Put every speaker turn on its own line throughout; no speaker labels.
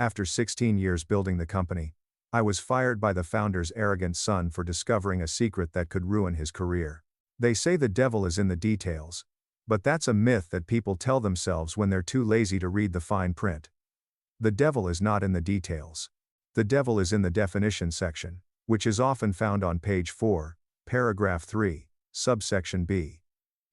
After 16 years building the company, I was fired by the founder's arrogant son for discovering a secret that could ruin his career. They say the devil is in the details. But that's a myth that people tell themselves when they're too lazy to read the fine print. The devil is not in the details. The devil is in the definition section, which is often found on page 4, paragraph 3, subsection B.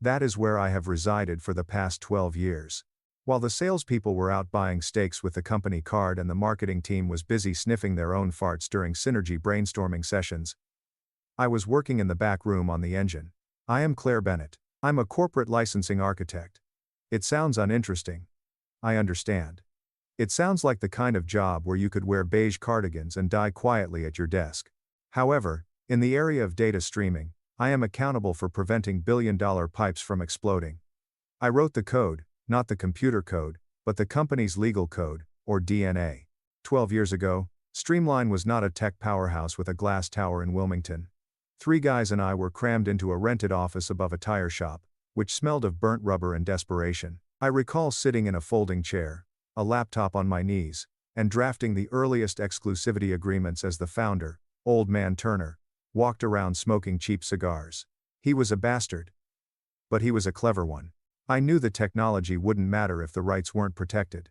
That is where I have resided for the past 12 years. While the salespeople were out buying steaks with the company card and the marketing team was busy sniffing their own farts during synergy brainstorming sessions, I was working in the back room on the engine. I am Claire Bennett. I'm a corporate licensing architect. It sounds uninteresting. I understand. It sounds like the kind of job where you could wear beige cardigans and die quietly at your desk. However, in the area of data streaming, I am accountable for preventing billion-dollar pipes from exploding. I wrote the code, not the computer code, but the company's legal code, or DNA. 12 years ago, Streamline was not a tech powerhouse with a glass tower in Wilmington. 3 guys and I were crammed into a rented office above a tire shop, which smelled of burnt rubber and desperation. I recall sitting in a folding chair, a laptop on my knees, and drafting the earliest exclusivity agreements as the founder, Old Man Turner, walked around smoking cheap cigars. He was a bastard. But he was a clever one. I knew the technology wouldn't matter if the rights weren't protected.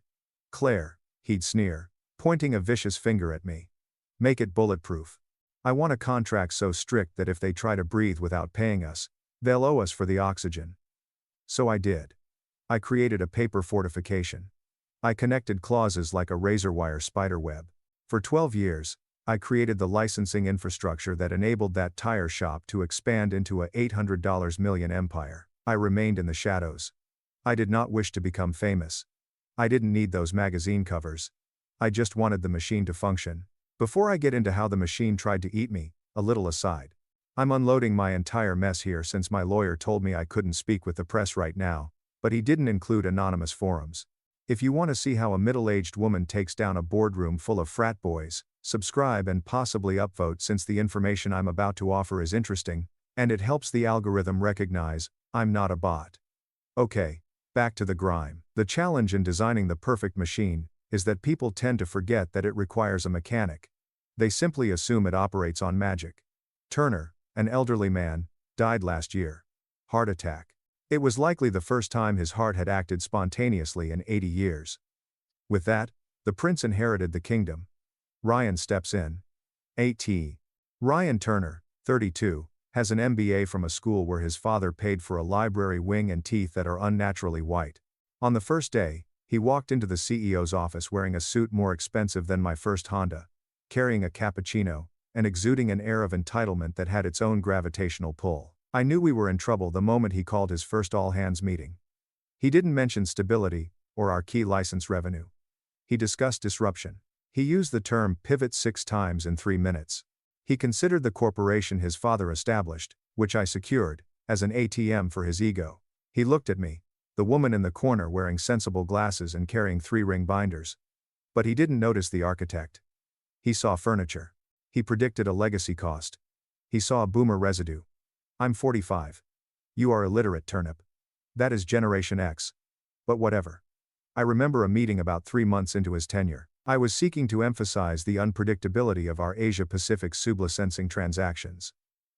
Claire, he'd sneer, pointing a vicious finger at me. Make it bulletproof. I want a contract so strict that if they try to breathe without paying us, they'll owe us for the oxygen. So I did. I created a paper fortification. I connected clauses like a razor wire spider web. For 12 years, I created the licensing infrastructure that enabled that tire shop to expand into a $800 million empire. I remained in the shadows. I did not wish to become famous. I didn't need those magazine covers. I just wanted the machine to function. Before I get into how the machine tried to eat me, a little aside. I'm unloading my entire mess here since my lawyer told me I couldn't speak with the press right now, but he didn't include anonymous forums. If you want to see how a middle-aged woman takes down a boardroom full of frat boys, subscribe and possibly upvote since the information I'm about to offer is interesting, and it helps the algorithm recognize I'm not a bot. Okay, back to the grime. The challenge in designing the perfect machine is that people tend to forget that it requires a mechanic. They simply assume it operates on magic. Turner, an elderly man, died last year. Heart attack. It was likely the first time his heart had acted spontaneously in 80 years. With that, the prince inherited the kingdom. Ryan steps in. A.T. Ryan Turner, 32, has an MBA from a school where his father paid for a library wing and teeth that are unnaturally white. On the first day, he walked into the CEO's office wearing a suit more expensive than my first Honda, carrying a cappuccino, and exuding an air of entitlement that had its own gravitational pull. I knew we were in trouble the moment he called his first all-hands meeting. He didn't mention stability, or our key license revenue. He discussed disruption. He used the term pivot 6 times in 3 minutes. He considered the corporation his father established, which I secured, as an ATM for his ego. He looked at me, the woman in the corner wearing sensible glasses and carrying 3-ring binders. But he didn't notice the architect. He saw furniture. He predicted a legacy cost. He saw a boomer residue. I'm 45. You are illiterate, turnip. That is Generation X. But whatever. I remember a meeting about 3 months into his tenure. I was seeking to emphasize the unpredictability of our Asia-Pacific sublicensing transactions.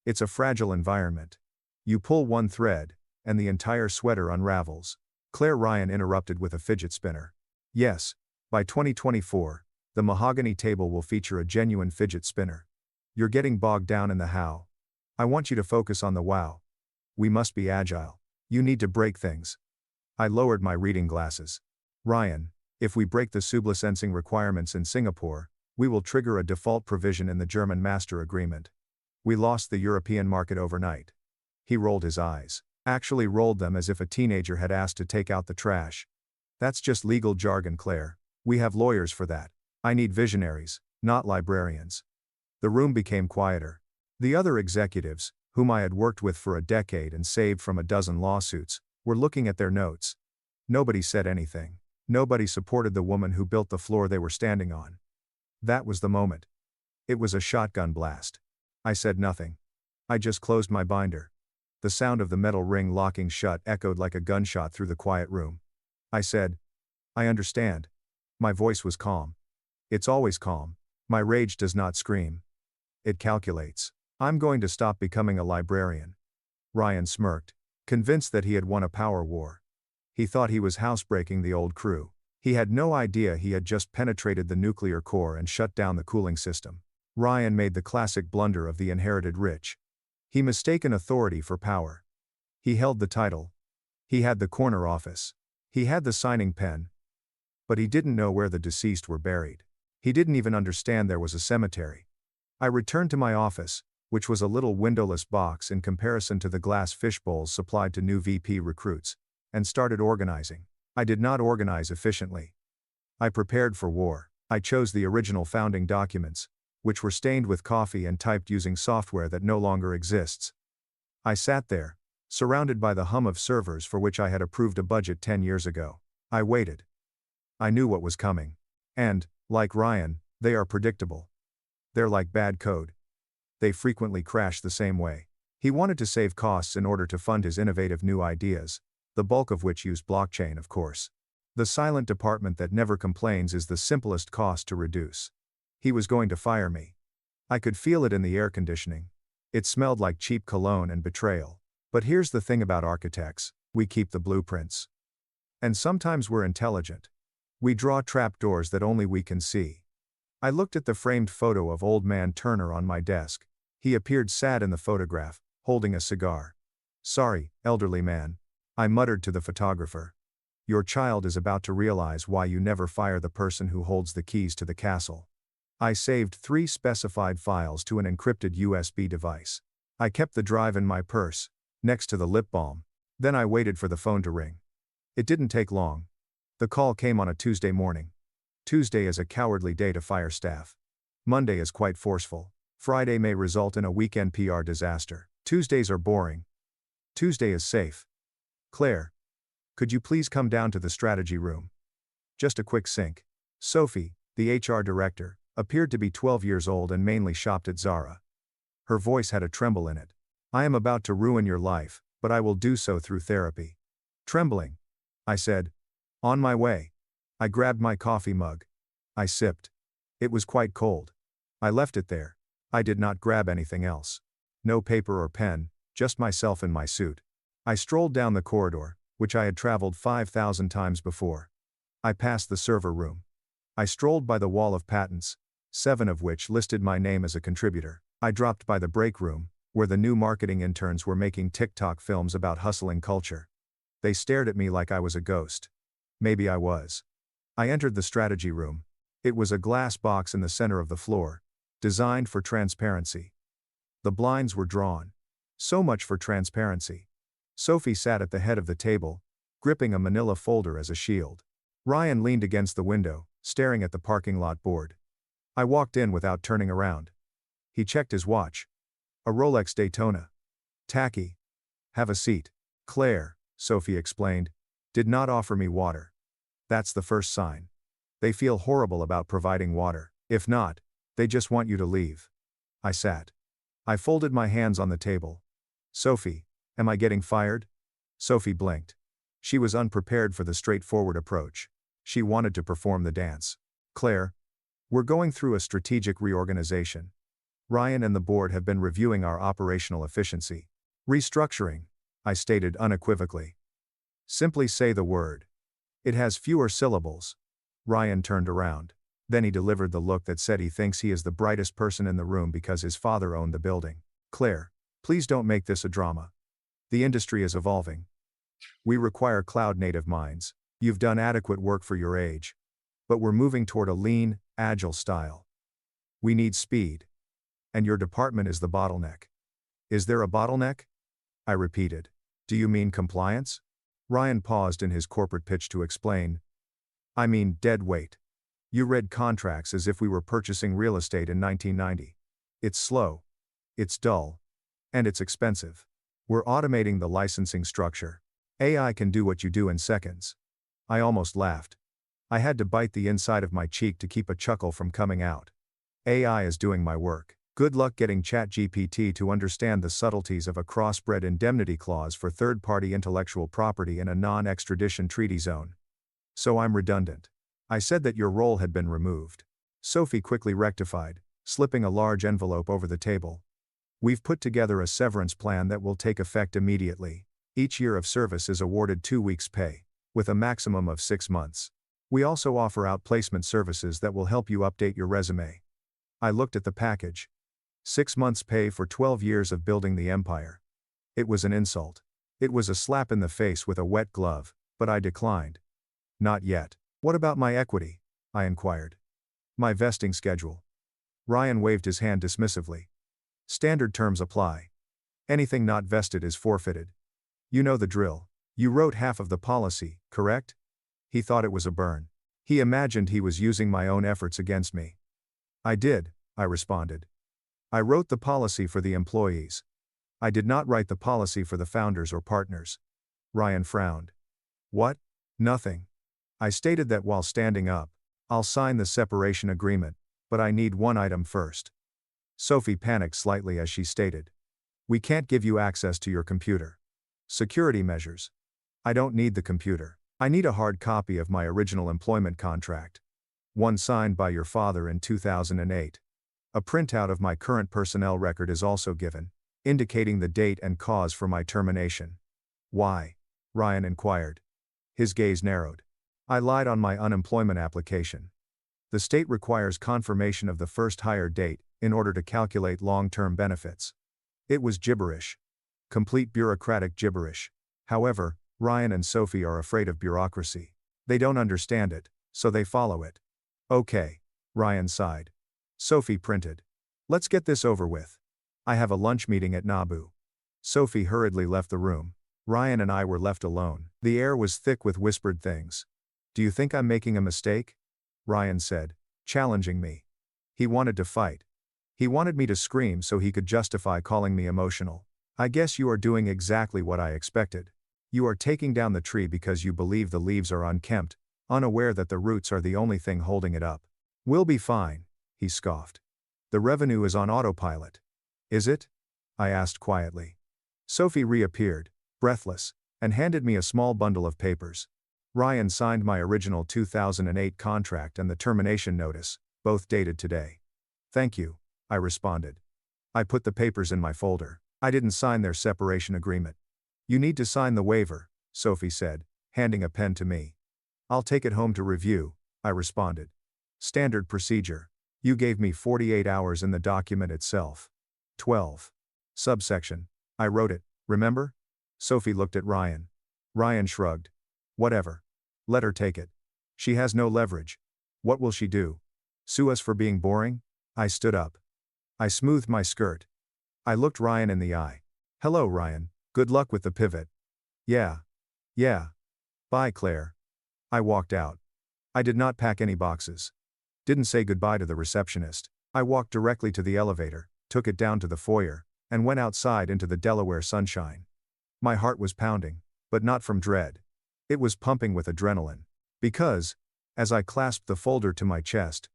It's a fragile environment. You pull one thread, and the entire sweater unravels. Claire Ryan interrupted with a fidget spinner. Yes, by 2024, the mahogany table will feature a genuine fidget spinner. You're getting bogged down in the how. I want you to focus on the wow. We must be agile. You need to break things. I lowered my reading glasses. Ryan, if we break the sublicensing requirements in Singapore, we will trigger a default provision in the German master agreement. We lost the European market overnight. He rolled his eyes. Actually rolled them as if a teenager had asked to take out the trash. That's just legal jargon, Claire. We have lawyers for that. I need visionaries, not librarians. The room became quieter. The other executives, whom I had worked with for a decade and saved from a dozen lawsuits, were looking at their notes. Nobody said anything. Nobody supported the woman who built the floor they were standing on. That was the moment. It was a shotgun blast. I said nothing. I just closed my binder. The sound of the metal ring locking shut echoed like a gunshot through the quiet room. I said, I understand. My voice was calm. It's always calm. My rage does not scream. It calculates. I'm going to stop becoming a librarian. Ryan smirked, convinced that he had won a power war. He thought he was housebreaking the old crew. He had no idea he had just penetrated the nuclear core and shut down the cooling system. Ryan made the classic blunder of the inherited rich. He mistaken authority for power. He held the title. He had the corner office. He had the signing pen. But he didn't know where the deceased were buried. He didn't even understand there was a cemetery. I returned to my office, which was a little windowless box in comparison to the glass fishbowls supplied to new VP recruits, and started organizing. I did not organize efficiently. I prepared for war. I chose the original founding documents, which were stained with coffee and typed using software that no longer exists. I sat there, surrounded by the hum of servers for which I had approved a budget 10 years ago. I waited. I knew what was coming. And, like Ryan, they are predictable. They're like bad code. They frequently crash the same way. He wanted to save costs in order to fund his innovative new ideas, the bulk of which use blockchain, of course. The silent department that never complains is the simplest cost to reduce. He was going to fire me. I could feel it in the air conditioning. It smelled like cheap cologne and betrayal. But here's the thing about architects: we keep the blueprints. And sometimes we're intelligent. We draw trapdoors that only we can see. I looked at the framed photo of Old Man Turner on my desk. He appeared sad in the photograph, holding a cigar. "Sorry, elderly man," I muttered to the photographer. "Your child is about to realize why you never fire the person who holds the keys to the castle." I saved 3 specified files to an encrypted USB device. I kept the drive in my purse, next to the lip balm. Then I waited for the phone to ring. It didn't take long. The call came on a Tuesday morning. Tuesday is a cowardly day to fire staff. Monday is quite forceful. Friday may result in a weekend PR disaster. Tuesdays are boring. Tuesday is safe. "Claire, could you please come down to the strategy room? Just a quick sync." Sophie, the HR director, appeared to be 12 years old and mainly shopped at Zara. Her voice had a tremble in it. "I am about to ruin your life, but I will do so through therapy." Trembling. I said, "On my way." I grabbed my coffee mug. I sipped. It was quite cold. I left it there. I did not grab anything else. No paper or pen, just myself in my suit. I strolled down the corridor, which I had traveled 5,000 times before. I passed the server room. I strolled by the wall of patents, 7 of which listed my name as a contributor. I dropped by the break room, where the new marketing interns were making TikTok films about hustling culture. They stared at me like I was a ghost. Maybe I was. I entered the strategy room. It was a glass box in the center of the floor, designed for transparency. The blinds were drawn. So much for transparency. Sophie sat at the head of the table, gripping a manila folder as a shield. Ryan leaned against the window, staring at the parking lot board. I walked in without turning around. He checked his watch. A Rolex Daytona. "Tacky. Have a seat." "Claire," Sophie explained, "did not offer me water. That's the first sign. They feel horrible about providing water. If not, they just want you to leave." I sat. I folded my hands on the table. "Sophie, am I getting fired?" Sophie blinked. She was unprepared for the straightforward approach. She wanted to perform the dance. "Claire, we're going through a strategic reorganization. Ryan and the board have been reviewing our operational efficiency." "Restructuring," I stated unequivocally. "Simply say the word. It has fewer syllables." Ryan turned around. Then he delivered the look that said he thinks he is the brightest person in the room because his father owned the building. "Claire, please don't make this a drama. The industry is evolving. We require cloud-native minds. You've done adequate work for your age. But we're moving toward a lean, agile style. We need speed. And your department is the bottleneck." "Is there a bottleneck?" I repeated. "Do you mean compliance?" Ryan paused in his corporate pitch to explain. "I mean dead weight. You read contracts as if we were purchasing real estate in 1990. It's slow. It's dull. And it's expensive. We're automating the licensing structure. AI can do what you do in seconds." I almost laughed. I had to bite the inside of my cheek to keep a chuckle from coming out. AI is doing my work. Good luck getting ChatGPT to understand the subtleties of a crossbred indemnity clause for third-party intellectual property in a non-extradition treaty zone. "So I'm redundant." I said that your role had been removed. Sophie quickly rectified, slipping a large envelope over the table. We've put together a severance plan that will take effect immediately. Each year of service is awarded 2 weeks' pay, with a maximum of 6 months. We also offer outplacement services that will help you update your resume. I looked at the package. 6 months' pay for 12 years of building the empire. It was an insult. It was a slap in the face with a wet glove, but I declined. Not yet. What about my equity? I inquired. My vesting schedule. Ryan waved his hand dismissively. Standard terms apply. Anything not vested is forfeited. You know the drill. You wrote half of the policy, correct? He thought it was a burn. He imagined he was using my own efforts against me. I did, I responded. I wrote the policy for the employees. I did not write the policy for the founders or partners. Ryan frowned. What? Nothing. I stated that while standing up, I'll sign the separation agreement, but I need one item first. Sophie panicked slightly as she stated. We can't give you access to your computer. Security measures. I don't need the computer. I need a hard copy of my original employment contract. One signed by your father in 2008. A printout of my current personnel record is also given, indicating the date and cause for my termination. Why? Ryan inquired. His gaze narrowed. I lied on my unemployment application. The state requires confirmation of the first hire date in order to calculate long-term benefits. It was gibberish. Complete bureaucratic gibberish. However, Ryan and Sophie are afraid of bureaucracy. They don't understand it, so they follow it. Okay, Ryan sighed. Sophie printed. Let's get this over with. I have a lunch meeting at Nabu. Sophie hurriedly left the room. Ryan and I were left alone. The air was thick with whispered things. Do you think I'm making a mistake? Ryan said, challenging me. He wanted to fight. He wanted me to scream so he could justify calling me emotional. I guess you are doing exactly what I expected. You are taking down the tree because you believe the leaves are unkempt, unaware that the roots are the only thing holding it up. We'll be fine, he scoffed. The revenue is on autopilot. Is it? I asked quietly. Sophie reappeared, breathless, and handed me a small bundle of papers. Ryan signed my original 2008 contract and the termination notice, both dated today. Thank you, I responded. I put the papers in my folder. I didn't sign their separation agreement. You need to sign the waiver, Sophie said, handing a pen to me. I'll take it home to review, I responded. Standard procedure. You gave me 48 hours in the document itself. 12. Subsection. I wrote it, remember? Sophie looked at Ryan. Ryan shrugged. Whatever. Let her take it. She has no leverage. What will she do? Sue us for being boring? I stood up. I smoothed my skirt. I looked Ryan in the eye. Hello, Ryan. Good luck with the pivot. Yeah. Bye, Claire. I walked out. I did not pack any boxes. Didn't say goodbye to the receptionist. I walked directly to the elevator, took it down to the foyer, and went outside into the Delaware sunshine. My heart was pounding, but not from dread. It was pumping with adrenaline. Because, as I clasped the folder to my chest,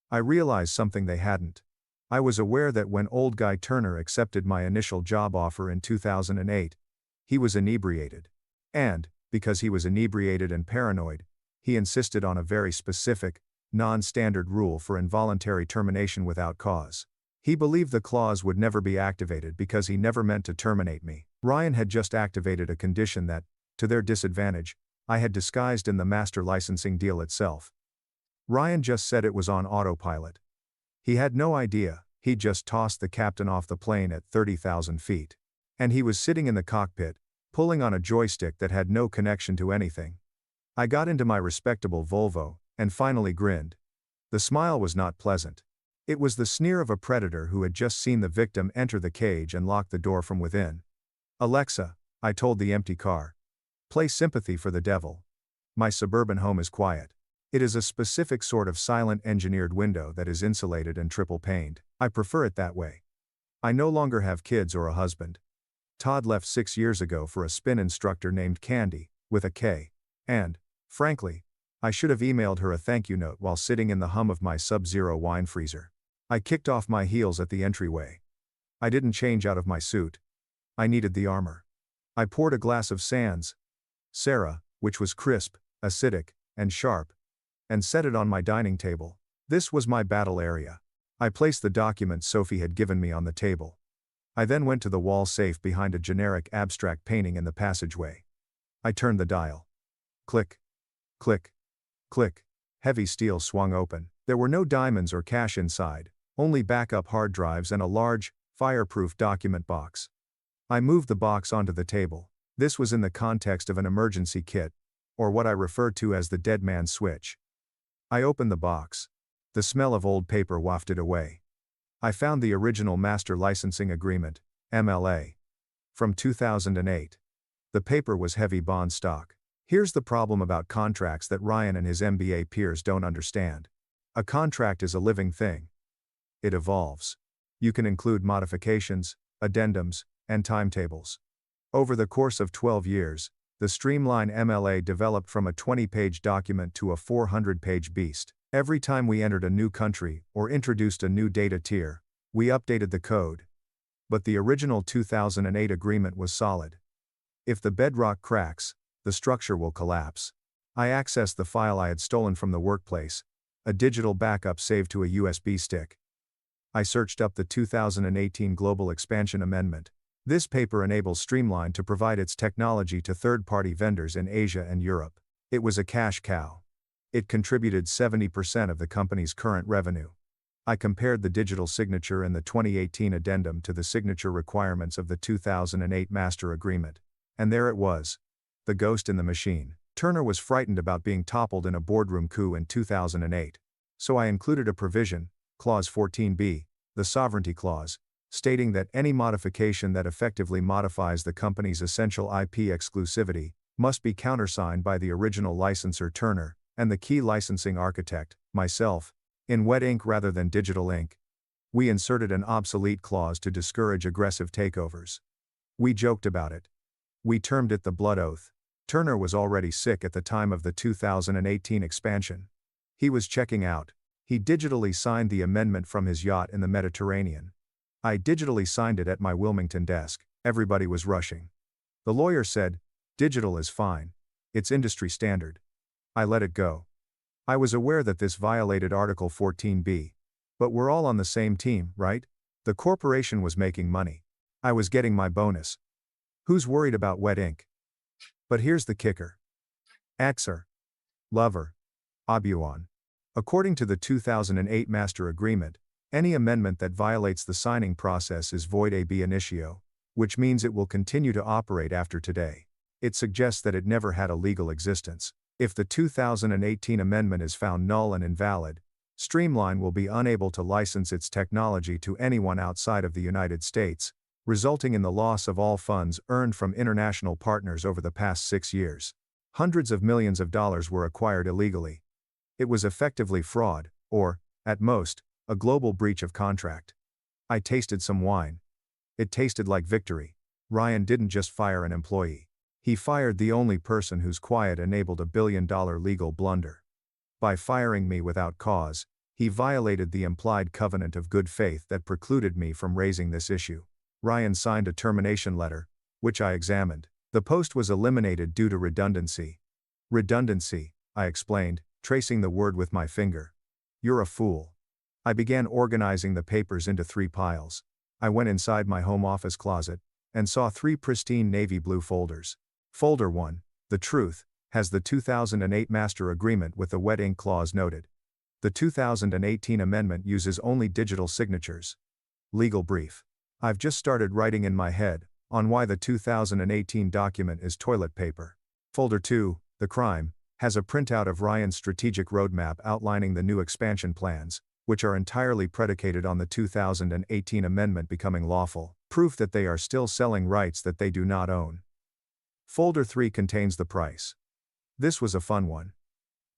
I realized something they hadn't. I was aware that when old guy Turner accepted my initial job offer in 2008, he was inebriated. And, because he was inebriated and paranoid, he insisted on a very specific, non-standard rule for involuntary termination without cause. He believed the clause would never be activated because he never meant to terminate me. Ryan had just activated a condition that, to their disadvantage, I had disguised in the master licensing deal itself. Ryan just said it was on autopilot. He had no idea, he just tossed the captain off the plane at 30,000 feet. And he was sitting in the cockpit, pulling on a joystick that had no connection to anything. I got into my respectable Volvo, and finally grinned. The smile was not pleasant. It was the sneer of a predator who had just seen the victim enter the cage and lock the door from within. Alexa, I told the empty car. Play Sympathy for the Devil. My suburban home is quiet. It is a specific sort of silent engineered window that is insulated and triple-paned. I prefer it that way. I no longer have kids or a husband. Todd left 6 years ago for a spin instructor named Candy, with a K. And, frankly, I should have emailed her a thank you note while sitting in the hum of my Sub-Zero wine freezer. I kicked off my heels at the entryway. I didn't change out of my suit. I needed the armor. I poured a glass of Sans Serra, which was crisp, acidic, and sharp, and set it on my dining table. This was my battle area. I placed the document Sophie had given me on the table. I then went to the wall safe behind a generic abstract painting in the passageway. I turned the dial. Click. Click. Click. Heavy steel swung open. There were no diamonds or cash inside, only backup hard drives and a large, fireproof document box. I moved the box onto the table. This was in the context of an emergency kit, or what I refer to as the dead man's switch. I opened the box. The smell of old paper wafted away. I found the original Master Licensing Agreement, MLA, from 2008. The paper was heavy bond stock. Here's the problem about contracts that Ryan and his MBA peers don't understand. A contract is a living thing. It evolves. You can include modifications, addendums, and timetables. Over the course of 12 years, the Streamline MLA developed from a 20-page document to a 400-page beast. Every time we entered a new country or introduced a new data tier, we updated the code. But the original 2008 agreement was solid. If the bedrock cracks, the structure will collapse. I accessed the file I had stolen from the workplace, a digital backup saved to a USB stick. I searched up the 2018 Global Expansion Amendment. This paper enables Streamline to provide its technology to third-party vendors in Asia and Europe. It was a cash cow. It contributed 70% of the company's current revenue. I compared the digital signature in the 2018 addendum to the signature requirements of the 2008 Master Agreement. And there it was. The ghost in the machine. Turner was frightened about being toppled in a boardroom coup in 2008. So I included a provision, Clause 14b, the Sovereignty Clause, stating that any modification that effectively modifies the company's essential IP exclusivity must be countersigned by the original licensor Turner, and the key licensing architect, myself, in wet ink rather than digital ink. We inserted an obsolete clause to discourage aggressive takeovers. We joked about it. We termed it the blood oath. Turner was already sick at the time of the 2018 expansion. He was checking out. He digitally signed the amendment from his yacht in the Mediterranean. I digitally signed it at my Wilmington desk. Everybody was rushing. The lawyer said, "Digital is fine. It's industry standard." I let it go. I was aware that this violated Article 14b. But we're all on the same team, right? The corporation was making money. I was getting my bonus. Who's worried about wet ink? But here's the kicker. Axer. Lover. Obuon. According to the 2008 Master Agreement, any amendment that violates the signing process is void ab initio, which means it will continue to operate after today. It suggests that it never had a legal existence. If the 2018 amendment is found null and invalid, Streamline will be unable to license its technology to anyone outside of the United States, resulting in the loss of all funds earned from international partners over the past 6 years. Hundreds of millions of dollars were acquired illegally. It was effectively fraud, or, at most, a global breach of contract. I tasted some wine. It tasted like victory. Ryan didn't just fire an employee. He fired the only person whose quiet enabled a billion-dollar legal blunder. By firing me without cause, he violated the implied covenant of good faith that precluded me from raising this issue. Ryan signed a termination letter, which I examined. The post was eliminated due to redundancy. Redundancy, I explained, tracing the word with my finger. You're a fool. I began organizing the papers into 3 piles. I went inside my home office closet and saw 3 pristine navy blue folders. Folder 1, The Truth, has the 2008 Master Agreement with the wet ink clause noted. The 2018 amendment uses only digital signatures. Legal brief. I've just started writing in my head on why the 2018 document is toilet paper. Folder 2, The Crime, has a printout of Ryan's strategic roadmap outlining the new expansion plans, which are entirely predicated on the 2018 amendment becoming lawful, proof that they are still selling rights that they do not own. Folder 3 contains the price. This was a fun one.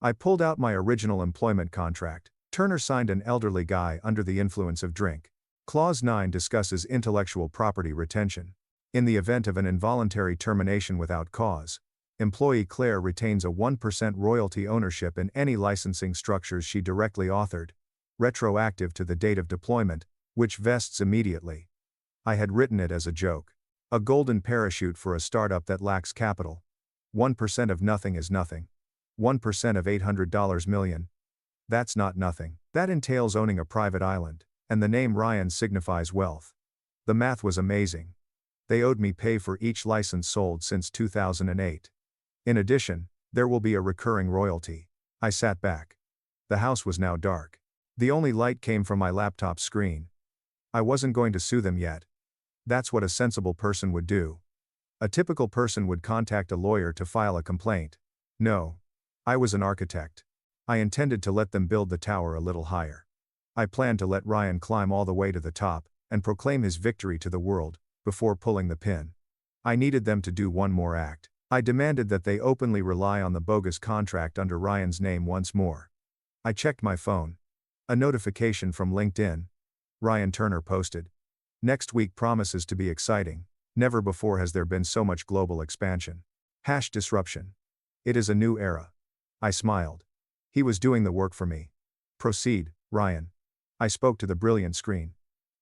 I pulled out my original employment contract. Turner signed an elderly guy under the influence of drink. Clause 9 discusses intellectual property retention. In the event of an involuntary termination without cause, employee Claire retains a 1% royalty ownership in any licensing structures she directly authored, retroactive to the date of deployment, which vests immediately. I had written it as a joke. A golden parachute for a startup that lacks capital. 1% of nothing is nothing. 1% of $800 million. That's not nothing. That entails owning a private island, and the name Ryan signifies wealth. The math was amazing. They owed me pay for each license sold since 2008. In addition, there will be a recurring royalty. I sat back. The house was now dark. The only light came from my laptop screen. I wasn't going to sue them yet. That's what a sensible person would do. A typical person would contact a lawyer to file a complaint. No. I was an architect. I intended to let them build the tower a little higher. I planned to let Ryan climb all the way to the top, and proclaim his victory to the world, before pulling the pin. I needed them to do one more act. I demanded that they openly rely on the bogus contract under Ryan's name once more. I checked my phone. A notification from LinkedIn. Ryan Turner posted. Next week promises to be exciting. Never before has there been so much global expansion. #disruption. It is a new era. I smiled. He was doing the work for me. Proceed, Ryan. I spoke to the brilliant screen.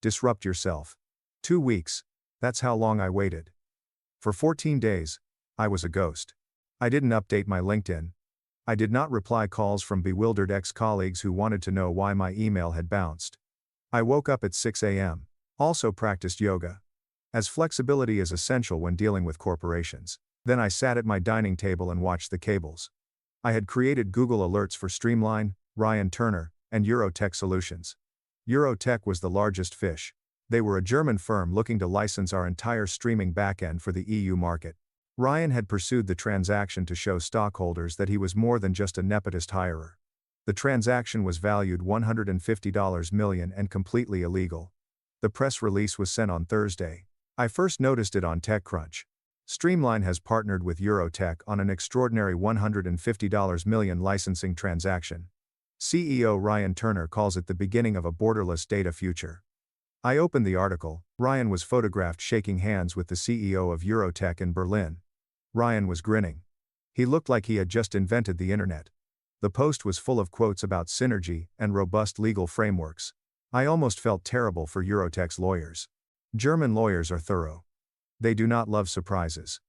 Disrupt yourself. 2 weeks. That's how long I waited. For 14 days, I was a ghost. I didn't update my LinkedIn. I did not reply calls from bewildered ex-colleagues who wanted to know why my email had bounced. I woke up at 6 a.m. Also practiced yoga. As flexibility is essential when dealing with corporations. Then I sat at my dining table and watched the cables. I had created Google Alerts for Streamline, Ryan Turner, and Eurotech Solutions. Eurotech was the largest fish. They were a German firm looking to license our entire streaming backend for the EU market. Ryan had pursued the transaction to show stockholders that he was more than just a nepotistic hirer. The transaction was valued $150 million and completely illegal. The press release was sent on Thursday. I first noticed it on TechCrunch. Streamline has partnered with Eurotech on an extraordinary $150 million licensing transaction. CEO Ryan Turner calls it the beginning of a borderless data future. I opened the article. Ryan was photographed shaking hands with the CEO of Eurotech in Berlin. Ryan was grinning. He looked like he had just invented the internet. The post was full of quotes about synergy and robust legal frameworks. I almost felt terrible for Eurotech's lawyers. German lawyers are thorough. They do not love surprises.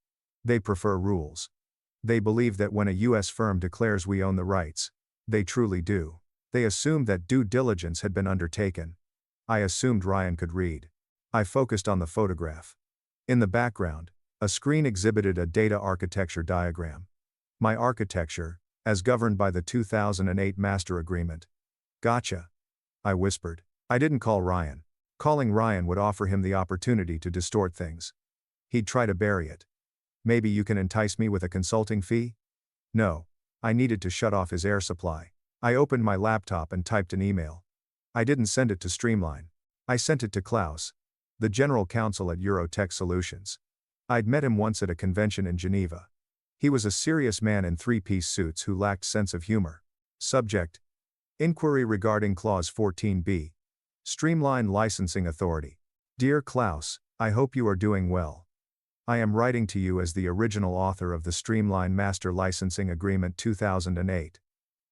They prefer rules. They believe that when a U.S. firm declares we own the rights, they truly do. They assumed that due diligence had been undertaken. I assumed Ryan could read. I focused on the photograph. In the background, a screen exhibited a data architecture diagram. My architecture, as governed by the 2008 Master Agreement. Gotcha. I whispered. I didn't call Ryan. Calling Ryan would offer him the opportunity to distort things. He'd try to bury it. Maybe you can entice me with a consulting fee? No. I needed to shut off his air supply. I opened my laptop and typed an email. I didn't send it to Streamline. I sent it to Klaus, the general counsel at Eurotech Solutions. I'd met him once at a convention in Geneva. He was a serious man in three-piece suits who lacked sense of humor. Subject: Inquiry regarding Clause 14b. Streamline Licensing Authority. Dear Klaus, I hope you are doing well. I am writing to you as the original author of the Streamline Master Licensing Agreement 2008.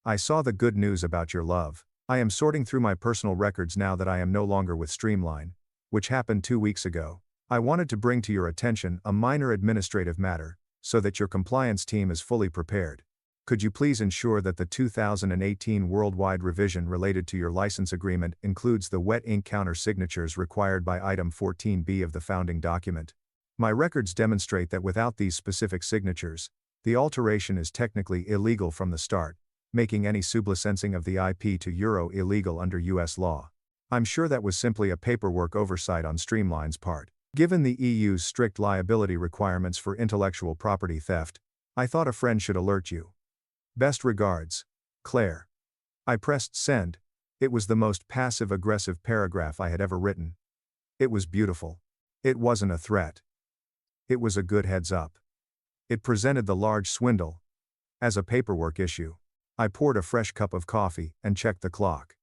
I saw the good news about your love. I am sorting through my personal records now that I am no longer with Streamline, which happened 2 weeks ago. I wanted to bring to your attention a minor administrative matter, so that your compliance team is fully prepared. Could you please ensure that the 2018 worldwide revision related to your license agreement includes the wet ink counter signatures required by Item 14b of the founding document? My records demonstrate that without these specific signatures, the alteration is technically illegal from the start, making any sublicensing of the IP to Euro illegal under US law. I'm sure that was simply a paperwork oversight on Streamline's part. Given the EU's strict liability requirements for intellectual property theft, I thought a friend should alert you. Best regards, Claire. I pressed send. It was the most passive-aggressive paragraph I had ever written. It was beautiful. It wasn't a threat. It was a good heads up. It presented the large swindle as a paperwork issue. I poured a fresh cup of coffee and checked the clock.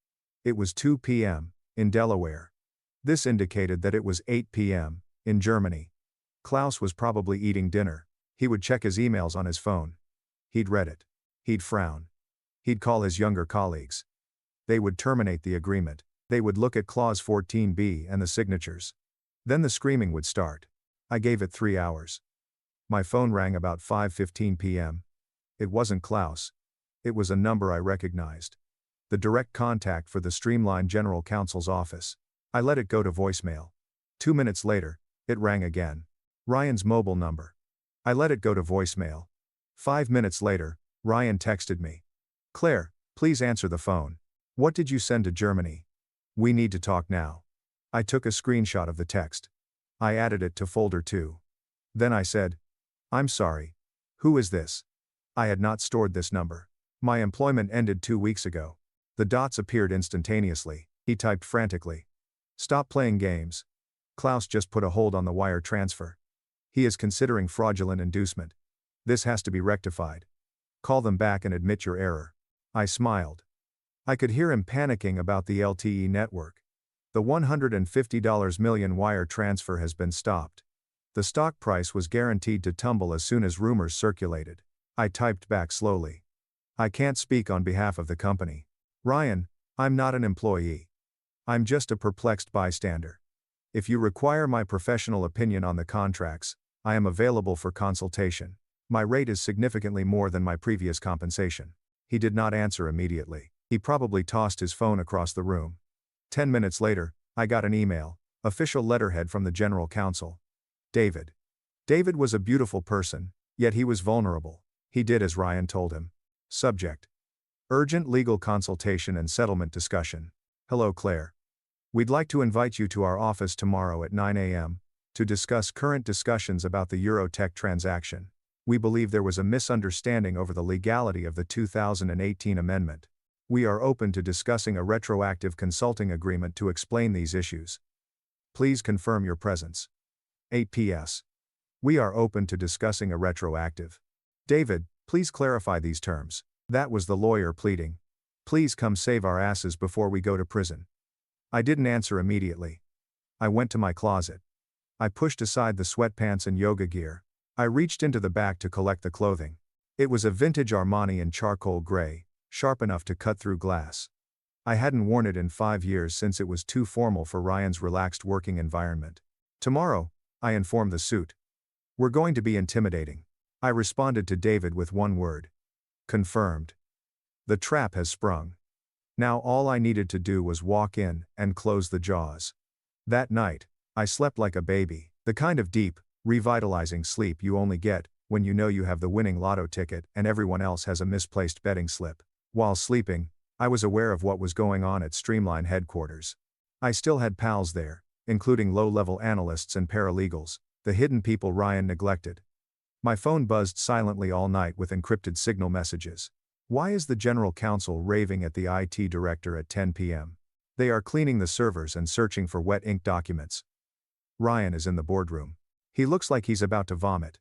It was 2 p.m. in Delaware. This indicated that it was 8 p.m. in Germany. Klaus was probably eating dinner. He would check his emails on his phone. He'd read it. He'd frown. He'd call his younger colleagues. They would terminate the agreement. They would look at Clause 14b and the signatures. Then the screaming would start. I gave it 3 hours. My phone rang about 5:15 p.m. It wasn't Klaus. It was a number I recognized. the direct contact for the Streamline General Counsel's office. I let it go to voicemail. 2 minutes later, it rang again. Ryan's mobile number. I let it go to voicemail. 5 minutes later, Ryan texted me. Claire, please answer the phone. What did you send to Germany? We need to talk now. I took a screenshot of the text. I added it to folder 2. Then I said, I'm sorry. Who is this? I had not stored this number. My employment ended 2 weeks ago. The dots appeared instantaneously. He typed frantically. Stop playing games. Klaus just put a hold on the wire transfer. He is considering fraudulent inducement. This has to be rectified. Call them back and admit your error. I smiled. I could hear him panicking about the LTE network. The $150 million wire transfer has been stopped. The stock price was guaranteed to tumble as soon as rumors circulated. I typed back slowly. I can't speak on behalf of the company. Ryan, I'm not an employee. I'm just a perplexed bystander. If you require my professional opinion on the contracts, I am available for consultation. My rate is significantly more than my previous compensation. He did not answer immediately. He probably tossed his phone across the room. 10 minutes later, I got an email, official letterhead from the General Counsel. David. David was a beautiful person, yet he was vulnerable. He did as Ryan told him. Subject. Urgent legal consultation and settlement discussion. Hello Claire. We'd like to invite you to our office tomorrow at 9 a.m. to discuss current discussions about the Eurotech transaction. We believe there was a misunderstanding over the legality of the 2018 amendment. We are open to discussing a retroactive consulting agreement to explain these issues. Please confirm your presence. 8 PS. We are open to discussing a retroactive. David, please clarify these terms. That was the lawyer pleading. Please come save our asses before we go to prison. I didn't answer immediately. I went to my closet. I pushed aside the sweatpants and yoga gear. I reached into the back to collect the clothing. It was a vintage Armani in charcoal gray, sharp enough to cut through glass. I hadn't worn it in 5 years since it was too formal for Ryan's relaxed working environment. Tomorrow, I informed the suit. We're going to be intimidating. I responded to David with one word. Confirmed. The trap has sprung. Now all I needed to do was walk in and close the jaws. That night, I slept like a baby, the kind of deep, revitalizing sleep you only get when you know you have the winning lotto ticket and everyone else has a misplaced betting slip. While sleeping, I was aware of what was going on at Streamline headquarters. I still had pals there, including low-level analysts and paralegals, the hidden people Ryan neglected. My phone buzzed silently all night with encrypted signal messages. Why is the General Counsel raving at the IT director at 10 p.m.? They are cleaning the servers and searching for wet ink documents. Ryan is in the boardroom. He looks like he's about to vomit.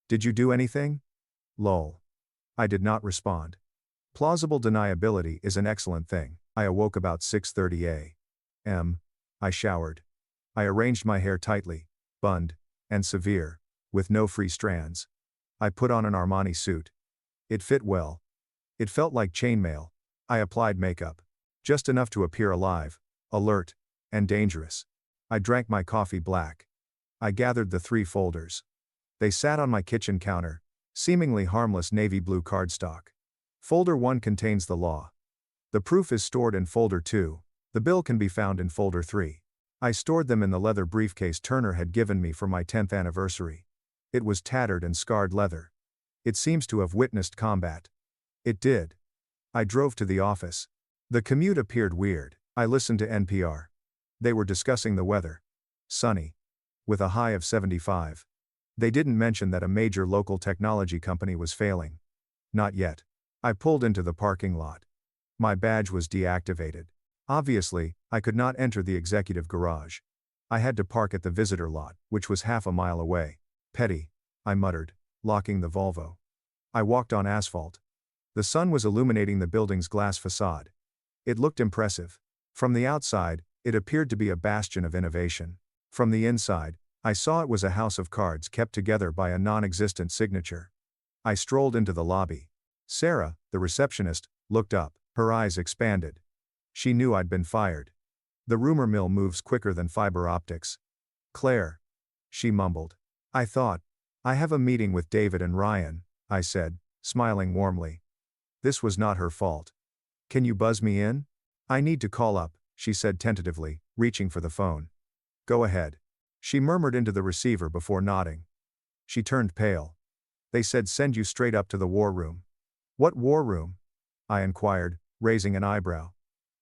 Did you do anything? Lol. I did not respond. Plausible deniability is an excellent thing. I awoke about 6:30 a.m. I showered. I arranged my hair tightly, bunned, and severe, with no free strands. I put on an Armani suit. It fit well. It felt like chainmail. I applied makeup. Just enough to appear alive, alert, and dangerous. I drank my coffee black. I gathered the 3 folders. They sat on my kitchen counter, seemingly harmless navy blue cardstock. Folder 1 contains the law. The proof is stored in folder 2. The bill can be found in folder 3. I stored them in the leather briefcase Turner had given me for my 10th anniversary. It was tattered and scarred leather. It seems to have witnessed combat. It did. I drove to the office. The commute appeared weird. I listened to NPR. They were discussing the weather. Sunny. With a high of 75. They didn't mention that a major local technology company was failing. Not yet. I pulled into the parking lot. My badge was deactivated. Obviously, I could not enter the executive garage. I had to park at the visitor lot, which was half a mile away. Petty, I muttered, locking the Volvo. I walked on asphalt. The sun was illuminating the building's glass facade. It looked impressive. From the outside, it appeared to be a bastion of innovation. From the inside, I saw it was a house of cards kept together by a non-existent signature. I strolled into the lobby. Sarah, the receptionist, looked up. Her eyes expanded. She knew I'd been fired. The rumor mill moves quicker than fiber optics. Claire. She mumbled. I thought. I have a meeting with David and Ryan, I said, smiling warmly. This was not her fault. Can you buzz me in? I need to call up, she said tentatively, reaching for the phone. Go ahead. She murmured into the receiver before nodding. She turned pale. They said send you straight up to the war room. What war room? I inquired, raising an eyebrow.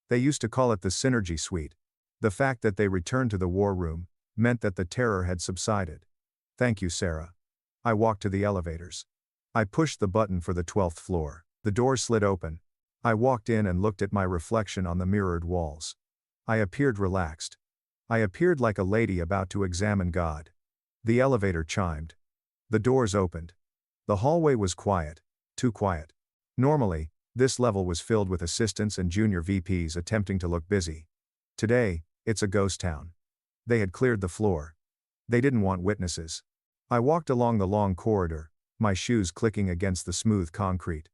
They used to call it the Synergy Suite. The fact that they returned to the war room meant that the terror had subsided. Thank you, Sarah. I walked to the elevators. I pushed the button for the 12th floor. The door slid open. I walked in and looked at my reflection on the mirrored walls. I appeared relaxed. I appeared like a lady about to examine God. The elevator chimed. The doors opened. The hallway was quiet, too quiet. Normally, this level was filled with assistants and junior VPs attempting to look busy. Today, it's a ghost town. They had cleared the floor. They didn't want witnesses. I walked along the long corridor, my shoes clicking against the smooth concrete.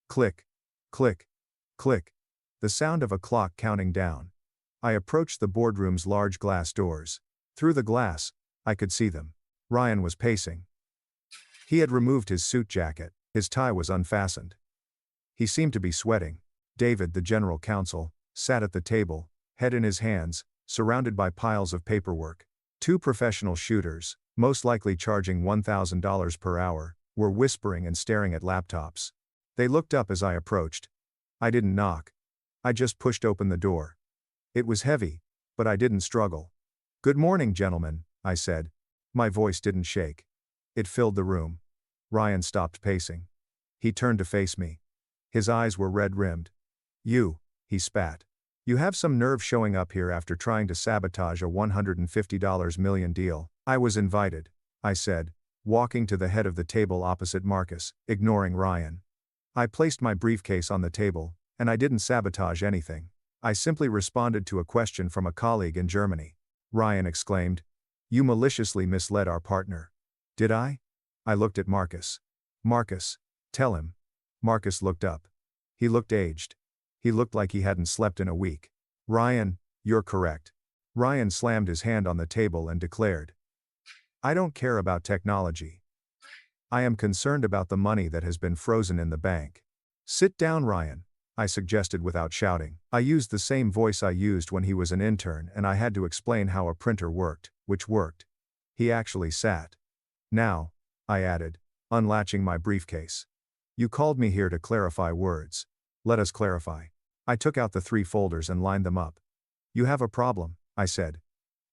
Click, click, click. The sound of a clock counting down. I approached the boardroom's large glass doors. Through the glass, I could see them. Ryan was pacing. He had removed his suit jacket, his tie was unfastened. He seemed to be sweating. David, the general counsel, sat at the table, head in his hands, surrounded by piles of paperwork. Two professional shooters, most likely charging $1,000 per hour, were whispering and staring at laptops. They looked up as I approached. I didn't knock. I just pushed open the door. It was heavy, but I didn't struggle. Good morning, gentlemen, I said. My voice didn't shake. It filled the room. Ryan stopped pacing. He turned to face me. His eyes were red-rimmed. You, he spat. You have some nerve showing up here after trying to sabotage a $150 million deal. I was invited, I said, walking to the head of the table opposite Marcus, ignoring Ryan. I placed my briefcase on the table, and I didn't sabotage anything. I simply responded to a question from a colleague in Germany. Ryan exclaimed, You maliciously misled our partner. Did I? I looked at Marcus. Marcus, tell him. Marcus looked up. He looked aged. He looked like he hadn't slept in a week. Ryan, you're correct. Ryan slammed his hand on the table and declared. I don't care about technology. I am concerned about the money that has been frozen in the bank. Sit down, Ryan, I suggested without shouting. I used the same voice I used when he was an intern and I had to explain how a printer worked, which worked. He actually sat. Now, I added, unlatching my briefcase. You called me here to clarify words. Let us clarify. I took out the 3 folders and lined them up. You have a problem, I said.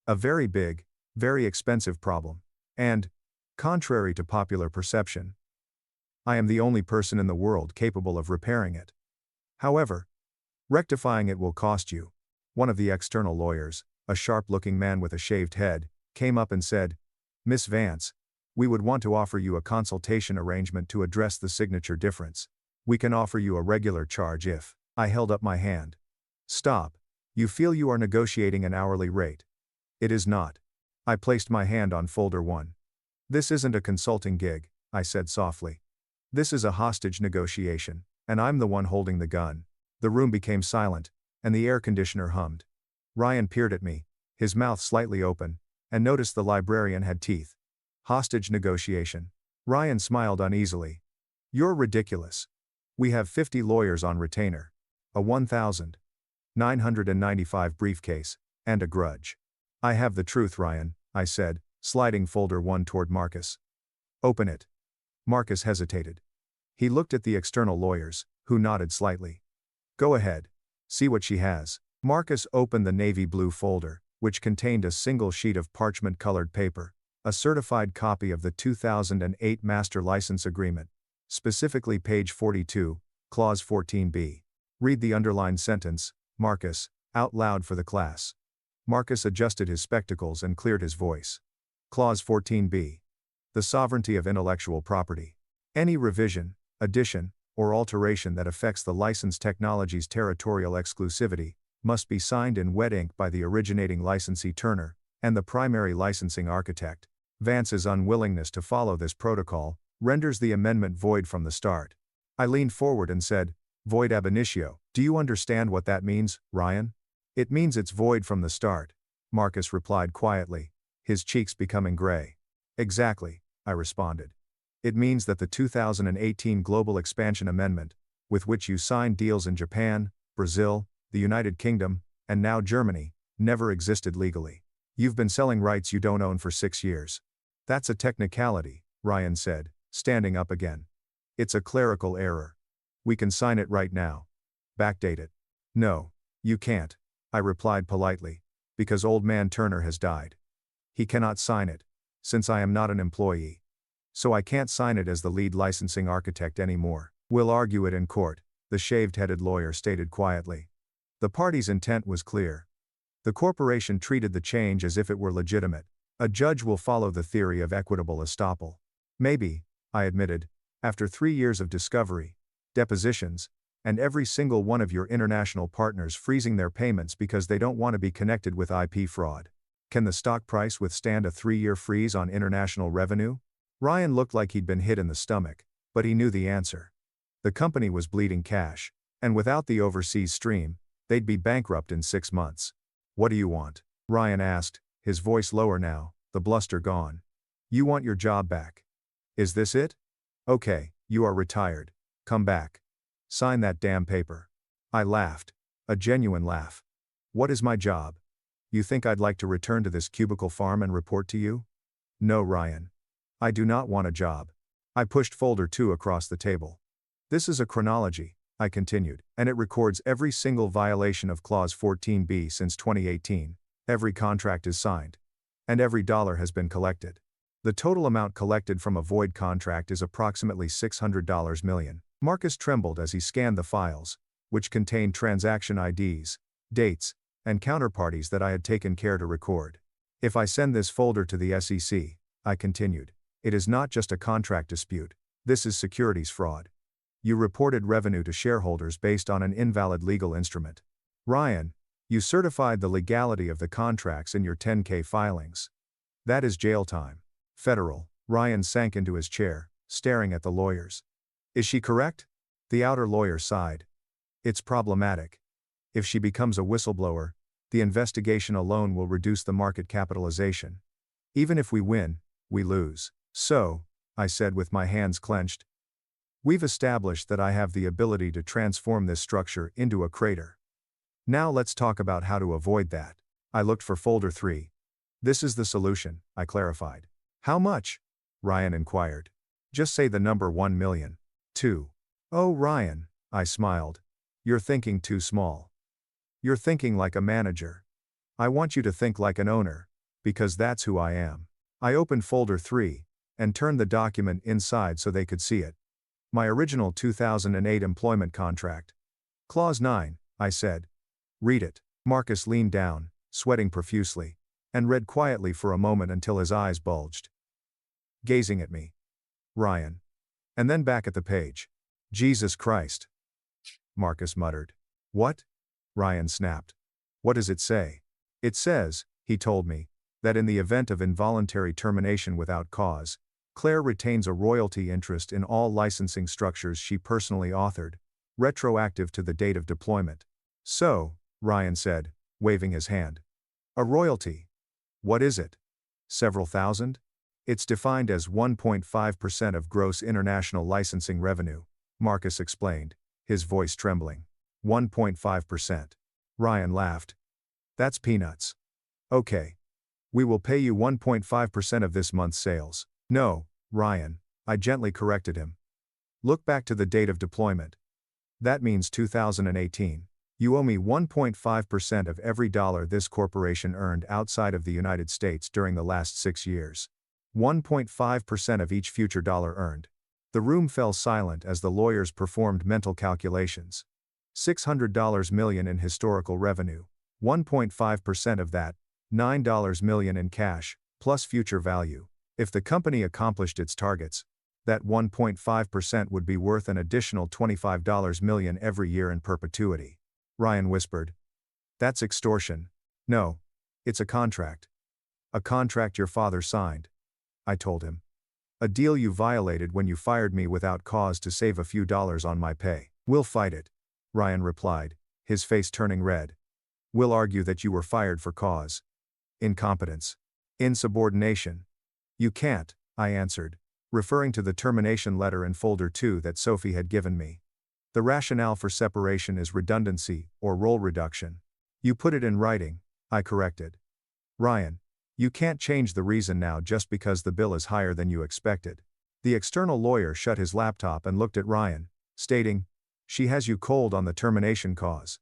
A very big, very expensive problem. And, contrary to popular perception, I am the only person in the world capable of repairing it. However, rectifying it will cost you. One of the external lawyers, a sharp-looking man with a shaved head, came up and said, Miss Vance, we would want to offer you a consultation arrangement to address the signature difference. We can offer you a regular charge if. I held up my hand. Stop. You feel you are negotiating an hourly rate. It is not. I placed my hand on folder 1. This isn't a consulting gig, I said softly. This is a hostage negotiation, and I'm the one holding the gun. The room became silent, and the air conditioner hummed. Ryan peered at me, his mouth slightly open, and noticed the librarian had teeth. Hostage negotiation. Ryan smiled uneasily. You're ridiculous. We have 50 lawyers on retainer. A $1,995 briefcase, and a grudge. I have the truth, Ryan, I said, sliding folder 1 toward Marcus. Open it. Marcus hesitated. He looked at the external lawyers, who nodded slightly. Go ahead. See what she has. Marcus opened the navy blue folder, which contained a single sheet of parchment-colored paper, a certified copy of the 2008 Master License Agreement, specifically page 42, Clause 14b. Read the underlined sentence, Marcus, out loud for the class. Marcus adjusted his spectacles and cleared his voice. Clause 14b. The sovereignty of intellectual property. Any revision, addition, or alteration that affects the licensed technology's territorial exclusivity must be signed in wet ink by the originating licensee Turner and the primary licensing architect. Vance's unwillingness to follow this protocol renders the amendment void from the start. I leaned forward and said, Void ab initio. Do you understand what that means, Ryan? It means it's void from the start, Marcus replied quietly, his cheeks becoming gray. Exactly, I responded. It means that the 2018 Global Expansion Amendment, with which you signed deals in Japan, Brazil, the United Kingdom, and now Germany, never existed legally. You've been selling rights you don't own for 6 years. That's a technicality, Ryan said, standing up again. It's a clerical error. We can sign it right now. Backdate it. No, you can't, I replied politely, because old man Turner has died. He cannot sign it, since I am not an employee. So I can't sign it as the lead licensing architect anymore. We'll argue it in court, the shaved-headed lawyer stated quietly. The party's intent was clear. The corporation treated the change as if it were legitimate. A judge will follow the theory of equitable estoppel. Maybe, I admitted, after 3 years of discovery, depositions, and every single one of your international partners freezing their payments because they don't want to be connected with IP fraud. Can the stock price withstand a 3-year freeze on international revenue? Ryan looked like he'd been hit in the stomach, but he knew the answer. The company was bleeding cash, and without the overseas stream, they'd be bankrupt in 6 months. What do you want? Ryan asked, his voice lower now, the bluster gone. You want your job back. Is this it? Okay, you are retired. Come back. Sign that damn paper. I laughed. A genuine laugh. What is my job? You think I'd like to return to this cubicle farm and report to you? No, Ryan. I do not want a job. I pushed folder 2 across the table. This is a chronology, I continued, and it records every single violation of Clause 14b since 2018. Every contract is signed. And every dollar has been collected. The total amount collected from a void contract is approximately $600 million. Marcus trembled as he scanned the files, which contained transaction IDs, dates, and counterparties that I had taken care to record. If I send this folder to the SEC, I continued, it is not just a contract dispute. This is securities fraud. You reported revenue to shareholders based on an invalid legal instrument. Ryan, you certified the legality of the contracts in your 10-K filings. That is jail time. Federal. Ryan sank into his chair, staring at the lawyers. Is she correct? The outer lawyer sighed. It's problematic. If she becomes a whistleblower, the investigation alone will reduce the market capitalization. Even if we win, we lose. So, I said with my hands clenched, we've established that I have the ability to transform this structure into a crater. Now let's talk about how to avoid that. I looked for folder 3. This is the solution, I clarified. How much? Ryan inquired. Just say the number 1 million. 2. Oh, Ryan, I smiled. You're thinking too small. You're thinking like a manager. I want you to think like an owner, because that's who I am. I opened folder 3, and turned the document inside so they could see it. My original 2008 employment contract. Clause 9, I said. Read it. Marcus leaned down, sweating profusely, and read quietly for a moment until his eyes bulged. Gazing at me. Ryan. And then back at the page. Jesus Christ. Marcus muttered. What? Ryan snapped. What does it say? It says, he told me, that in the event of involuntary termination without cause, Claire retains a royalty interest in all licensing structures she personally authored, retroactive to the date of deployment. So, Ryan said, waving his hand. A royalty. What is it? Several thousand? It's defined as 1.5% of gross international licensing revenue, Marcus explained, his voice trembling. 1.5%. Ryan laughed. That's peanuts. Okay. We will pay you 1.5% of this month's sales. No, Ryan, I gently corrected him. Look back to the date of deployment. That means 2018. You owe me 1.5% of every dollar this corporation earned outside of the United States during the last 6 years. 1.5% of each future dollar earned. The room fell silent as the lawyers performed mental calculations. $600 million in historical revenue. 1.5% of that, $9 million in cash, plus future value. If the company accomplished its targets, that 1.5% would be worth an additional $25 million every year in perpetuity. Ryan whispered. That's extortion. No. It's a contract. A contract your father signed. I told him. A deal you violated when you fired me without cause to save a few dollars on my pay. We'll fight it, Ryan replied, his face turning red. We'll argue that you were fired for cause. Incompetence. Insubordination. You can't, I answered, referring to the termination letter in folder 2 that Sophie had given me. The rationale for separation is redundancy, or role reduction. You put it in writing, I corrected. Ryan, you can't change the reason now just because the bill is higher than you expected. The external lawyer shut his laptop and looked at Ryan, stating, she has you cold on the termination cause.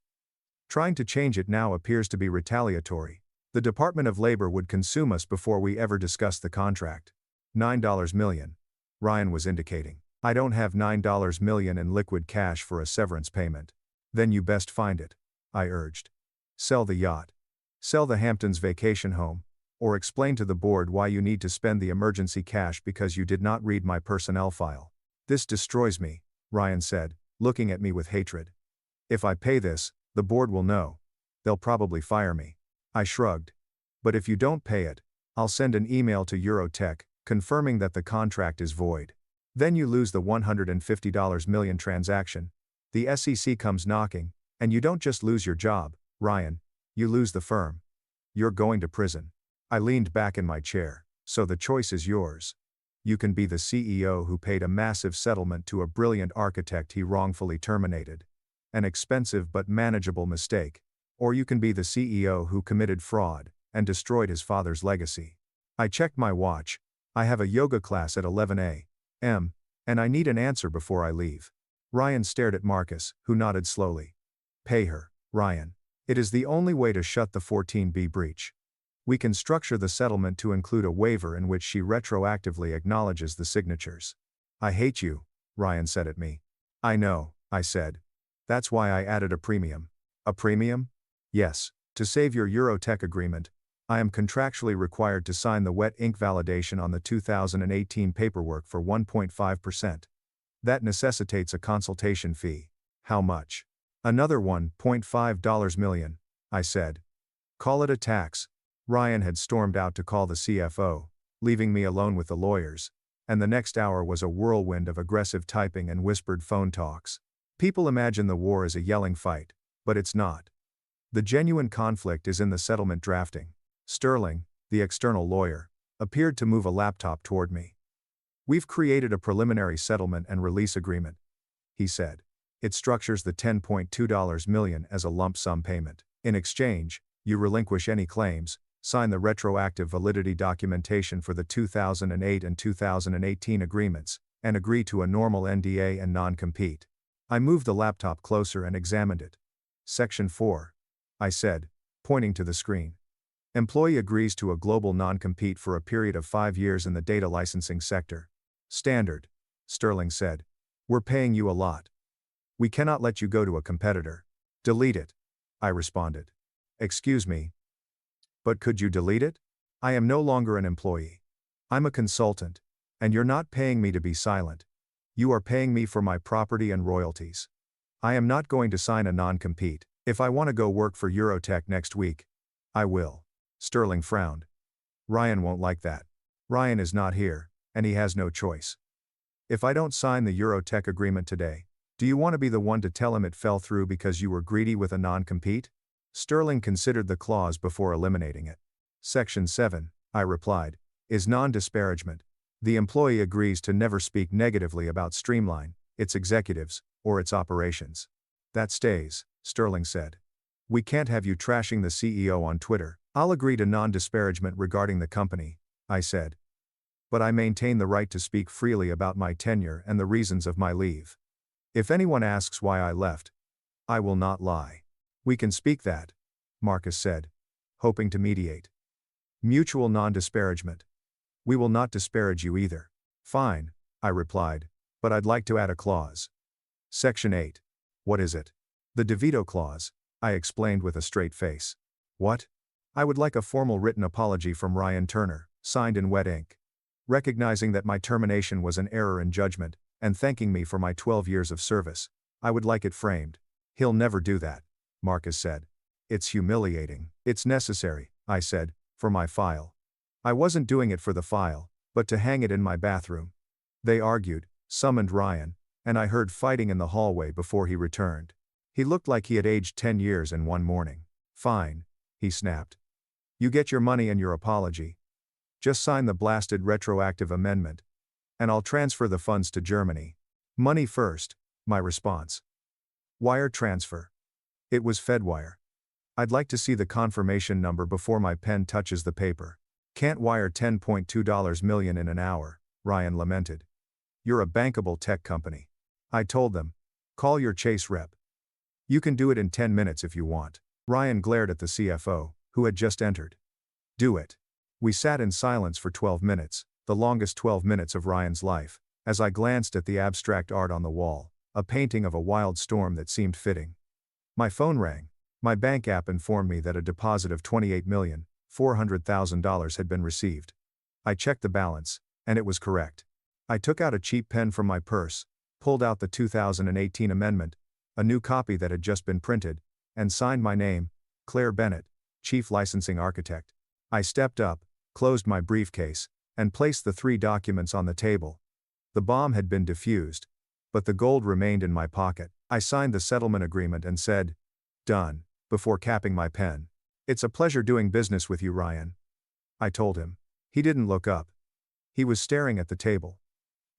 Trying to change it now appears to be retaliatory. The Department of Labor would consume us before we ever discuss the contract. $9 million. Ryan was indicating. I don't have $9 million in liquid cash for a severance payment. Then you best find it, I urged. Sell the yacht. Sell the Hamptons vacation home. Or explain to the board why you need to spend the emergency cash because you did not read my personnel file. This destroys me, Ryan said, looking at me with hatred. If I pay this, the board will know. They'll probably fire me. I shrugged. But if you don't pay it, I'll send an email to Eurotech, confirming that the contract is void. Then you lose the $150 million transaction. The SEC comes knocking, and you don't just lose your job, Ryan, you lose the firm. You're going to prison. I leaned back in my chair. So the choice is yours. You can be the CEO who paid a massive settlement to a brilliant architect he wrongfully terminated. An expensive but manageable mistake. Or you can be the CEO who committed fraud and destroyed his father's legacy. I checked my watch. I have a yoga class at 11 a.m., and I need an answer before I leave. Ryan stared at Marcus, who nodded slowly. Pay her, Ryan. It is the only way to shut the 14B breach. We can structure the settlement to include a waiver in which she retroactively acknowledges the signatures. I hate you, Ryan said at me. I know, I said. That's why I added a premium. A premium? Yes, to save your Eurotech agreement, I am contractually required to sign the wet ink validation on the 2018 paperwork for 1.5%. That necessitates a consultation fee. How much? Another $1.5 million, I said. Call it a tax. Ryan had stormed out to call the CFO, leaving me alone with the lawyers, and the next hour was a whirlwind of aggressive typing and whispered phone talks. People imagine the war is a yelling fight, but it's not. The genuine conflict is in the settlement drafting. Sterling, the external lawyer, appeared to move a laptop toward me. We've created a preliminary settlement and release agreement, he said. It structures the $10.2 million as a lump sum payment. In exchange, you relinquish any claims, sign the retroactive validity documentation for the 2008 and 2018 agreements, and agree to a normal NDA and non-compete. I moved the laptop closer and examined it. Section 4. I said, pointing to the screen. Employee agrees to a global non-compete for a period of 5 years in the data licensing sector. Standard, Sterling said. We're paying you a lot. We cannot let you go to a competitor. Delete it, I responded. Excuse me. But could you delete it? I am no longer an employee. I'm a consultant. And you're not paying me to be silent. You are paying me for my property and royalties. I am not going to sign a non-compete. If I want to go work for Eurotech next week, I will. Sterling frowned. Ryan won't like that. Ryan is not here, and he has no choice. If I don't sign the Eurotech agreement today, do you want to be the one to tell him it fell through because you were greedy with a non-compete? Sterling considered the clause before eliminating it. Section 7, I replied, is non-disparagement. The employee agrees to never speak negatively about Streamline, its executives, or its operations. That stays, Sterling said. We can't have you trashing the CEO on Twitter. I'll agree to non-disparagement regarding the company, I said. But I maintain the right to speak freely about my tenure and the reasons of my leave. If anyone asks why I left, I will not lie. We can speak that, Marcus said, hoping to mediate. Mutual non-disparagement. We will not disparage you either. Fine, I replied, but I'd like to add a clause. Section 8. What is it? The DeVito clause, I explained with a straight face. What? I would like a formal written apology from Ryan Turner, signed in wet ink. Recognizing that my termination was an error in judgment, and thanking me for my 12 years of service. I would like it framed. He'll never do that, Marcus said. It's humiliating. It's necessary, I said, for my file. I wasn't doing it for the file, but to hang it in my bathroom. They argued, summoned Ryan, and I heard fighting in the hallway before he returned. He looked like he had aged 10 years in one morning. Fine, he snapped. You get your money and your apology. Just sign the blasted retroactive amendment, and I'll transfer the funds to Germany. Money first, my response. Wire transfer. It was Fedwire. I'd like to see the confirmation number before my pen touches the paper. Can't wire $10.2 million in an hour, Ryan lamented. You're a bankable tech company. I told them. Call your Chase rep. You can do it in 10 minutes if you want. Ryan glared at the CFO, who had just entered. Do it. We sat in silence for 12 minutes, the longest 12 minutes of Ryan's life, as I glanced at the abstract art on the wall, a painting of a wild storm that seemed fitting. My phone rang. My bank app informed me that a deposit of $28,400,000 had been received. I checked the balance, and it was correct. I took out a cheap pen from my purse, pulled out the 2018 amendment, a new copy that had just been printed, and signed my name, Claire Bennett, Chief Licensing Architect. I stepped up, closed my briefcase, and placed the 3 documents on the table. The bomb had been defused, but the gold remained in my pocket. I signed the settlement agreement and said, "Done," before capping my pen. "It's a pleasure doing business with you, Ryan," I told him. He didn't look up. He was staring at the table,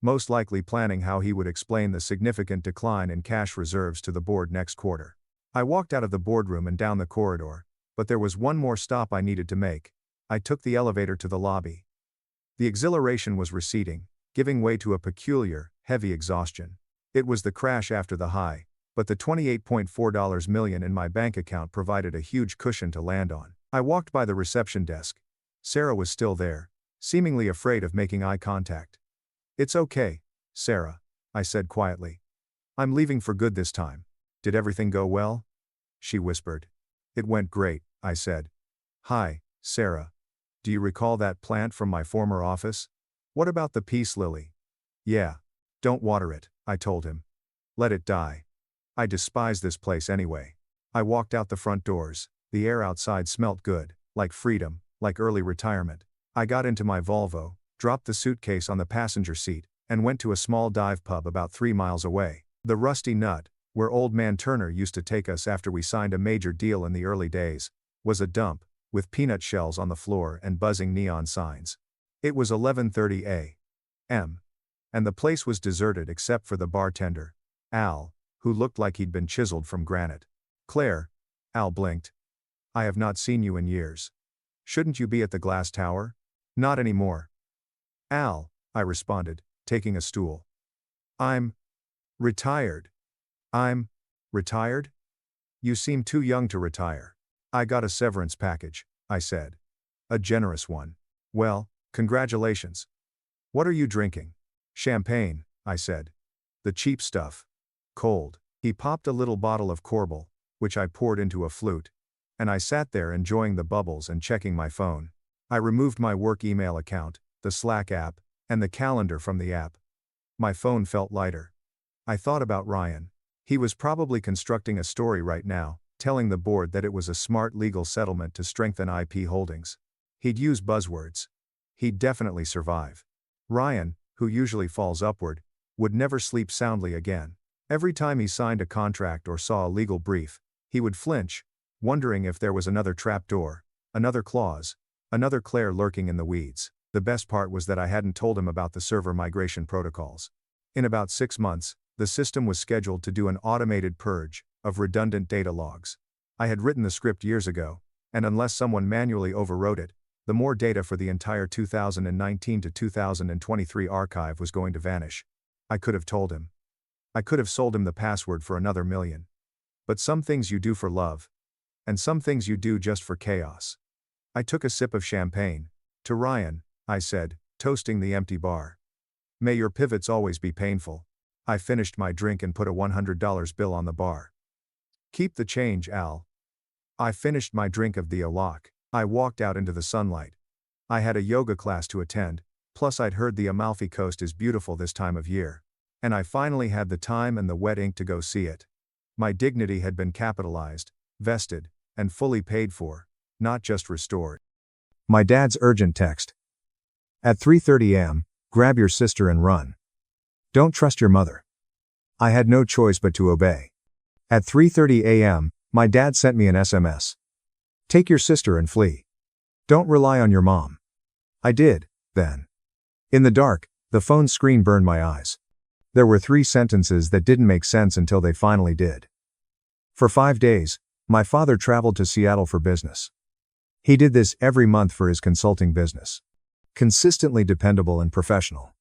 most likely planning how he would explain the significant decline in cash reserves to the board next quarter. I walked out of the boardroom and down the corridor, but there was one more stop I needed to make. I took the elevator to the lobby. The exhilaration was receding, giving way to a peculiar, heavy exhaustion. It was the crash after the high, but the $28.4 million in my bank account provided a huge cushion to land on. I walked by the reception desk. Sarah was still there, seemingly afraid of making eye contact. "It's okay, Sarah," I said quietly. "I'm leaving for good this time. Did everything go well?" She whispered. "It went great," I said. "Hi, Sarah. Do you recall that plant from my former office? What about the peace lily?" "Yeah. Don't water it," I told him. "Let it die. I despise this place anyway." I walked out the front doors. The air outside smelt good, like freedom, like early retirement. I got into my Volvo, dropped the suitcase on the passenger seat, and went to a small dive pub about 3 miles away. The Rusty Nut, where Old Man Turner used to take us after we signed a major deal in the early days, was a dump, with peanut shells on the floor and buzzing neon signs. It was 11:30 a.m., and the place was deserted except for the bartender, Al, who looked like he'd been chiseled from granite. "Claire," Al blinked. "I have not seen you in years. Shouldn't you be at the glass tower?" "Not anymore, Al," I responded, taking a stool. "I'm retired." "I'm retired? You seem too young to retire." "I got a severance package," I said. "A generous one." "Well, congratulations. What are you drinking?" "Champagne," I said. "The cheap stuff. Cold." He popped a little bottle of Corbel, which I poured into a flute, and I sat there enjoying the bubbles and checking my phone. I removed my work email account, the Slack app, and the calendar from the app. My phone felt lighter. I thought about Ryan. He was probably constructing a story right now, telling the board that it was a smart legal settlement to strengthen IP holdings. He'd use buzzwords. He'd definitely survive. Ryan, who usually falls upward, would never sleep soundly again. Every time he signed a contract or saw a legal brief, he would flinch, wondering if there was another trapdoor, another clause, another Claire lurking in the weeds. The best part was that I hadn't told him about the server migration protocols. In about 6 months, the system was scheduled to do an automated purge of redundant data logs. I had written the script years ago, and unless someone manually overwrote it, the more data for the entire 2019 to 2023 archive was going to vanish. I could have told him. I could have sold him the password for another $1 million. But some things you do for love, and some things you do just for chaos. I took a sip of champagne. "To Ryan," I said, toasting the empty bar. "May your pivots always be painful." I finished my drink and put a $100 bill on the bar. "Keep the change, Al." I finished my drink of the Olak. I walked out into the sunlight. I had a yoga class to attend, plus I'd heard the Amalfi Coast is beautiful this time of year. And I finally had the time and the wet ink to go see it. My dignity had been capitalized, vested, and fully paid for, not just restored. My dad's urgent text. At 3:30 a.m., grab your sister and run. Don't trust your mother. I had no choice but to obey. At 3:30 a.m., my dad sent me an SMS. Take your sister and flee. Don't rely on your mom. I did, then. In the dark, the phone screen burned my eyes. There were 3 sentences that didn't make sense until they finally did. For 5 days, my father traveled to Seattle for business. He did this every month for his consulting business. Consistently dependable and professional.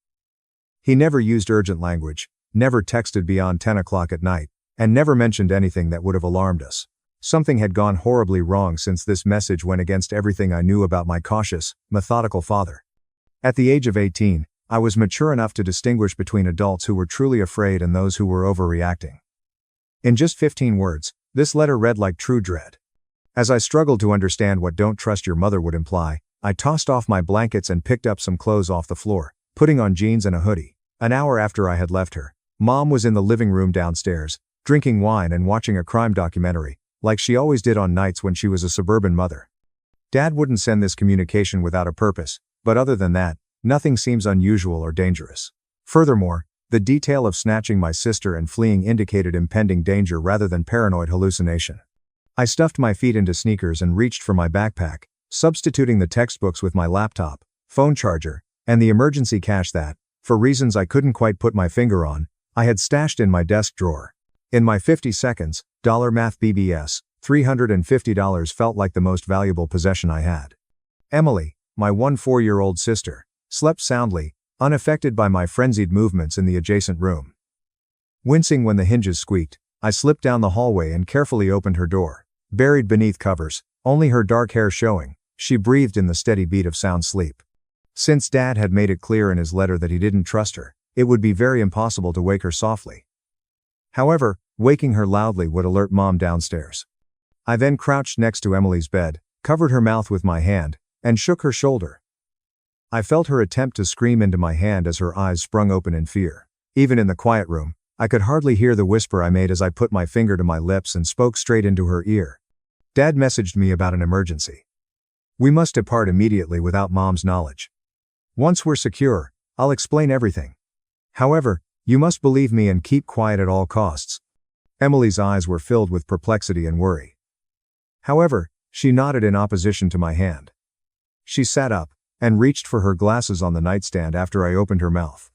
He never used urgent language, never texted beyond 10 o'clock at night, and never mentioned anything that would have alarmed us. Something had gone horribly wrong since this message went against everything I knew about my cautious, methodical father. At the age of 18, I was mature enough to distinguish between adults who were truly afraid and those who were overreacting. In just 15 words, this letter read like true dread. As I struggled to understand what "don't trust your mother" would imply, I tossed off my blankets and picked up some clothes off the floor, putting on jeans and a hoodie. An hour after I had left her, Mom was in the living room downstairs, drinking wine and watching a crime documentary, like she always did on nights when she was a suburban mother. Dad wouldn't send this communication without a purpose, but other than that, nothing seems unusual or dangerous. Furthermore, the detail of snatching my sister and fleeing indicated impending danger rather than paranoid hallucination. I stuffed my feet into sneakers and reached for my backpack, substituting the textbooks with my laptop, phone charger, and the emergency cash that, for reasons I couldn't quite put my finger on, I had stashed in my desk drawer. In my 50 seconds, math BBS, $350 felt like the most valuable possession I had. Emily, my 4-year-old sister, slept soundly, unaffected by my frenzied movements in the adjacent room. Wincing when the hinges squeaked, I slipped down the hallway and carefully opened her door. Buried beneath covers, only her dark hair showing, she breathed in the steady beat of sound sleep. Since Dad had made it clear in his letter that he didn't trust her, it would be very impossible to wake her softly. However, waking her loudly would alert Mom downstairs. I then crouched next to Emily's bed, covered her mouth with my hand, and shook her shoulder. I felt her attempt to scream into my hand as her eyes sprung open in fear. Even in the quiet room, I could hardly hear the whisper I made as I put my finger to my lips and spoke straight into her ear. Dad messaged me about an emergency. We must depart immediately without Mom's knowledge. Once we're secure, I'll explain everything. However, you must believe me and keep quiet at all costs. Emily's eyes were filled with perplexity and worry. However, she nodded in opposition to my hand. She sat up and reached for her glasses on the nightstand after I opened her mouth.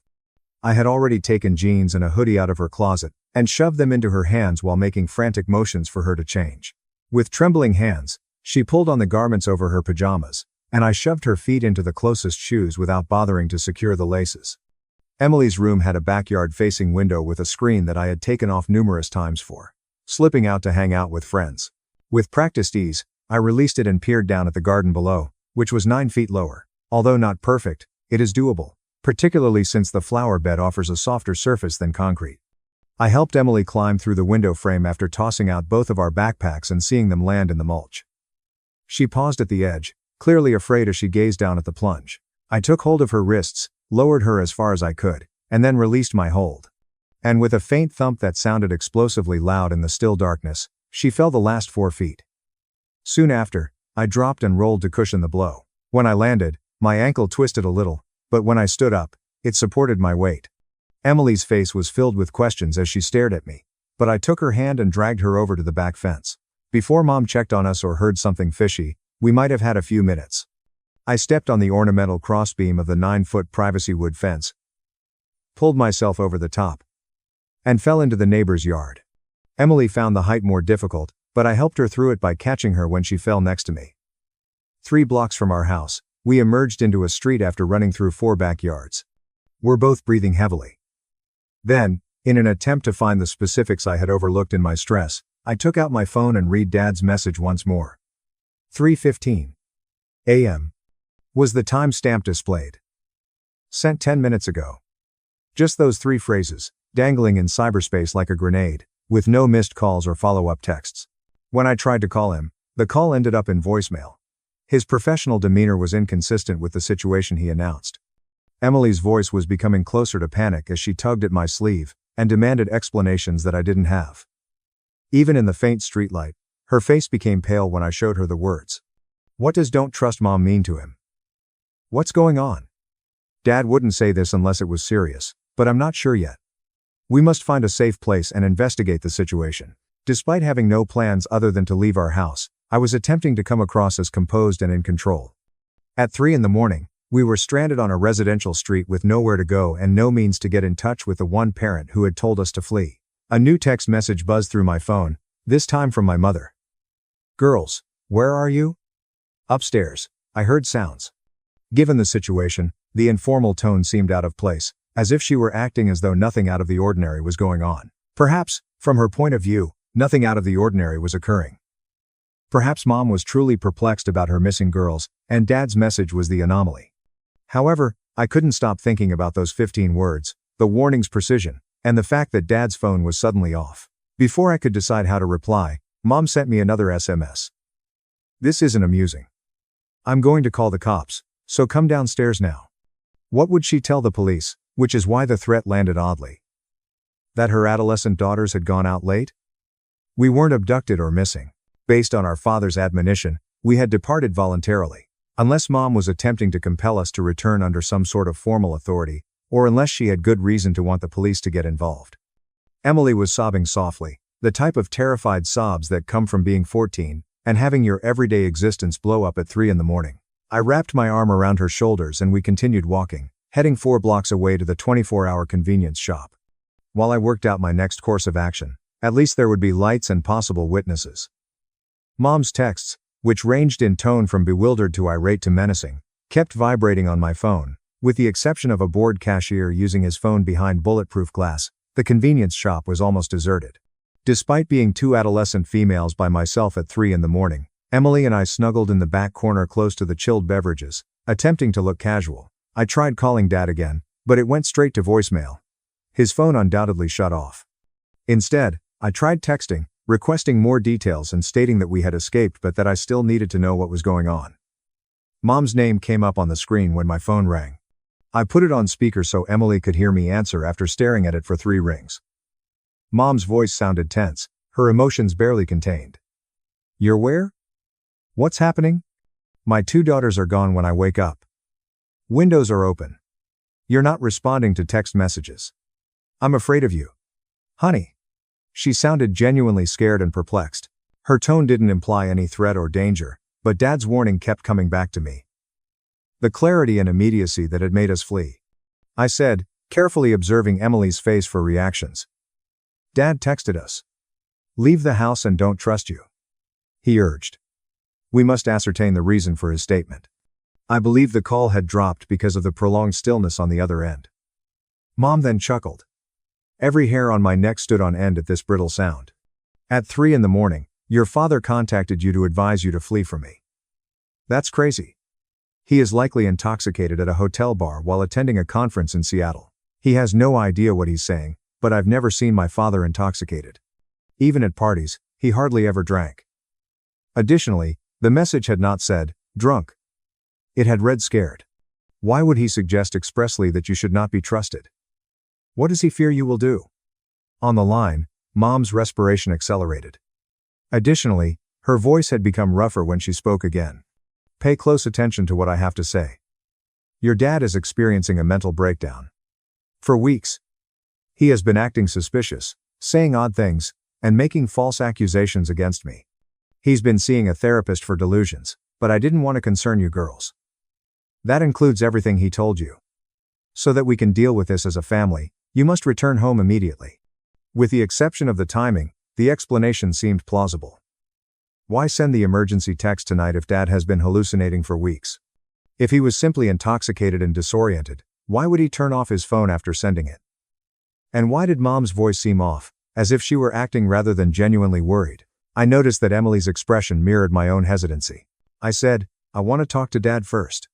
I had already taken jeans and a hoodie out of her closet and shoved them into her hands while making frantic motions for her to change. With trembling hands, she pulled on the garments over her pajamas, and I shoved her feet into the closest shoes without bothering to secure the laces. Emily's room had a backyard-facing window with a screen that I had taken off numerous times for slipping out to hang out with friends. With practiced ease, I released it and peered down at the garden below, which was 9 feet lower. Although not perfect, it is doable, particularly since the flower bed offers a softer surface than concrete. I helped Emily climb through the window frame after tossing out both of our backpacks and seeing them land in the mulch. She paused at the edge, clearly afraid as she gazed down at the plunge. I took hold of her wrists, lowered her as far as I could, and then released my hold. And with a faint thump that sounded explosively loud in the still darkness, she fell the last 4 feet. Soon after, I dropped and rolled to cushion the blow. When I landed, my ankle twisted a little, but when I stood up, it supported my weight. Emily's face was filled with questions as she stared at me, but I took her hand and dragged her over to the back fence. Before Mom checked on us or heard something fishy, we might have had a few minutes. I stepped on the ornamental crossbeam of the 9-foot privacy wood fence, pulled myself over the top, and fell into the neighbor's yard. Emily found the height more difficult, but I helped her through it by catching her when she fell next to me. 3 blocks from our house, we emerged into a street after running through 4 backyards. We're both breathing heavily. Then, in an attempt to find the specifics I had overlooked in my stress, I took out my phone and read Dad's message once more. 3:15 a.m. was the time stamp displayed. Sent 10 minutes ago. Just those 3 phrases, dangling in cyberspace like a grenade, with no missed calls or follow-up texts. When I tried to call him, the call ended up in voicemail. His professional demeanor was inconsistent with the situation he announced. Emily's voice was becoming closer to panic as she tugged at my sleeve and demanded explanations that I didn't have. Even in the faint streetlight, her face became pale when I showed her the words. What does "don't trust Mom" mean to him? What's going on? Dad wouldn't say this unless it was serious, but I'm not sure yet. We must find a safe place and investigate the situation. Despite having no plans other than to leave our house, I was attempting to come across as composed and in control. At 3 in the morning, we were stranded on a residential street with nowhere to go and no means to get in touch with the one parent who had told us to flee. A new text message buzzed through my phone, This time from my mother. Girls, where are you? Upstairs, I heard sounds. Given the situation, the informal tone seemed out of place, as if she were acting as though nothing out of the ordinary was going on. Perhaps, from her point of view, nothing out of the ordinary was occurring. Perhaps Mom was truly perplexed about her missing girls, and Dad's message was the anomaly. However, I couldn't stop thinking about those 15 words, the warning's precision, and the fact that Dad's phone was suddenly off. Before I could decide how to reply, Mom sent me another SMS. This isn't amusing. I'm going to call the cops, so come downstairs now. What would she tell the police, which is why the threat landed oddly? That her adolescent daughters had gone out late? We weren't abducted or missing. Based on our father's admonition, we had departed voluntarily. Unless Mom was attempting to compel us to return under some sort of formal authority, or unless she had good reason to want the police to get involved. Emily was sobbing softly, the type of terrified sobs that come from being 14, and having your everyday existence blow up at 3 in the morning. I wrapped my arm around her shoulders and we continued walking, heading 4 blocks away to the 24-hour convenience shop. While I worked out my next course of action, at least there would be lights and possible witnesses. Mom's texts, which ranged in tone from bewildered to irate to menacing, kept vibrating on my phone. With the exception of a bored cashier using his phone behind bulletproof glass, the convenience shop was almost deserted. Despite being 2 adolescent females by myself at 3 in the morning, Emily and I snuggled in the back corner close to the chilled beverages, attempting to look casual. I tried calling Dad again, but it went straight to voicemail. His phone undoubtedly shut off. Instead, I tried texting, requesting more details and stating that we had escaped but that I still needed to know what was going on. Mom's name came up on the screen when my phone rang. I put it on speaker so Emily could hear me answer after staring at it for 3 rings. Mom's voice sounded tense, her emotions barely contained. You're where? What's happening? My 2 daughters are gone when I wake up. Windows are open. You're not responding to text messages. I'm afraid of you. Honey. She sounded genuinely scared and perplexed. Her tone didn't imply any threat or danger, but Dad's warning kept coming back to me. The clarity and immediacy that had made us flee. I said, carefully observing Emily's face for reactions. Dad texted us. Leave the house and don't trust you. He urged. We must ascertain the reason for his statement. I believe the call had dropped because of the prolonged stillness on the other end. Mom then chuckled. Every hair on my neck stood on end at this brittle sound. At 3 in the morning, your father contacted you to advise you to flee from me. That's crazy. He is likely intoxicated at a hotel bar while attending a conference in Seattle. He has no idea what he's saying, but I've never seen my father intoxicated. Even at parties, he hardly ever drank. Additionally, the message had not said, drunk. It had read scared. Why would he suggest expressly that you should not be trusted? What does he fear you will do? On the line, Mom's respiration accelerated. Additionally, her voice had become rougher when she spoke again. Pay close attention to what I have to say. Your dad is experiencing a mental breakdown. For weeks, he has been acting suspicious, saying odd things, and making false accusations against me. He's been seeing a therapist for delusions, but I didn't want to concern you girls. That includes everything he told you. So that we can deal with this as a family, you must return home immediately. With the exception of the timing, the explanation seemed plausible. Why send the emergency text tonight if Dad has been hallucinating for weeks? If he was simply intoxicated and disoriented, why would he turn off his phone after sending it? And why did Mom's voice seem off, as if she were acting rather than genuinely worried? I noticed that Emily's expression mirrored my own hesitancy. I said, I want to talk to Dad first.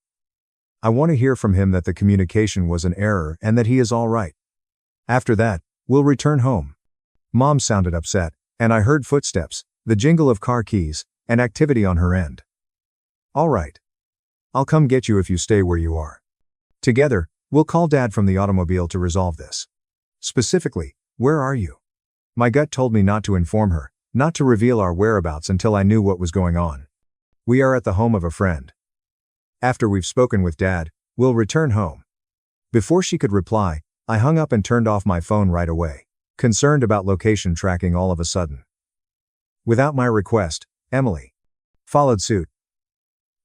I want to hear from him that the communication was an error and that he is all right. After that, we'll return home. Mom sounded upset, and I heard footsteps, the jingle of car keys, and activity on her end. All right. I'll come get you if you stay where you are. Together, we'll call Dad from the automobile to resolve this. Specifically, where are you? My gut told me not to inform her, not to reveal our whereabouts until I knew what was going on. We are at the home of a friend. After we've spoken with Dad, we'll return home. Before she could reply, I hung up and turned off my phone right away, concerned about location tracking all of a sudden. Without my request, Emily followed suit.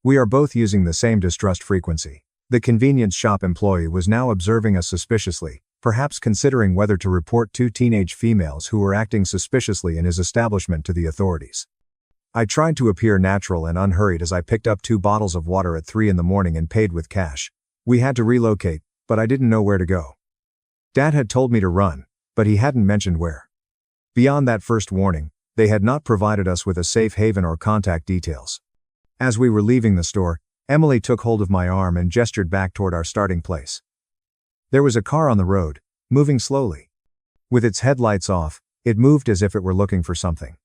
We are both using the same distrust frequency. The convenience shop employee was now observing us suspiciously, perhaps considering whether to report 2 teenage females who were acting suspiciously in his establishment to the authorities. I tried to appear natural and unhurried as I picked up 2 bottles of water at 3 in the morning and paid with cash. We had to relocate, but I didn't know where to go. Dad had told me to run, but he hadn't mentioned where. Beyond that first warning, they had not provided us with a safe haven or contact details. As we were leaving the store, Emily took hold of my arm and gestured back toward our starting place. There was a car on the road, moving slowly. With its headlights off, it moved as if it were looking for something.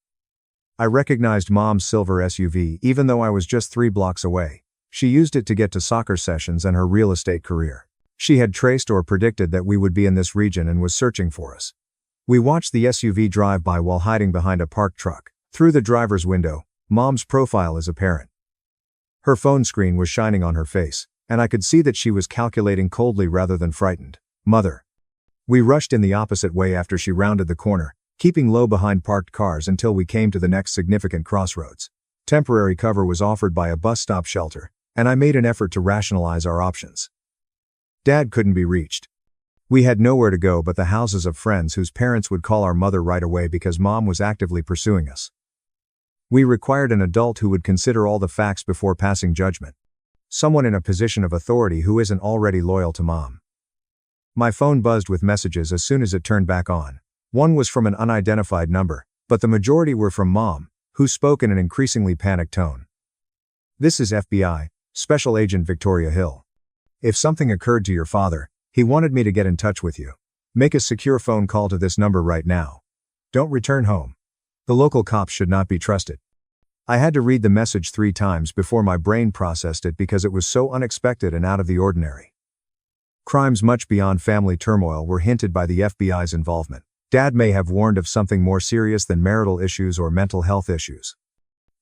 I recognized Mom's silver SUV even though I was just 3 blocks away. She used it to get to soccer sessions and her real estate career. She had traced or predicted that we would be in this region and was searching for us. We watched the SUV drive by while hiding behind a parked truck. Through the driver's window, Mom's profile is apparent. Her phone screen was shining on her face, and I could see that she was calculating coldly rather than frightened. Mother. We rushed in the opposite way after she rounded the corner, keeping low behind parked cars until we came to the next significant crossroads. Temporary cover was offered by a bus stop shelter, and I made an effort to rationalize our options. Dad couldn't be reached. We had nowhere to go but the houses of friends whose parents would call our mother right away because Mom was actively pursuing us. We required an adult who would consider all the facts before passing judgment. Someone in a position of authority who isn't already loyal to Mom. My phone buzzed with messages as soon as it turned back on. One was from an unidentified number, but the majority were from Mom, who spoke in an increasingly panicked tone. This is FBI, Special Agent Victoria Hill. If something occurred to your father, he wanted me to get in touch with you. Make a secure phone call to this number right now. Don't return home. The local cops should not be trusted. I had to read the message 3 times before my brain processed it because it was so unexpected and out of the ordinary. Crimes much beyond family turmoil were hinted by the FBI's involvement. Dad may have warned of something more serious than marital issues or mental health issues.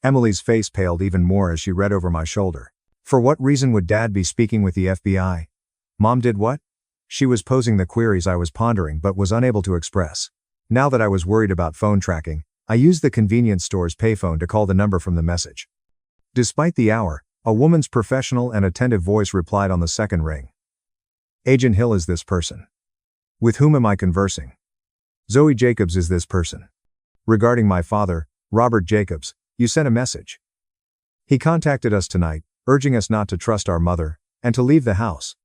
Emily's face paled even more as she read over my shoulder. For what reason would Dad be speaking with the FBI? Mom did what? She was posing the queries I was pondering but was unable to express. Now that I was worried about phone tracking, I used the convenience store's payphone to call the number from the message. Despite the hour, a woman's professional and attentive voice replied on the second ring. Agent Hill is this person. With whom am I conversing? Zoe Jacobs is this person. Regarding my father, Robert Jacobs, you sent a message. He contacted us tonight, urging us not to trust our mother, and to leave the house.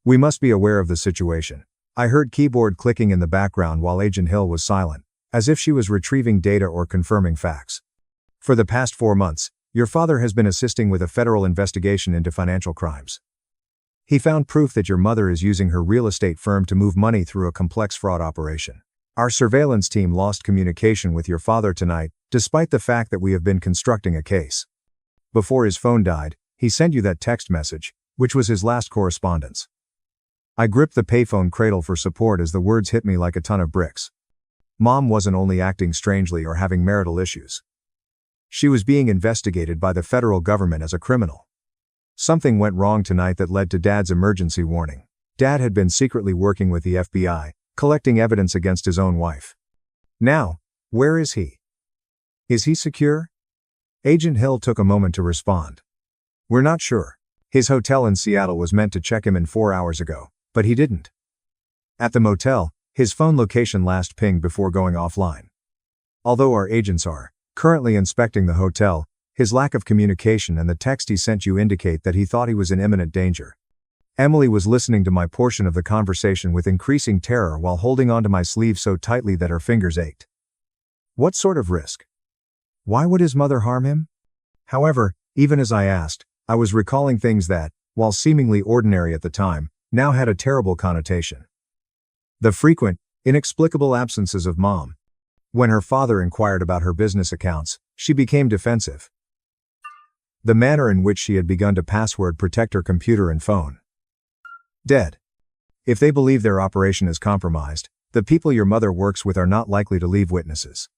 We must be aware of the situation. I heard keyboard clicking in the background while Agent Hill was silent, as if she was retrieving data or confirming facts. For the past 4 months, your father has been assisting with a federal investigation into financial crimes. He found proof that your mother is using her real estate firm to move money through a complex fraud operation. Our surveillance team lost communication with your father tonight, despite the fact that we have been constructing a case. Before his phone died, he sent you that text message, which was his last correspondence. I gripped the payphone cradle for support as the words hit me like a ton of bricks. Mom wasn't only acting strangely or having marital issues. She was being investigated by the federal government as a criminal. Something went wrong tonight that led to Dad's emergency warning. Dad had been secretly working with the FBI, collecting evidence against his own wife. Now, where is he? Is he secure? Agent Hill took a moment to respond. We're not sure. His hotel in Seattle was meant to check him in 4 hours ago, but he didn't. At the motel, his phone location last pinged before going offline. Although our agents are currently inspecting the hotel, his lack of communication and the text he sent you indicate that he thought he was in imminent danger. Emily was listening to my portion of the conversation with increasing terror while holding onto my sleeve so tightly that her fingers ached. What sort of risk? Why would his mother harm him? However, even as I asked, I was recalling things that, while seemingly ordinary at the time, now had a terrible connotation. The frequent, inexplicable absences of Mom. When her father inquired about her business accounts, she became defensive. The manner in which she had begun to password protect her computer and phone. Dead. If they believe their operation is compromised, the people your mother works with are not likely to leave witnesses.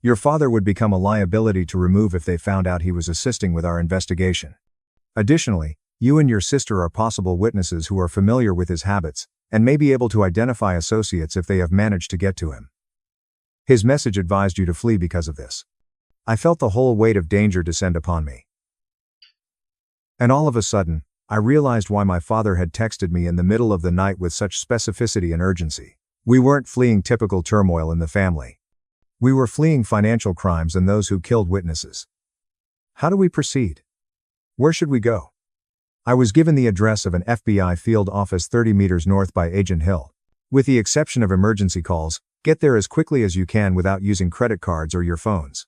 Your father would become a liability to remove if they found out he was assisting with our investigation. Additionally, you and your sister are possible witnesses who are familiar with his habits, and may be able to identify associates if they have managed to get to him. His message advised you to flee because of this. I felt the whole weight of danger descend upon me. And all of a sudden, I realized why my father had texted me in the middle of the night with such specificity and urgency. We weren't fleeing typical turmoil in the family. We were fleeing financial crimes and those who killed witnesses. How do we proceed? Where should we go? I was given the address of an FBI field office 30 meters north by Agent Hill. With the exception of emergency calls, get there as quickly as you can without using credit cards or your phones.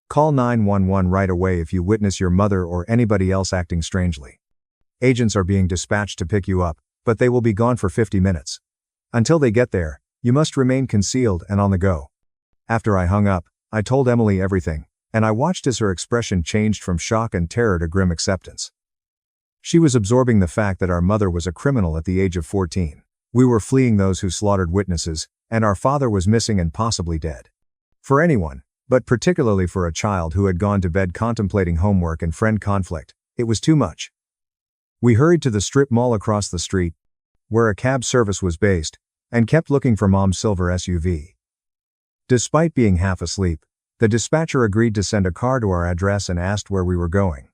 Call 911 right away if you witness your mother or anybody else acting strangely. Agents are being dispatched to pick you up, but they will be gone for 50 minutes. Until they get there, you must remain concealed and on the go. After I hung up, I told Emily everything, and I watched as her expression changed from shock and terror to grim acceptance. She was absorbing the fact that our mother was a criminal at the age of 14. We were fleeing those who slaughtered witnesses, and our father was missing and possibly dead. For anyone, but particularly for a child who had gone to bed contemplating homework and friend conflict, it was too much. We hurried to the strip mall across the street, where a cab service was based, and kept looking for Mom's silver SUV. Despite being half asleep, the dispatcher agreed to send a car to our address and asked where we were going.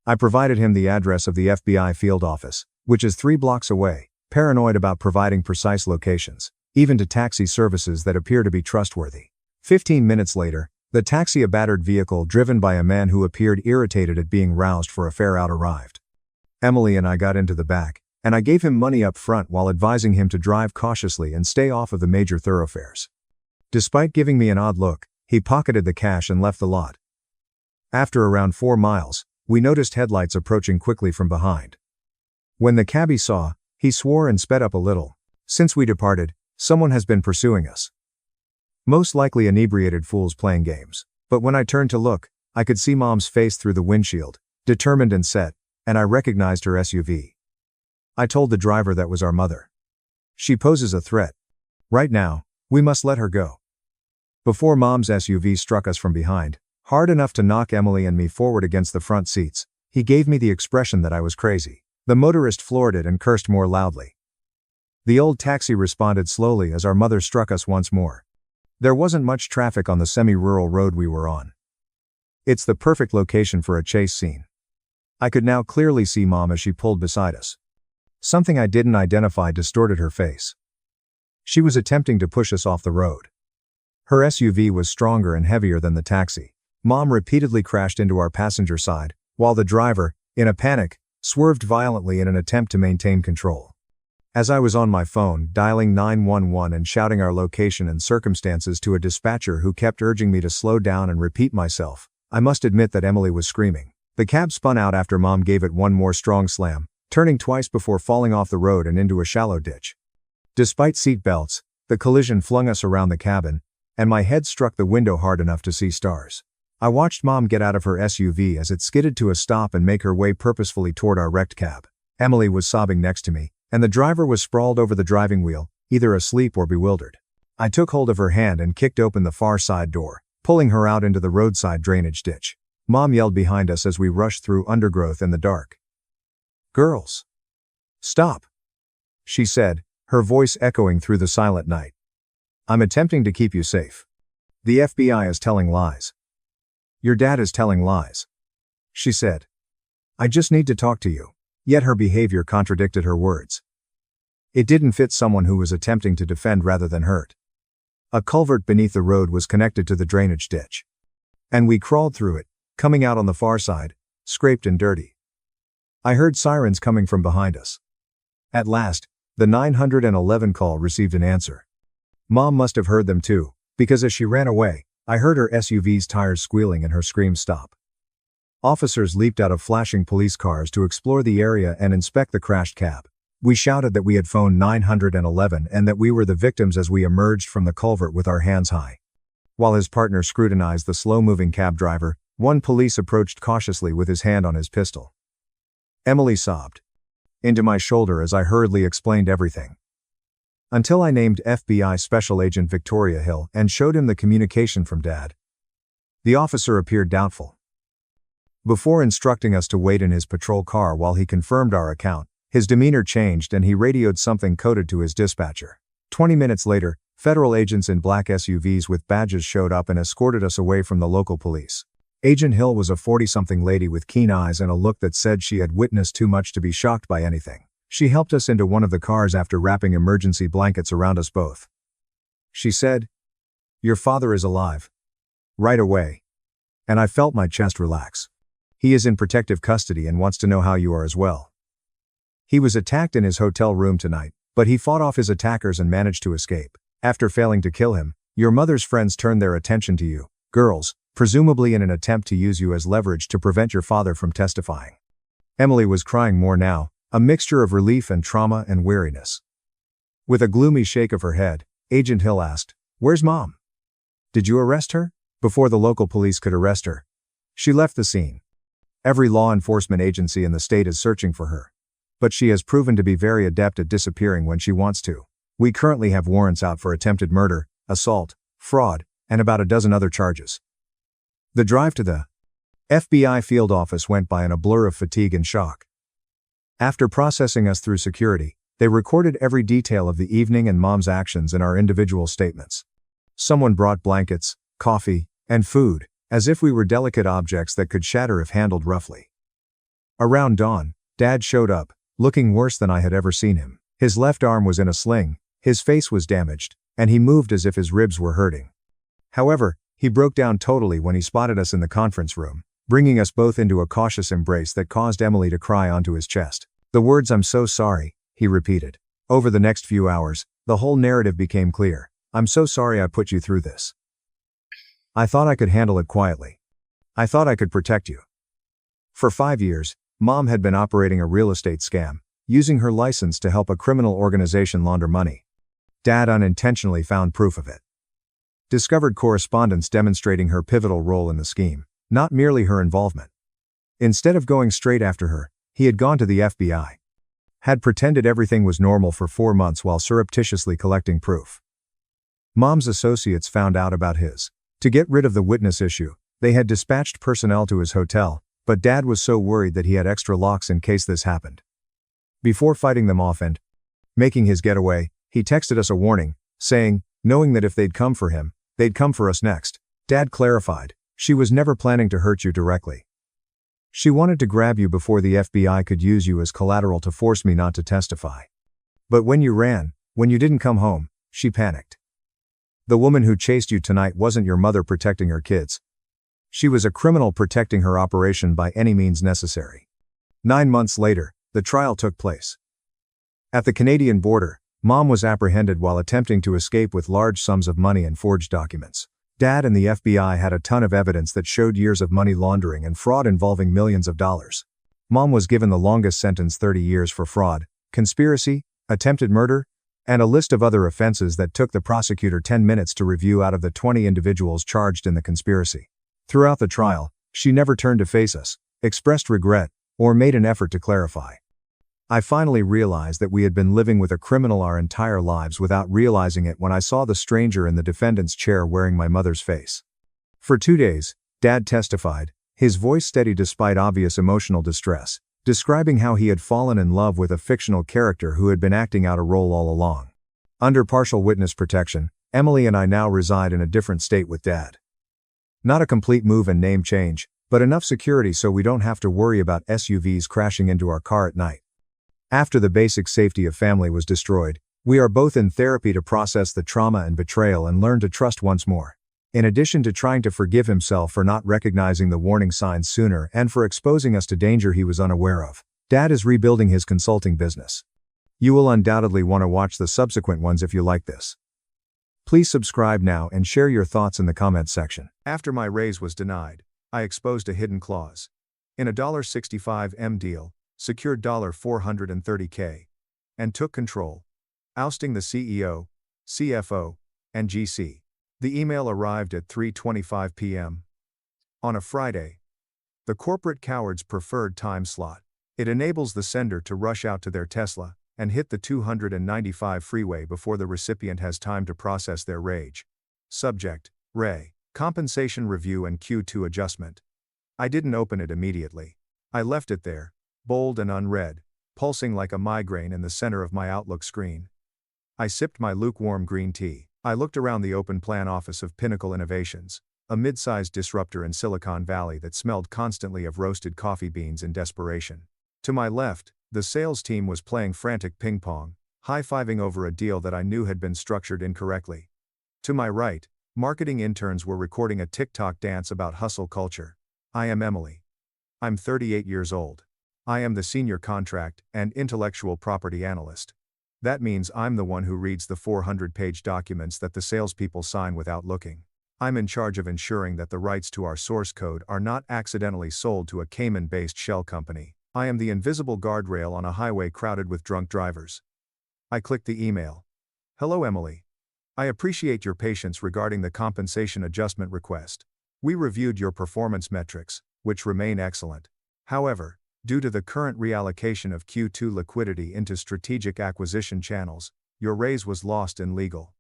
I provided him the address of the FBI field office, which is 3 blocks away, paranoid about providing precise locations, even to taxi services that appear to be trustworthy. 15 minutes later, the taxi, a battered vehicle driven by a man who appeared irritated at being roused for a fare out, arrived. Emily and I got into the back, and I gave him money up front while advising him to drive cautiously and stay off of the major thoroughfares. Despite giving me an odd look, he pocketed the cash and left the lot. After around 4 miles, we noticed headlights approaching quickly from behind. When the cabbie saw, he swore and sped up a little. Since we departed, someone has been pursuing us. Most likely inebriated fools playing games. But when I turned to look, I could see Mom's face through the windshield, determined and set, and I recognized her SUV. I told the driver that was our mother. She poses a threat. Right now, we must let her go. Before Mom's SUV struck us from behind, hard enough to knock Emily and me forward against the front seats, he gave me the expression that I was crazy. The motorist floored it and cursed more loudly. The old taxi responded slowly as our mother struck us once more. There wasn't much traffic on the semi-rural road we were on. It's the perfect location for a chase scene. I could now clearly see Mom as she pulled beside us. Something I didn't identify distorted her face. She was attempting to push us off the road. Her SUV was stronger and heavier than the taxi. Mom repeatedly crashed into our passenger side, while the driver, in a panic, swerved violently in an attempt to maintain control. As I was on my phone, dialing 911 and shouting our location and circumstances to a dispatcher who kept urging me to slow down and repeat myself, I must admit that Emily was screaming. The cab spun out after Mom gave it one more strong slam, turning twice before falling off the road and into a shallow ditch. Despite seat belts, the collision flung us around the cabin, and my head struck the window hard enough to see stars. I watched Mom get out of her SUV as it skidded to a stop and make her way purposefully toward our wrecked cab. Emily was sobbing next to me, and the driver was sprawled over the driving wheel, either asleep or bewildered. I took hold of her hand and kicked open the far side door, pulling her out into the roadside drainage ditch. Mom yelled behind us as we rushed through undergrowth in the dark. "Girls! Stop!" she said, her voice echoing through the silent night. "I'm attempting to keep you safe. The FBI is telling lies. Your dad is telling lies," she said. "I just need to talk to you." Yet her behavior contradicted her words. It didn't fit someone who was attempting to defend rather than hurt. A culvert beneath the road was connected to the drainage ditch. And we crawled through it, coming out on the far side, scraped and dirty. I heard sirens coming from behind us. At last, the 911 call received an answer. Mom must have heard them too, because as she ran away, I heard her SUV's tires squealing and her screams stop. Officers leaped out of flashing police cars to explore the area and inspect the crashed cab. We shouted that we had phoned 911 and that we were the victims as we emerged from the culvert with our hands high. While his partner scrutinized the slow-moving cab driver, one police approached cautiously with his hand on his pistol. Emily sobbed into my shoulder as I hurriedly explained everything. Until I named FBI Special Agent Victoria Hill and showed him the communication from Dad. The officer appeared doubtful. Before instructing us to wait in his patrol car while he confirmed our account, his demeanor changed and he radioed something coded to his dispatcher. 20 minutes later, federal agents in black SUVs with badges showed up and escorted us away from the local police. Agent Hill was a 40-something lady with keen eyes and a look that said she had witnessed too much to be shocked by anything. She helped us into one of the cars after wrapping emergency blankets around us both. She said, "Your father is alive." Right away. And I felt my chest relax. He is in protective custody and wants to know how you are as well. He was attacked in his hotel room tonight, but he fought off his attackers and managed to escape. After failing to kill him, your mother's friends turned their attention to you, girls, presumably in an attempt to use you as leverage to prevent your father from testifying. Emily was crying more now, a mixture of relief and trauma and weariness. With a gloomy shake of her head, Agent Hill asked, "Where's Mom? Did you arrest her?" Before the local police could arrest her, she left the scene. Every law enforcement agency in the state is searching for her. But she has proven to be very adept at disappearing when she wants to. We currently have warrants out for attempted murder, assault, fraud, and about a dozen other charges. The drive to the FBI field office went by in a blur of fatigue and shock. After processing us through security, they recorded every detail of the evening and Mom's actions in our individual statements. Someone brought blankets, coffee, and food, as if we were delicate objects that could shatter if handled roughly. Around dawn, Dad showed up, looking worse than I had ever seen him. His left arm was in a sling, his face was damaged, and he moved as if his ribs were hurting. However, he broke down totally when he spotted us in the conference room, bringing us both into a cautious embrace that caused Emily to cry onto his chest. The words "I'm so sorry," he repeated. Over the next few hours, the whole narrative became clear. "I'm so sorry I put you through this. I thought I could handle it quietly. I thought I could protect you." For 5 years, Mom had been operating a real estate scam, using her license to help a criminal organization launder money. Dad unintentionally found proof of it. Discovered correspondence demonstrating her pivotal role in the scheme, not merely her involvement. Instead of going straight after her, he had gone to the FBI. Had pretended everything was normal for 4 months while surreptitiously collecting proof. Mom's associates found out about his. To get rid of the witness issue, they had dispatched personnel to his hotel, but Dad was so worried that he had extra locks in case this happened. Before fighting them off and making his getaway, he texted us a warning, saying, knowing that if they'd come for him, they'd come for us next. Dad clarified, "She was never planning to hurt you directly. She wanted to grab you before the FBI could use you as collateral to force me not to testify. But when you ran, when you didn't come home, she panicked. The woman who chased you tonight wasn't your mother protecting her kids. She was a criminal protecting her operation by any means necessary." 9 months later, the trial took place. At the Canadian border, Mom was apprehended while attempting to escape with large sums of money and forged documents. Dad and the FBI had a ton of evidence that showed years of money laundering and fraud involving millions of dollars. Mom was given the longest sentence, 30 years for fraud, conspiracy, attempted murder, and a list of other offenses that took the prosecutor 10 minutes to review out of the 20 individuals charged in the conspiracy. Throughout the trial, she never turned to face us, expressed regret, or made an effort to clarify. I finally realized that we had been living with a criminal our entire lives without realizing it when I saw the stranger in the defendant's chair wearing my mother's face. For 2 days, Dad testified, his voice steady despite obvious emotional distress, describing how he had fallen in love with a fictional character who had been acting out a role all along. Under partial witness protection, Emily and I now reside in a different state with Dad. Not a complete move and name change, but enough security so we don't have to worry about SUVs crashing into our car at night. After the basic safety of family was destroyed, we are both in therapy to process the trauma and betrayal and learn to trust once more. In addition to trying to forgive himself for not recognizing the warning signs sooner and for exposing us to danger he was unaware of, Dad is rebuilding his consulting business. You will undoubtedly want to watch the subsequent ones if you like this. Please subscribe now and share your thoughts in the comments section. After my raise was denied, I exposed a hidden clause. In a $65M deal, secured $430K, and took control, ousting the CEO, CFO, and GC. The email arrived at 3:25 p.m. on a Friday. The corporate coward's preferred time slot. It enables the sender to rush out to their Tesla and hit the 295 freeway before the recipient has time to process their rage. Subject, Ray, compensation review and Q2 adjustment. I didn't open it immediately. I left it there, bold and unread, pulsing like a migraine in the center of my Outlook screen. I sipped my lukewarm green tea. I looked around the open plan office of Pinnacle Innovations. a mid-sized disruptor in Silicon Valley that smelled constantly of roasted coffee beans in desperation. To my left, the sales team was playing frantic ping-pong, high-fiving over a deal that I knew had been structured incorrectly. To my right, marketing interns were recording a TikTok dance about hustle culture. I am Emily. I'm 38 years old. I am the senior contract and intellectual property analyst. That means I'm the one who reads the 400-page documents that the salespeople sign without looking. I'm in charge of ensuring that the rights to our source code are not accidentally sold to a Cayman-based shell company. I am the invisible guardrail on a highway crowded with drunk drivers. I clicked the email. Hello, Emily. I appreciate your patience regarding the compensation adjustment request. We reviewed your performance metrics, which remain excellent. However, due to the current reallocation of Q2 liquidity into strategic acquisition channels, your raise was lost in legal.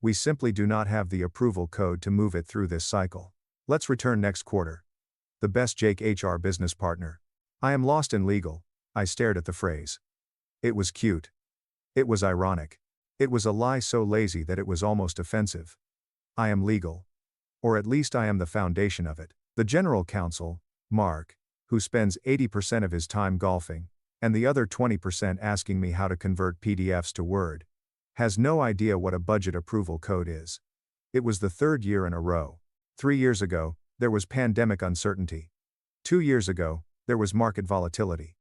We simply do not have the approval code to move it through this cycle. Let's return next quarter. The best Jake HR business partner. I am lost in legal. I stared at the phrase. It was cute. It was ironic. It was a lie so lazy that it was almost offensive. I am legal. Or at least I am the foundation of it. The general counsel, Mark, who spends 80% of his time golfing, and the other 20% asking me how to convert PDFs to Word, has no idea what a budget approval code is. It was the third year in a row. 3 years ago, there was pandemic uncertainty. 2 years ago, there was market volatility.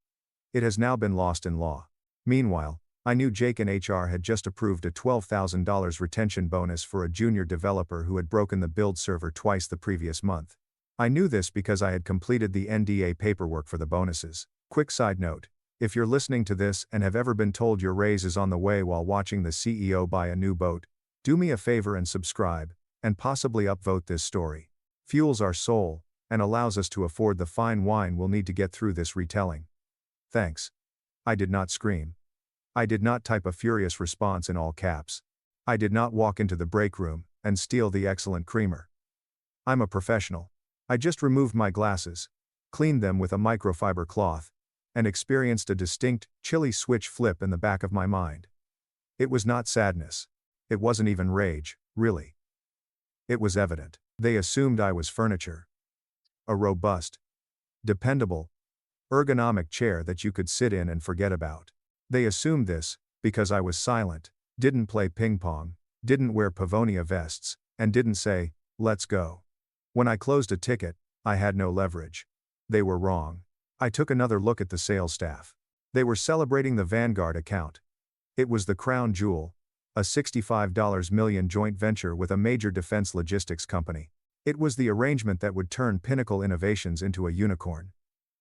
It has now been lost in law. Meanwhile, I knew Jake and HR had just approved a $12,000 retention bonus for a junior developer who had broken the build server twice the previous month. I knew this because I had completed the NDA paperwork for the bonuses. Quick side note, if you're listening to this and have ever been told your raise is on the way while watching the CEO buy a new boat, do me a favor and subscribe, and possibly upvote this story. Fuels our soul, and allows us to afford the fine wine we'll need to get through this retelling. Thanks. I did not scream. I did not type a furious response in all caps. I did not walk into the break room and steal the excellent creamer. I'm a professional. I just removed my glasses, cleaned them with a microfiber cloth, and experienced a distinct, chilly switch flip in the back of my mind. It was not sadness. It wasn't even rage, really. It was evident. They assumed I was furniture. A robust, dependable, ergonomic chair that you could sit in and forget about. They assumed this because I was silent, didn't play ping pong, didn't wear Pavonia vests, and didn't say, "Let's go." When I closed a ticket, I had no leverage. They were wrong. I took another look at the sales staff. They were celebrating the Vanguard account. It was the crown jewel, a $65 million joint venture with a major defense logistics company. It was the arrangement that would turn Pinnacle Innovations into a unicorn.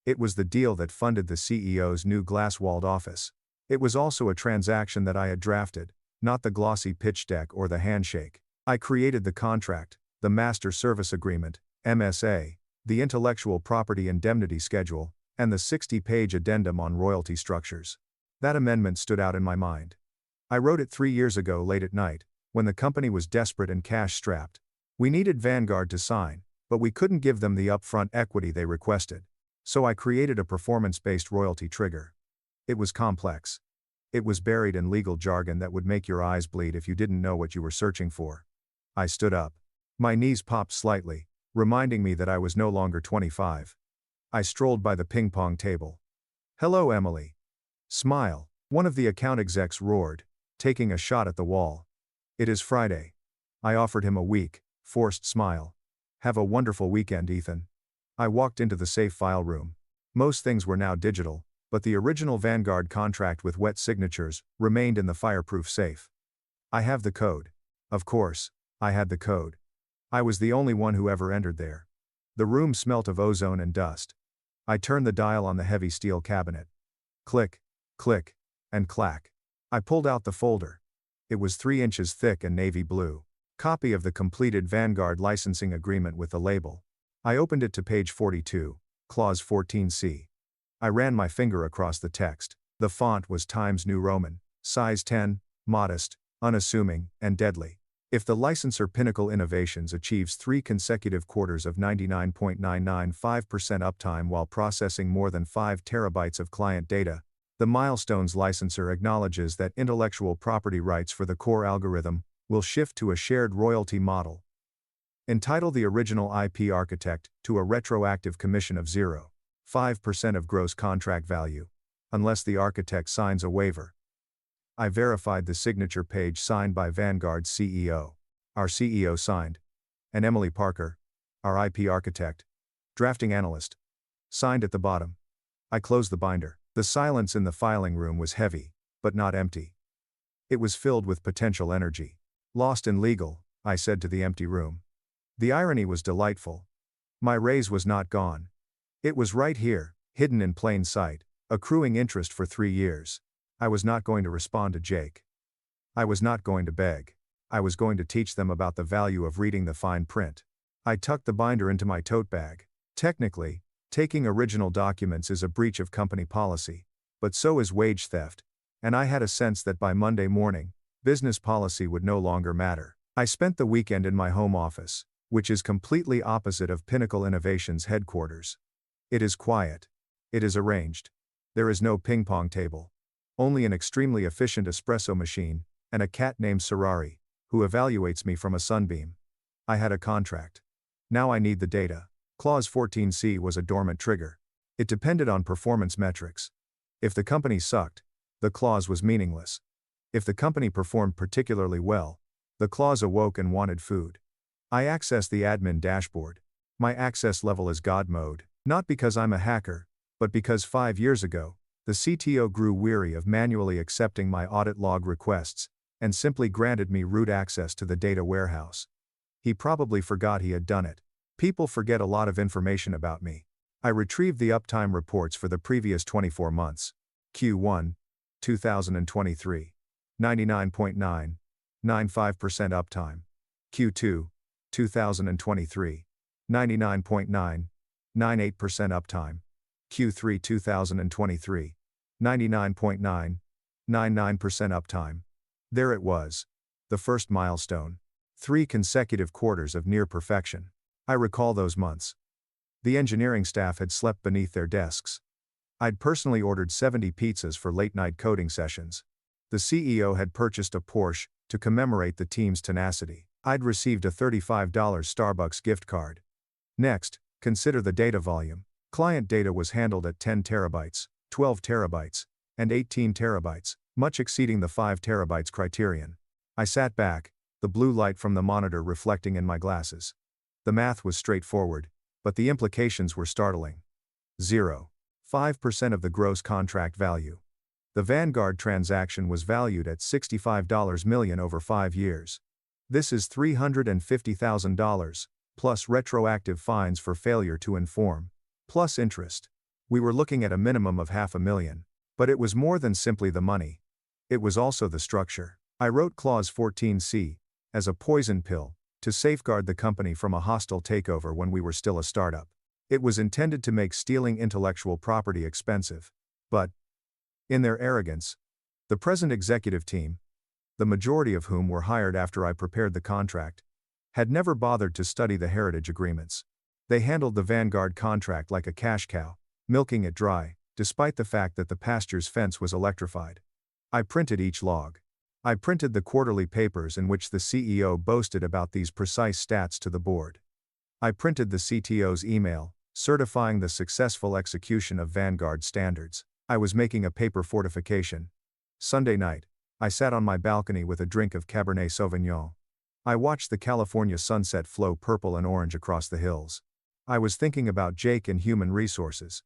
It was the deal that funded the CEO's new glass-walled office. It was also a transaction that I had drafted, not the glossy pitch deck or the handshake. I created the contract, the Master Service Agreement, MSA, the Intellectual Property Indemnity Schedule, and the 60-page addendum on royalty structures. That amendment stood out in my mind. I wrote it 3 years ago late at night, when the company was desperate and cash-strapped. We needed Vanguard to sign, but we couldn't give them the upfront equity they requested. So I created a performance-based royalty trigger. It was complex. It was buried in legal jargon that would make your eyes bleed if you didn't know what you were searching for. I stood up. My knees popped slightly, reminding me that I was no longer 25. I strolled by the ping-pong table. "Hello, Emily." "Smile," one of the account execs roared, taking a shot at the wall. "It is Friday." I offered him a weak, forced smile. "Have a wonderful weekend, Ethan." I walked into the safe file room. Most things were now digital, but the original Vanguard contract with wet signatures remained in the fireproof safe. I have the code. Of course, I had the code. I was the only one who ever entered there. The room smelt of ozone and dust. I turned the dial on the heavy steel cabinet. Click, click, and clack. I pulled out the folder. It was 3 inches thick and navy blue. Copy of the completed Vanguard licensing agreement with the label. I opened it to page 42, clause 14C. I ran my finger across the text. The font was Times New Roman, size 10, modest, unassuming, and deadly. If the licensor Pinnacle Innovations achieves 3 consecutive quarters of 99.995% uptime while processing more than 5 terabytes of client data, the milestones licensor acknowledges that intellectual property rights for the core algorithm will shift to a shared royalty model. Entitle the original IP architect to a retroactive commission of 0.5% of gross contract value, unless the architect signs a waiver. I verified the signature page signed by Vanguard's CEO. Our CEO signed. And Emily Parker, our IP architect, drafting analyst, signed at the bottom. I closed the binder. The silence in the filing room was heavy, but not empty. It was filled with potential energy. Lost in legal, I said to the empty room. The irony was delightful. My raise was not gone. It was right here, hidden in plain sight, accruing interest for 3 years. I was not going to respond to Jake. I was not going to beg. I was going to teach them about the value of reading the fine print. I tucked the binder into my tote bag. Technically, taking original documents is a breach of company policy, but so is wage theft, and I had a sense that by Monday morning, business policy would no longer matter. I spent the weekend in my home office, which is completely opposite of Pinnacle Innovation's headquarters. It is quiet. It is arranged. There is no ping-pong table. Only an extremely efficient espresso machine, and a cat named Sarari, who evaluates me from a sunbeam. I had a contract. Now I need the data. Clause 14C was a dormant trigger. It depended on performance metrics. If the company sucked, the clause was meaningless. If the company performed particularly well, the clause awoke and wanted food. I access the admin dashboard. My access level is God mode, not because I'm a hacker, but because 5 years ago, the CTO grew weary of manually accepting my audit log requests, and simply granted me root access to the data warehouse. He probably forgot he had done it. People forget a lot of information about me. I retrieved the uptime reports for the previous 24 months. Q1, 2023. 99.995% uptime. Q2, 2023. 99.998% uptime. Q3 2023. 99.999% uptime. There it was. The first milestone. 3 consecutive quarters of near perfection. I recall those months. The engineering staff had slept beneath their desks. I'd personally ordered 70 pizzas for late-night coding sessions. The CEO had purchased a Porsche to commemorate the team's tenacity. I'd received a $35 Starbucks gift card. Next, consider the data volume. Client data was handled at 10 terabytes, 12 terabytes, and 18 terabytes, much exceeding the 5 terabytes criterion. I sat back, the blue light from the monitor reflecting in my glasses. The math was straightforward, but the implications were startling. 0.5% of the gross contract value. The Vanguard transaction was valued at $65 million over 5 years. This is $350,000, plus retroactive fines for failure to inform, plus interest. We were looking at a minimum of $500,000. But it was more than simply the money. It was also the structure. I wrote Clause 14C as a poison pill to safeguard the company from a hostile takeover when we were still a startup. It was intended to make stealing intellectual property expensive. But, in their arrogance, the present executive team, the majority of whom were hired after I prepared the contract, had never bothered to study the heritage agreements. They handled the Vanguard contract like a cash cow, milking it dry, despite the fact that the pasture's fence was electrified. I printed each log. I printed the quarterly papers in which the CEO boasted about these precise stats to the board. I printed the CTO's email, certifying the successful execution of Vanguard standards. I was making a paper fortification. Sunday night, I sat on my balcony with a drink of Cabernet Sauvignon. I watched the California sunset flow purple and orange across the hills. I was thinking about Jake and human resources.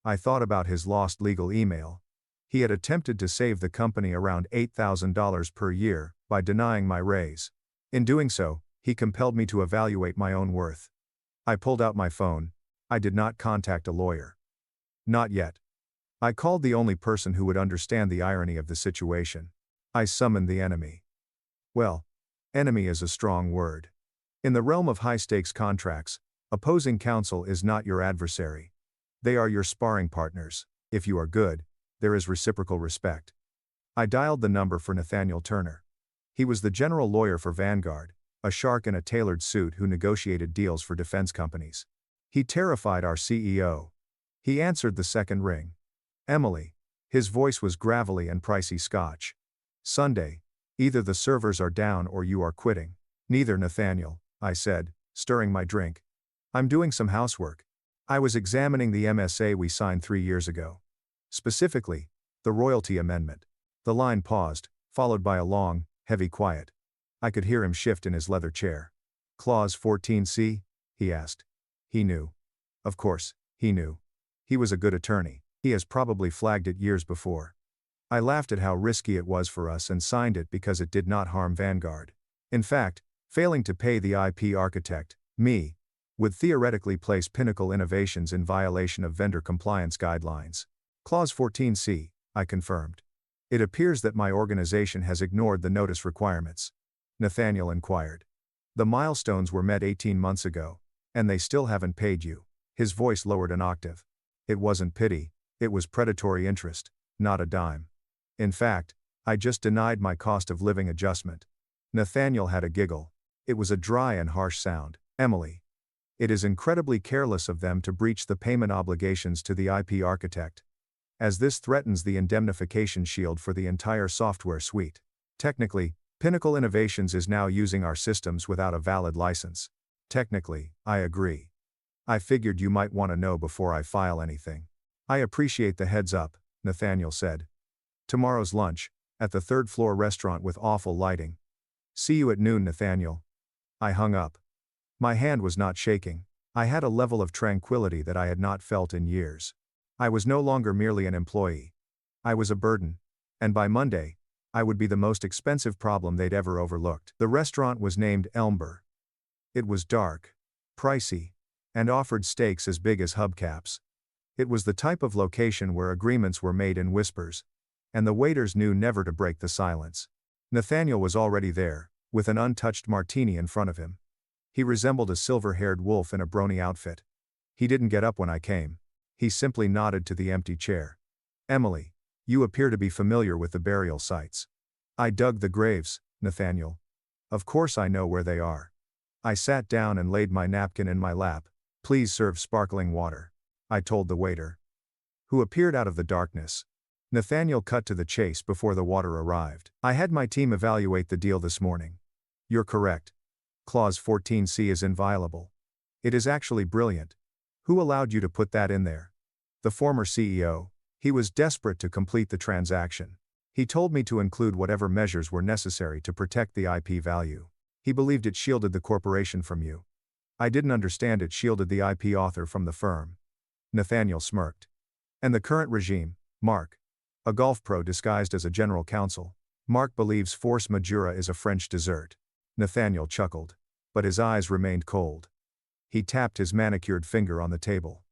I thought about his lost legal email. He had attempted to save the company around $8,000 per year by denying my raise. In doing so, he compelled me to evaluate my own worth. I pulled out my phone. I did not contact a lawyer. Not yet. I called the only person who would understand the irony of the situation. I summoned the enemy. Well, enemy is a strong word. In the realm of high-stakes contracts, opposing counsel is not your adversary. They are your sparring partners. If you are good, there is reciprocal respect. I dialed the number for Nathaniel Turner. He was the general lawyer for Vanguard, a shark in a tailored suit who negotiated deals for defense companies. He terrified our CEO. He answered the second ring. Emily. His voice was gravelly and pricey Scotch. Sunday. Either the servers are down or you are quitting. Neither, Nathaniel, I said, stirring my drink. I'm doing some housework. I was examining the MSA we signed 3 years ago. Specifically, the royalty amendment. The line paused, followed by a long, heavy quiet. I could hear him shift in his leather chair. Clause 14C? He asked. He knew. Of course, he knew. He was a good attorney. He has probably flagged it years before. I laughed at how risky it was for us and signed it because it did not harm Vanguard. In fact, failing to pay the IP architect, me, would theoretically place Pinnacle Innovations in violation of vendor compliance guidelines. Clause 14C, I confirmed. It appears that my organization has ignored the notice requirements. Nathaniel inquired. The milestones were met 18 months ago, and they still haven't paid you. His voice lowered an octave. It wasn't pity, it was predatory interest, not a dime. In fact, I just denied my cost of living adjustment. Nathaniel had a giggle. It was a dry and harsh sound. Emily. It is incredibly careless of them to breach the payment obligations to the IP architect, as this threatens the indemnification shield for the entire software suite. Technically, Pinnacle Innovations is now using our systems without a valid license. Technically, I agree. I figured you might want to know before I file anything. I appreciate the heads up, Nathaniel said. Tomorrow's lunch, at the third-floor restaurant with awful lighting. See you at noon, Nathaniel. I hung up. My hand was not shaking. I had a level of tranquility that I had not felt in years. I was no longer merely an employee. I was a burden. And by Monday, I would be the most expensive problem they'd ever overlooked. The restaurant was named Elmber. It was dark, pricey, and offered steaks as big as hubcaps. It was the type of location where agreements were made in whispers, and the waiters knew never to break the silence. Nathaniel was already there, with an untouched martini in front of him. He resembled a silver-haired wolf in a brawny outfit. He didn't get up when I came. He simply nodded to the empty chair. Emily, you appear to be familiar with the burial sites. I dug the graves, Nathaniel. Of course I know where they are. I sat down and laid my napkin in my lap. Please serve sparkling water, I told the waiter, who appeared out of the darkness. Nathaniel cut to the chase before the water arrived. I had my team evaluate the deal this morning. You're correct. Clause 14C is inviolable. It is actually brilliant. Who allowed you to put that in there? The former CEO. He was desperate to complete the transaction. He told me to include whatever measures were necessary to protect the IP value. He believed it shielded the corporation from you. I didn't understand it shielded the IP author from the firm. Nathaniel smirked. And the current regime, Mark, a golf pro disguised as a general counsel. Mark believes force majeure is a French dessert. Nathaniel chuckled. But his eyes remained cold. He tapped his manicured finger on the table.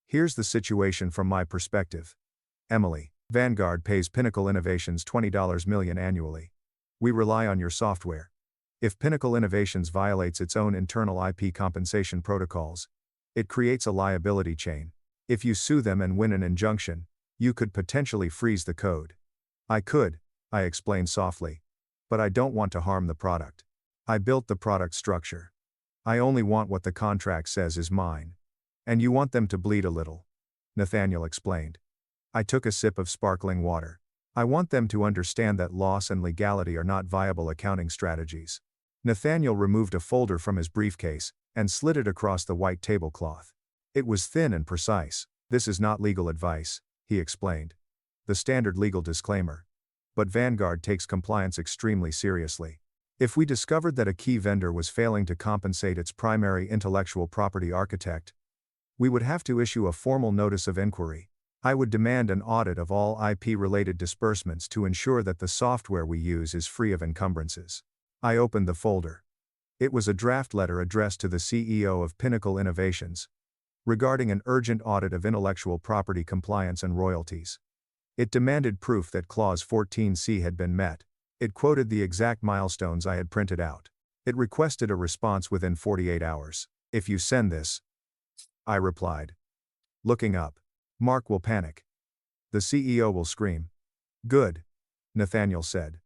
Here's the situation from my perspective. Emily, Vanguard pays Pinnacle Innovations $20 million annually. We rely on your software. If Pinnacle Innovations violates its own internal IP compensation protocols, it creates a liability chain. If you sue them and win an injunction, you could potentially freeze the code. I could, I explained softly. But I don't want to harm the product. I built the product structure. I only want what the contract says is mine. And you want them to bleed a little. Nathaniel explained. I took a sip of sparkling water. I want them to understand that loss and legality are not viable accounting strategies. Nathaniel removed a folder from his briefcase and slid it across the white tablecloth. It was thin and precise. This is not legal advice, he explained. The standard legal disclaimer. But Vanguard takes compliance extremely seriously. If we discovered that a key vendor was failing to compensate its primary intellectual property architect, we would have to issue a formal notice of inquiry. I would demand an audit of all IP-related disbursements to ensure that the software we use is free of encumbrances. I opened the folder. It was a draft letter addressed to the CEO of Pinnacle Innovations, regarding an urgent audit of intellectual property compliance and royalties. It demanded proof that Clause 14C had been met. It quoted the exact milestones I had printed out. It requested a response within 48 hours. If you send this, I replied. Looking up. Mark will panic. The CEO will scream. Good, Nathaniel said.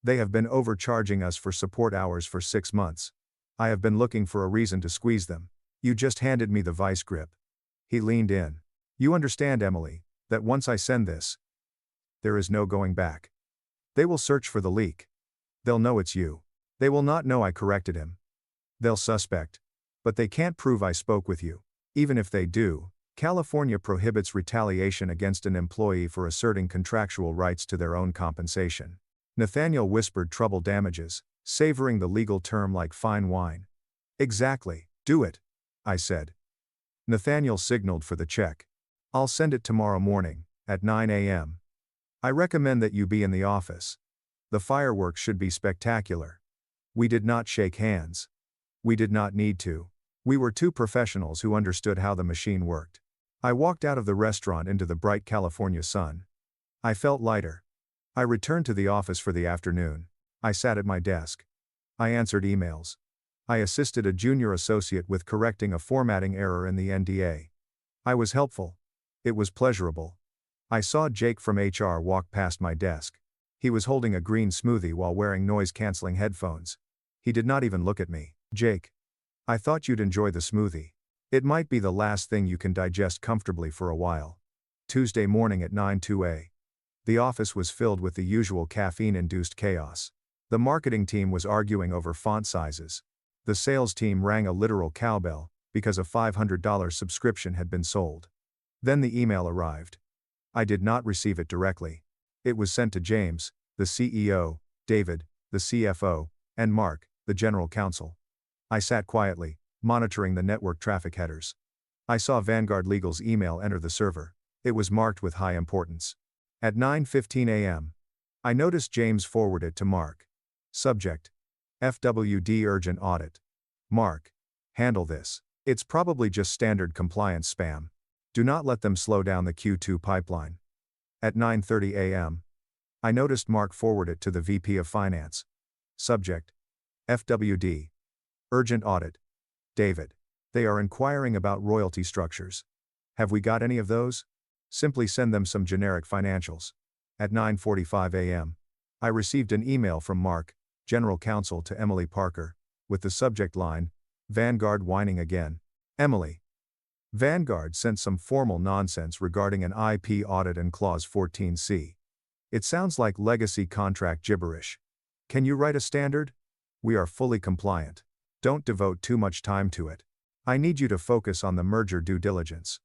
They have been overcharging us for support hours for 6 months. I have been looking for a reason to squeeze them. You just handed me the vice grip. He leaned in. You understand, Emily, that once I send this, there is no going back. They will search for the leak. They'll know it's you. They will not know I corrected him. They'll suspect. But they can't prove I spoke with you. Even if they do, California prohibits retaliation against an employee for asserting contractual rights to their own compensation. Nathaniel whispered trouble damages, savoring the legal term like fine wine. Exactly, do it, I said. Nathaniel signaled for the check. I'll send it tomorrow morning, at 9 a.m. I recommend that you be in the office. The fireworks should be spectacular. We did not shake hands. We did not need to. We were two professionals who understood how the machine worked. I walked out of the restaurant into the bright California sun. I felt lighter. I returned to the office for the afternoon. I sat at my desk. I answered emails. I assisted a junior associate with correcting a formatting error in the NDA. I was helpful. It was pleasurable. I saw Jake from HR walk past my desk. He was holding a green smoothie while wearing noise-canceling headphones. He did not even look at me. Jake, I thought you'd enjoy the smoothie. It might be the last thing you can digest comfortably for a while. Tuesday morning at 9:02 a.m. The office was filled with the usual caffeine-induced chaos. The marketing team was arguing over font sizes. The sales team rang a literal cowbell, because a $500 subscription had been sold. Then the email arrived. I did not receive it directly. It was sent to James, the CEO, David, the CFO, and Mark, the general counsel. I sat quietly, monitoring the network traffic headers. I saw Vanguard Legal's email enter the server. It was marked with high importance. At 9:15 a.m., I noticed James forward it to Mark. Subject: FWD Urgent Audit. Mark, handle this. It's probably just standard compliance spam. Do not let them slow down the Q2 pipeline. At 9:30 a.m., I noticed Mark forward it to the VP of Finance. Subject: FWD Urgent Audit. David. They are inquiring about royalty structures. Have we got any of those? Simply send them some generic financials. At 9:45 a.m., I received an email from Mark, General Counsel to Emily Parker, with the subject line, Vanguard whining again. Emily. Vanguard sent some formal nonsense regarding an IP audit and Clause 14C. It sounds like legacy contract gibberish. Can you write a standard? We are fully compliant. Don't devote too much time to it. I need you to focus on the merger due diligence.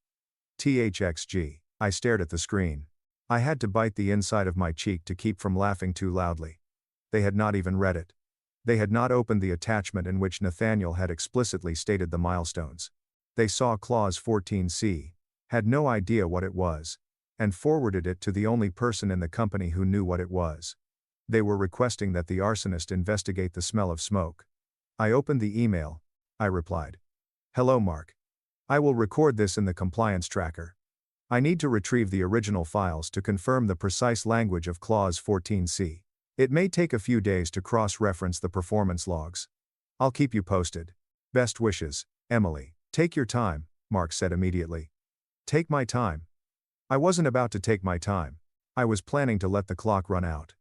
THXG. I stared at the screen. I had to bite the inside of my cheek to keep from laughing too loudly. They had not even read it. They had not opened the attachment in which Nathaniel had explicitly stated the milestones. They saw Clause 14C, had no idea what it was, and forwarded it to the only person in the company who knew what it was. They were requesting that the arsonist investigate the smell of smoke. I opened the email. I replied. Hello, Mark. I will record this in the compliance tracker. I need to retrieve the original files to confirm the precise language of Clause 14C. It may take a few days to cross-reference the performance logs. I'll keep you posted. Best wishes, Emily. Take your time, Mark said immediately. Take my time. I wasn't about to take my time. I was planning to let the clock run out.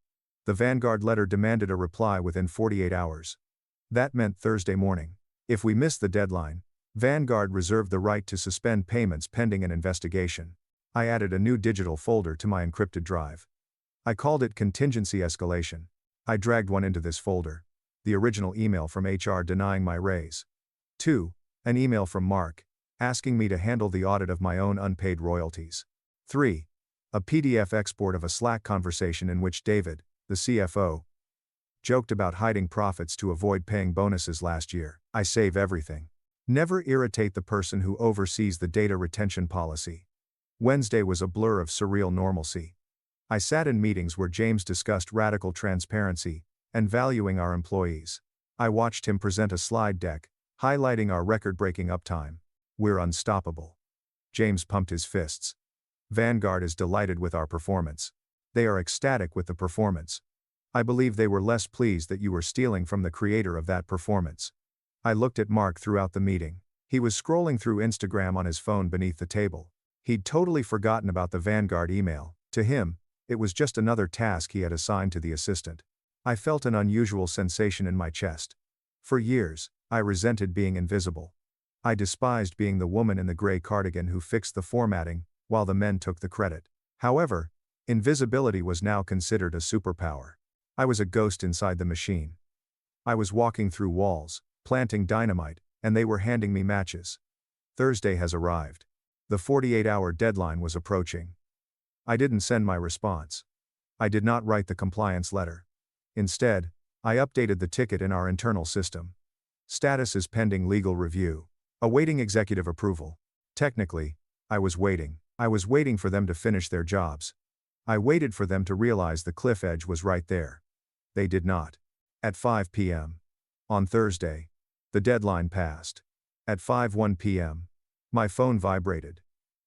The Vanguard letter demanded a reply within 48 hours. That meant Thursday morning. If we missed the deadline, Vanguard reserved the right to suspend payments pending an investigation. I added a new digital folder to my encrypted drive. I called it Contingency Escalation. I dragged one into this folder. The original email from HR denying my raise. 2. An email from Mark, asking me to handle the audit of my own unpaid royalties. 3. A PDF export of a Slack conversation in which David, the CFO, joked about hiding profits to avoid paying bonuses last year. I save everything. Never irritate the person who oversees the data retention policy. Wednesday was a blur of surreal normalcy. I sat in meetings where James discussed radical transparency and valuing our employees. I watched him present a slide deck, highlighting our record-breaking uptime. We're unstoppable. James pumped his fists. Vanguard is delighted with our performance. They are ecstatic with the performance. I believe they were less pleased that you were stealing from the creator of that performance. I looked at Mark throughout the meeting. He was scrolling through Instagram on his phone beneath the table. He'd totally forgotten about the Vanguard email. To him, it was just another task he had assigned to the assistant. I felt an unusual sensation in my chest. For years, I resented being invisible. I despised being the woman in the gray cardigan who fixed the formatting, while the men took the credit. However, invisibility was now considered a superpower. I was a ghost inside the machine. I was walking through walls, planting dynamite, and they were handing me matches. Thursday has arrived. The 48-hour deadline was approaching. I didn't send my response. I did not write the compliance letter. Instead, I updated the ticket in our internal system. Status is pending legal review. Awaiting executive approval. Technically, I was waiting. I was waiting for them to finish their jobs. I waited for them to realize the cliff edge was right there. They did not. At 5 p.m. on Thursday, the deadline passed. At 5:01 p.m., my phone vibrated.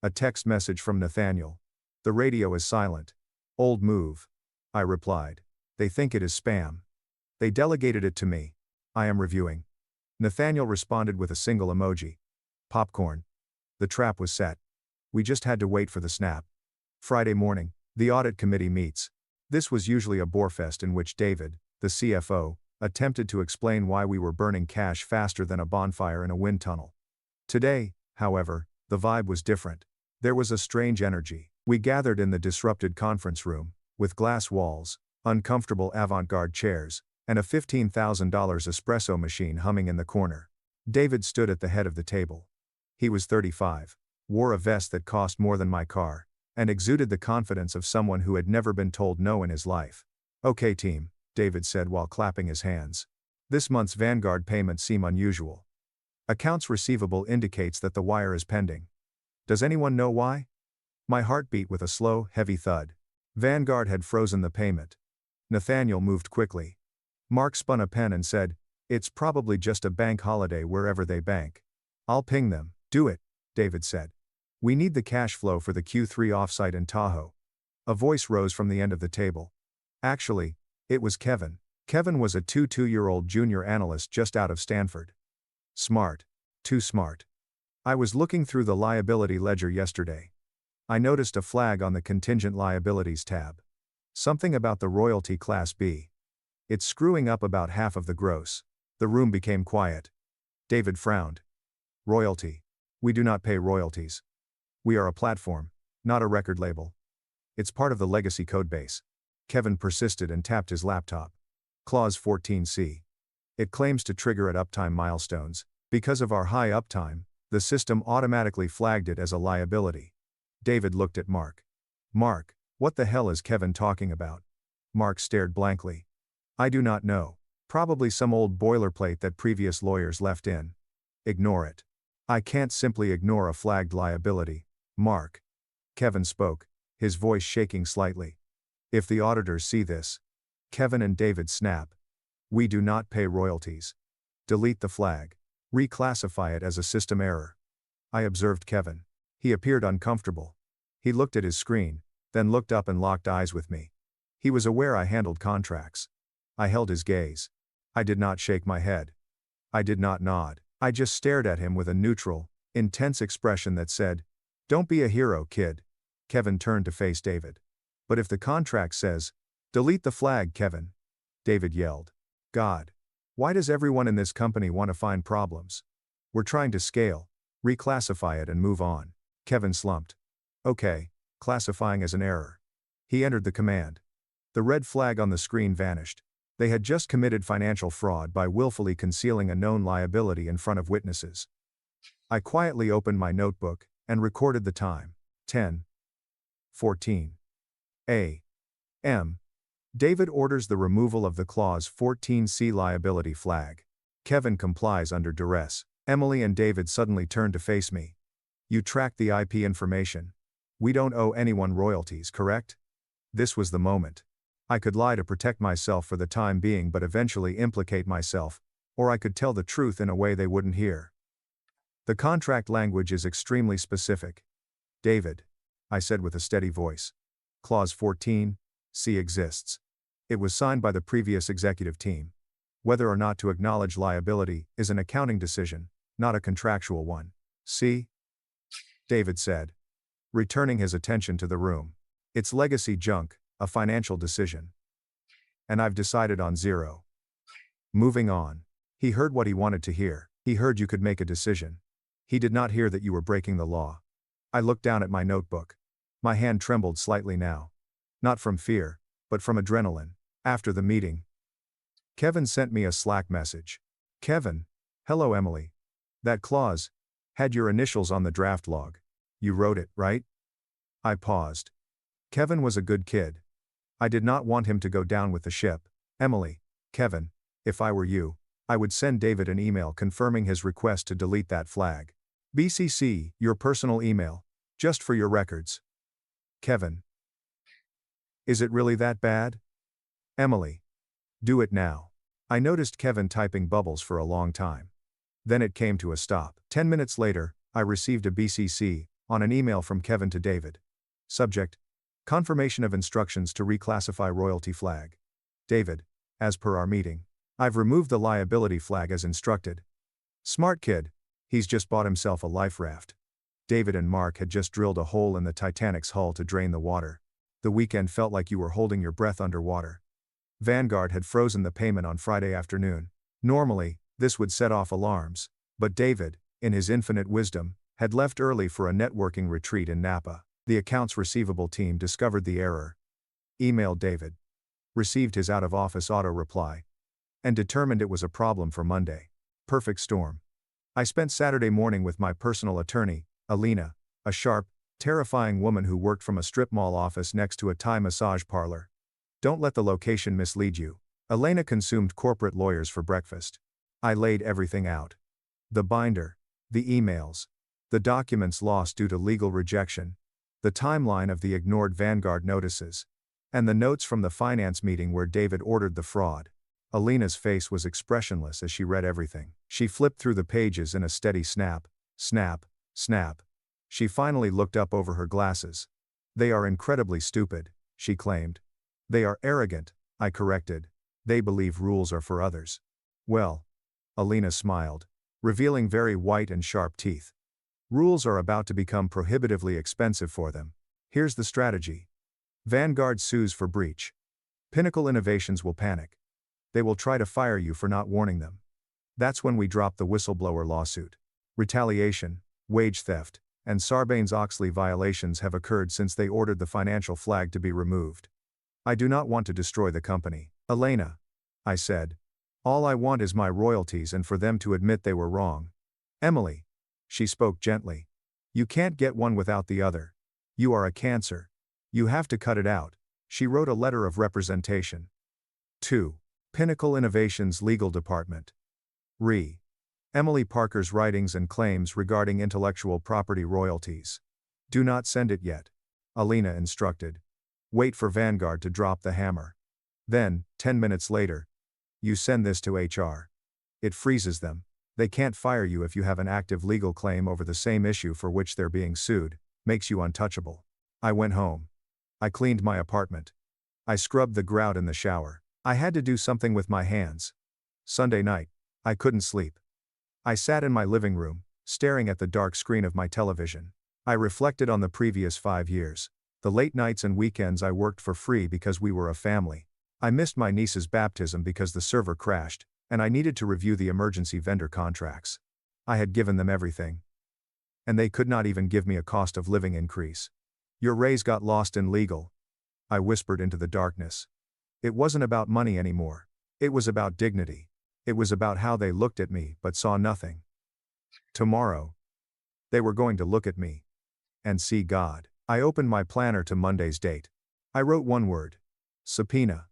A text message from Nathaniel. The radio is silent. Old move. I replied. They think it is spam. They delegated it to me. I am reviewing. Nathaniel responded with a single emoji. Popcorn. The trap was set. We just had to wait for the snap. Friday morning, the audit committee meets. This was usually a borefest in which David, the CFO, attempted to explain why we were burning cash faster than a bonfire in a wind tunnel. Today, however, the vibe was different. There was a strange energy. We gathered in the disrupted conference room, with glass walls, uncomfortable avant-garde chairs, and a $15,000 espresso machine humming in the corner. David stood at the head of the table. He was 35, wore a vest that cost more than my car, and exuded the confidence of someone who had never been told no in his life. "Okay team," David said while clapping his hands. "This month's Vanguard payments seem unusual. Accounts receivable indicates that the wire is pending. Does anyone know why?" My heart beat with a slow, heavy thud. Vanguard had frozen the payment. Nathaniel moved quickly. Mark spun a pen and said, "It's probably just a bank holiday wherever they bank. I'll ping them." "Do it," David said. "We need the cash flow for the Q3 offsite in Tahoe." A voice rose from the end of the table. Actually, it was Kevin. Kevin was a 22-year-old junior analyst just out of Stanford. Smart. Too smart. I was looking through the liability ledger yesterday. I noticed a flag on the contingent liabilities tab. Something about the royalty class B. It's screwing up about half of the gross. The room became quiet. David frowned. Royalty. We do not pay royalties. We are a platform, not a record label. It's part of the legacy codebase. Kevin persisted and tapped his laptop. Clause 14C. It claims to trigger at uptime milestones. Because of our high uptime, the system automatically flagged it as a liability. David looked at Mark. "Mark, what the hell is Kevin talking about?" Mark stared blankly. "I do not know. Probably some old boilerplate that previous lawyers left in. Ignore it." "I can't simply ignore a flagged liability, Mark." Kevin spoke, his voice shaking slightly. "If the auditors see this..." Kevin and David snap. "We do not pay royalties. Delete the flag. Reclassify it as a system error." I observed Kevin. He appeared uncomfortable. He looked at his screen, then looked up and locked eyes with me. He was aware I handled contracts. I held his gaze. I did not shake my head. I did not nod. I just stared at him with a neutral, intense expression that said, "Don't be a hero, kid." Kevin turned to face David. "But if the contract says, 'Delete the flag, Kevin,'" David yelled. "God. Why does everyone in this company want to find problems? We're trying to scale, reclassify it and move on." Kevin slumped. "Okay, classifying as an error." He entered the command. The red flag on the screen vanished. They had just committed financial fraud by willfully concealing a known liability in front of witnesses. I quietly opened my notebook and recorded the time. 10:14 a.m. David orders the removal of the Clause 14C liability flag. Kevin complies under duress. Emily and David suddenly turned to face me. "You tracked the IP information. We don't owe anyone royalties, correct?" This was the moment. I could lie to protect myself for the time being but eventually implicate myself, or I could tell the truth in a way they wouldn't hear. "The contract language is extremely specific. David," I said with a steady voice. "Clause 14C exists. It was signed by the previous executive team. Whether or not to acknowledge liability is an accounting decision, not a contractual one. See?" David said, returning his attention to the room. "It's legacy junk, a financial decision. And I've decided on zero. Moving on." He heard what he wanted to hear. He heard you could make a decision. He did not hear that you were breaking the law. I looked down at my notebook. My hand trembled slightly now. Not from fear, but from adrenaline. After the meeting, Kevin sent me a Slack message. "Kevin, hello Emily. That clause had your initials on the draft log. You wrote it, right? I paused. Kevin was a good kid. I did not want him to go down with the ship. Emily, Kevin, if I were you, I would send David an email confirming his request to delete that flag. BCC, your personal email. Just for your records. Kevin. Is it really that bad? Emily. Do it now. I noticed Kevin typing bubbles for a long time. Then it came to a stop. 10 minutes later, I received a BCC on an email from Kevin to David. Subject: confirmation of instructions to reclassify royalty flag. David, as per our meeting, I've removed the liability flag as instructed. Smart kid. He's just bought himself a life raft. David and Mark had just drilled a hole in the Titanic's hull to drain the water. The weekend felt like you were holding your breath underwater. Vanguard had frozen the payment on Friday afternoon. Normally, this would set off alarms, but David, in his infinite wisdom, had left early for a networking retreat in Napa. The accounts receivable team discovered the error. Emailed David. Received his out-of-office auto reply. And determined it was a problem for Monday. Perfect storm. I spent Saturday morning with my personal attorney, Alina, a sharp, terrifying woman who worked from a strip mall office next to a Thai massage parlor. Don't let the location mislead you. Elena consumed corporate lawyers for breakfast. I laid everything out. The binder, the emails, the documents lost due to legal rejection, the timeline of the ignored Vanguard notices, and the notes from the finance meeting where David ordered the fraud. Alina's face was expressionless as she read everything. She flipped through the pages in a steady snap, snap, snap. She finally looked up over her glasses. They are incredibly stupid, she claimed. They are arrogant, I corrected. They believe rules are for others. Well, Alina smiled, revealing very white and sharp teeth. Rules are about to become prohibitively expensive for them. Here's the strategy. Vanguard sues for breach. Pinnacle Innovations will panic. They will try to fire you for not warning them. That's when we drop the whistleblower lawsuit. Retaliation, wage theft, and Sarbanes-Oxley violations have occurred since they ordered the financial flag to be removed. I do not want to destroy the company, Elena, I said. All I want is my royalties and for them to admit they were wrong. Emily, she spoke gently. You can't get one without the other. You are a cancer. You have to cut it out. She wrote a letter of representation. 2. Pinnacle Innovations Legal Department. Re. Emily Parker's writings and claims regarding intellectual property royalties. Do not send it yet. Alina instructed. Wait for Vanguard to drop the hammer. Then, 10 minutes later, you send this to HR. It freezes them. They can't fire you if you have an active legal claim over the same issue for which they're being sued, makes you untouchable. I went home. I cleaned my apartment. I scrubbed the grout in the shower. I had to do something with my hands. Sunday night, I couldn't sleep. I sat in my living room, staring at the dark screen of my television. I reflected on the previous 5 years. The late nights and weekends I worked for free because we were a family. I missed my niece's baptism because the server crashed, and I needed to review the emergency vendor contracts. I had given them everything. And they could not even give me a cost of living increase. Your raise got lost in legal. I whispered into the darkness. It wasn't about money anymore. It was about dignity. It was about how they looked at me but saw nothing. Tomorrow, they were going to look at me and see God. I opened my planner to Monday's date. I wrote one word. Subpoena.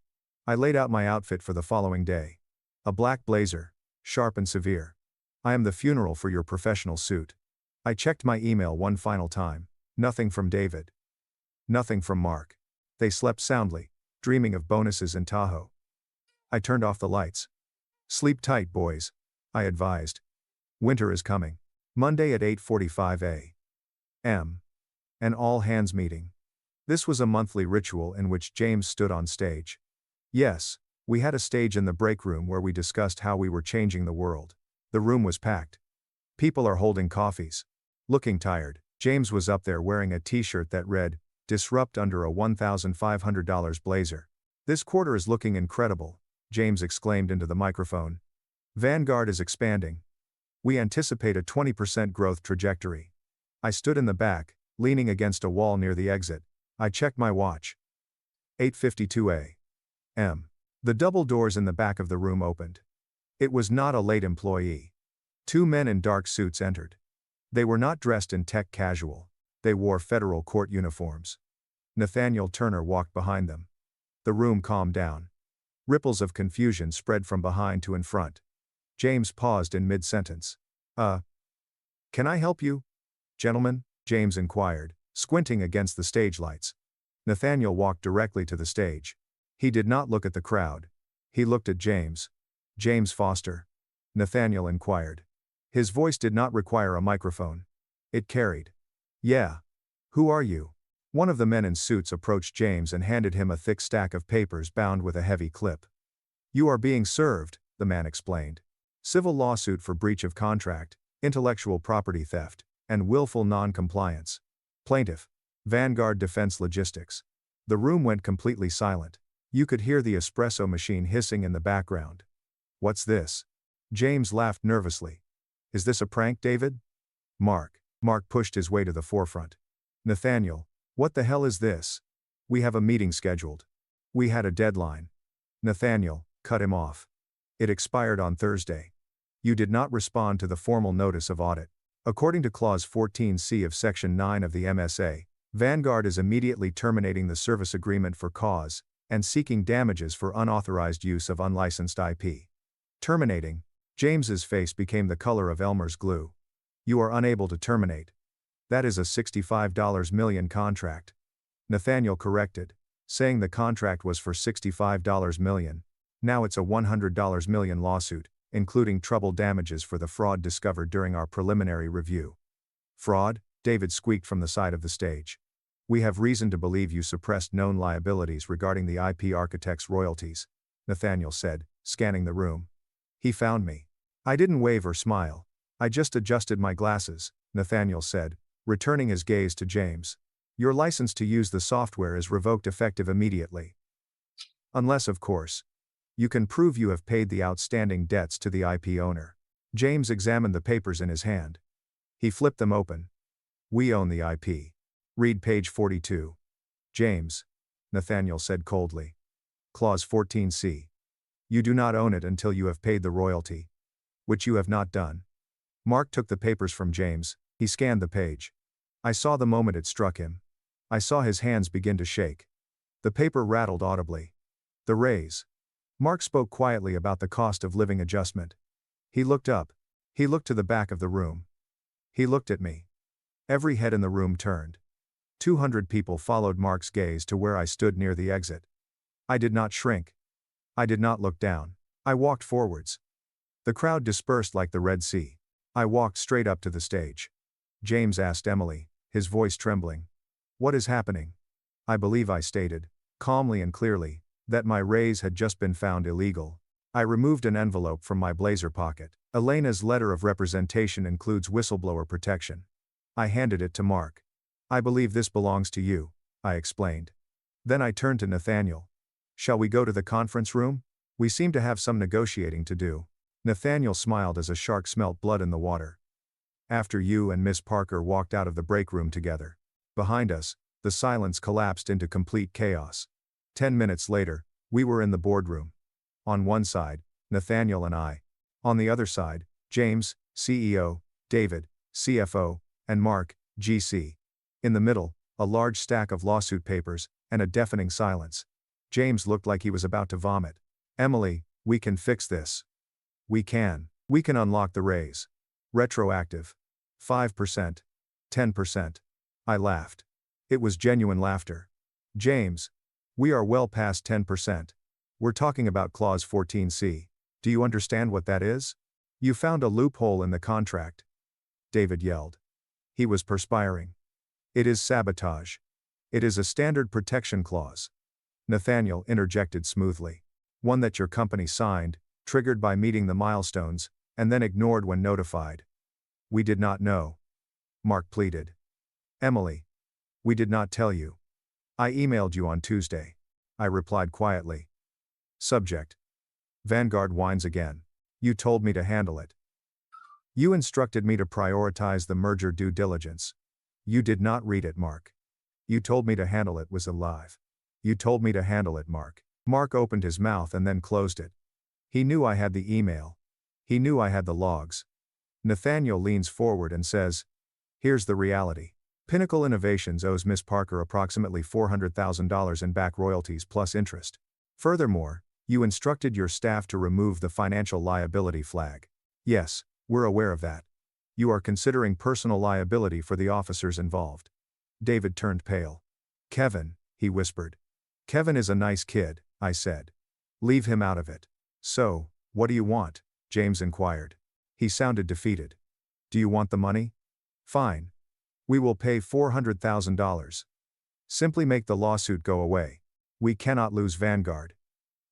I laid out my outfit for the following day. A black blazer, sharp and severe. I am the funeral for your professional suit. I checked my email one final time. Nothing from David. Nothing from Mark. They slept soundly, dreaming of bonuses in Tahoe. I turned off the lights. Sleep tight, boys, I advised. Winter is coming. Monday at 8:45 a.m. An all-hands meeting. This was a monthly ritual in which James stood on stage. Yes, we had a stage in the break room where we discussed how we were changing the world. The room was packed. People are holding coffees. Looking tired. James was up there wearing a t-shirt that read, "Disrupt" under a $1,500 blazer. This quarter is looking incredible, James exclaimed into the microphone. Vanguard is expanding. We anticipate a 20% growth trajectory. I stood in the back, leaning against a wall near the exit. I checked my watch. 8:52 a.m. The double doors in the back of the room opened. It was not a late employee. Two men in dark suits entered. They were not dressed in tech casual. They wore federal court uniforms. Nathaniel Turner walked behind them. The room calmed down. Ripples of confusion spread from behind to in front. James paused in mid-sentence. Can I help you, gentlemen? James inquired, squinting against the stage lights. Nathaniel walked directly to the stage. He did not look at the crowd. He looked at James. James Foster? Nathaniel inquired. His voice did not require a microphone. It carried. Yeah. Who are you? One of the men in suits approached James and handed him a thick stack of papers bound with a heavy clip. You are being served, the man explained. Civil lawsuit for breach of contract, intellectual property theft, and willful non-compliance. Plaintiff. Vanguard Defense Logistics. The room went completely silent. You could hear the espresso machine hissing in the background. What's this? James laughed nervously. Is this a prank, David? Mark pushed his way to the forefront. Nathaniel, what the hell is this? We have a meeting scheduled. We had a deadline. Nathaniel cut him off. It expired on Thursday. You did not respond to the formal notice of audit. According to Clause 14C of Section 9 of the MSA, Vanguard is immediately terminating the service agreement for cause and seeking damages for unauthorized use of unlicensed IP. Terminating. James's face became the color of Elmer's glue. You are unable to terminate. That is a $65 million contract. Nathaniel corrected, saying the contract was for $65 million. Now it's a $100 million lawsuit, including trouble damages for the fraud discovered during our preliminary review. Fraud? David squeaked from the side of the stage. We have reason to believe you suppressed known liabilities regarding the IP architect's royalties, Nathaniel said, scanning the room. He found me. I didn't wave or smile. I just adjusted my glasses, Nathaniel said, returning his gaze to James. Your license to use the software is revoked effective immediately. Unless, of course, you can prove you have paid the outstanding debts to the IP owner. James examined the papers in his hand. He flipped them open. We own the IP. Read page 42. James, Nathaniel said coldly. Clause 14C. You do not own it until you have paid the royalty. Which you have not done. Mark took the papers from James. He scanned the page. I saw the moment it struck him. I saw his hands begin to shake. The paper rattled audibly. The raise. Mark spoke quietly about the cost of living adjustment. He looked up. He looked to the back of the room. He looked at me. Every head in the room turned. 200 people followed Mark's gaze to where I stood near the exit. I did not shrink. I did not look down. I walked forwards. The crowd dispersed like the Red Sea. I walked straight up to the stage. James asked Emily, his voice trembling. What is happening? I believe I stated, calmly and clearly, that my raise had just been found illegal. I removed an envelope from my blazer pocket. Elena's letter of representation includes whistleblower protection. I handed it to Mark. I believe this belongs to you, I explained. Then I turned to Nathaniel. Shall we go to the conference room? We seem to have some negotiating to do. Nathaniel smiled as a shark smelt blood in the water. After you and Miss Parker walked out of the break room together. Behind us, the silence collapsed into complete chaos. 10 minutes later, we were in the boardroom. On one side, Nathaniel and I. On the other side, James, CEO, David, CFO, and Mark, GC. In the middle, a large stack of lawsuit papers, and a deafening silence. James looked like he was about to vomit. Emily, we can fix this. We can. We can unlock the raise. Retroactive. 5%. 10%. I laughed. It was genuine laughter. James. We are well past 10%. We're talking about Clause 14C. Do you understand what that is? You found a loophole in the contract. David yelled. He was perspiring. It is sabotage. It is a standard protection clause. Nathaniel interjected smoothly. One that your company signed, triggered by meeting the milestones, and then ignored when notified. We did not know. Mark pleaded. Emily. We did not tell you. I emailed you on Tuesday. I replied quietly. Subject. Vanguard whines again. You told me to handle it. You instructed me to prioritize the merger due diligence. You did not read it, Mark. You told me to handle it was alive. You told me to handle it, Mark. Mark opened his mouth and then closed it. He knew I had the email. He knew I had the logs. Nathaniel leans forward and says, "Here's the reality. Pinnacle Innovations owes Miss Parker approximately $400,000 in back royalties plus interest. Furthermore, you instructed your staff to remove the financial liability flag. Yes, we're aware of that. You are considering personal liability for the officers involved." David turned pale. "Kevin," he whispered. "Kevin is a nice kid," I said. "Leave him out of it." "So, what do you want?" James inquired. He sounded defeated. "Do you want the money? Fine. We will pay $400,000. Simply make the lawsuit go away. We cannot lose Vanguard.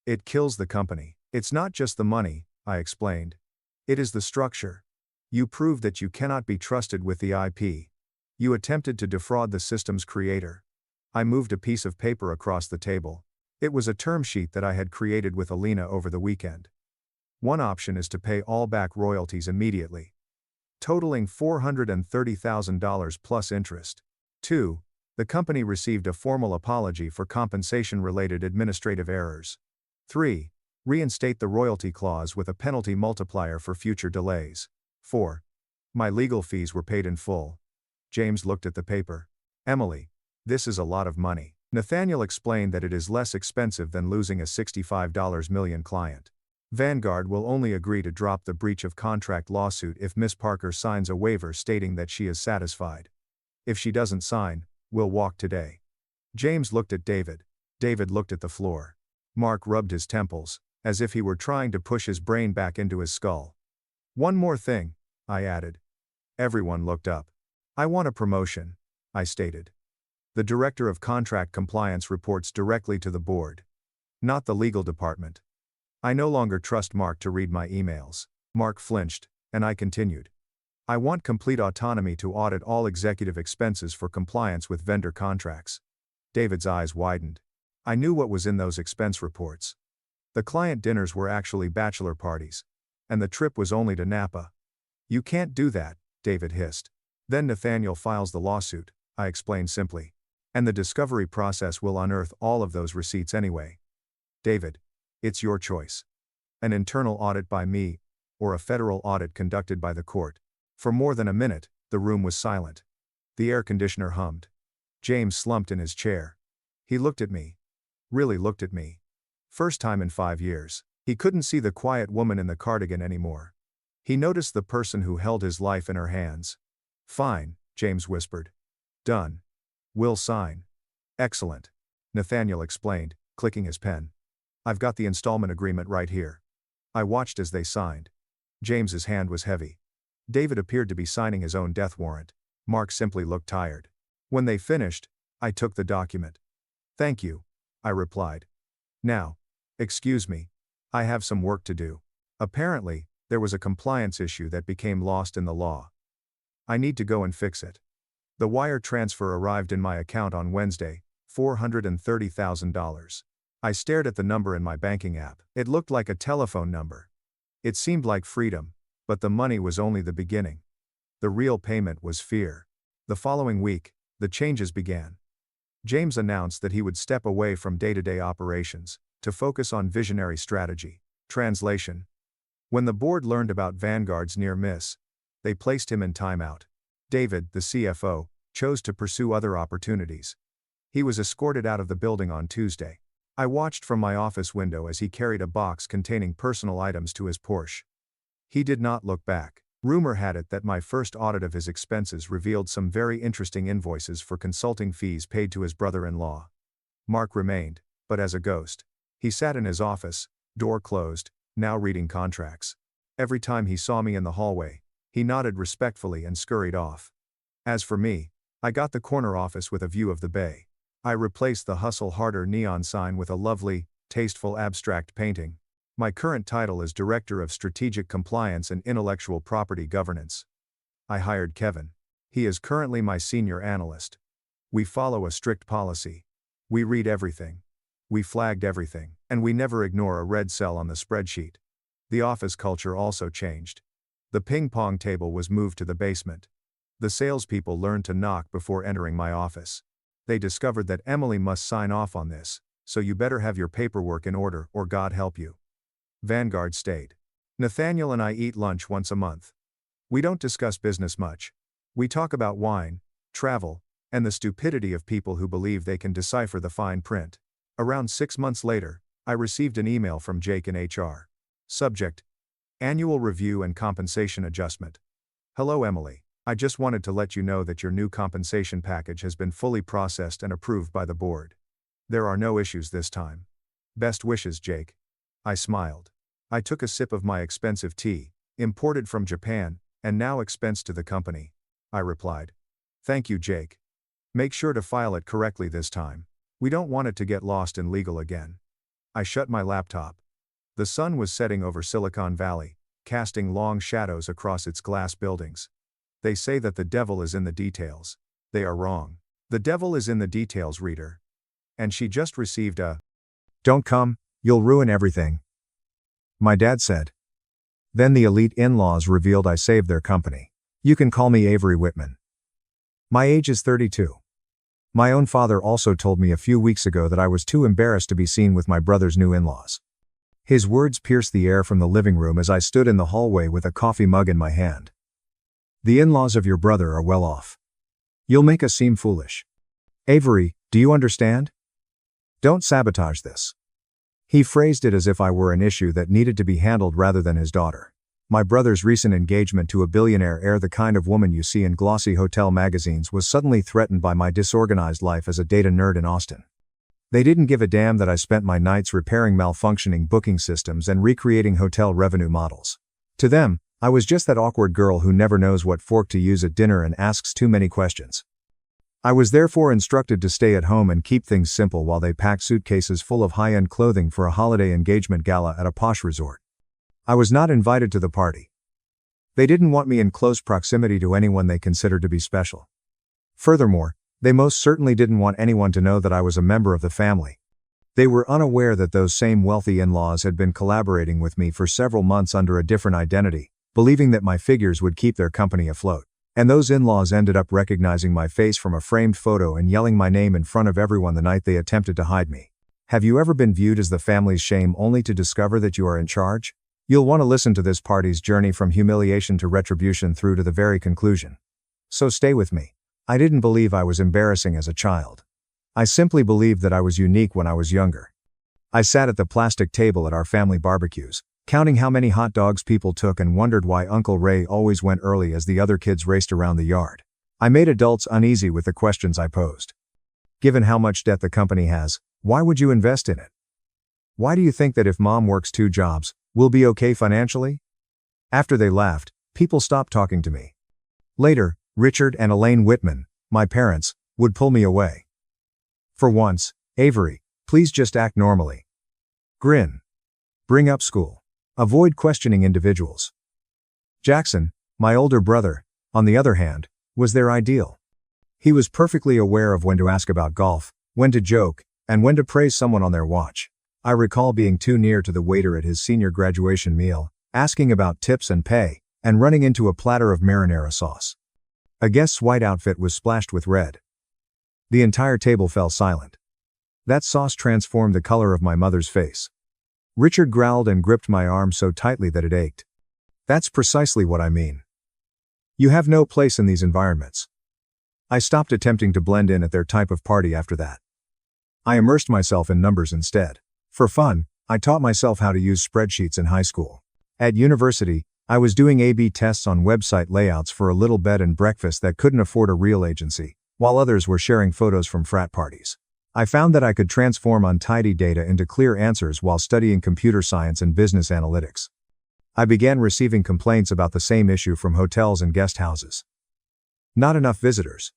It kills the company. It's not just the money," I explained. "It is the structure. You proved that you cannot be trusted with the IP. You attempted to defraud the system's creator." I moved a piece of paper across the table. It was a term sheet that I had created with Alina over the weekend. One option is to pay all back royalties immediately, totaling $430,000 plus interest. 2. The company received a formal apology for compensation-related administrative errors. 3. Reinstate the royalty clause with a penalty multiplier for future delays. 4. My legal fees were paid in full. James looked at the paper. "Emily, this is a lot of money." Nathaniel explained that it is less expensive than losing a $65 million client. Vanguard will only agree to drop the breach of contract lawsuit if Miss Parker signs a waiver stating that she is satisfied. If she doesn't sign, we'll walk today. James looked at David. David looked at the floor. Mark rubbed his temples, as if he were trying to push his brain back into his skull. "One more thing," I added. Everyone looked up. "I want a promotion," I stated. "The Director of Contract Compliance reports directly to the board, not the legal department. I no longer trust Mark to read my emails." Mark flinched, and I continued. "I want complete autonomy to audit all executive expenses for compliance with vendor contracts." David's eyes widened. I knew what was in those expense reports. The client dinners were actually bachelor parties. And the trip was only to Napa. "You can't do that," David hissed. "Then Nathaniel files the lawsuit," I explained simply. "And the discovery process will unearth all of those receipts anyway." "David, it's your choice. An internal audit by me, or a federal audit conducted by the court." For more than a minute, the room was silent. The air conditioner hummed. James slumped in his chair. He looked at me. Really looked at me. First time in 5 years. He couldn't see the quiet woman in the cardigan anymore. He noticed the person who held his life in her hands. "Fine," James whispered. "Done. We'll sign." "Excellent," Nathaniel explained, clicking his pen. "I've got the installment agreement right here." I watched as they signed. James's hand was heavy. David appeared to be signing his own death warrant. Mark simply looked tired. When they finished, I took the document. "Thank you," I replied. "Now, excuse me. I have some work to do. Apparently, there was a compliance issue that became lost in the law. I need to go and fix it." The wire transfer arrived in my account on Wednesday, $430,000. I stared at the number in my banking app. It looked like a telephone number. It seemed like freedom, but the money was only the beginning. The real payment was fear. The following week, the changes began. James announced that he would step away from day-to-day operations, to focus on visionary strategy. Translation. When the board learned about Vanguard's near miss, they placed him in timeout. David, the CFO, chose to pursue other opportunities. He was escorted out of the building on Tuesday. I watched from my office window as he carried a box containing personal items to his Porsche. He did not look back. Rumor had it that my first audit of his expenses revealed some very interesting invoices for consulting fees paid to his brother-in-law. Mark remained, but as a ghost. He sat in his office, door closed, now reading contracts. Every time he saw me in the hallway, he nodded respectfully and scurried off. As for me, I got the corner office with a view of the bay. I replaced the Hustle Harder neon sign with a lovely, tasteful abstract painting. My current title is Director of Strategic Compliance and Intellectual Property Governance. I hired Kevin. He is currently my senior analyst. We follow a strict policy. We read everything. We flagged everything, and we never ignore a red cell on the spreadsheet. The office culture also changed. The ping-pong table was moved to the basement. The salespeople learned to knock before entering my office. They discovered that Emily must sign off on this, so you better have your paperwork in order or God help you. Vanguard stayed. Nathaniel and I eat lunch once a month. We don't discuss business much. We talk about wine, travel, and the stupidity of people who believe they can decipher the fine print. Around 6 months later, I received an email from Jake in HR. Subject: Annual Review and Compensation Adjustment. Hello Emily, I just wanted to let you know that your new compensation package has been fully processed and approved by the board. There are no issues this time. Best wishes, Jake. I smiled. I took a sip of my expensive tea, imported from Japan, and now expensed to the company. I replied. Thank you, Jake. Make sure to file it correctly this time. We don't want it to get lost in legal again. I shut my laptop. The sun was setting over Silicon Valley, casting long shadows across its glass buildings. They say that the devil is in the details. They are wrong. The devil is in the details, reader. And she just received a "Don't come, you'll ruin everything," my dad said. Then the elite in-laws revealed I saved their company. You can call me Avery Whitman. My age is 32. My own father also told me a few weeks ago that I was too embarrassed to be seen with my brother's new in-laws. His words pierced the air from the living room as I stood in the hallway with a coffee mug in my hand. The in-laws of your brother are well off. You'll make us seem foolish. Avery, do you understand? Don't sabotage this. He phrased it as if I were an issue that needed to be handled rather than his daughter. My brother's recent engagement to a billionaire heir, the kind of woman you see in glossy hotel magazines, was suddenly threatened by my disorganized life as a data nerd in Austin. They didn't give a damn that I spent my nights repairing malfunctioning booking systems and recreating hotel revenue models. To them, I was just that awkward girl who never knows what fork to use at dinner and asks too many questions. I was therefore instructed to stay at home and keep things simple while they packed suitcases full of high-end clothing for a holiday engagement gala at a posh resort. I was not invited to the party. They didn't want me in close proximity to anyone they considered to be special. Furthermore, they most certainly didn't want anyone to know that I was a member of the family. They were unaware that those same wealthy in-laws had been collaborating with me for several months under a different identity, believing that my figures would keep their company afloat. And those in-laws ended up recognizing my face from a framed photo and yelling my name in front of everyone the night they attempted to hide me. Have you ever been viewed as the family's shame only to discover that you are in charge? You'll want to listen to this party's journey from humiliation to retribution through to the very conclusion. So stay with me. I didn't believe I was embarrassing as a child. I simply believed that I was unique when I was younger. I sat at the plastic table at our family barbecues, counting how many hot dogs people took and wondered why Uncle Ray always went early as the other kids raced around the yard. I made adults uneasy with the questions I posed. Given how much debt the company has, why would you invest in it? Why do you think that if mom works 2 jobs, we'll be okay financially? After they laughed, people stopped talking to me. Later, Richard and Elaine Whitman, my parents, would pull me away. For once, Avery, please just act normally. Grin. Bring up school. Avoid questioning individuals. Jackson, my older brother, on the other hand, was their ideal. He was perfectly aware of when to ask about golf, when to joke, and when to praise someone on their watch. I recall being too near to the waiter at his senior graduation meal, asking about tips and pay, and running into a platter of marinara sauce. A guest's white outfit was splashed with red. The entire table fell silent. That sauce transformed the color of my mother's face. Richard growled and gripped my arm so tightly that it ached. That's precisely what I mean. You have no place in these environments. I stopped attempting to blend in at their type of party after that. I immersed myself in numbers instead. For fun, I taught myself how to use spreadsheets in high school. At university, I was doing A/B tests on website layouts for a little bed and breakfast that couldn't afford a real agency, while others were sharing photos from frat parties. I found that I could transform untidy data into clear answers while studying computer science and business analytics. I began receiving complaints about the same issue from hotels and guest houses. Not enough visitors.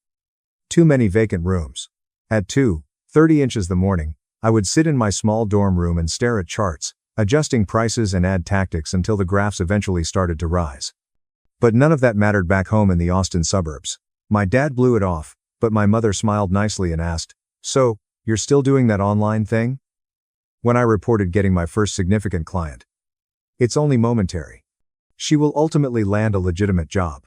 Too many vacant rooms. At 2:30 the morning, I would sit in my small dorm room and stare at charts, adjusting prices and ad tactics until the graphs eventually started to rise. But none of that mattered back home in the Austin suburbs. My dad blew it off, but my mother smiled nicely and asked, "So, you're still doing that online thing?" When I reported getting my first significant client. It's only momentary. She will ultimately land a legitimate job.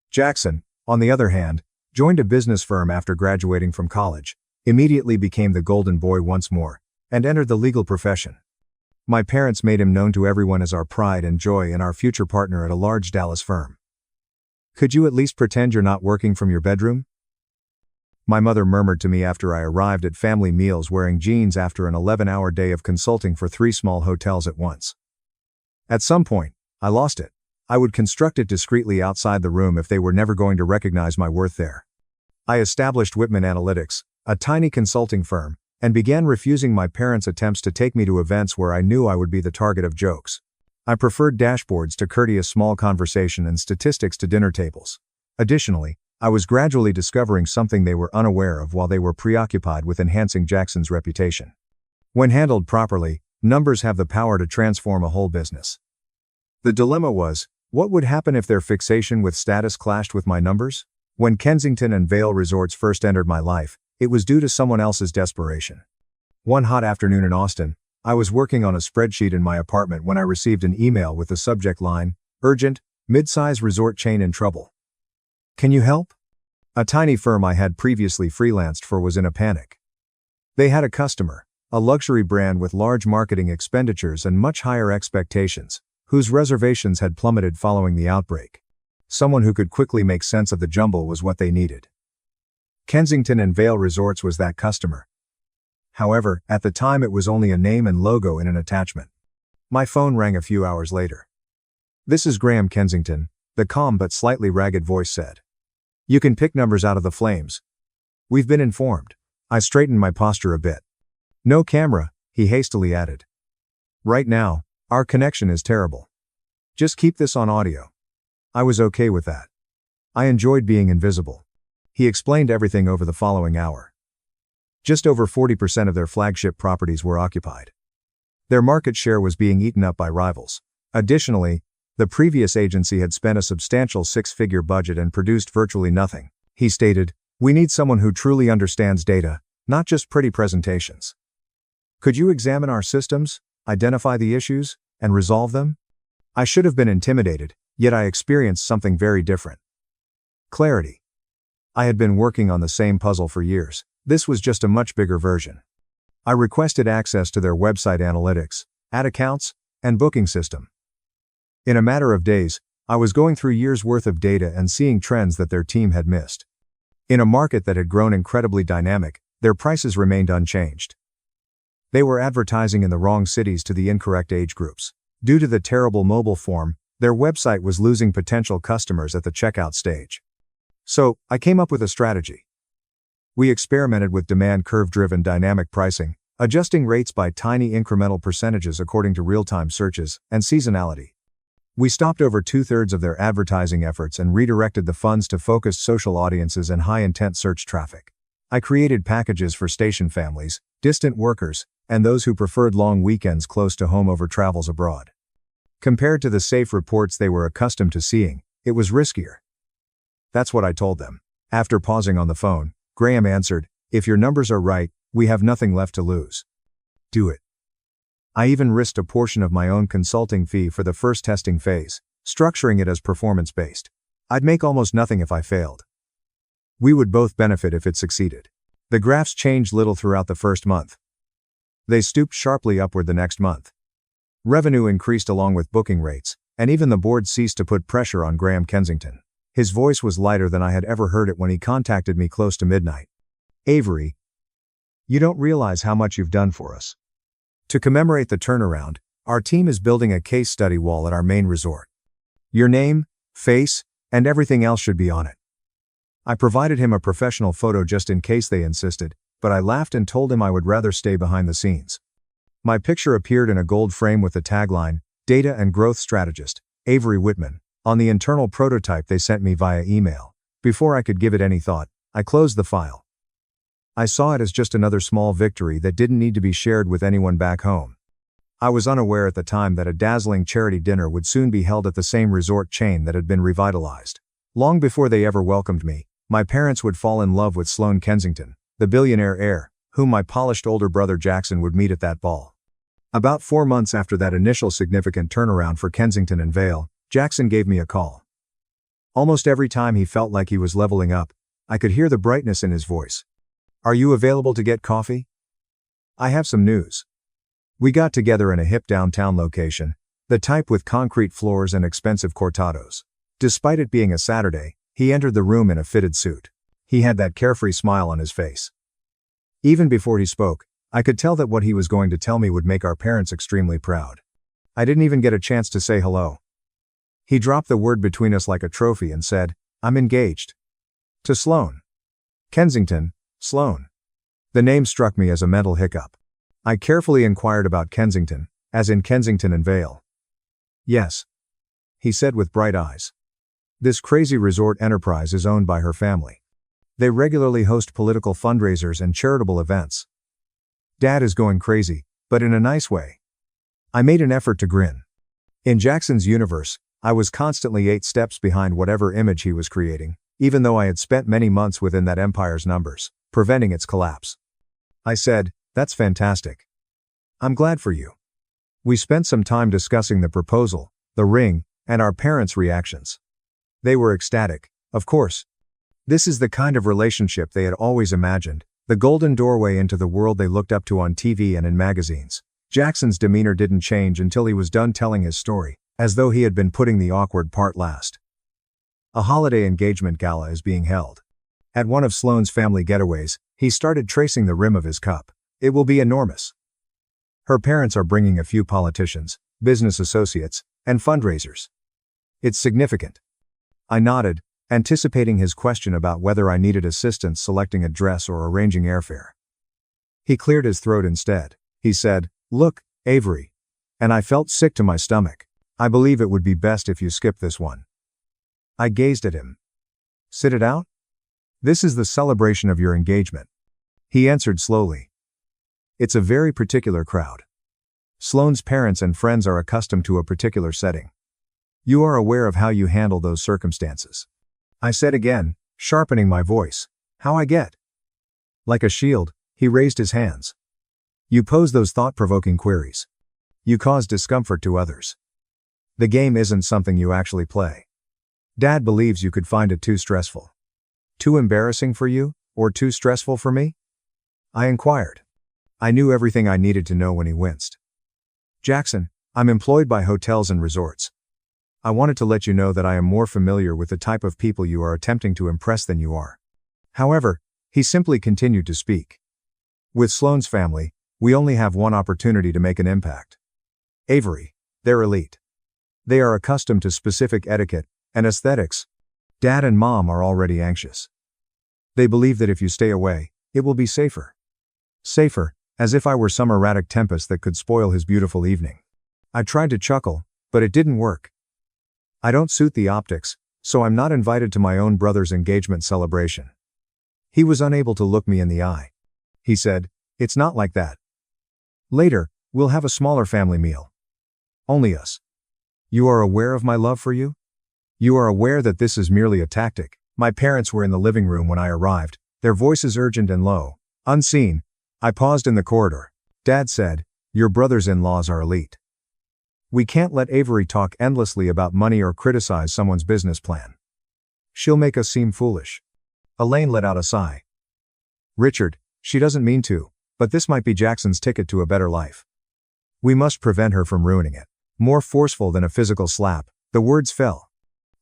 Jackson, on the other hand, joined a business firm after graduating from college, immediately became the golden boy once more, and entered the legal profession. My parents made him known to everyone as our pride and joy and our future partner at a large Dallas firm. Could you at least pretend you're not working from your bedroom? My mother murmured to me after I arrived at family meals wearing jeans after an 11-hour day of consulting for 3 small hotels at once. At some point, I lost it. I would construct it discreetly outside the room if they were never going to recognize my worth there. I established Whitman Analytics, a tiny consulting firm, and began refusing my parents' attempts to take me to events where I knew I would be the target of jokes. I preferred dashboards to courteous small conversation and statistics to dinner tables. Additionally, I was gradually discovering something they were unaware of while they were preoccupied with enhancing Jackson's reputation. When handled properly, numbers have the power to transform a whole business. The dilemma was, what would happen if their fixation with status clashed with my numbers? When Kensington and Vail resorts first entered my life, it was due to someone else's desperation. One hot afternoon in Austin, I was working on a spreadsheet in my apartment when I received an email with the subject line, "Urgent, mid-size resort chain in trouble. Can you help?" A tiny firm I had previously freelanced for was in a panic. They had a customer, a luxury brand with large marketing expenditures and much higher expectations, whose reservations had plummeted following the outbreak. Someone who could quickly make sense of the jumble was what they needed. Kensington and Vail Resorts was that customer. However, at the time it was only a name and logo in an attachment. My phone rang a few hours later. "This is Graham Kensington," the calm but slightly ragged voice said. "You can pick numbers out of the flames. We've been informed." I straightened my posture a bit. "No camera," he hastily added. "Right now, our connection is terrible. Just keep this on audio." I was okay with that. I enjoyed being invisible. He explained everything over the following hour. Just over 40% of their flagship properties were occupied. Their market share was being eaten up by rivals. Additionally, the previous agency had spent a substantial 6-figure budget and produced virtually nothing. He stated, "We need someone who truly understands data, not just pretty presentations. Could you examine our systems, identify the issues, and resolve them?" I should have been intimidated, yet I experienced something very different. Clarity. I had been working on the same puzzle for years. This was just a much bigger version. I requested access to their website analytics, ad accounts, and booking system. In a matter of days, I was going through years' worth of data and seeing trends that their team had missed. In a market that had grown incredibly dynamic, their prices remained unchanged. They were advertising in the wrong cities to the incorrect age groups. Due to the terrible mobile form, their website was losing potential customers at the checkout stage. So, I came up with a strategy. We experimented with demand curve-driven dynamic pricing, adjusting rates by tiny incremental percentages according to real-time searches and seasonality. We stopped over 2/3 of their advertising efforts and redirected the funds to focused social audiences and high-intent search traffic. I created packages for station families, distant workers, and those who preferred long weekends close to home over travels abroad. Compared to the safe reports they were accustomed to seeing, it was riskier. That's what I told them. After pausing on the phone, Graham answered, "If your numbers are right, we have nothing left to lose. Do it." I even risked a portion of my own consulting fee for the first testing phase, structuring it as performance-based. I'd make almost nothing if I failed. We would both benefit if it succeeded. The graphs changed little throughout the first month. They stooped sharply upward the next month. Revenue increased along with booking rates, and even the board ceased to put pressure on Graham Kensington. His voice was lighter than I had ever heard it when he contacted me close to midnight. "Avery, you don't realize how much you've done for us. To commemorate the turnaround, our team is building a case study wall at our main resort. Your name, face, and everything else should be on it." I provided him a professional photo just in case they insisted, but I laughed and told him I would rather stay behind the scenes. My picture appeared in a gold frame with the tagline, "Data and Growth Strategist, Avery Whitman," on the internal prototype they sent me via email. Before I could give it any thought, I closed the file. I saw it as just another small victory that didn't need to be shared with anyone back home. I was unaware at the time that a dazzling charity dinner would soon be held at the same resort chain that had been revitalized. Long before they ever welcomed me, my parents would fall in love with Sloan Kensington, the billionaire heir, whom my polished older brother Jackson would meet at that ball. About 4 months after that initial significant turnaround for Kensington and Vail, Jackson gave me a call. Almost every time he felt like he was leveling up, I could hear the brightness in his voice. "Are you available to get coffee? I have some news." We got together in a hip downtown location, the type with concrete floors and expensive cortados. Despite it being a Saturday, he entered the room in a fitted suit. He had that carefree smile on his face. Even before he spoke, I could tell that what he was going to tell me would make our parents extremely proud. I didn't even get a chance to say hello. He dropped the word between us like a trophy and said, "I'm engaged. To Sloan. Kensington, Sloan." The name struck me as a mental hiccup. I carefully inquired about Kensington, as in Kensington and Vale. "Yes," he said with bright eyes. "This crazy resort enterprise is owned by her family. They regularly host political fundraisers and charitable events. Dad is going crazy, but in a nice way." I made an effort to grin. In Jackson's universe, I was constantly 8 steps behind whatever image he was creating, even though I had spent many months within that empire's numbers, preventing its collapse. I said, "That's fantastic. I'm glad for you." We spent some time discussing the proposal, the ring, and our parents' reactions. They were ecstatic, of course. This is the kind of relationship they had always imagined, the golden doorway into the world they looked up to on TV and in magazines. Jackson's demeanor didn't change until he was done telling his story, as though he had been putting the awkward part last. A holiday engagement gala is being held. At one of Sloane's family getaways, he started tracing the rim of his cup. It will be enormous. Her parents are bringing a few politicians, business associates, and fundraisers. It's significant. I nodded, anticipating his question about whether I needed assistance selecting a dress or arranging airfare. He cleared his throat instead. He said, "Look, Avery." And I felt sick to my stomach. "I believe it would be best if you skip this one." I gazed at him. "Sit it out? This is the celebration of your engagement." He answered slowly. "It's a very particular crowd. Sloane's parents and friends are accustomed to a particular setting. You are aware of how you handle those circumstances." I said again, sharpening my voice, "How I get?" Like a shield, he raised his hands. "You pose those thought-provoking queries. You cause discomfort to others. The game isn't something you actually play. Dad believes you could find it too stressful. Too embarrassing for you, or too stressful for me?" I inquired. I knew everything I needed to know when he winced. "Jackson, I'm employed by hotels and resorts. I wanted to let you know that I am more familiar with the type of people you are attempting to impress than you are." However, he simply continued to speak. "With Sloane's family, we only have one opportunity to make an impact. Avery, they're elite. They are accustomed to specific etiquette and aesthetics. Dad and Mom are already anxious. They believe that if you stay away, it will be safer." Safer, as if I were some erratic tempest that could spoil his beautiful evening. I tried to chuckle, but it didn't work. "I don't suit the optics, so I'm not invited to my own brother's engagement celebration." He was unable to look me in the eye. He said, "It's not like that. Later, we'll have a smaller family meal. Only us. You are aware of my love for you? You are aware that this is merely a tactic." My parents were in the living room when I arrived, their voices urgent and low. Unseen, I paused in the corridor. Dad said, "Your brothers-in-laws are elite. We can't let Avery talk endlessly about money or criticize someone's business plan. She'll make us seem foolish." Elaine let out a sigh. "Richard, she doesn't mean to, but this might be Jackson's ticket to a better life. We must prevent her from ruining it." More forceful than a physical slap, the words fell.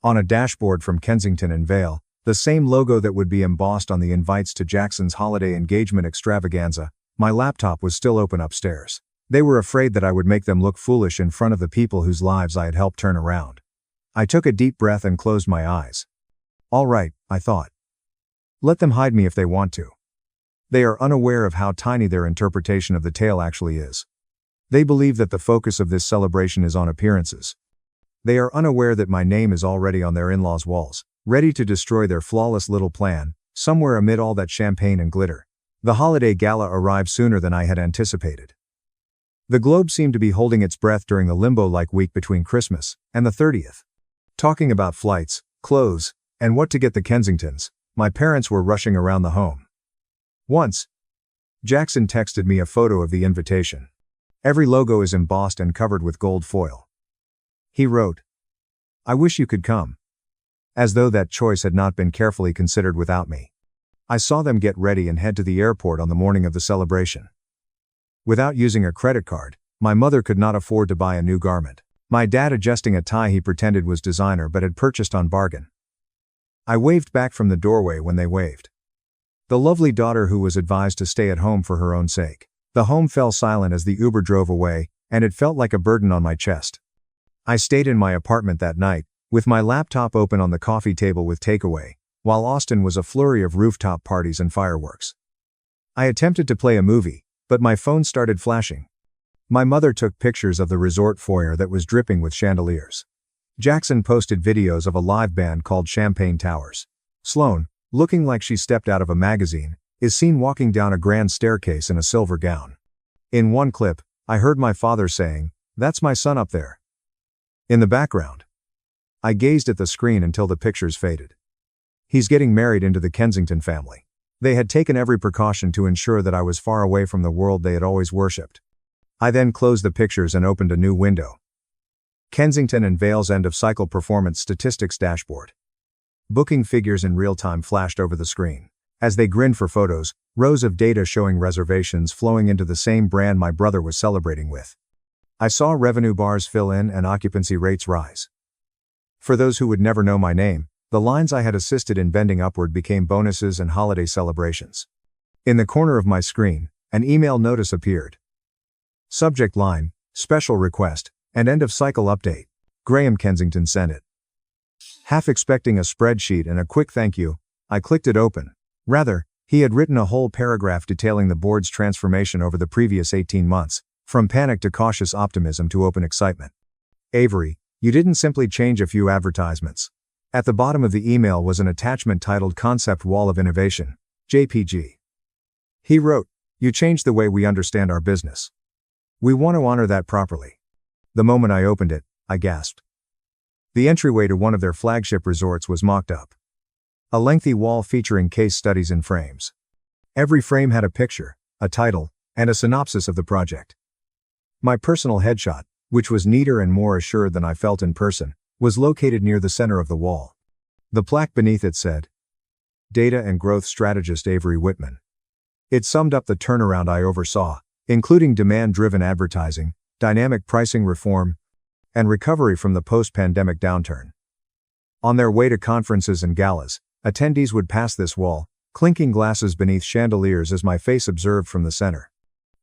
On a dashboard from Kensington and Vale, the same logo that would be embossed on the invites to Jackson's holiday engagement extravaganza, my laptop was still open upstairs. They were afraid that I would make them look foolish in front of the people whose lives I had helped turn around. I took a deep breath and closed my eyes. All right, I thought. Let them hide me if they want to. They are unaware of how tiny their interpretation of the tale actually is. They believe that the focus of this celebration is on appearances. They are unaware that my name is already on their in-laws' walls, ready to destroy their flawless little plan, somewhere amid all that champagne and glitter. The holiday gala arrived sooner than I had anticipated. The globe seemed to be holding its breath during the limbo-like week between Christmas and the 30th. Talking about flights, clothes, and what to get the Kensingtons, my parents were rushing around the home. Once, Jackson texted me a photo of the invitation. Every logo is embossed and covered with gold foil. He wrote, "I wish you could come." As though that choice had not been carefully considered without me. I saw them get ready and head to the airport on the morning of the celebration. Without using a credit card, my mother could not afford to buy a new garment. My dad adjusting a tie he pretended was designer but had purchased on bargain. I waved back from the doorway when they waved. The lovely daughter who was advised to stay at home for her own sake. The home fell silent as the Uber drove away, and it felt like a burden on my chest. I stayed in my apartment that night, with my laptop open on the coffee table with takeaway, while Austin was a flurry of rooftop parties and fireworks. I attempted to play a movie, but my phone started flashing. My mother took pictures of the resort foyer that was dripping with chandeliers. Jackson posted videos of a live band called Champagne Towers. Sloane, looking like she stepped out of a magazine, is seen walking down a grand staircase in a silver gown. In one clip, I heard my father saying, "That's my son up there." In the background. I gazed at the screen until the pictures faded. He's getting married into the Kensington family. They had taken every precaution to ensure that I was far away from the world they had always worshipped. I then closed the pictures and opened a new window. Kensington and Vale's end-of-cycle performance statistics dashboard. Booking figures in real time flashed over the screen. As they grinned for photos, rows of data showing reservations flowing into the same brand my brother was celebrating with. I saw revenue bars fill in and occupancy rates rise. For those who would never know my name, the lines I had assisted in bending upward became bonuses and holiday celebrations. In the corner of my screen, an email notice appeared. Subject line, special request, and end-of-cycle update. Graham Kensington sent it. Half expecting a spreadsheet and a quick thank you, I clicked it open. Rather, he had written a whole paragraph detailing the board's transformation over the previous 18 months, from panic to cautious optimism to open excitement. Avery, you didn't simply change a few advertisements. At the bottom of the email was an attachment titled Concept Wall of Innovation, JPG. He wrote, "You changed the way we understand our business. We want to honor that properly." The moment I opened it, I gasped. The entryway to one of their flagship resorts was mocked up. A lengthy wall featuring case studies in frames. Every frame had a picture, a title, and a synopsis of the project. My personal headshot, which was neater and more assured than I felt in person, was located near the center of the wall. The plaque beneath it said, Data and Growth Strategist Avery Whitman. It summed up the turnaround I oversaw, including demand-driven advertising, dynamic pricing reform, and recovery from the post-pandemic downturn. On their way to conferences and galas, attendees would pass this wall, clinking glasses beneath chandeliers as my face observed from the center.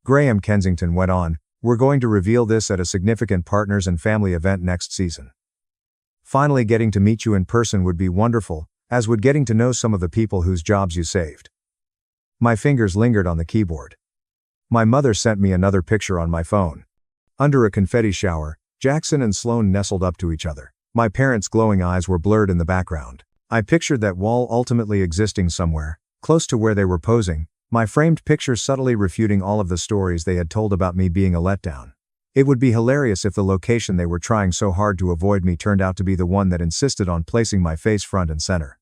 Graham Kensington went on, "We're going to reveal this at a significant partners and family event next season. Finally getting to meet you in person would be wonderful, as would getting to know some of the people whose jobs you saved." My fingers lingered on the keyboard. My mother sent me another picture on my phone. Under a confetti shower, Jackson and Sloane nestled up to each other. My parents' glowing eyes were blurred in the background. I pictured that wall ultimately existing somewhere, close to where they were posing, my framed pictures subtly refuting all of the stories they had told about me being a letdown. It would be hilarious if the location they were trying so hard to avoid me turned out to be the one that insisted on placing my face front and center.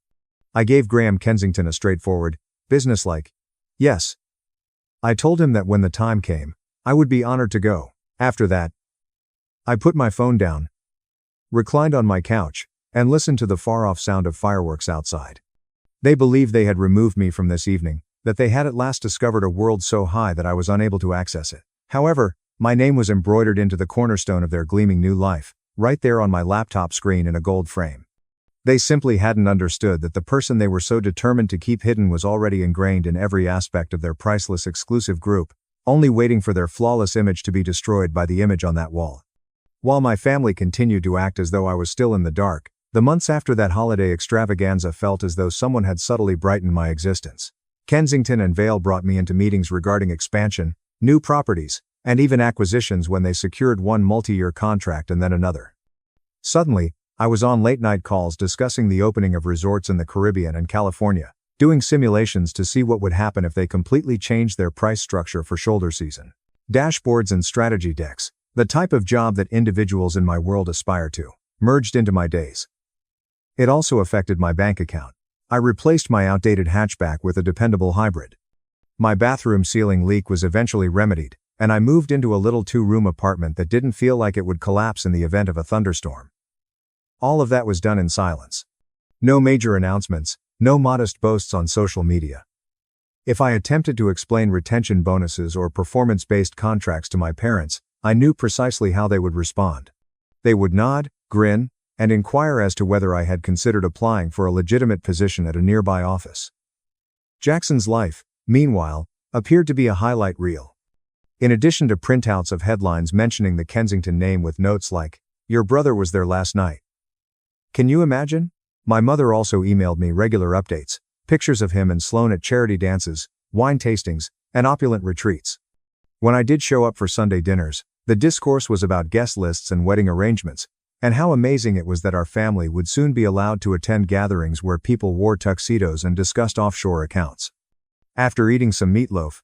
I gave Graham Kensington a straightforward, businesslike, yes. I told him that when the time came, I would be honored to go. After that, I put my phone down, reclined on my couch, and listened to the far-off sound of fireworks outside. They believed they had removed me from this evening, that they had at last discovered a world so high that I was unable to access it. However, my name was embroidered into the cornerstone of their gleaming new life, right there on my laptop screen in a gold frame. They simply hadn't understood that the person they were so determined to keep hidden was already ingrained in every aspect of their priceless exclusive group, only waiting for their flawless image to be destroyed by the image on that wall. While my family continued to act as though I was still in the dark, the months after that holiday extravaganza felt as though someone had subtly brightened my existence. Kensington and Vale brought me into meetings regarding expansion, new properties, and even acquisitions when they secured one multi-year contract and then another. Suddenly, I was on late-night calls discussing the opening of resorts in the Caribbean and California, doing simulations to see what would happen if they completely changed their price structure for shoulder season. Dashboards and strategy decks, the type of job that individuals in my world aspire to, merged into my days. It also affected my bank account. I replaced my outdated hatchback with a dependable hybrid. My bathroom ceiling leak was eventually remedied, and I moved into a little two-room apartment that didn't feel like it would collapse in the event of a thunderstorm. All of that was done in silence. No major announcements, no modest boasts on social media. If I attempted to explain retention bonuses or performance-based contracts to my parents, I knew precisely how they would respond. They would nod, grin, and inquire as to whether I had considered applying for a legitimate position at a nearby office. Jackson's life, meanwhile, appeared to be a highlight reel. In addition to printouts of headlines mentioning the Kensington name with notes like, "Your brother was there last night." Can you imagine? My mother also emailed me regular updates, pictures of him and Sloane at charity dances, wine tastings, and opulent retreats. When I did show up for Sunday dinners, the discourse was about guest lists and wedding arrangements, and how amazing it was that our family would soon be allowed to attend gatherings where people wore tuxedos and discussed offshore accounts. After eating some meatloaf,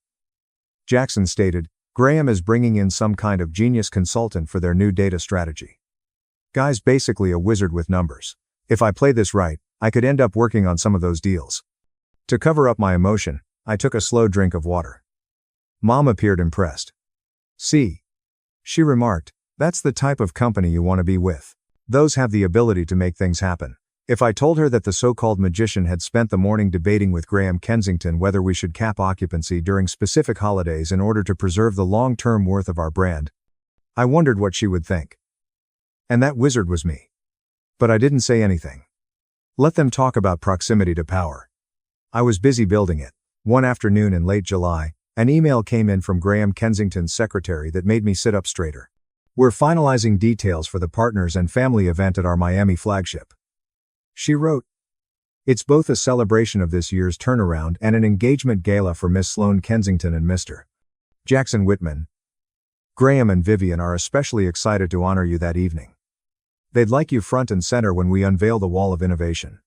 Jackson stated, "Graham is bringing in some kind of genius consultant for their new data strategy. Guy's basically a wizard with numbers. If I play this right, I could end up working on some of those deals." To cover up my emotion, I took a slow drink of water. Mom appeared impressed. "See," she remarked, "that's the type of company you want to be with. Those have the ability to make things happen." If I told her that the so-called magician had spent the morning debating with Graham Kensington whether we should cap occupancy during specific holidays in order to preserve the long-term worth of our brand, I wondered what she would think. And that wizard was me. But I didn't say anything. Let them talk about proximity to power. I was busy building it. One afternoon in late July, an email came in from Graham Kensington's secretary that made me sit up straighter. "We're finalizing details for the partners and family event at our Miami flagship," she wrote. "It's both a celebration of this year's turnaround and an engagement gala for Miss Sloane Kensington and Mr. Jackson Whitman. Graham and Vivian are especially excited to honor you that evening. They'd like you front and center when we unveil the Wall of Innovation."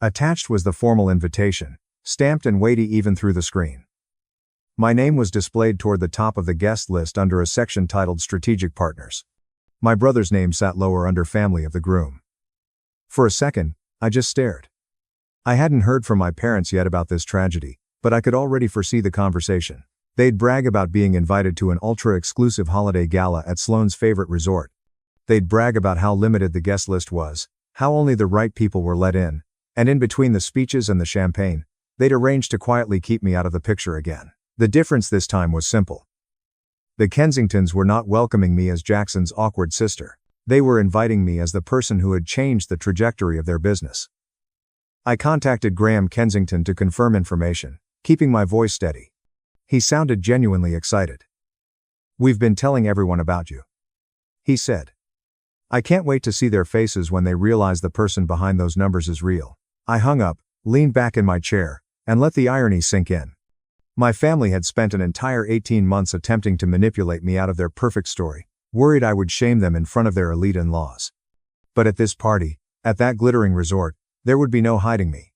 Attached was the formal invitation, stamped and weighty even through the screen. My name was displayed toward the top of the guest list under a section titled Strategic Partners. My brother's name sat lower under Family of the Groom. For a second, I just stared. I hadn't heard from my parents yet about this tragedy, but I could already foresee the conversation. They'd brag about being invited to an ultra-exclusive holiday gala at Sloane's favorite resort. They'd brag about how limited the guest list was, how only the right people were let in, and in between the speeches and the champagne, they'd arranged to quietly keep me out of the picture again. The difference this time was simple. The Kensingtons were not welcoming me as Jackson's awkward sister. They were inviting me as the person who had changed the trajectory of their business. I contacted Graham Kensington to confirm information, keeping my voice steady. He sounded genuinely excited. "We've been telling everyone about you," he said. "I can't wait to see their faces when they realize the person behind those numbers is real." I hung up, leaned back in my chair, and let the irony sink in. My family had spent an entire 18 months attempting to manipulate me out of their perfect story, worried I would shame them in front of their elite in-laws. But at this party, at that glittering resort, there would be no hiding me.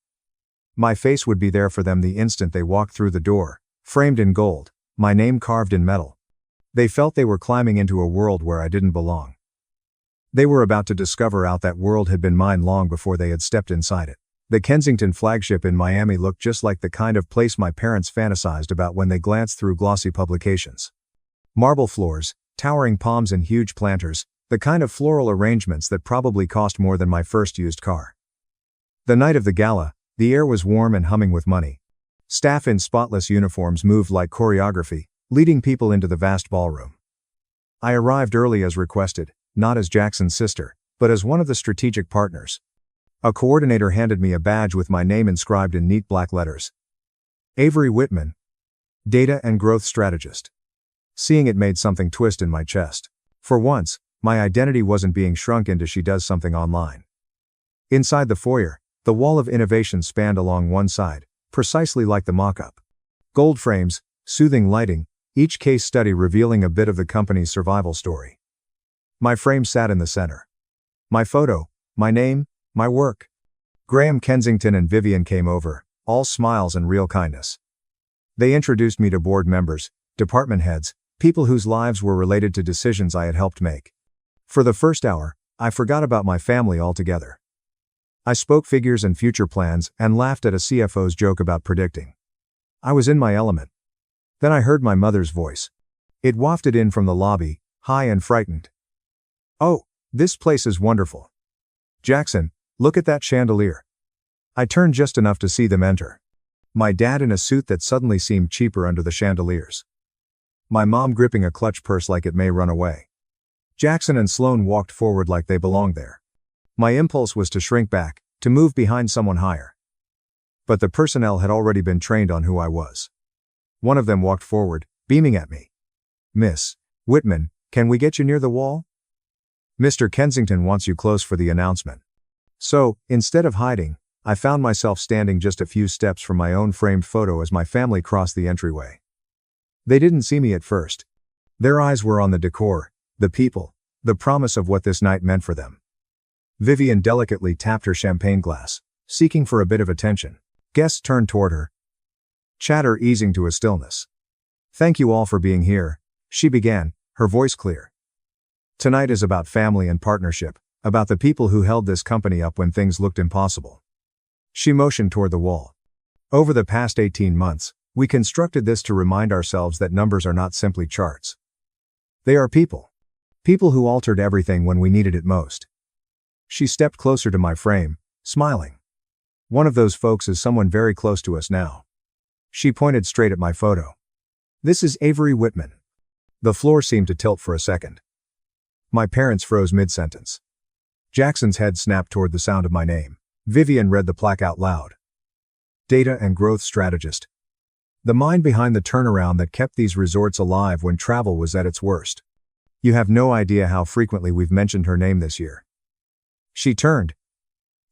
My face would be there for them the instant they walked through the door, framed in gold, my name carved in metal. They felt they were climbing into a world where I didn't belong. They were about to discover out that world had been mine long before they had stepped inside it. The Kensington flagship in Miami looked just like the kind of place my parents fantasized about when they glanced through glossy publications. Marble floors, towering palms and huge planters, the kind of floral arrangements that probably cost more than my first used car. The night of the gala, the air was warm and humming with money. Staff in spotless uniforms moved like choreography, leading people into the vast ballroom. I arrived early as requested, not as Jackson's sister, but as one of the strategic partners. A coordinator handed me a badge with my name inscribed in neat black letters. Avery Whitman, Data and Growth Strategist. Seeing it made something twist in my chest. For once, my identity wasn't being shrunk into "she does something online." Inside the foyer, the Wall of Innovation spanned along one side, precisely like the mock-up. Gold frames, soothing lighting, each case study revealing a bit of the company's survival story. My frame sat in the center. My photo, my name, my work. Graham Kensington and Vivian came over, all smiles and real kindness. They introduced me to board members, department heads, people whose lives were related to decisions I had helped make. For the first hour, I forgot about my family altogether. I spoke figures and future plans and laughed at a CFO's joke about predicting. I was in my element. Then I heard my mother's voice. It wafted in from the lobby, high and frightened. "Oh, this place is wonderful. Jackson, look at that chandelier." I turned just enough to see them enter. My dad in a suit that suddenly seemed cheaper under the chandeliers. My mom gripping a clutch purse like it may run away. Jackson and Sloan walked forward like they belonged there. My impulse was to shrink back, to move behind someone higher. But the personnel had already been trained on who I was. One of them walked forward, beaming at me. "Miss Whitman, can we get you near the wall? Mr. Kensington wants you close for the announcement." So, instead of hiding, I found myself standing just a few steps from my own framed photo as my family crossed the entryway. They didn't see me at first. Their eyes were on the decor, the people, the promise of what this night meant for them. Vivian delicately tapped her champagne glass, seeking for a bit of attention. Guests turned toward her, chatter easing to a stillness. "Thank you all for being here," she began, her voice clear. "Tonight is about family and partnership, about the people who held this company up when things looked impossible." She motioned toward the wall. "Over the past 18 months, we constructed this to remind ourselves that numbers are not simply charts. They are people. People who altered everything when we needed it most." She stepped closer to my frame, smiling. "One of those folks is someone very close to us now." She pointed straight at my photo. "This is Avery Whitman." The floor seemed to tilt for a second. My parents froze mid-sentence. Jackson's head snapped toward the sound of my name. Vivian read the plaque out loud. "Data and Growth Strategist. The mind behind the turnaround that kept these resorts alive when travel was at its worst. You have no idea how frequently we've mentioned her name this year." She turned,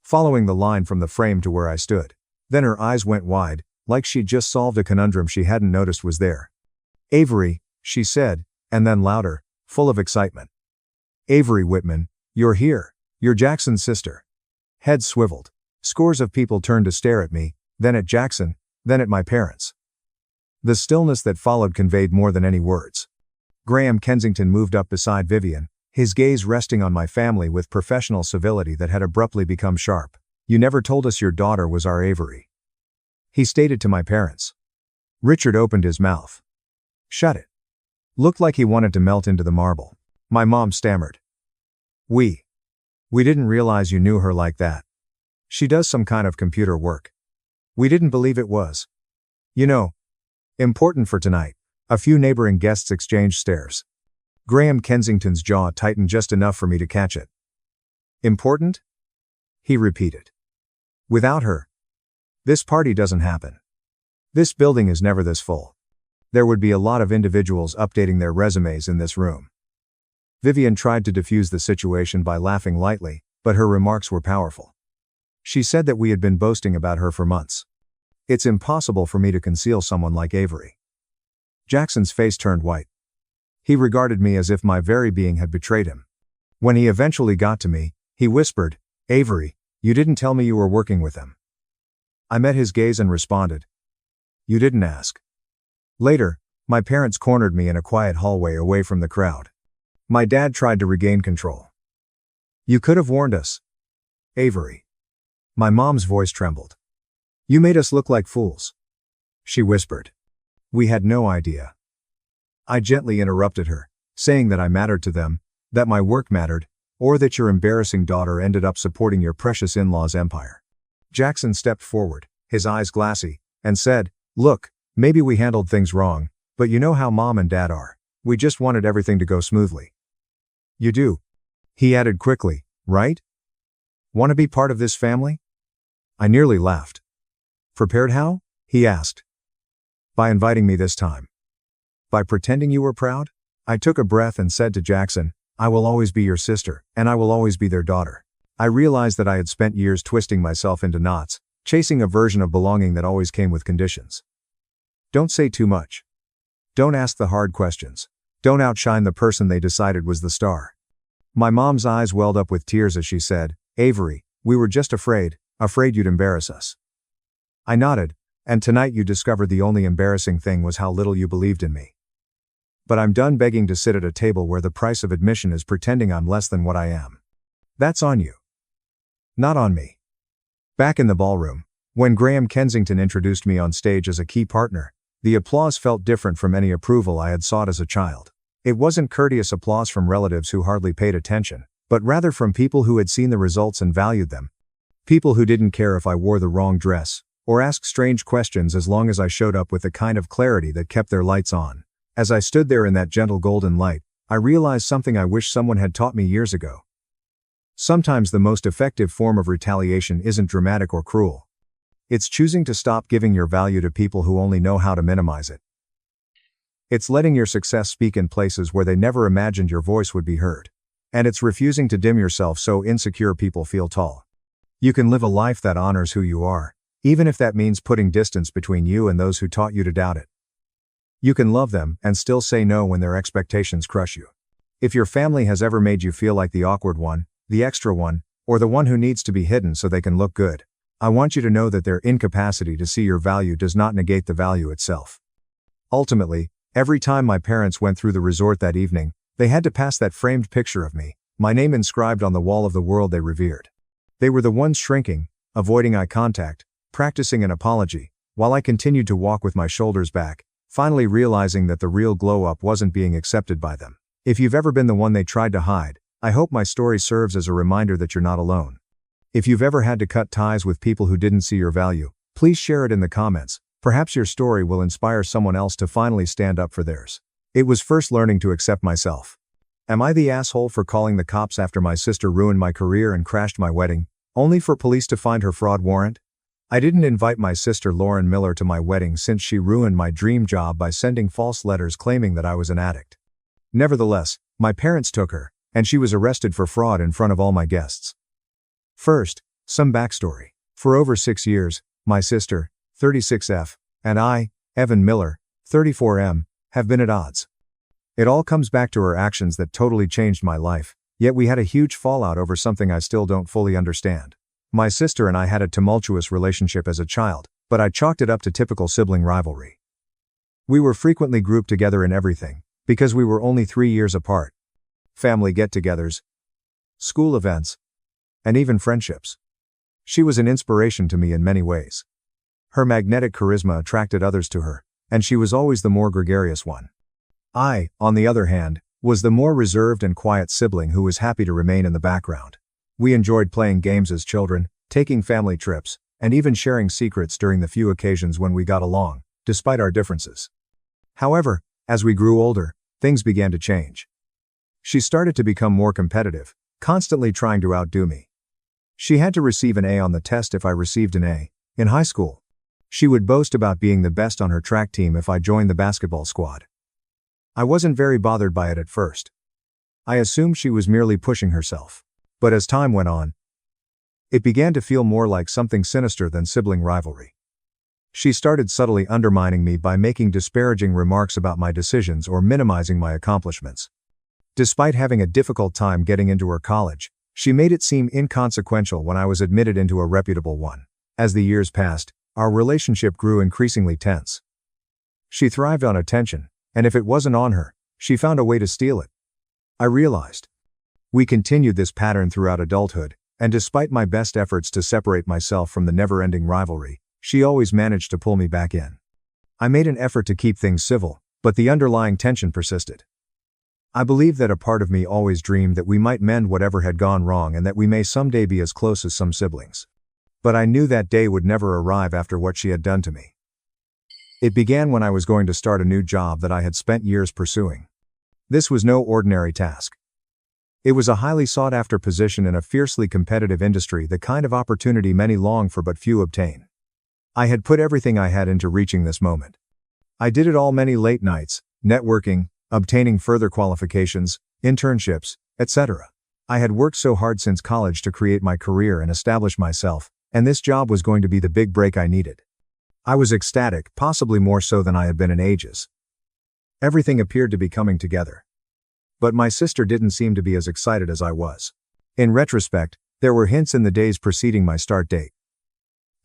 following the line from the frame to where I stood. Then her eyes went wide, like she'd just solved a conundrum she hadn't noticed was there. "Avery," she said, and then louder, full of excitement. "Avery Whitman, you're here. You're Jackson's sister." Heads swiveled. Scores of people turned to stare at me, then at Jackson, then at my parents. The stillness that followed conveyed more than any words. Graham Kensington moved up beside Vivian, his gaze resting on my family with professional civility that had abruptly become sharp. "You never told us your daughter was our Avery," he stated to my parents. Richard opened his mouth. "Shut it." Looked like he wanted to melt into the marble. My mom stammered. We didn't realize you knew her like that. She does some kind of computer work. We didn't believe it was, important for tonight." A few neighboring guests exchanged stares. Graham Kensington's jaw tightened just enough for me to catch it. "Important?" he repeated. "Without her, this party doesn't happen. This building is never this full. There would be a lot of individuals updating their resumes in this room." Vivian tried to diffuse the situation by laughing lightly, but her remarks were powerful. She said that we had been boasting about her for months. It's impossible for me to conceal someone like Avery. Jackson's face turned white. He regarded me as if my very being had betrayed him. When he eventually got to me, he whispered, "Avery, you didn't tell me you were working with him." I met his gaze and responded, "You didn't ask." Later, my parents cornered me in a quiet hallway away from the crowd. My dad tried to regain control. "You could have warned us, Avery." My mom's voice trembled. "You made us look like fools," she whispered. "We had no idea." I gently interrupted her, saying that I mattered to them, that my work mattered, or that your embarrassing daughter ended up supporting your precious in-law's empire. Jackson stepped forward, his eyes glassy, and said, "Look, maybe we handled things wrong, but you know how Mom and Dad are. We just wanted everything to go smoothly." "You do," he added quickly, "right? Want to be part of this family?" I nearly laughed. "Prepared how?" he asked. "By inviting me this time. By pretending you were proud?" I took a breath and said to Jackson, "I will always be your sister, and I will always be their daughter." I realized that I had spent years twisting myself into knots, chasing a version of belonging that always came with conditions. Don't say too much. Don't ask the hard questions. Don't outshine the person they decided was the star. My mom's eyes welled up with tears as she said, "Avery, we were just afraid you'd embarrass us." I nodded, "And tonight you discovered the only embarrassing thing was how little you believed in me. But I'm done begging to sit at a table where the price of admission is pretending I'm less than what I am. That's on you. Not on me." Back in the ballroom, when Graham Kensington introduced me on stage as a key partner, the applause felt different from any approval I had sought as a child. It wasn't courteous applause from relatives who hardly paid attention, but rather from people who had seen the results and valued them. People who didn't care if I wore the wrong dress, or asked strange questions as long as I showed up with the kind of clarity that kept their lights on. As I stood there in that gentle golden light, I realized something I wish someone had taught me years ago. Sometimes the most effective form of retaliation isn't dramatic or cruel. It's choosing to stop giving your value to people who only know how to minimize it. It's letting your success speak in places where they never imagined your voice would be heard. And it's refusing to dim yourself so insecure people feel tall. You can live a life that honors who you are, even if that means putting distance between you and those who taught you to doubt it. You can love them and still say no when their expectations crush you. If your family has ever made you feel like the awkward one, the extra one, or the one who needs to be hidden so they can look good, I want you to know that their incapacity to see your value does not negate the value itself. Ultimately, every time my parents went through the resort that evening, they had to pass that framed picture of me, my name inscribed on the wall of the world they revered. They were the ones shrinking, avoiding eye contact, practicing an apology, while I continued to walk with my shoulders back, finally realizing that the real glow-up wasn't being accepted by them. If you've ever been the one they tried to hide, I hope my story serves as a reminder that you're not alone. If you've ever had to cut ties with people who didn't see your value, please share it in the comments. Perhaps your story will inspire someone else to finally stand up for theirs. It was first learning to accept myself. Am I the asshole for calling the cops after my sister ruined my career and crashed my wedding, only for police to find her fraud warrant? I didn't invite my sister Lauren Miller to my wedding since she ruined my dream job by sending false letters claiming that I was an addict. Nevertheless, my parents took her, and she was arrested for fraud in front of all my guests. First, some backstory. For over 6 years, my sister, 36F, and I, Evan Miller, 34M, have been at odds. It all comes back to her actions that totally changed my life, yet we had a huge fallout over something I still don't fully understand. My sister and I had a tumultuous relationship as a child, but I chalked it up to typical sibling rivalry. We were frequently grouped together in everything, because we were only 3 years apart. Family get-togethers, school events, and even friendships. She was an inspiration to me in many ways. Her magnetic charisma attracted others to her, and she was always the more gregarious one. I, on the other hand, was the more reserved and quiet sibling who was happy to remain in the background. We enjoyed playing games as children, taking family trips, and even sharing secrets during the few occasions when we got along, despite our differences. However, as we grew older, things began to change. She started to become more competitive, constantly trying to outdo me. She had to receive an A on the test if I received an A in high school. She would boast about being the best on her track team if I joined the basketball squad. I wasn't very bothered by it at first. I assumed she was merely pushing herself. But as time went on, it began to feel more like something sinister than sibling rivalry. She started subtly undermining me by making disparaging remarks about my decisions or minimizing my accomplishments. Despite having a difficult time getting into her college, she made it seem inconsequential when I was admitted into a reputable one. As the years passed, our relationship grew increasingly tense. She thrived on attention, and if it wasn't on her, she found a way to steal it. I realized. We continued this pattern throughout adulthood, and despite my best efforts to separate myself from the never-ending rivalry, she always managed to pull me back in. I made an effort to keep things civil, but the underlying tension persisted. I believe that a part of me always dreamed that we might mend whatever had gone wrong and that we may someday be as close as some siblings. But I knew that day would never arrive after what she had done to me. It began when I was going to start a new job that I had spent years pursuing. This was no ordinary task. It was a highly sought-after position in a fiercely competitive industry, the kind of opportunity many long for but few obtain. I had put everything I had into reaching this moment. I did it all, many late nights, networking, obtaining further qualifications, internships, etc. I had worked so hard since college to create my career and establish myself, and this job was going to be the big break I needed. I was ecstatic, possibly more so than I had been in ages. Everything appeared to be coming together. But my sister didn't seem to be as excited as I was. In retrospect, there were hints in the days preceding my start date.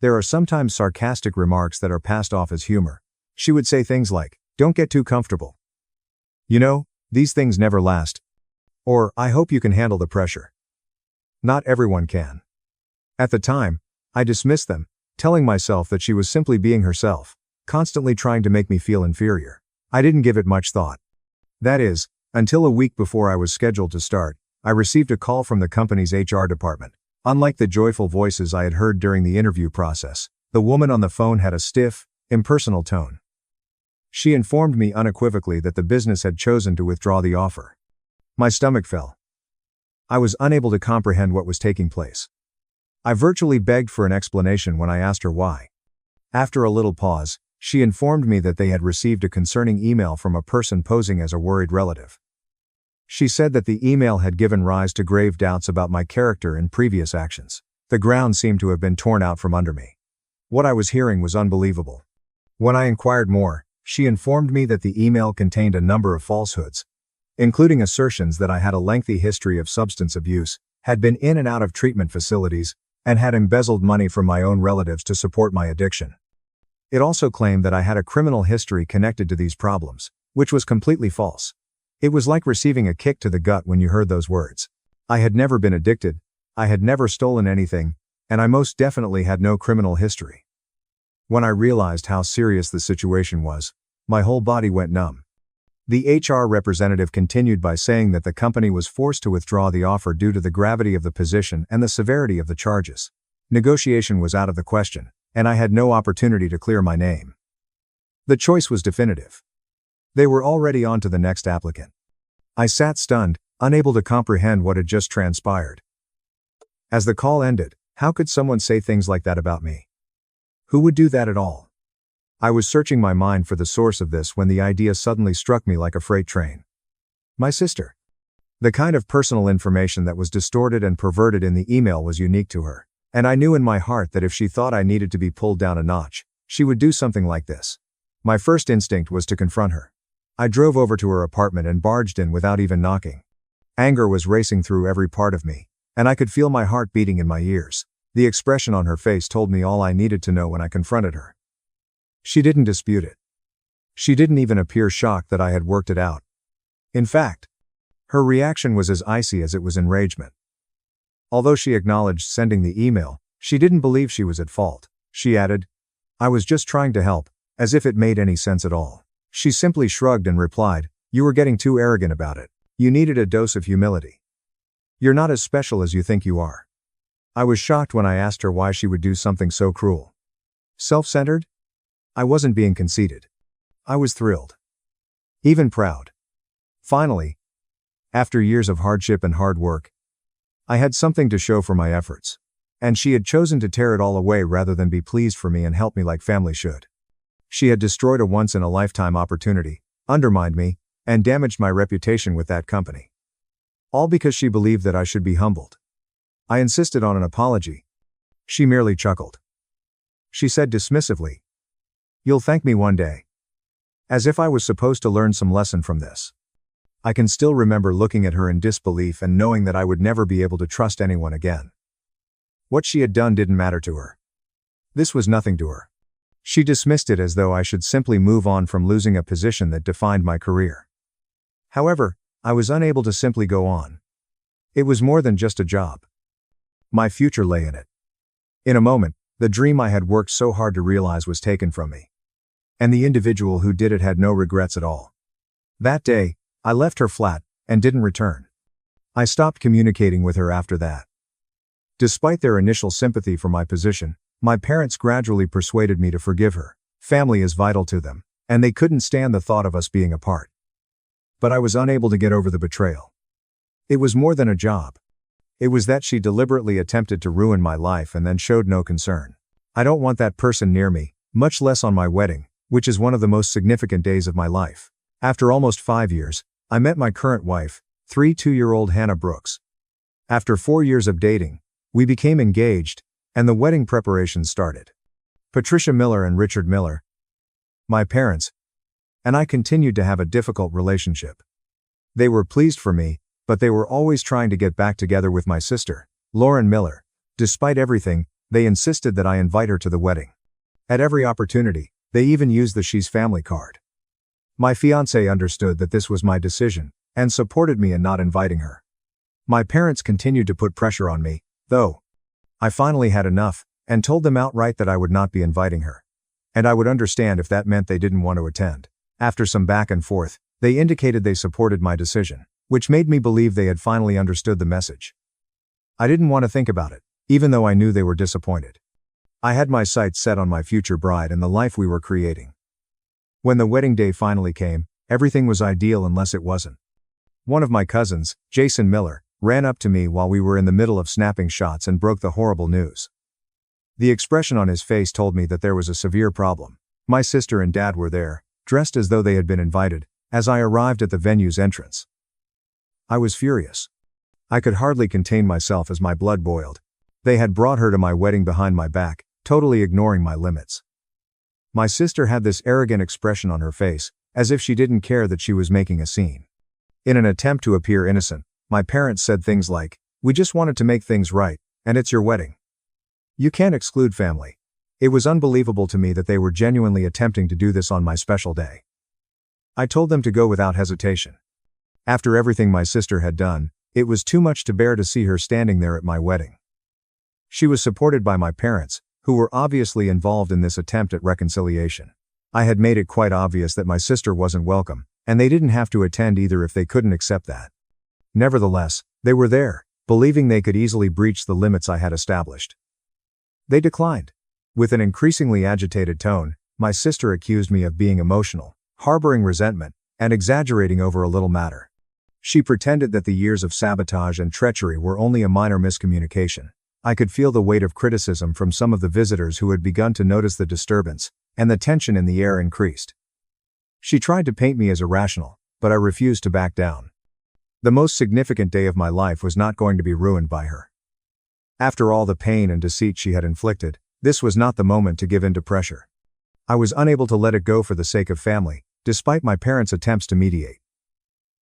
There are sometimes sarcastic remarks that are passed off as humor. She would say things like, "Don't get too comfortable. You know, these things never last." Or, "I hope you can handle the pressure." Not everyone can. At the time, I dismissed them, telling myself that she was simply being herself, constantly trying to make me feel inferior. I didn't give it much thought. That is, until a week before I was scheduled to start, I received a call from the company's HR department. Unlike the joyful voices I had heard during the interview process, the woman on the phone had a stiff, impersonal tone. She informed me unequivocally that the business had chosen to withdraw the offer. My stomach fell. I was unable to comprehend what was taking place. I virtually begged for an explanation when I asked her why. After a little pause, she informed me that they had received a concerning email from a person posing as a worried relative. She said that the email had given rise to grave doubts about my character and previous actions. The ground seemed to have been torn out from under me. What I was hearing was unbelievable. When I inquired more, she informed me that the email contained a number of falsehoods, including assertions that I had a lengthy history of substance abuse, had been in and out of treatment facilities, and had embezzled money from my own relatives to support my addiction. It also claimed that I had a criminal history connected to these problems, which was completely false. It was like receiving a kick to the gut when you heard those words. I had never been addicted, I had never stolen anything, and I most definitely had no criminal history. When I realized how serious the situation was, my whole body went numb. The HR representative continued by saying that the company was forced to withdraw the offer due to the gravity of the position and the severity of the charges. Negotiation was out of the question, and I had no opportunity to clear my name. The choice was definitive. They were already on to the next applicant. I sat stunned, unable to comprehend what had just transpired. As the call ended, how could someone say things like that about me? Who would do that at all? I was searching my mind for the source of this when the idea suddenly struck me like a freight train. My sister. The kind of personal information that was distorted and perverted in the email was unique to her, and I knew in my heart that if she thought I needed to be pulled down a notch, she would do something like this. My first instinct was to confront her. I drove over to her apartment and barged in without even knocking. Anger was racing through every part of me, and I could feel my heart beating in my ears. The expression on her face told me all I needed to know when I confronted her. She didn't dispute it. She didn't even appear shocked that I had worked it out. In fact, her reaction was as icy as it was enragement. Although she acknowledged sending the email, she didn't believe she was at fault. She added, "I was just trying to help," as if it made any sense at all. She simply shrugged and replied, "You were getting too arrogant about it. You needed a dose of humility. You're not as special as you think you are." I was shocked when I asked her why she would do something so cruel. Self-centered? I wasn't being conceited. I was thrilled. Even proud. Finally, after years of hardship and hard work, I had something to show for my efforts. And she had chosen to tear it all away rather than be pleased for me and help me like family should. She had destroyed a once-in-a-lifetime opportunity, undermined me, and damaged my reputation with that company. All because she believed that I should be humbled. I insisted on an apology. She merely chuckled. She said dismissively, "You'll thank me one day." As if I was supposed to learn some lesson from this. I can still remember looking at her in disbelief and knowing that I would never be able to trust anyone again. What she had done didn't matter to her. This was nothing to her. She dismissed it as though I should simply move on from losing a position that defined my career. However, I was unable to simply go on. It was more than just a job. My future lay in it. In a moment, the dream I had worked so hard to realize was taken from me. And the individual who did it had no regrets at all. That day, I left her flat, and didn't return. I stopped communicating with her after that. Despite their initial sympathy for my position, my parents gradually persuaded me to forgive her. Family is vital to them, and they couldn't stand the thought of us being apart. But I was unable to get over the betrayal. It was more than a job. It was that she deliberately attempted to ruin my life and then showed no concern. I don't want that person near me, much less on my wedding, which is one of the most significant days of my life. After almost 5 years, I met my current wife, 32-year-old Hannah Brooks. After 4 years of dating, we became engaged, and the wedding preparations started. Patricia Miller and Richard Miller, my parents, and I continued to have a difficult relationship. They were pleased for me, but they were always trying to get back together with my sister, Lauren Miller. Despite everything, they insisted that I invite her to the wedding. At every opportunity, they even used the She's Family card. My fiancé understood that this was my decision, and supported me in not inviting her. My parents continued to put pressure on me, though. I finally had enough, and told them outright that I would not be inviting her. And I would understand if that meant they didn't want to attend. After some back and forth, they indicated they supported my decision, which made me believe they had finally understood the message. I didn't want to think about it, even though I knew they were disappointed. I had my sights set on my future bride and the life we were creating. When the wedding day finally came, everything was ideal unless it wasn't. One of my cousins, Jason Miller, ran up to me while we were in the middle of snapping shots and broke the horrible news. The expression on his face told me that there was a severe problem. My sister and dad were there, dressed as though they had been invited, as I arrived at the venue's entrance. I was furious. I could hardly contain myself as my blood boiled. They had brought her to my wedding behind my back, totally ignoring my limits. My sister had this arrogant expression on her face, as if she didn't care that she was making a scene. In an attempt to appear innocent, my parents said things like, "We just wanted to make things right, and it's your wedding. You can't exclude family." It was unbelievable to me that they were genuinely attempting to do this on my special day. I told them to go without hesitation. After everything my sister had done, it was too much to bear to see her standing there at my wedding. She was supported by my parents, who were obviously involved in this attempt at reconciliation. I had made it quite obvious that my sister wasn't welcome, and they didn't have to attend either if they couldn't accept that. Nevertheless, they were there, believing they could easily breach the limits I had established. They declined. With an increasingly agitated tone, my sister accused me of being emotional, harboring resentment, and exaggerating over a little matter. She pretended that the years of sabotage and treachery were only a minor miscommunication. I could feel the weight of criticism from some of the visitors who had begun to notice the disturbance, and the tension in the air increased. She tried to paint me as irrational, but I refused to back down. The most significant day of my life was not going to be ruined by her. After all the pain and deceit she had inflicted, this was not the moment to give in to pressure. I was unable to let it go for the sake of family, despite my parents' attempts to mediate.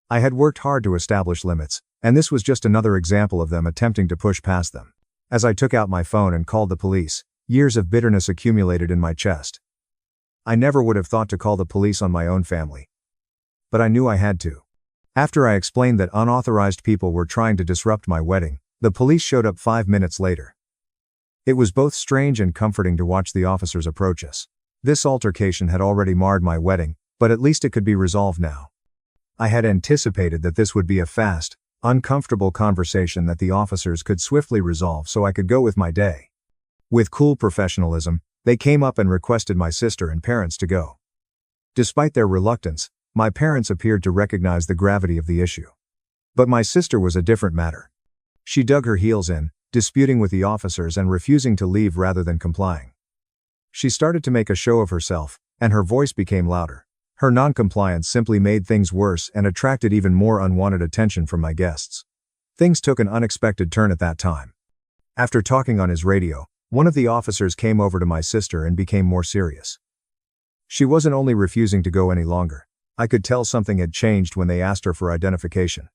I had worked hard to establish limits, and this was just another example of them attempting to push past them. As I took out my phone and called the police, years of bitterness accumulated in my chest. I never would have thought to call the police on my own family. But I knew I had to. After I explained that unauthorized people were trying to disrupt my wedding, the police showed up 5 minutes later. It was both strange and comforting to watch the officers approach us. This altercation had already marred my wedding, but at least it could be resolved now. I had anticipated that this would be a fast, uncomfortable conversation that the officers could swiftly resolve so I could go with my day. With cool professionalism, they came up and requested my sister and parents to go. Despite their reluctance, my parents appeared to recognize the gravity of the issue. But my sister was a different matter. She dug her heels in, disputing with the officers and refusing to leave rather than complying. She started to make a show of herself, and her voice became louder. Her noncompliance simply made things worse and attracted even more unwanted attention from my guests. Things took an unexpected turn at that time. After talking on his radio, one of the officers came over to my sister and became more serious. She wasn't only refusing to go any longer. I could tell something had changed when they asked her for identification.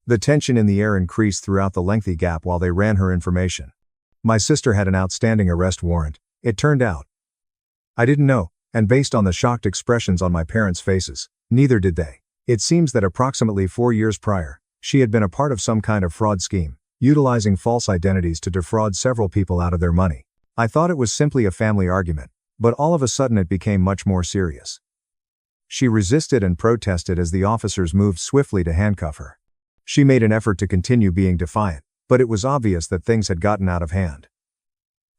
The tension in the air increased throughout the lengthy gap while they ran her information. My sister had an outstanding arrest warrant, it turned out. I didn't know, and based on the shocked expressions on my parents' faces, neither did they. It seems that approximately 4 years prior, she had been a part of some kind of fraud scheme, utilizing false identities to defraud several people out of their money. I thought it was simply a family argument, but all of a sudden it became much more serious. She resisted and protested as the officers moved swiftly to handcuff her. She made an effort to continue being defiant, but it was obvious that things had gotten out of hand.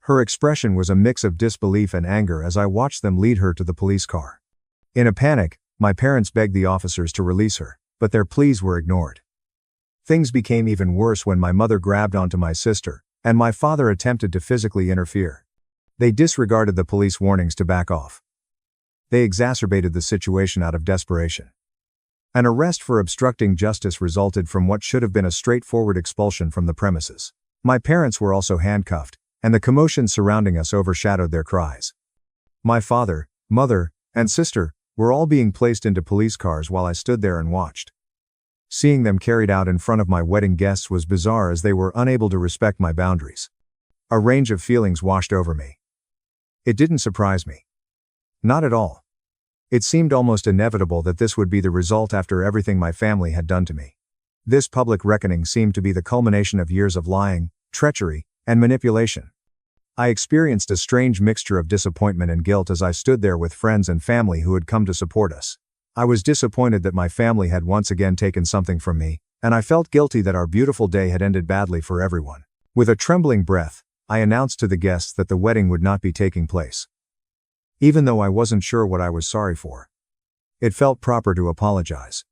Her expression was a mix of disbelief and anger as I watched them lead her to the police car. In a panic, my parents begged the officers to release her, but their pleas were ignored. Things became even worse when my mother grabbed onto my sister, and my father attempted to physically interfere. They disregarded the police warnings to back off. They exacerbated the situation out of desperation. An arrest for obstructing justice resulted from what should have been a straightforward expulsion from the premises. My parents were also handcuffed, and the commotion surrounding us overshadowed their cries. My father, mother, and sister were all being placed into police cars while I stood there and watched. Seeing them carried out in front of my wedding guests was bizarre as they were unable to respect my boundaries. A range of feelings washed over me. It didn't surprise me. Not at all. It seemed almost inevitable that this would be the result after everything my family had done to me. This public reckoning seemed to be the culmination of years of lying, treachery, and manipulation. I experienced a strange mixture of disappointment and guilt as I stood there with friends and family who had come to support us. I was disappointed that my family had once again taken something from me, and I felt guilty that our beautiful day had ended badly for everyone. With a trembling breath, I announced to the guests that the wedding would not be taking place. Even though I wasn't sure what I was sorry for, it felt proper to apologize.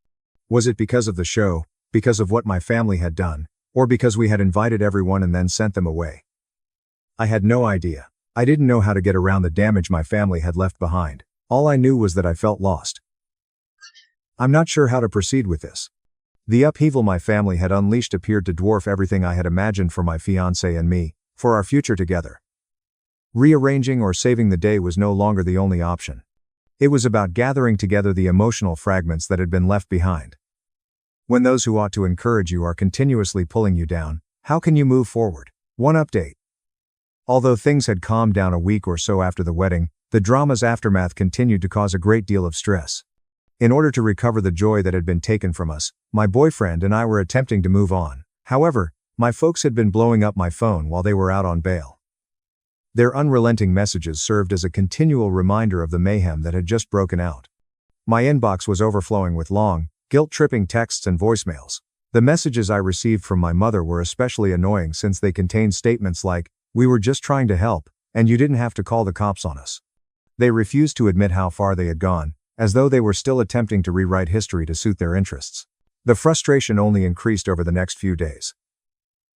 Was it because of the show, because of what my family had done, or because we had invited everyone and then sent them away? I had no idea. I didn't know how to get around the damage my family had left behind. All I knew was that I felt lost. I'm not sure how to proceed with this. The upheaval my family had unleashed appeared to dwarf everything I had imagined for my fiancé and me, for our future together. Rearranging or saving the day was no longer the only option. It was about gathering together the emotional fragments that had been left behind. When those who ought to encourage you are continuously pulling you down, how can you move forward? One update. Although things had calmed down a week or so after the wedding, the drama's aftermath continued to cause a great deal of stress. In order to recover the joy that had been taken from us, my boyfriend and I were attempting to move on. However, my folks had been blowing up my phone while they were out on bail. Their unrelenting messages served as a continual reminder of the mayhem that had just broken out. My inbox was overflowing with long, guilt-tripping texts and voicemails. The messages I received from my mother were especially annoying since they contained statements like, "We were just trying to help, and you didn't have to call the cops on us." They refused to admit how far they had gone, as though they were still attempting to rewrite history to suit their interests. The frustration only increased over the next few days.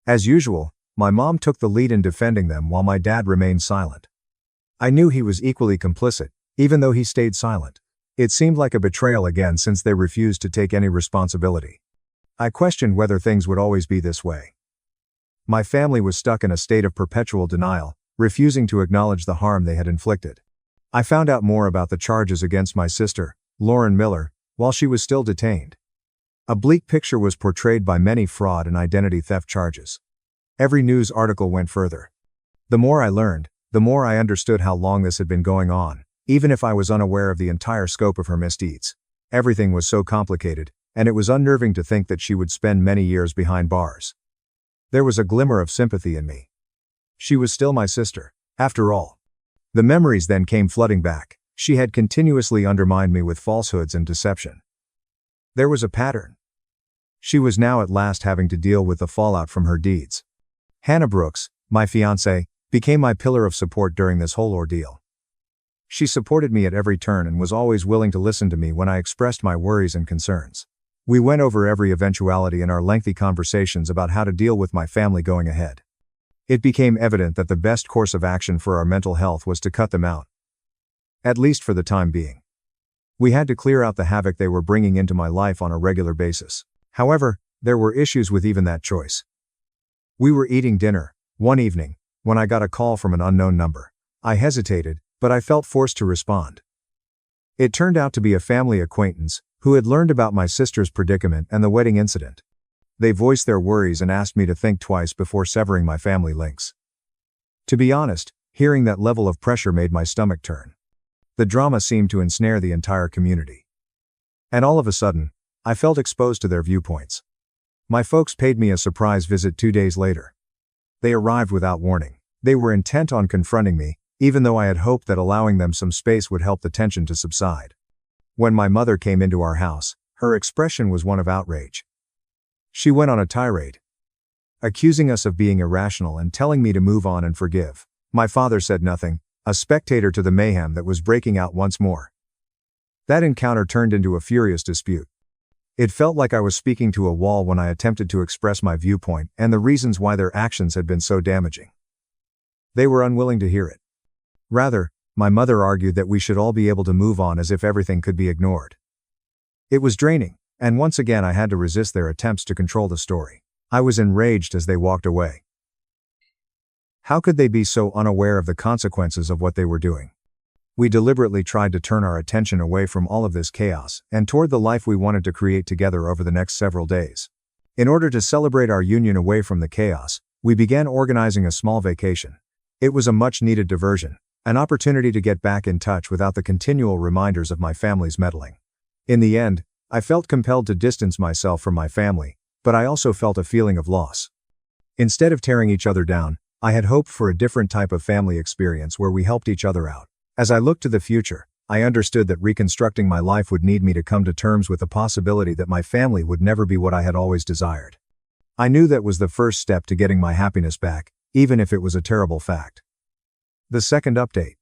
As usual, my mom took the lead in defending them while my dad remained silent. I knew he was equally complicit, even though he stayed silent. It seemed like a betrayal again since they refused to take any responsibility. I questioned whether things would always be this way. My family was stuck in a state of perpetual denial, refusing to acknowledge the harm they had inflicted. I found out more about the charges against my sister, Lauren Miller, while she was still detained. A bleak picture was portrayed by many fraud and identity theft charges. Every news article went further. The more I learned, the more I understood how long this had been going on, even if I was unaware of the entire scope of her misdeeds. Everything was so complicated, and it was unnerving to think that she would spend many years behind bars. There was a glimmer of sympathy in me. She was still my sister, after all. The memories then came flooding back. She had continuously undermined me with falsehoods and deception. There was a pattern. She was now at last having to deal with the fallout from her deeds. Hannah Brooks, my fiancée, became my pillar of support during this whole ordeal. She supported me at every turn and was always willing to listen to me when I expressed my worries and concerns. We went over every eventuality in our lengthy conversations about how to deal with my family going ahead. It became evident that the best course of action for our mental health was to cut them out. At least for the time being. We had to clear out the havoc they were bringing into my life on a regular basis. However, there were issues with even that choice. We were eating dinner, one evening, when I got a call from an unknown number. I hesitated, but I felt forced to respond. It turned out to be a family acquaintance, who had learned about my sister's predicament and the wedding incident. They voiced their worries and asked me to think twice before severing my family links. To be honest, hearing that level of pressure made my stomach turn. The drama seemed to ensnare the entire community. And all of a sudden, I felt exposed to their viewpoints. My folks paid me a surprise visit 2 days later. They arrived without warning. They were intent on confronting me, even though I had hoped that allowing them some space would help the tension to subside. When my mother came into our house, her expression was one of outrage. She went on a tirade, accusing us of being irrational and telling me to move on and forgive. My father said nothing, a spectator to the mayhem that was breaking out once more. That encounter turned into a furious dispute. It felt like I was speaking to a wall when I attempted to express my viewpoint and the reasons why their actions had been so damaging. They were unwilling to hear it. Rather, my mother argued that we should all be able to move on as if everything could be ignored. It was draining, and once again I had to resist their attempts to control the story. I was enraged as they walked away. How could they be so unaware of the consequences of what they were doing? We deliberately tried to turn our attention away from all of this chaos and toward the life we wanted to create together over the next several days. In order to celebrate our union away from the chaos, we began organizing a small vacation. It was a much-needed diversion, an opportunity to get back in touch without the continual reminders of my family's meddling. In the end, I felt compelled to distance myself from my family, but I also felt a feeling of loss. Instead of tearing each other down, I had hoped for a different type of family experience where we helped each other out. As I looked to the future, I understood that reconstructing my life would need me to come to terms with the possibility that my family would never be what I had always desired. I knew that was the first step to getting my happiness back, even if it was a terrible fact. The second update.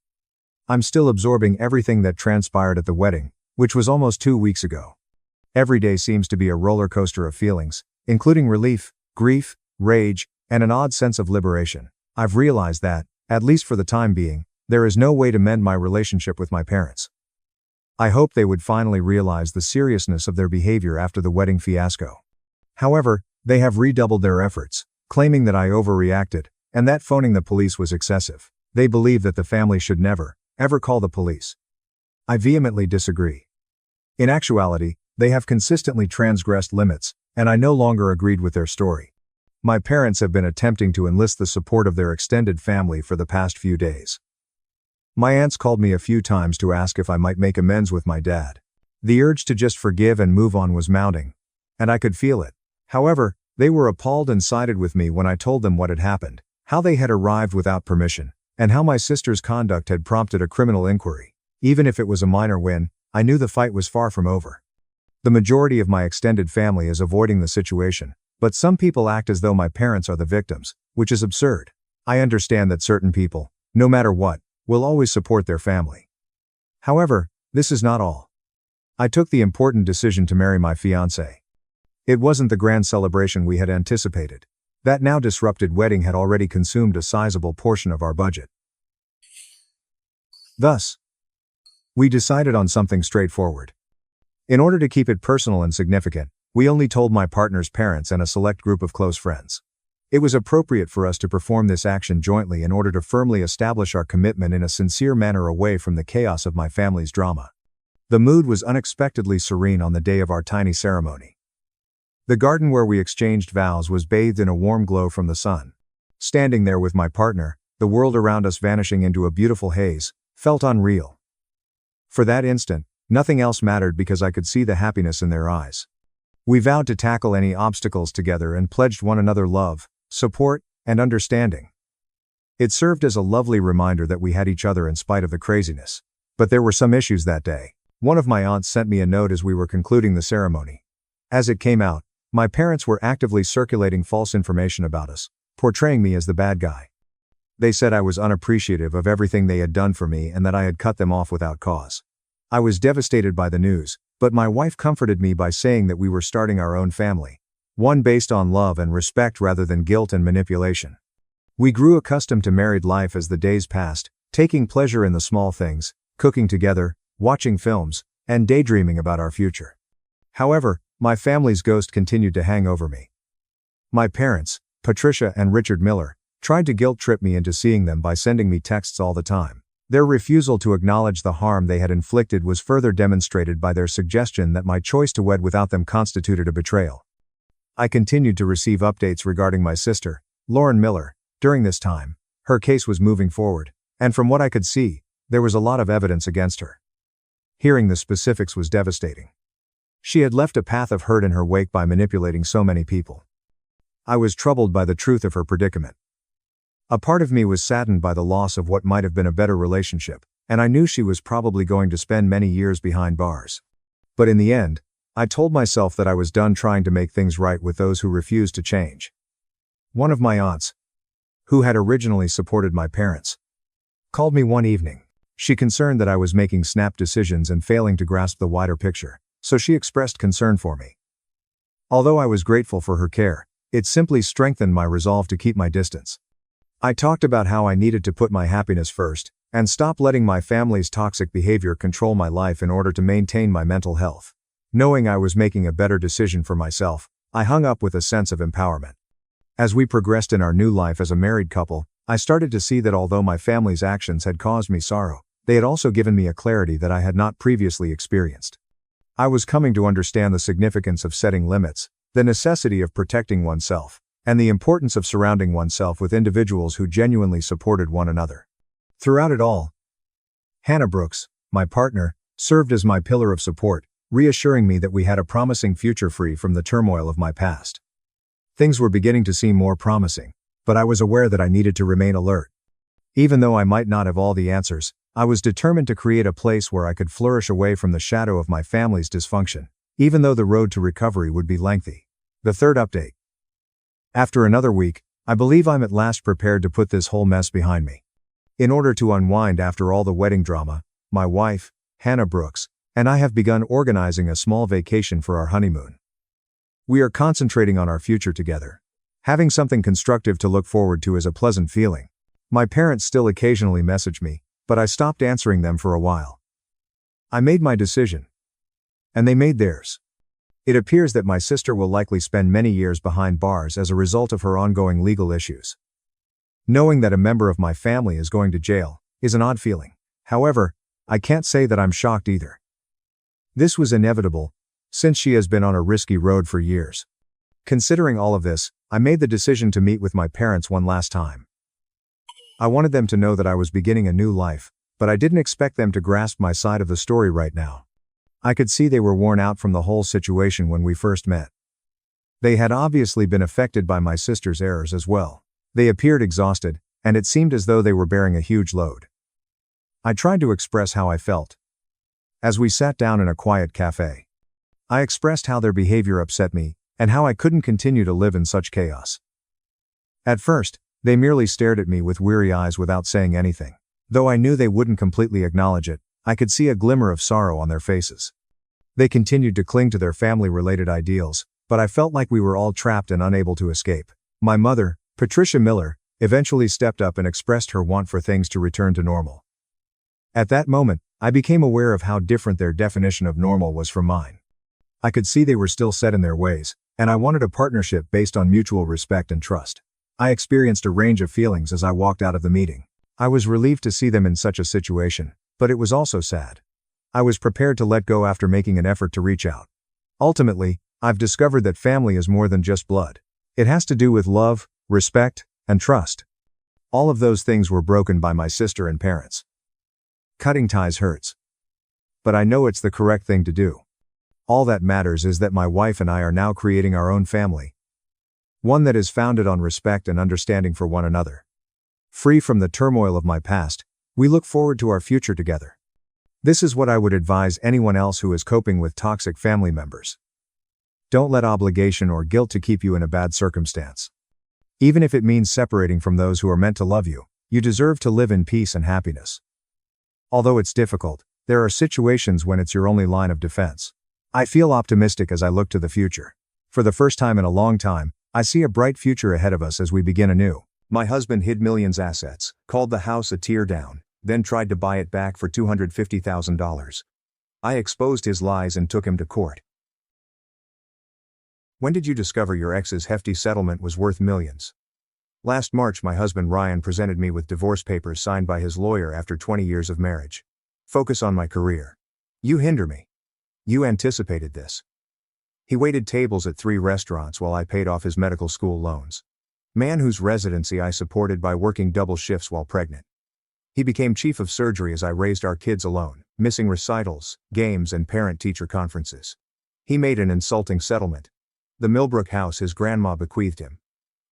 I'm still absorbing everything that transpired at the wedding, which was almost 2 weeks ago. Every day seems to be a roller coaster of feelings, including relief, grief, rage, and an odd sense of liberation. I've realized that, at least for the time being, there is no way to mend my relationship with my parents. I hope they would finally realize the seriousness of their behavior after the wedding fiasco. However, they have redoubled their efforts, claiming that I overreacted, and that phoning the police was excessive. They believe that the family should never, ever call the police. I vehemently disagree. In actuality, they have consistently transgressed limits, and I no longer agreed with their story. My parents have been attempting to enlist the support of their extended family for the past few days. My aunts called me a few times to ask if I might make amends with my dad. The urge to just forgive and move on was mounting, and I could feel it. However, they were appalled and sided with me when I told them what had happened, how they had arrived without permission, and how my sister's conduct had prompted a criminal inquiry. Even if it was a minor win, I knew the fight was far from over. The majority of my extended family is avoiding the situation, but some people act as though my parents are the victims, which is absurd. I understand that certain people, no matter what, will always support their family. However, this is not all. I took the important decision to marry my fiancée. It wasn't the grand celebration we had anticipated. That now disrupted wedding had already consumed a sizable portion of our budget. Thus, we decided on something straightforward. In order to keep it personal and significant, we only told my partner's parents and a select group of close friends. It was appropriate for us to perform this action jointly in order to firmly establish our commitment in a sincere manner away from the chaos of my family's drama. The mood was unexpectedly serene on the day of our tiny ceremony. The garden where we exchanged vows was bathed in a warm glow from the sun. Standing there with my partner, the world around us vanishing into a beautiful haze, felt unreal. For that instant, nothing else mattered because I could see the happiness in their eyes. We vowed to tackle any obstacles together and pledged one another love, support, and understanding. It served as a lovely reminder that we had each other in spite of the craziness. But there were some issues that day. One of my aunts sent me a note as we were concluding the ceremony. As it came out, my parents were actively circulating false information about us, portraying me as the bad guy. They said I was unappreciative of everything they had done for me and that I had cut them off without cause. I was devastated by the news, but my wife comforted me by saying that we were starting our own family, one based on love and respect rather than guilt and manipulation. We grew accustomed to married life as the days passed, taking pleasure in the small things, cooking together, watching films, and daydreaming about our future. However, my family's ghost continued to hang over me. My parents, Patricia and Richard Miller, tried to guilt-trip me into seeing them by sending me texts all the time. Their refusal to acknowledge the harm they had inflicted was further demonstrated by their suggestion that my choice to wed without them constituted a betrayal. I continued to receive updates regarding my sister, Lauren Miller. During this time, her case was moving forward, and from what I could see, there was a lot of evidence against her. Hearing the specifics was devastating. She had left a path of hurt in her wake by manipulating so many people. I was troubled by the truth of her predicament. A part of me was saddened by the loss of what might have been a better relationship, and I knew she was probably going to spend many years behind bars. But in the end, I told myself that I was done trying to make things right with those who refused to change. One of my aunts, who had originally supported my parents, called me one evening. She concerned that I was making snap decisions and failing to grasp the wider picture, so she expressed concern for me. Although I was grateful for her care, it simply strengthened my resolve to keep my distance. I talked about how I needed to put my happiness first, and stop letting my family's toxic behavior control my life in order to maintain my mental health. Knowing I was making a better decision for myself, I hung up with a sense of empowerment. As we progressed in our new life as a married couple, I started to see that although my family's actions had caused me sorrow, they had also given me a clarity that I had not previously experienced. I was coming to understand the significance of setting limits, the necessity of protecting oneself, and the importance of surrounding oneself with individuals who genuinely supported one another. Throughout it all, Hannah Brooks, my partner, served as my pillar of support, reassuring me that we had a promising future free from the turmoil of my past. Things were beginning to seem more promising, but I was aware that I needed to remain alert. Even though I might not have all the answers, I was determined to create a place where I could flourish away from the shadow of my family's dysfunction, even though the road to recovery would be lengthy. The third update. After another week, I believe I'm at last prepared to put this whole mess behind me. In order to unwind after all the wedding drama, my wife, Hannah Brooks, And I have begun organizing a small vacation for our honeymoon. We are concentrating on our future together. Having something constructive to look forward to is a pleasant feeling. My parents still occasionally message me, but I stopped answering them for a while. I made my decision. And they made theirs. It appears that my sister will likely spend many years behind bars as a result of her ongoing legal issues. Knowing that a member of my family is going to jail is an odd feeling. However, I can't say that I'm shocked either. This was inevitable, since she has been on a risky road for years. Considering all of this, I made the decision to meet with my parents one last time. I wanted them to know that I was beginning a new life, but I didn't expect them to grasp my side of the story right now. I could see they were worn out from the whole situation when we first met. They had obviously been affected by my sister's errors as well. They appeared exhausted, and it seemed as though they were bearing a huge load. I tried to express how I felt. As we sat down in a quiet cafe, I expressed how their behavior upset me, and how I couldn't continue to live in such chaos. At first, they merely stared at me with weary eyes without saying anything. Though I knew they wouldn't completely acknowledge it, I could see a glimmer of sorrow on their faces. They continued to cling to their family-related ideals, but I felt like we were all trapped and unable to escape. My mother, Patricia Miller, eventually stepped up and expressed her want for things to return to normal. At that moment, I became aware of how different their definition of normal was from mine. I could see they were still set in their ways, and I wanted a partnership based on mutual respect and trust. I experienced a range of feelings as I walked out of the meeting. I was relieved to see them in such a situation, but it was also sad. I was prepared to let go after making an effort to reach out. Ultimately, I've discovered that family is more than just blood. It has to do with love, respect, and trust. All of those things were broken by my sister and parents. Cutting ties hurts. But I know it's the correct thing to do. All that matters is that my wife and I are now creating our own family. One that is founded on respect and understanding for one another. Free from the turmoil of my past, we look forward to our future together. This is what I would advise anyone else who is coping with toxic family members. Don't let obligation or guilt to keep you in a bad circumstance. Even if it means separating from those who are meant to love you, you deserve to live in peace and happiness. Although it's difficult, there are situations when it's your only line of defense. I feel optimistic as I look to the future. For the first time in a long time, I see a bright future ahead of us as we begin anew. My husband hid millions assets, called the house a tear down, then tried to buy it back for $250,000. I exposed his lies and took him to court. When did you discover your ex's hefty settlement was worth millions? Last March, my husband Ryan presented me with divorce papers signed by his lawyer after 20 years of marriage. Focus on my career. You hinder me. You anticipated this. He waited tables at 3 restaurants while I paid off his medical school loans. Man whose residency I supported by working double shifts while pregnant. He became chief of surgery as I raised our kids alone, missing recitals, games and parent-teacher conferences. He made an insulting settlement. The Millbrook house his grandma bequeathed him.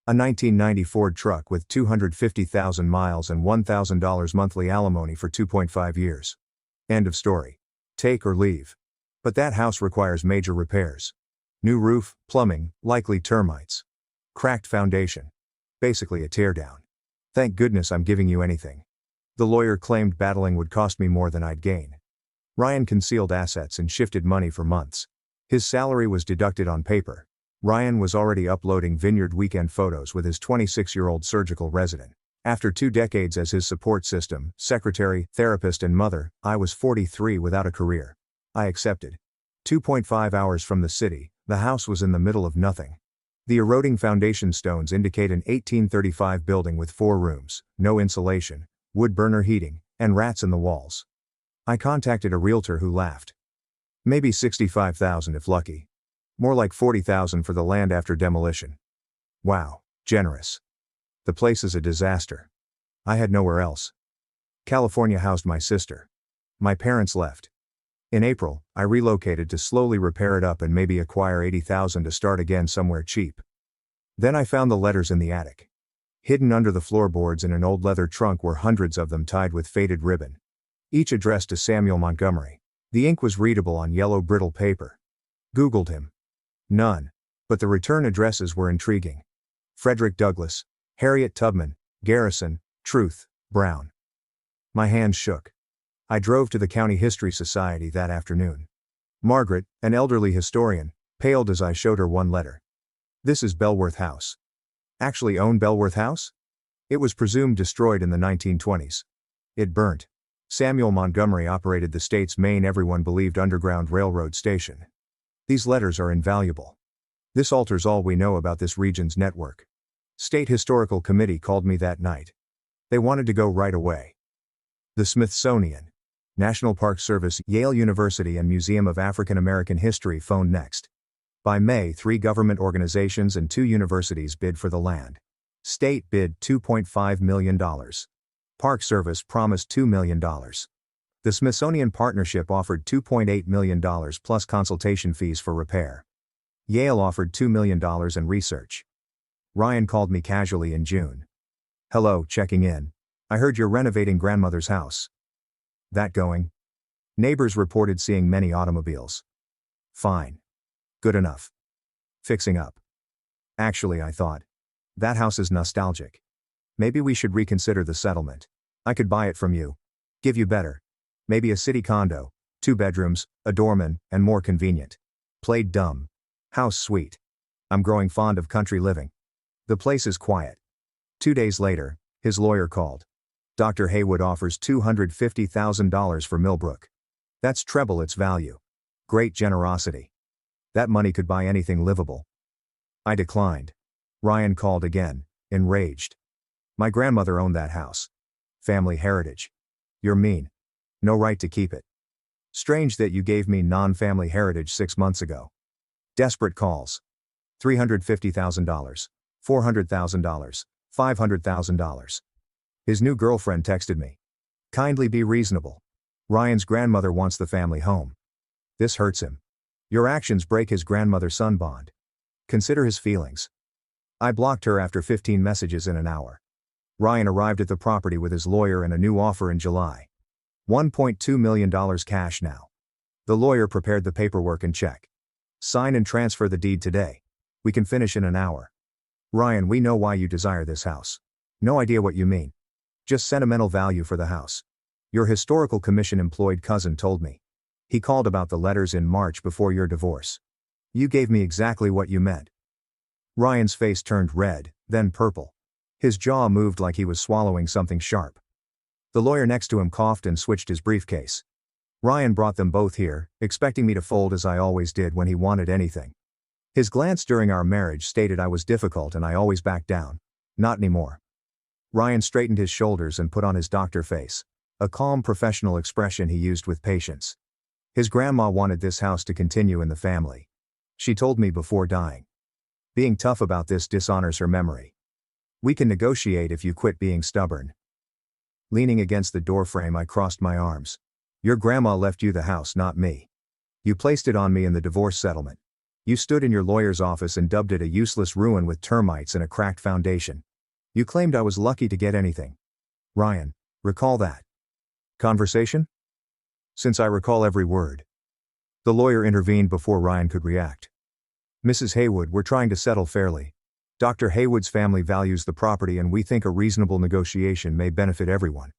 A 1990 Ford truck with 250,000 miles and $1,000 monthly alimony for 2.5 years. End of story. Take or leave. But that house requires major repairs. New roof, plumbing, likely termites. Cracked foundation. Basically a teardown. Thank goodness I'm giving you anything. The lawyer claimed battling would cost me more than I'd gain. Ryan concealed assets and shifted money for months. His salary was deducted on paper. Ryan was already uploading vineyard weekend photos with his 26-year-old surgical resident. After 2 decades as his support system, secretary, therapist and mother, I was 43 without a career. I accepted. 2.5 hours from the city, the house was in the middle of nothing. The eroding foundation stones indicate an 1835 building with 4 rooms, no insulation, wood burner heating, and rats in the walls. I contacted a realtor who laughed. Maybe $65,000 if lucky. More like $40,000 for the land after demolition. Wow, generous. The place is a disaster. I had nowhere else. California housed my sister. My parents left. In April, I relocated to slowly repair it up and maybe acquire $80,000 to start again somewhere cheap. Then I found the letters in the attic. Hidden under the floorboards in an old leather trunk were hundreds of them tied with faded ribbon. Each addressed to Samuel Montgomery. The ink was readable on yellow brittle paper. Googled him. None. But the return addresses were intriguing. Frederick Douglass, Harriet Tubman, Garrison, Truth, Brown. My hands shook. I drove to the County History Society that afternoon. Margaret, an elderly historian, paled as I showed her one letter. This is Belworth House. Actually own Belworth House? It was presumed destroyed in the 1920s. It burnt. Samuel Montgomery operated the state's main everyone believed underground railroad station. These letters are invaluable. This alters all we know about this region's network. State Historical Committee called me that night. They wanted to go right away. The Smithsonian, National Park Service, Yale University and Museum of African American History phoned next. By May, 3 government organizations and 2 universities bid for the land. State bid $2.5 million. Park Service promised $2 million. The Smithsonian Partnership offered $2.8 million plus consultation fees for repair. Yale offered $2 million in research. Ryan called me casually in June. Hello, checking in. I heard you're renovating grandmother's house. That going? Neighbors reported seeing many automobiles. Fine. Good enough. Fixing up. Actually, I thought. That house is nostalgic. Maybe we should reconsider the settlement. I could buy it from you. Give you better. Maybe a city condo, 2 bedrooms, a doorman, and more convenient. Played dumb. House sweet. I'm growing fond of country living. The place is quiet. 2 days later, his lawyer called. Dr. Haywood offers $250,000 for Millbrook. That's treble its value. Great generosity. That money could buy anything livable. I declined. Ryan called again, enraged. My grandmother owned that house. Family heritage. You're mean. No right to keep it. Strange that you gave me non-family heritage 6 months ago. Desperate calls. $350,000. $400,000. $500,000. His new girlfriend texted me. Kindly be reasonable. Ryan's grandmother wants the family home. This hurts him. Your actions break his grandmother-son bond. Consider his feelings. I blocked her after 15 messages in an hour. Ryan arrived at the property with his lawyer and a new offer in July. $1.2 million cash now. The lawyer prepared the paperwork and check. Sign and transfer the deed today. We can finish in an hour. Ryan, we know why you desire this house. No idea what you mean. Just sentimental value for the house. Your historical commission employed cousin told me. He called about the letters in March before your divorce. You gave me exactly what you meant. Ryan's face turned red, then purple. His jaw moved like he was swallowing something sharp. The lawyer next to him coughed and switched his briefcase. Ryan brought them both here, expecting me to fold as I always did when he wanted anything. His glance during our marriage stated I was difficult and I always backed down. Not anymore. Ryan straightened his shoulders and put on his doctor face, a calm professional expression he used with patience. His grandma wanted this house to continue in the family. She told me before dying. Being tough about this dishonors her memory. We can negotiate if you quit being stubborn. Leaning against the doorframe, I crossed my arms. Your grandma left you the house, not me. You placed it on me in the divorce settlement. You stood in your lawyer's office and dubbed it a useless ruin with termites and a cracked foundation. You claimed I was lucky to get anything. Ryan, recall that conversation? Since I recall every word. The lawyer intervened before Ryan could react. Mrs. Haywood, we're trying to settle fairly. Dr. Haywood's family values the property and we think a reasonable negotiation may benefit everyone.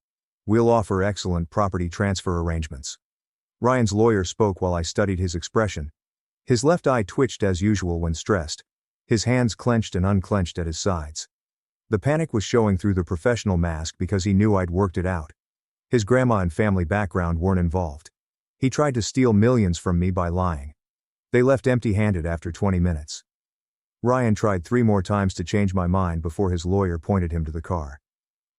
We'll offer excellent property transfer arrangements. Ryan's lawyer spoke while I studied his expression. His left eye twitched as usual when stressed. His hands clenched and unclenched at his sides. The panic was showing through the professional mask because he knew I'd worked it out. His grandma and family background weren't involved. He tried to steal millions from me by lying. They left empty-handed after 20 minutes. Ryan tried 3 more times to change my mind before his lawyer pointed him to the car.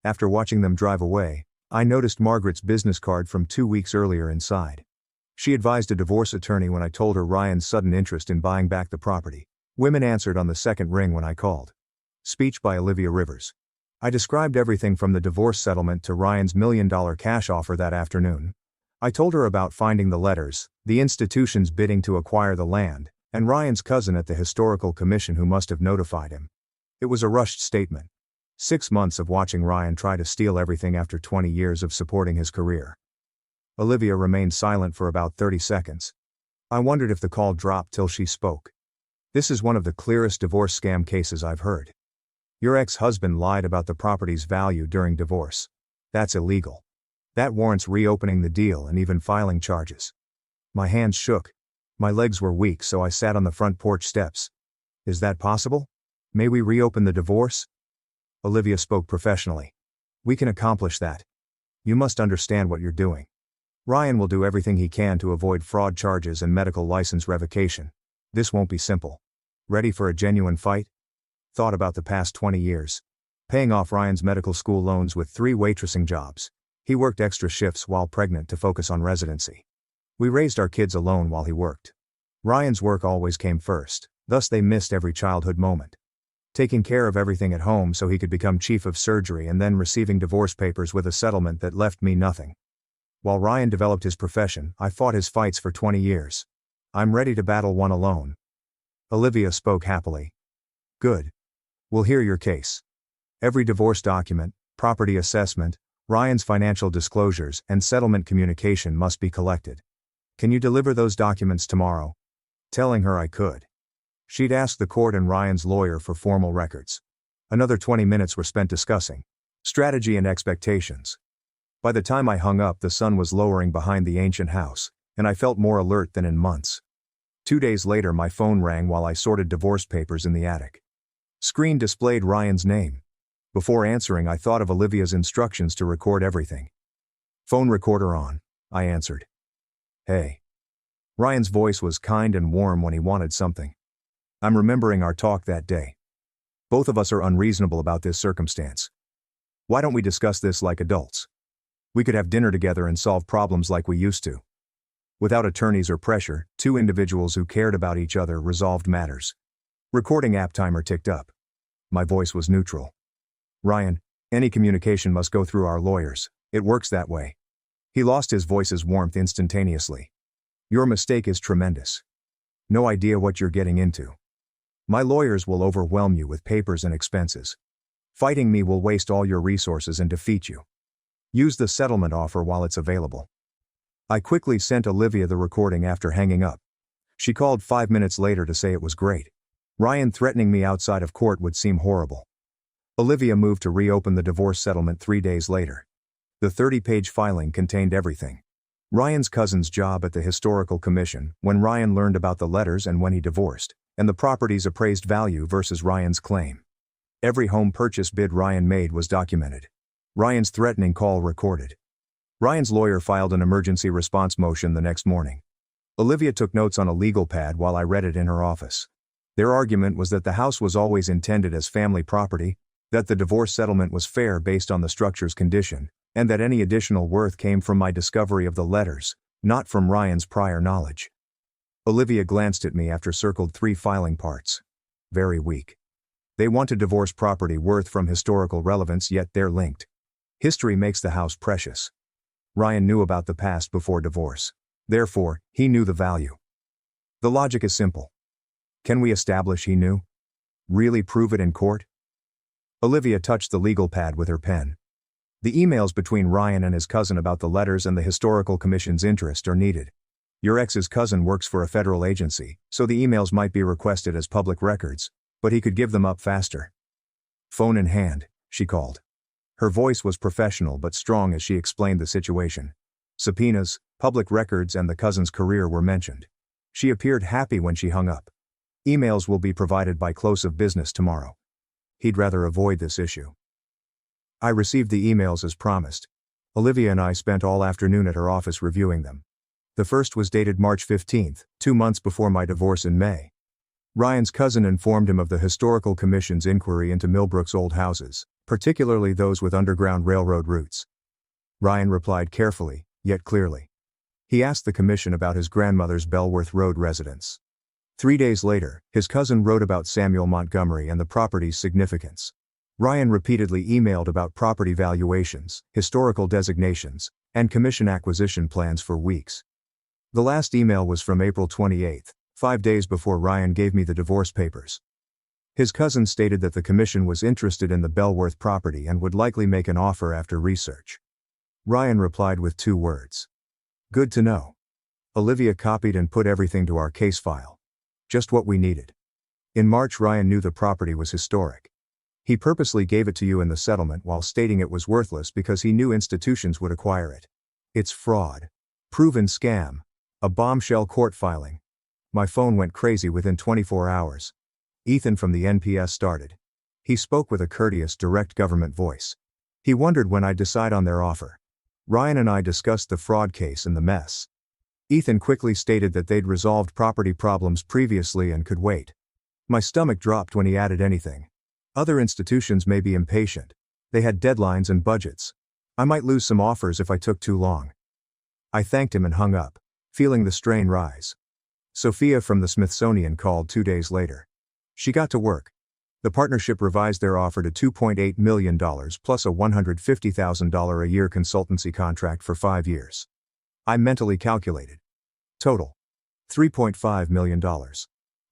After watching them drive away, I noticed Margaret's business card from 2 weeks earlier inside. She advised a divorce attorney when I told her Ryan's sudden interest in buying back the property. Women answered on the second ring when I called. Speech by Olivia Rivers. I described everything from the divorce settlement to Ryan's $1 million cash offer that afternoon. I told her about finding the letters, the institutions bidding to acquire the land, and Ryan's cousin at the Historical Commission who must have notified him. It was a rushed statement. 6 months of watching Ryan try to steal everything after 20 years of supporting his career. Olivia remained silent for about 30 seconds. I wondered if the call dropped till she spoke. This is one of the clearest divorce scam cases I've heard. Your ex-husband lied about the property's value during divorce. That's illegal. That warrants reopening the deal and even filing charges. My hands shook. My legs were weak, so I sat on the front porch steps. Is that possible? May we reopen the divorce? Olivia spoke professionally. We can accomplish that. You must understand what you're doing. Ryan will do everything he can to avoid fraud charges and medical license revocation. This won't be simple. Ready for a genuine fight? Thought about the past 20 years. Paying off Ryan's medical school loans with 3 waitressing jobs. He worked extra shifts while pregnant to focus on residency. We raised our kids alone while he worked. Ryan's work always came first, thus they missed every childhood moment. Taking care of everything at home so he could become chief of surgery and then receiving divorce papers with a settlement that left me nothing. While Ryan developed his profession, I fought his fights for 20 years. I'm ready to battle one alone. Olivia spoke happily. Good. We'll hear your case. Every divorce document, property assessment, Ryan's financial disclosures, and settlement communication must be collected. Can you deliver those documents tomorrow? Telling her I could. She'd asked the court and Ryan's lawyer for formal records. Another 20 minutes were spent discussing strategy and expectations. By the time I hung up, the sun was lowering behind the ancient house, and I felt more alert than in months. 2 days later, my phone rang while I sorted divorce papers in the attic. Screen displayed Ryan's name. Before answering, I thought of Olivia's instructions to record everything. Phone recorder on, I answered. Hey. Ryan's voice was kind and warm when he wanted something. I'm remembering our talk that day. Both of us are unreasonable about this circumstance. Why don't we discuss this like adults? We could have dinner together and solve problems like we used to. Without attorneys or pressure, 2 individuals who cared about each other resolved matters. Recording app timer ticked up. My voice was neutral. Ryan, any communication must go through our lawyers. It works that way. He lost his voice's warmth instantaneously. Your mistake is tremendous. No idea what you're getting into. My lawyers will overwhelm you with papers and expenses. Fighting me will waste all your resources and defeat you. Use the settlement offer while it's available. I quickly sent Olivia the recording after hanging up. She called 5 minutes later to say it was great. Ryan threatening me outside of court would seem horrible. Olivia moved to reopen the divorce settlement 3 days later. The 30-page filing contained everything. Ryan's cousin's job at the Historical Commission, when Ryan learned about the letters and when he divorced, and the property's appraised value versus Ryan's claim. Every home purchase bid Ryan made was documented. Ryan's threatening call recorded. Ryan's lawyer filed an emergency response motion the next morning. Olivia took notes on a legal pad while I read it in her office. Their argument was that the house was always intended as family property, that the divorce settlement was fair based on the structure's condition, and that any additional worth came from my discovery of the letters, not from Ryan's prior knowledge. Olivia glanced at me after circled 3 filing parts. Very weak. They want to divorce property worth from historical relevance, yet they're linked. History makes the house precious. Ryan knew about the past before divorce. Therefore, he knew the value. The logic is simple. Can we establish he knew? Really prove it in court? Olivia touched the legal pad with her pen. The emails between Ryan and his cousin about the letters and the Historical Commission's interest are needed. Your ex's cousin works for a federal agency, so the emails might be requested as public records, but he could give them up faster. Phone in hand, she called. Her voice was professional but strong as she explained the situation. Subpoenas, public records, and the cousin's career were mentioned. She appeared happy when she hung up. Emails will be provided by close of business tomorrow. He'd rather avoid this issue. I received the emails as promised. Olivia and I spent all afternoon at her office reviewing them. The first was dated March 15th, 2 months before my divorce in May. Ryan's cousin informed him of the Historical Commission's inquiry into Millbrook's old houses, particularly those with underground railroad routes. Ryan replied carefully, yet clearly. He asked the commission about his grandmother's Bellworth Road residence. 3 days later, his cousin wrote about Samuel Montgomery and the property's significance. Ryan repeatedly emailed about property valuations, historical designations, and commission acquisition plans for weeks. The last email was from April 28, 5 days before Ryan gave me the divorce papers. His cousin stated that the commission was interested in the Bellworth property and would likely make an offer after research. Ryan replied with 2 words. Good to know. Olivia copied and put everything to our case file. Just what we needed. In March, Ryan knew the property was historic. He purposely gave it to you in the settlement while stating it was worthless because he knew institutions would acquire it. It's fraud. Proven scam. A bombshell court filing. My phone went crazy within 24 hours. Ethan from the NPS started. He spoke with a courteous, direct government voice. He wondered when I'd decide on their offer. Ryan and I discussed the fraud case and the mess. Ethan quickly stated that they'd resolved property problems previously and could wait. My stomach dropped when he added anything. Other institutions may be impatient. They had deadlines and budgets. I might lose some offers if I took too long. I thanked him and hung up, feeling the strain rise. Sophia from the Smithsonian called 2 days later. She got to work. The partnership revised their offer to $2.8 million plus a $150,000 a year consultancy contract for 5 years. I mentally calculated. Total. $3.5 million.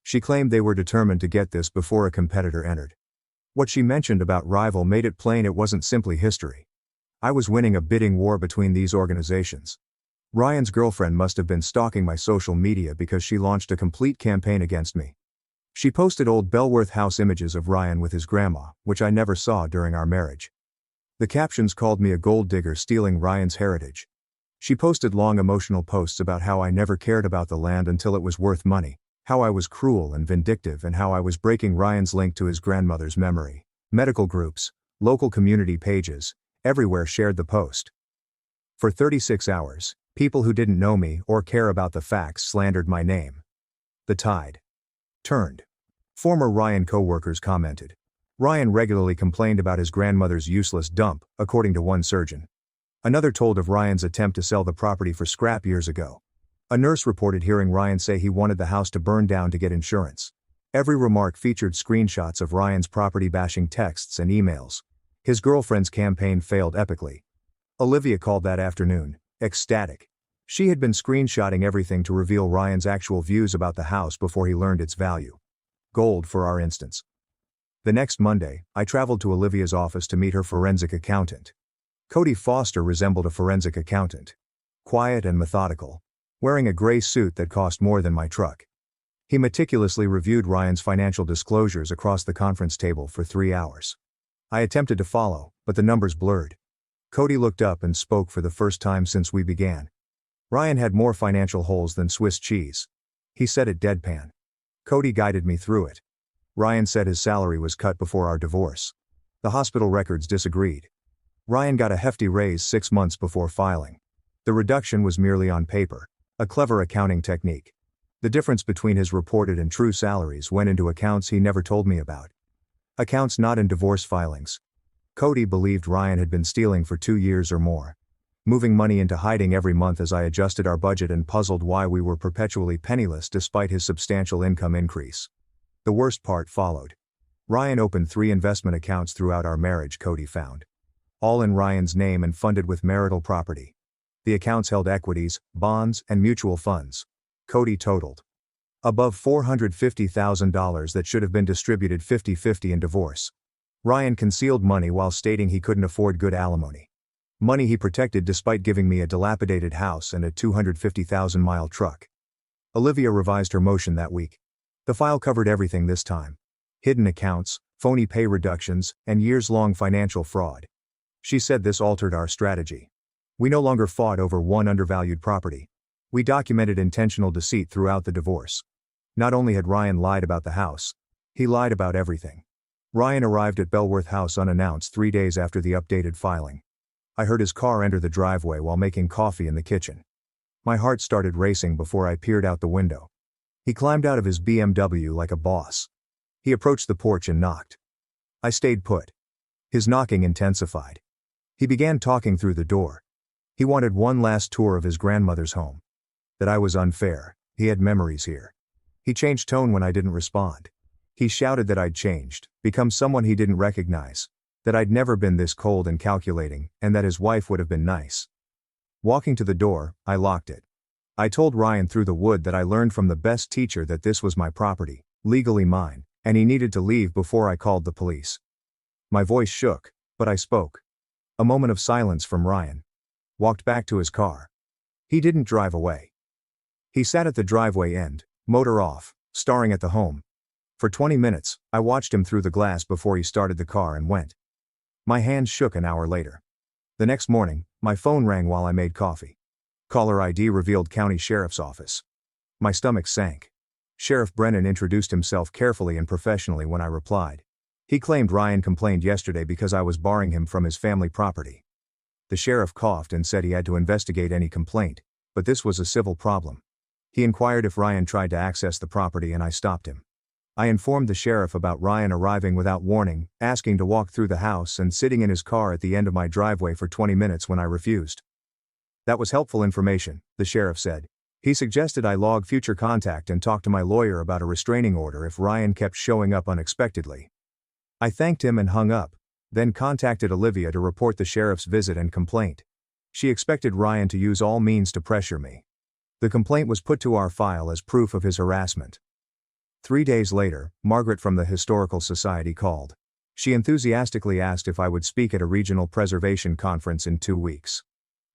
She claimed they were determined to get this before a competitor entered. What she mentioned about rival made it plain it wasn't simply history. I was winning a bidding war between these organizations. Ryan's girlfriend must have been stalking my social media because she launched a complete campaign against me. She posted old Belworth House images of Ryan with his grandma, which I never saw during our marriage. The captions called me a gold digger stealing Ryan's heritage. She posted long emotional posts about how I never cared about the land until it was worth money, how I was cruel and vindictive, and how I was breaking Ryan's link to his grandmother's memory. Medical groups, local community pages, everywhere shared the post. For 36 hours, people who didn't know me or care about the facts slandered my name. The tide turned. Former Ryan co-workers commented. Ryan regularly complained about his grandmother's useless dump, according to one surgeon. Another told of Ryan's attempt to sell the property for scrap years ago. A nurse reported hearing Ryan say he wanted the house to burn down to get insurance. Every remark featured screenshots of Ryan's property-bashing texts and emails. His girlfriend's campaign failed epically. Olivia called that afternoon, ecstatic. She had been screenshotting everything to reveal Ryan's actual views about the house before he learned its value. Gold for our instance. The next Monday, I traveled to Olivia's office to meet her forensic accountant. Cody Foster resembled a forensic accountant. Quiet and methodical. Wearing a gray suit that cost more than my truck. He meticulously reviewed Ryan's financial disclosures across the conference table for 3 hours. I attempted to follow, but the numbers blurred. Cody looked up and spoke for the first time since we began. Ryan had more financial holes than Swiss cheese. He said it deadpan. Cody guided me through it. Ryan said his salary was cut before our divorce. The hospital records disagreed. Ryan got a hefty raise 6 months before filing. The reduction was merely on paper, a clever accounting technique. The difference between his reported and true salaries went into accounts he never told me about. Accounts not in divorce filings. Cody believed Ryan had been stealing for 2 years or more. Moving money into hiding every month as I adjusted our budget and puzzled why we were perpetually penniless despite his substantial income increase. The worst part followed. Ryan opened 3 investment accounts throughout our marriage, Cody found. All in Ryan's name and funded with marital property. The accounts held equities, bonds, and mutual funds. Cody totaled above $450,000 that should have been distributed 50-50 in divorce. Ryan concealed money while stating he couldn't afford good alimony. Money he protected despite giving me a dilapidated house and a 250,000-mile truck. Olivia revised her motion that week. The file covered everything this time. Hidden accounts, phony pay reductions, and years-long financial fraud. She said this altered our strategy. We no longer fought over one undervalued property. We documented intentional deceit throughout the divorce. Not only had Ryan lied about the house, he lied about everything. Ryan arrived at Belworth House unannounced 3 days after the updated filing. I heard his car enter the driveway while making coffee in the kitchen. My heart started racing before I peered out the window. He climbed out of his BMW like a boss. He approached the porch and knocked. I stayed put. His knocking intensified. He began talking through the door. He wanted one last tour of his grandmother's home. That I was unfair, he had memories here. He changed tone when I didn't respond. He shouted that I'd changed, become someone he didn't recognize, that I'd never been this cold and calculating, and that his wife would have been nice. Walking to the door, I locked it. I told Ryan through the wood that I learned from the best teacher that this was my property, legally mine, and he needed to leave before I called the police. My voice shook, but I spoke. A moment of silence from Ryan. Walked back to his car. He didn't drive away. He sat at the driveway end, motor off, staring at the home. For 20 minutes, I watched him through the glass before he started the car and went. My hands shook an hour later. The next morning, my phone rang while I made coffee. Caller ID revealed County Sheriff's Office. My stomach sank. Sheriff Brennan introduced himself carefully and professionally when I replied. He claimed Ryan complained yesterday because I was barring him from his family property. The sheriff coughed and said he had to investigate any complaint, but this was a civil problem. He inquired if Ryan tried to access the property and I stopped him. I informed the sheriff about Ryan arriving without warning, asking to walk through the house and sitting in his car at the end of my driveway for 20 minutes when I refused. That was helpful information, the sheriff said. He suggested I log future contact and talk to my lawyer about a restraining order if Ryan kept showing up unexpectedly. I thanked him and hung up, then contacted Olivia to report the sheriff's visit and complaint. She expected Ryan to use all means to pressure me. The complaint was put to our file as proof of his harassment. 3 days later, Margaret from the Historical Society called. She enthusiastically asked if I would speak at a regional preservation conference in 2 weeks.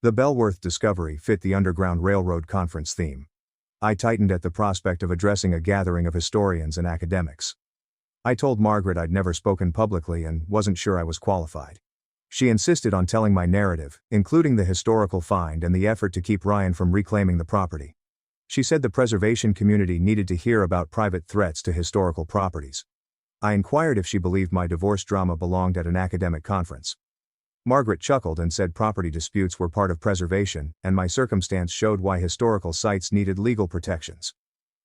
The Bellworth discovery fit the Underground Railroad conference theme. I tightened at the prospect of addressing a gathering of historians and academics. I told Margaret I'd never spoken publicly and wasn't sure I was qualified. She insisted on telling my narrative, including the historical find and the effort to keep Ryan from reclaiming the property. She said the preservation community needed to hear about private threats to historical properties. I inquired if she believed my divorce drama belonged at an academic conference. Margaret chuckled and said property disputes were part of preservation, and my circumstance showed why historical sites needed legal protections.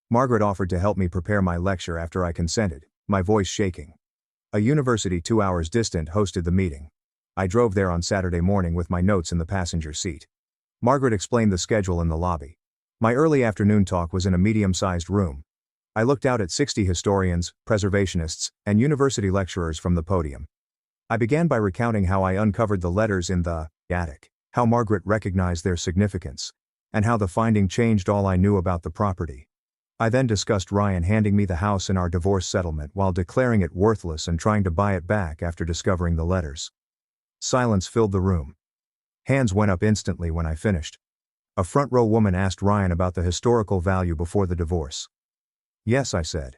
Margaret offered to help me prepare my lecture after I consented, my voice shaking. A university 2 hours distant hosted the meeting. I drove there on Saturday morning with my notes in the passenger seat. Margaret explained the schedule in the lobby. My early afternoon talk was in a medium-sized room. I looked out at 60 historians, preservationists, and university lecturers from the podium. I began by recounting how I uncovered the letters in the attic, how Margaret recognized their significance, and how the finding changed all I knew about the property. I then discussed Ryan handing me the house in our divorce settlement while declaring it worthless and trying to buy it back after discovering the letters. Silence filled the room. Hands went up instantly when I finished. A front-row woman asked Ryan about the historical value before the divorce. Yes, I said.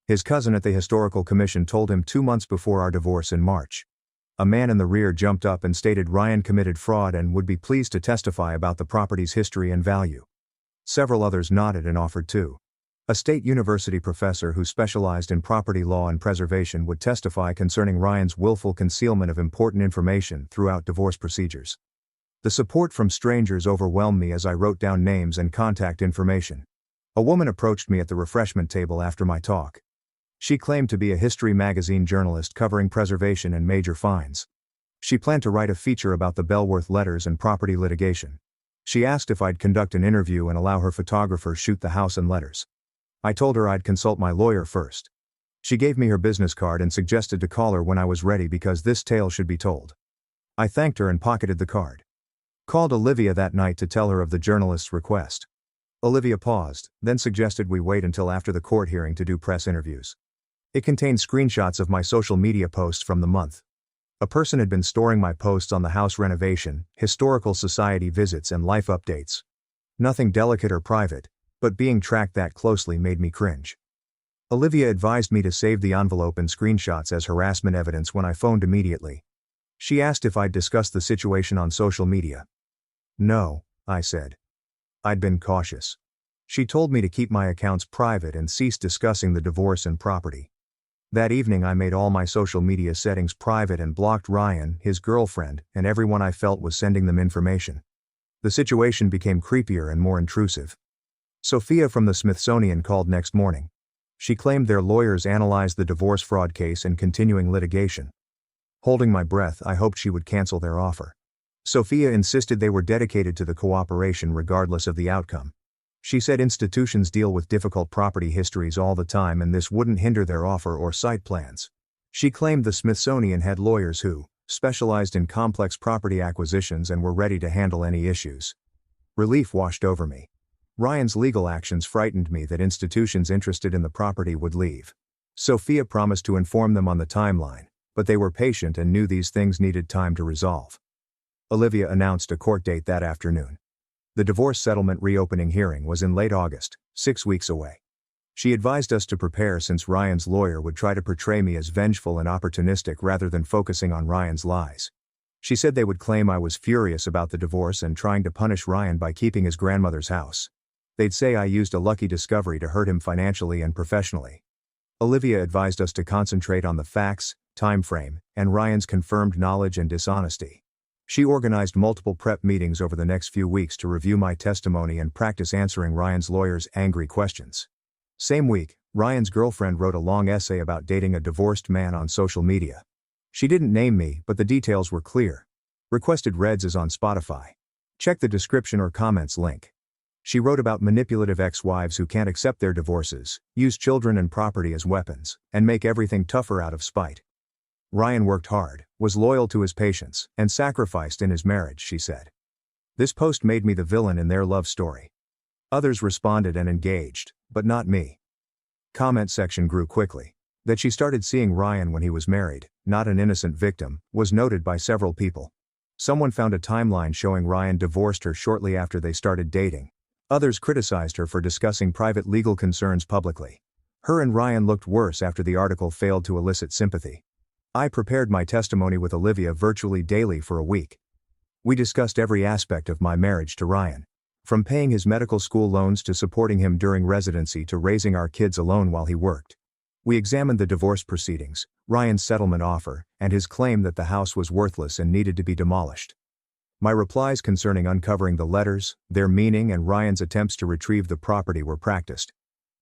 His cousin at the Historical Commission told him 2 months before our divorce in March. A man in the rear jumped up and stated Ryan committed fraud and would be pleased to testify about the property's history and value. Several others nodded and offered too. A state university professor who specialized in property law and preservation would testify concerning Ryan's willful concealment of important information throughout divorce procedures. The support from strangers overwhelmed me as I wrote down names and contact information. A woman approached me at the refreshment table after my talk. She claimed to be a history magazine journalist covering preservation and major finds. She planned to write a feature about the Bellworth letters and property litigation. She asked if I'd conduct an interview and allow her photographer shoot the house and letters. I told her I'd consult my lawyer first. She gave me her business card and suggested to call her when I was ready because this tale should be told. I thanked her and pocketed the card. Called Olivia that night to tell her of the journalist's request. Olivia paused, then suggested we wait until after the court hearing to do press interviews. It contained screenshots of my social media posts from the month. A person had been storing my posts on the house renovation, historical society visits and life updates. Nothing delicate or private, but being tracked that closely made me cringe. Olivia advised me to save the envelope and screenshots as harassment evidence when I phoned immediately. She asked if I'd discussed the situation on social media. No, I said. I'd been cautious. She told me to keep my accounts private and cease discussing the divorce and property. That evening I made all my social media settings private and blocked Ryan, his girlfriend, and everyone I felt was sending them information. The situation became creepier and more intrusive. Sophia from the Smithsonian called next morning. She claimed their lawyers analyzed the divorce fraud case and continuing litigation. Holding my breath, I hoped she would cancel their offer. Sophia insisted they were dedicated to the cooperation regardless of the outcome. She said institutions deal with difficult property histories all the time and this wouldn't hinder their offer or site plans. She claimed the Smithsonian had lawyers who specialized in complex property acquisitions and were ready to handle any issues. Relief washed over me. Ryan's legal actions frightened me that institutions interested in the property would leave. Sophia promised to inform them on the timeline, but they were patient and knew these things needed time to resolve. Olivia announced a court date that afternoon. The divorce settlement reopening hearing was in late August, 6 weeks away. She advised us to prepare since Ryan's lawyer would try to portray me as vengeful and opportunistic rather than focusing on Ryan's lies. She said they would claim I was furious about the divorce and trying to punish Ryan by keeping his grandmother's house. They'd say I used a lucky discovery to hurt him financially and professionally. Olivia advised us to concentrate on the facts, time frame, and Ryan's confirmed knowledge and dishonesty. She organized multiple prep meetings over the next few weeks to review my testimony and practice answering Ryan's lawyer's angry questions. Same week, Ryan's girlfriend wrote a long essay about dating a divorced man on social media. She didn't name me, but the details were clear. Requested reads is on Spotify. Check the description or comments link. She wrote about manipulative ex-wives who can't accept their divorces, use children and property as weapons, and make everything tougher out of spite. Ryan worked hard, was loyal to his patients, and sacrificed in his marriage, she said. This post made me the villain in their love story. Others responded and engaged, but not me. Comment section grew quickly. That she started seeing Ryan when he was married, not an innocent victim, was noted by several people. Someone found a timeline showing Ryan divorced her shortly after they started dating. Others criticized her for discussing private legal concerns publicly. Her and Ryan looked worse after the article failed to elicit sympathy. I prepared my testimony with Olivia virtually daily for a week. We discussed every aspect of my marriage to Ryan. From paying his medical school loans to supporting him during residency to raising our kids alone while he worked. We examined the divorce proceedings, Ryan's settlement offer, and his claim that the house was worthless and needed to be demolished. My replies concerning uncovering the letters, their meaning, and Ryan's attempts to retrieve the property were practiced.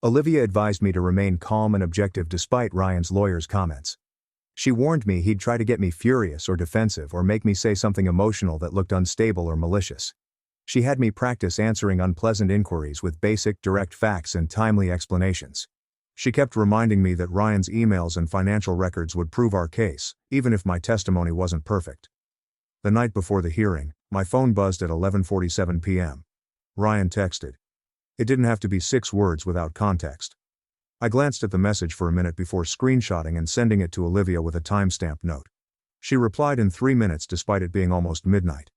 Olivia advised me to remain calm and objective despite Ryan's lawyer's comments. She warned me he'd try to get me furious or defensive or make me say something emotional that looked unstable or malicious. She had me practice answering unpleasant inquiries with basic, direct facts and timely explanations. She kept reminding me that Ryan's emails and financial records would prove our case, even if my testimony wasn't perfect. The night before the hearing, my phone buzzed at 11:47 p.m. Ryan texted. It didn't have to be 6 words without context. I glanced at the message for a minute before screenshotting and sending it to Olivia with a timestamp note. She replied in 3 minutes despite it being almost midnight.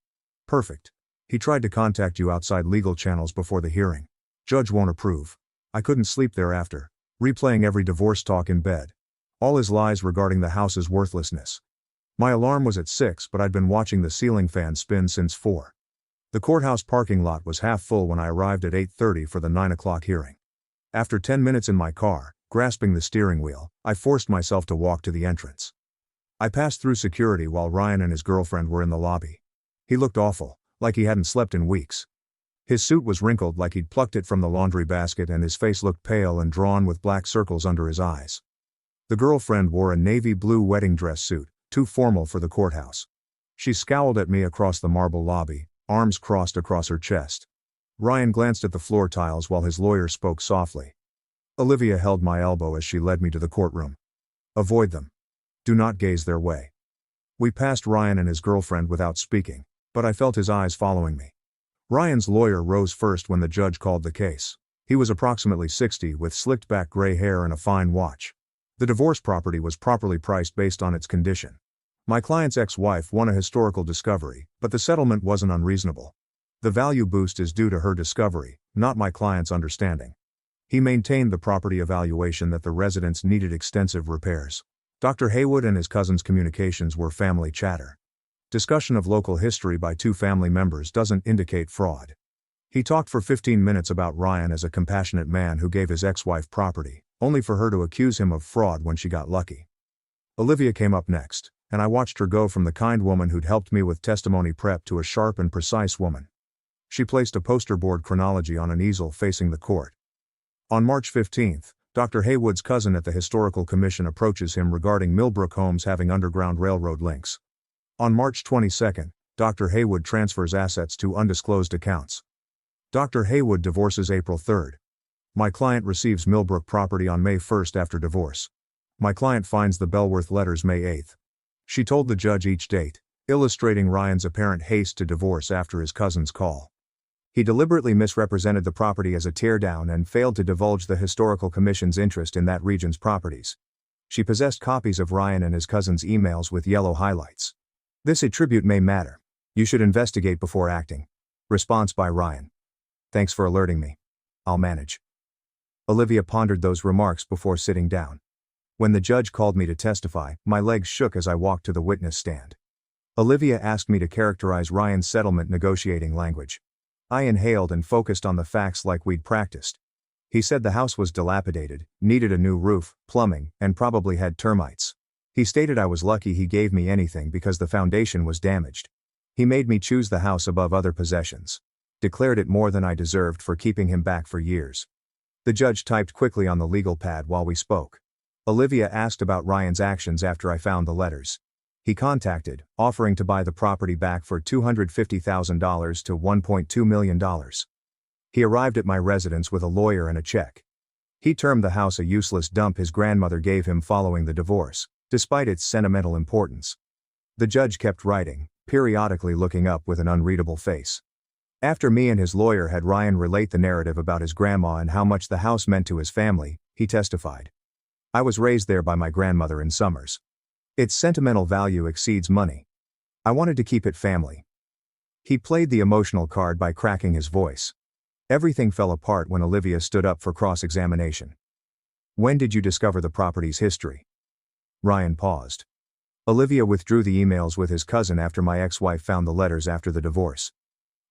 Perfect. He tried to contact you outside legal channels before the hearing. Judge won't approve. I couldn't sleep thereafter, replaying every divorce talk in bed. All his lies regarding the house's worthlessness. My alarm was at 6, but I'd been watching the ceiling fan spin since 4. The courthouse parking lot was half full when I arrived at 8:30 for the 9 o'clock hearing. After 10 minutes in my car, grasping the steering wheel, I forced myself to walk to the entrance. I passed through security while Ryan and his girlfriend were in the lobby. He looked awful, like he hadn't slept in weeks. His suit was wrinkled like he'd plucked it from the laundry basket and his face looked pale and drawn with black circles under his eyes. The girlfriend wore a navy blue wedding dress suit, too formal for the courthouse. She scowled at me across the marble lobby, arms crossed across her chest. Ryan glanced at the floor tiles while his lawyer spoke softly. Olivia held my elbow as she led me to the courtroom. Avoid them. Do not gaze their way. We passed Ryan and his girlfriend without speaking, but I felt his eyes following me. Ryan's lawyer rose first when the judge called the case. He was approximately 60 with slicked back gray hair and a fine watch. The divorce property was properly priced based on its condition. My client's ex-wife won a historical discovery, but the settlement wasn't unreasonable. The value boost is due to her discovery, not my client's understanding. He maintained the property evaluation that the residence needed extensive repairs. Dr. Haywood and his cousin's communications were family chatter. Discussion of local history by 2 family members doesn't indicate fraud. He talked for 15 minutes about Ryan as a compassionate man who gave his ex-wife property, only for her to accuse him of fraud when she got lucky. Olivia came up next, and I watched her go from the kind woman who'd helped me with testimony prep to a sharp and precise woman. She placed a poster board chronology on an easel facing the court. On March 15, Dr. Haywood's cousin at the Historical Commission approaches him regarding Millbrook homes having Underground Railroad links. On March 22, Dr. Haywood transfers assets to undisclosed accounts. Dr. Haywood divorces April 3. My client receives Millbrook property on May 1 after divorce. My client finds the Bellworth letters May 8. She told the judge each date, illustrating Ryan's apparent haste to divorce after his cousin's call. He deliberately misrepresented the property as a teardown and failed to divulge the Historical Commission's interest in that region's properties. She possessed copies of Ryan and his cousin's emails with yellow highlights. This attribute may matter. You should investigate before acting. Response by Ryan. Thanks for alerting me. I'll manage. Olivia pondered those remarks before sitting down. When the judge called me to testify, my legs shook as I walked to the witness stand. Olivia asked me to characterize Ryan's settlement negotiating language. I inhaled and focused on the facts like we'd practiced. He said the house was dilapidated, needed a new roof, plumbing, and probably had termites. He stated I was lucky he gave me anything because the foundation was damaged. He made me choose the house above other possessions. Declared it more than I deserved for keeping him back for years. The judge typed quickly on the legal pad while we spoke. Olivia asked about Ryan's actions after I found the letters. He contacted, offering to buy the property back for $250,000 to $1.2 million. He arrived at my residence with a lawyer and a check. He termed the house a useless dump his grandmother gave him following the divorce, despite its sentimental importance. The judge kept writing, periodically looking up with an unreadable face. After me and his lawyer had Ryan relate the narrative about his grandma and how much the house meant to his family, he testified. I was raised there by my grandmother in Summers. Its sentimental value exceeds money. I wanted to keep it family. He played the emotional card by cracking his voice. Everything fell apart when Olivia stood up for cross-examination. When did you discover the property's history? Ryan paused. Olivia withdrew the emails with his cousin after my ex-wife found the letters after the divorce.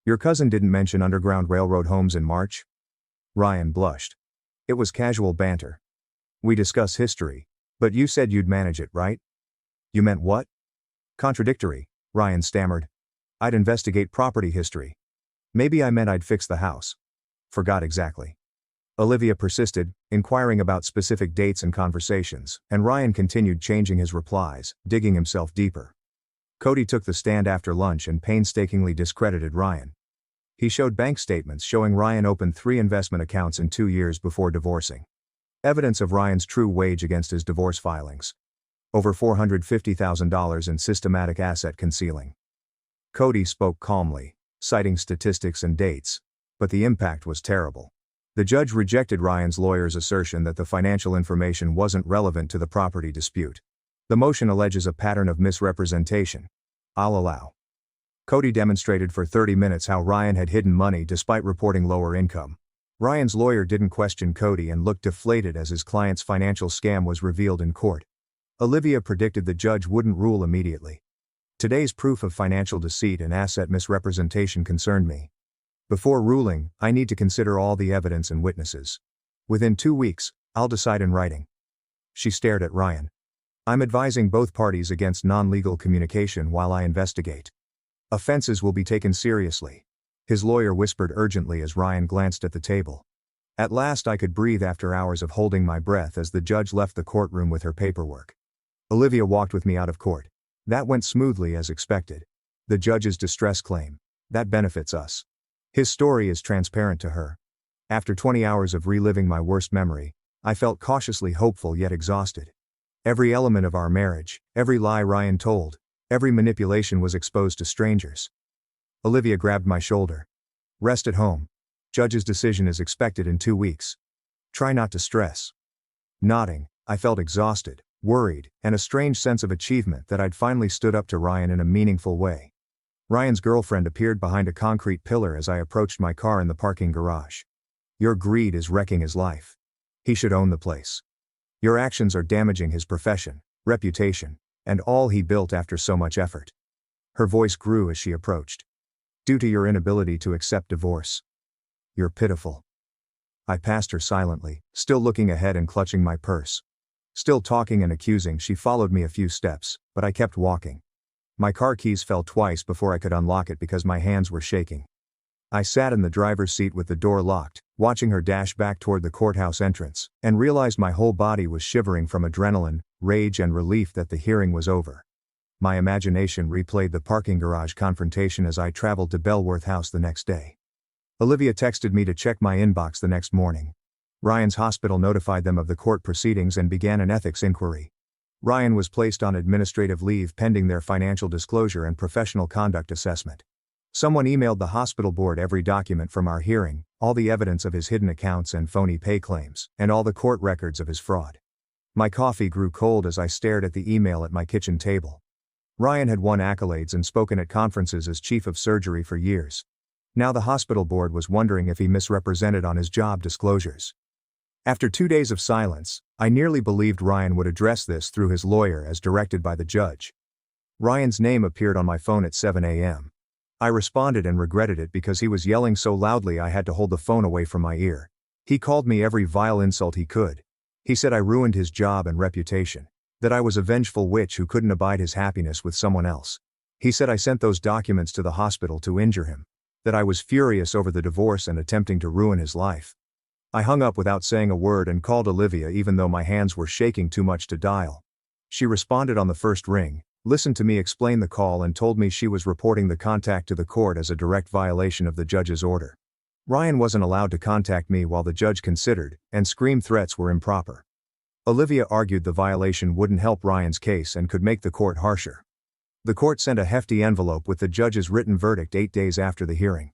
Your cousin didn't mention Underground Railroad homes in March? Ryan blushed. It was casual banter. We discuss history, but you said you'd manage it, right? You meant what? Contradictory, Ryan stammered. I'd investigate property history. Maybe I meant I'd fix the house. Forgot exactly. Olivia persisted, inquiring about specific dates and conversations, and Ryan continued changing his replies, digging himself deeper. Cody took the stand after lunch and painstakingly discredited Ryan. He showed bank statements showing Ryan opened 3 investment accounts in 2 years before divorcing. Evidence of Ryan's true wage against his divorce filings. Over $450,000 in systematic asset concealing. Cody spoke calmly, citing statistics and dates, but the impact was terrible. The judge rejected Ryan's lawyer's assertion that the financial information wasn't relevant to the property dispute. The motion alleges a pattern of misrepresentation. I'll allow. Cody demonstrated for 30 minutes how Ryan had hidden money despite reporting lower income. Ryan's lawyer didn't question Cody and looked deflated as his client's financial scam was revealed in court. Olivia predicted the judge wouldn't rule immediately. Today's proof of financial deceit and asset misrepresentation concerned me. Before ruling, I need to consider all the evidence and witnesses. Within 2 weeks, I'll decide in writing. She stared at Ryan. I'm advising both parties against non-legal communication while I investigate. Offenses will be taken seriously. His lawyer whispered urgently as Ryan glanced at the table. At last I could breathe after hours of holding my breath as the judge left the courtroom with her paperwork. Olivia walked with me out of court. That went smoothly as expected. The judge's distress claim. That benefits us. His story is transparent to her. After 20 hours of reliving my worst memory, I felt cautiously hopeful yet exhausted. Every element of our marriage, every lie Ryan told, every manipulation was exposed to strangers. Olivia grabbed my shoulder. Rest at home. Judge's decision is expected in 2 weeks. Try not to stress. Nodding, I felt exhausted, worried, and a strange sense of achievement that I'd finally stood up to Ryan in a meaningful way. Ryan's girlfriend appeared behind a concrete pillar as I approached my car in the parking garage. Your greed is wrecking his life. He should own the place. Your actions are damaging his profession, reputation, and all he built after so much effort. Her voice grew as she approached. Due to your inability to accept divorce. You're pitiful. I passed her silently, still looking ahead and clutching my purse. Still talking and accusing, she followed me a few steps, but I kept walking. My car keys fell twice before I could unlock it because my hands were shaking. I sat in the driver's seat with the door locked, watching her dash back toward the courthouse entrance, and realized my whole body was shivering from adrenaline, rage, and relief that the hearing was over. My imagination replayed the parking garage confrontation as I traveled to Bellworth House the next day. Olivia texted me to check my inbox the next morning. Ryan's hospital notified them of the court proceedings and began an ethics inquiry. Ryan was placed on administrative leave pending their financial disclosure and professional conduct assessment. Someone emailed the hospital board every document from our hearing, all the evidence of his hidden accounts and phony pay claims, and all the court records of his fraud. My coffee grew cold as I stared at the email at my kitchen table. Ryan had won accolades and spoken at conferences as chief of surgery for years. Now the hospital board was wondering if he misrepresented on his job disclosures. After 2 days of silence, I nearly believed Ryan would address this through his lawyer as directed by the judge. Ryan's name appeared on my phone at 7 a.m. I responded and regretted it because he was yelling so loudly I had to hold the phone away from my ear. He called me every vile insult he could. He said I ruined his job and reputation, that I was a vengeful witch who couldn't abide his happiness with someone else. He said I sent those documents to the hospital to injure him, that I was furious over the divorce and attempting to ruin his life. I hung up without saying a word and called Olivia even though my hands were shaking too much to dial. She responded on the first ring, listened to me explain the call and told me she was reporting the contact to the court as a direct violation of the judge's order. Ryan wasn't allowed to contact me while the judge considered, and scream threats were improper. Olivia argued the violation wouldn't help Ryan's case and could make the court harsher. The court sent a hefty envelope with the judge's written verdict 8 days after the hearing.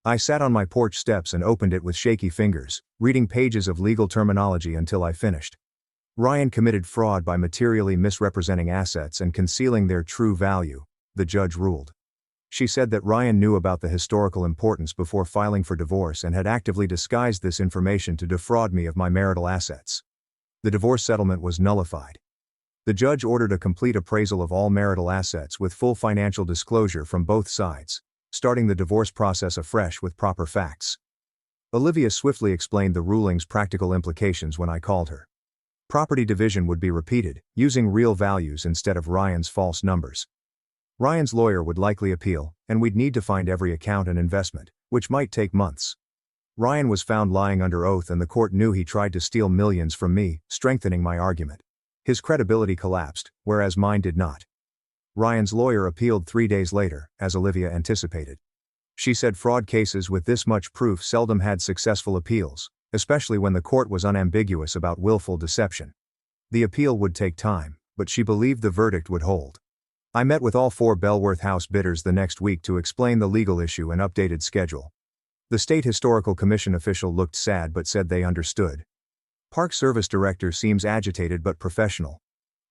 I sat on my porch steps and opened it with shaky fingers, reading pages of legal terminology until I finished. Ryan committed fraud by materially misrepresenting assets and concealing their true value, the judge ruled. She said that Ryan knew about the historical importance before filing for divorce and had actively disguised this information to defraud me of my marital assets. The divorce settlement was nullified. The judge ordered a complete appraisal of all marital assets with full financial disclosure from both sides, starting the divorce process afresh with proper facts. Olivia swiftly explained the ruling's practical implications when I called her. Property division would be repeated, using real values instead of Ryan's false numbers. Ryan's lawyer would likely appeal, and we'd need to find every account and investment, which might take months. Ryan was found lying under oath and the court knew he tried to steal millions from me, strengthening my argument. His credibility collapsed, whereas mine did not. Ryan's lawyer appealed 3 days later, as Olivia anticipated. She said fraud cases with this much proof seldom had successful appeals, especially when the court was unambiguous about willful deception. The appeal would take time, but she believed the verdict would hold. I met with all 4 Bellworth House bidders the next week to explain the legal issue and updated schedule. The State Historical Commission official looked sad but said they understood. Park Service Director seems agitated but professional.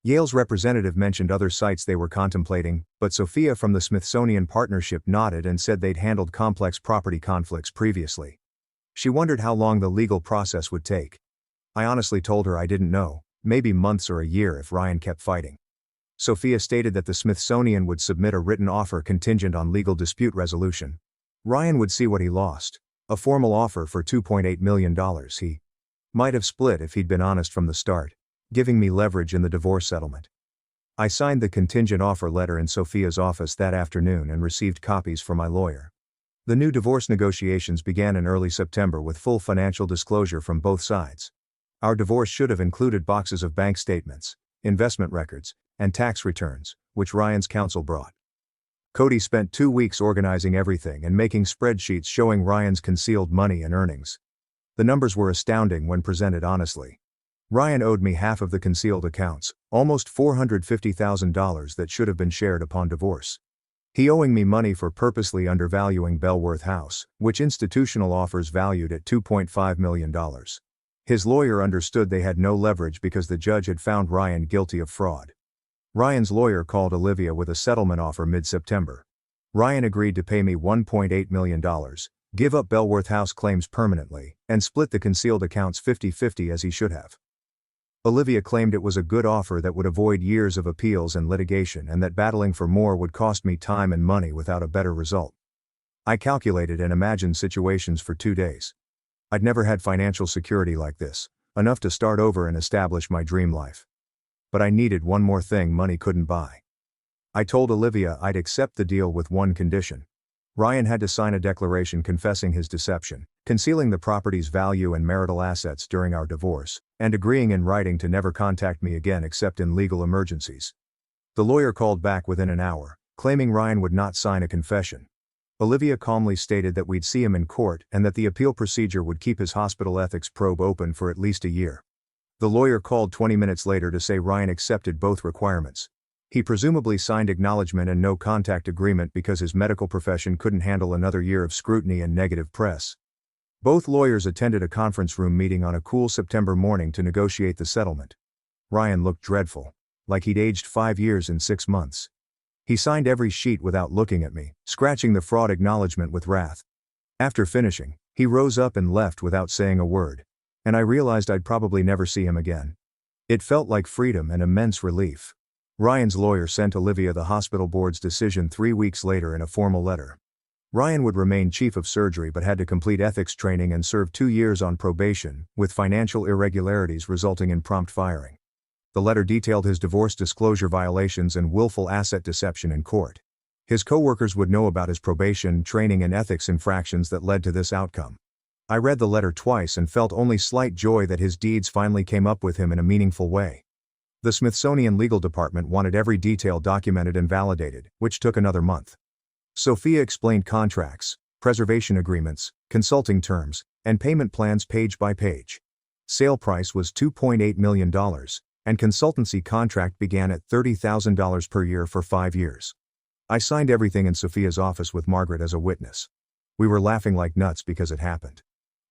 Yale's representative mentioned other sites they were contemplating, but Sophia from the Smithsonian Partnership nodded and said they'd handled complex property conflicts previously. She wondered how long the legal process would take. I honestly told her I didn't know, maybe months or a year if Ryan kept fighting. Sophia stated that the Smithsonian would submit a written offer contingent on legal dispute resolution. Ryan would see what he lost, a formal offer for $2.8 million he might have split if he'd been honest from the start, giving me leverage in the divorce settlement. I signed the contingent offer letter in Sophia's office that afternoon and received copies from my lawyer. The new divorce negotiations began in early September with full financial disclosure from both sides. Our divorce should have included boxes of bank statements, investment records, and tax returns, which Ryan's counsel brought. Cody spent 2 weeks organizing everything and making spreadsheets showing Ryan's concealed money and earnings. The numbers were astounding when presented honestly. Ryan owed me half of the concealed accounts, almost $450,000 that should have been shared upon divorce. He owing me money for purposely undervaluing Bellworth House, which institutional offers valued at $2.5 million. His lawyer understood they had no leverage because the judge had found Ryan guilty of fraud. Ryan's lawyer called Olivia with a settlement offer mid-September. Ryan agreed to pay me $1.8 million, give up Bellworth House claims permanently, and split the concealed accounts 50-50 as he should have. Olivia claimed it was a good offer that would avoid years of appeals and litigation and that battling for more would cost me time and money without a better result. I calculated and imagined situations for 2 days. I'd never had financial security like this, enough to start over and establish my dream life. But I needed one more thing money couldn't buy. I told Olivia I'd accept the deal with one condition. Ryan had to sign a declaration confessing his deception, concealing the property's value and marital assets during our divorce, and agreeing in writing to never contact me again except in legal emergencies. The lawyer called back within an hour, claiming Ryan would not sign a confession. Olivia calmly stated that we'd see him in court and that the appeal procedure would keep his hospital ethics probe open for at least a year. The lawyer called 20 minutes later to say Ryan accepted both requirements. He presumably signed acknowledgement and no contact agreement because his medical profession couldn't handle another year of scrutiny and negative press. Both lawyers attended a conference room meeting on a cool September morning to negotiate the settlement. Ryan looked dreadful, like he'd aged 5 years in 6 months. He signed every sheet without looking at me, scratching the fraud acknowledgement with wrath. After finishing, he rose up and left without saying a word. and I realized I'd probably never see him again. It felt like freedom and immense relief. Ryan's lawyer sent Olivia the hospital board's decision 3 weeks later in a formal letter. Ryan would remain chief of surgery but had to complete ethics training and serve 2 years on probation, with financial irregularities resulting in prompt firing. The letter detailed his divorce disclosure violations and willful asset deception in court. His co-workers would know about his probation, training and ethics infractions that led to this outcome. I read the letter twice and felt only slight joy that his deeds finally came up with him in a meaningful way. The Smithsonian Legal Department wanted every detail documented and validated, which took another month. Sophia explained contracts, preservation agreements, consulting terms, and payment plans page by page. Sale price was $2.8 million, and consultancy contract began at $30,000 per year for 5 years. I signed everything in Sophia's office with Margaret as a witness. We were laughing like nuts because it happened.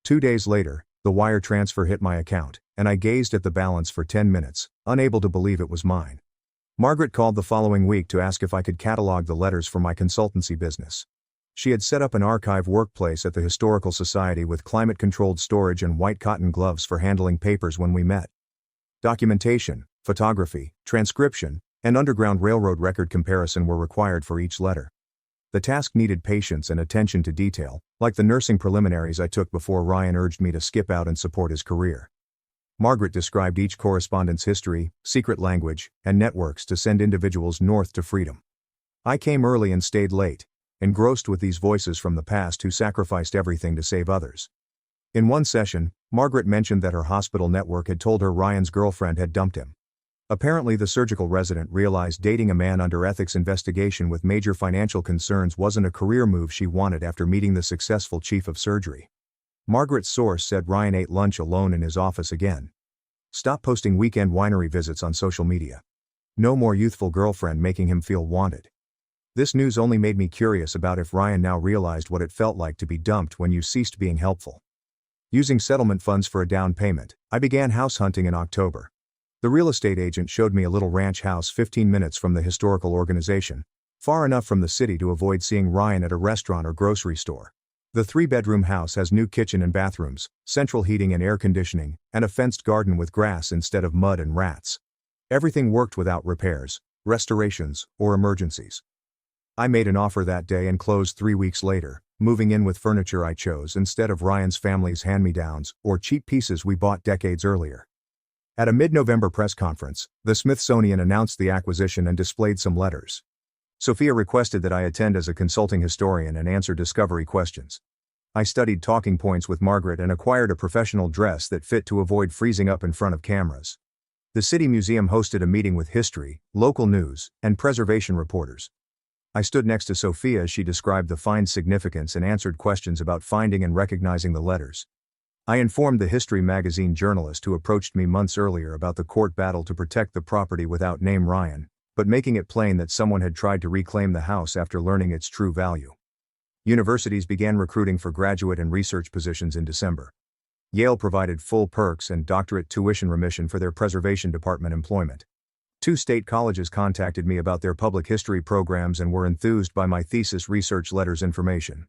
2 days later, the wire transfer hit my account, and I gazed at the balance for 10 minutes, unable to believe it was mine. Margaret called the following week to ask if I could catalog the letters for my consultancy business. She had set up an archive workplace at the Historical Society with climate-controlled storage and white cotton gloves for handling papers when we met. Documentation, photography, transcription, and Underground Railroad record comparison were required for each letter. The task needed patience and attention to detail, like the nursing preliminaries I took before Ryan urged me to skip out and support his career. Margaret described each correspondence history, secret language, and networks to send individuals north to freedom. I came early and stayed late, engrossed with these voices from the past who sacrificed everything to save others. In one session, Margaret mentioned that her hospital network had told her Ryan's girlfriend had dumped him. Apparently the surgical resident realized dating a man under ethics investigation with major financial concerns wasn't a career move she wanted after meeting the successful chief of surgery. Margaret's source said Ryan ate lunch alone in his office again. Stop posting weekend winery visits on social media. No more youthful girlfriend making him feel wanted. This news only made me curious about if Ryan now realized what it felt like to be dumped when you ceased being helpful. Using settlement funds for a down payment, I began house hunting in October. The real estate agent showed me a little ranch house 15 minutes from the historical organization, far enough from the city to avoid seeing Ryan at a restaurant or grocery store. The 3-bedroom house has new kitchen and bathrooms, central heating and air conditioning, and a fenced garden with grass instead of mud and rats. Everything worked without repairs, restorations, or emergencies. I made an offer that day and closed 3 weeks later, moving in with furniture I chose instead of Ryan's family's hand-me-downs or cheap pieces we bought decades earlier. At a mid-November press conference, the Smithsonian announced the acquisition and displayed some letters. Sophia requested that I attend as a consulting historian and answer discovery questions. I studied talking points with Margaret and acquired a professional dress that fit to avoid freezing up in front of cameras. The City Museum hosted a meeting with history, local news, and preservation reporters. I stood next to Sophia as she described the find's significance and answered questions about finding and recognizing the letters. I informed the History magazine journalist who approached me months earlier about the court battle to protect the property without name Ryan, but making it plain that someone had tried to reclaim the house after learning its true value. Universities began recruiting for graduate and research positions in December. Yale provided full perks and doctorate tuition remission for their preservation department employment. 2 state colleges contacted me about their public history programs and were enthused by my thesis research letters information.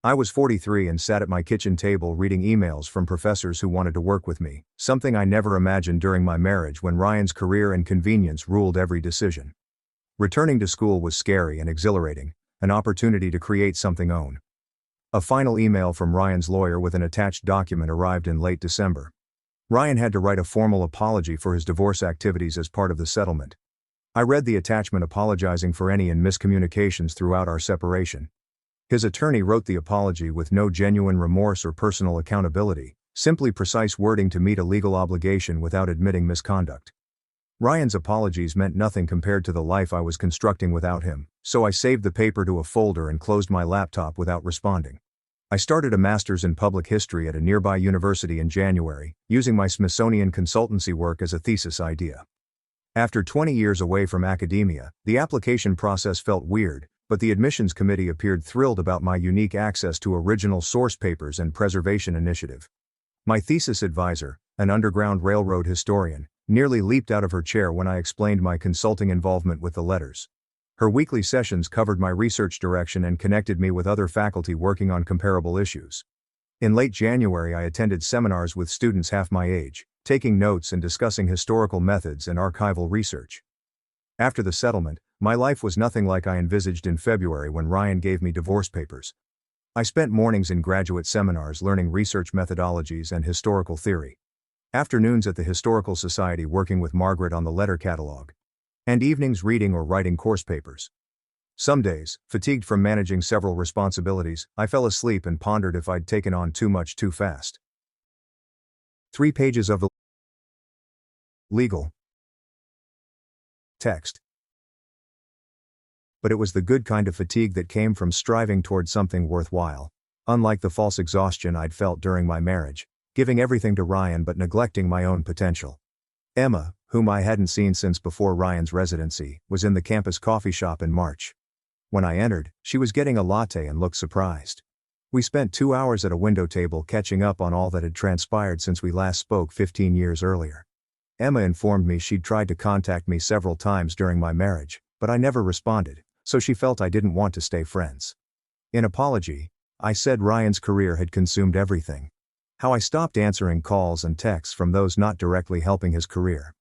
I was 43 and sat at my kitchen table reading emails from professors who wanted to work with me, something I never imagined during my marriage when Ryan's career and convenience ruled every decision. Returning to school was scary and exhilarating, an opportunity to create something own. A final email from Ryan's lawyer with an attached document arrived in late December. Ryan had to write a formal apology for his divorce activities as part of the settlement. I read the attachment apologizing for any miscommunications throughout our separation. His attorney wrote the apology with no genuine remorse or personal accountability, simply precise wording to meet a legal obligation without admitting misconduct. Ryan's apologies meant nothing compared to the life I was constructing without him, so I saved the paper to a folder and closed my laptop without responding. I started a master's in public history at a nearby university in January, using my Smithsonian consultancy work as a thesis idea. After 20 years away from academia, the application process felt weird, but the admissions committee appeared thrilled about my unique access to original source papers and preservation initiative. My thesis advisor, an Underground Railroad historian, nearly leaped out of her chair when I explained my consulting involvement with the letters. Her weekly sessions covered my research direction and connected me with other faculty working on comparable issues. In late January, I attended seminars with students half my age, taking notes and discussing historical methods and archival research. After the settlement, my life was nothing like I envisaged in February when Ryan gave me divorce papers. I spent mornings in graduate seminars learning research methodologies and historical theory. Afternoons at the Historical Society working with Margaret on the letter catalog. And evenings reading or writing course papers. Some days, fatigued from managing several responsibilities, I fell asleep and pondered if I'd taken on too much too fast. 3 pages of the legal text. But it was the good kind of fatigue that came from striving toward something worthwhile. Unlike the false exhaustion I'd felt during my marriage, giving everything to Ryan but neglecting my own potential. Emma, whom I hadn't seen since before Ryan's residency, was in the campus coffee shop in March. When I entered, she was getting a latte and looked surprised. We spent 2 hours at a window table catching up on all that had transpired since we last spoke 15 years earlier. Emma informed me she'd tried to contact me several times during my marriage, but I never responded, so she felt I didn't want to stay friends. In apology, I said Ryan's career had consumed everything. How I stopped answering calls and texts from those not directly helping his career.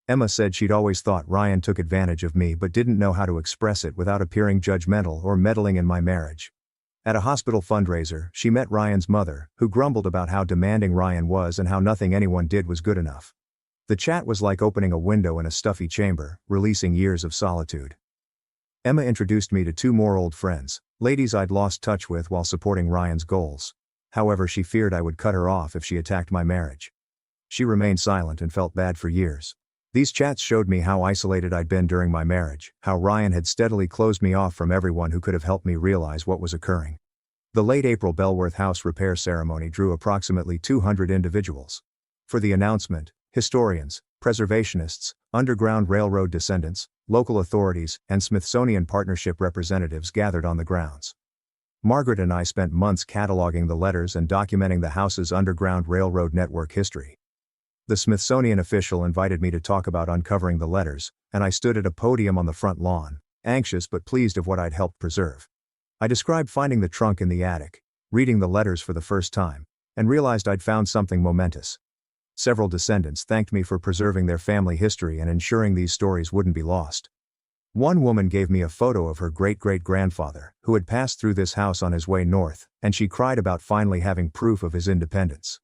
Emma said she'd always thought Ryan took advantage of me but didn't know how to express it without appearing judgmental or meddling in my marriage. At a hospital fundraiser, she met Ryan's mother, who grumbled about how demanding Ryan was and how nothing anyone did was good enough. The chat was like opening a window in a stuffy chamber, releasing years of solitude. Emma introduced me to 2 more old friends, ladies I'd lost touch with while supporting Ryan's goals. However, she feared I would cut her off if she attacked my marriage. She remained silent and felt bad for years. These chats showed me how isolated I'd been during my marriage, how Ryan had steadily closed me off from everyone who could have helped me realize what was occurring. The late April Bellworth House repair ceremony drew approximately 200 individuals. For the announcement, historians, preservationists, Underground Railroad descendants, local authorities, and Smithsonian Partnership representatives gathered on the grounds. Margaret and I spent months cataloging the letters and documenting the house's Underground Railroad network history. The Smithsonian official invited me to talk about uncovering the letters, and I stood at a podium on the front lawn, anxious but pleased of what I'd helped preserve. I described finding the trunk in the attic, reading the letters for the first time, and realized I'd found something momentous. Several descendants thanked me for preserving their family history and ensuring these stories wouldn't be lost. One woman gave me a photo of her great-great-grandfather, who had passed through this house on his way north, and she cried about finally having proof of his independence.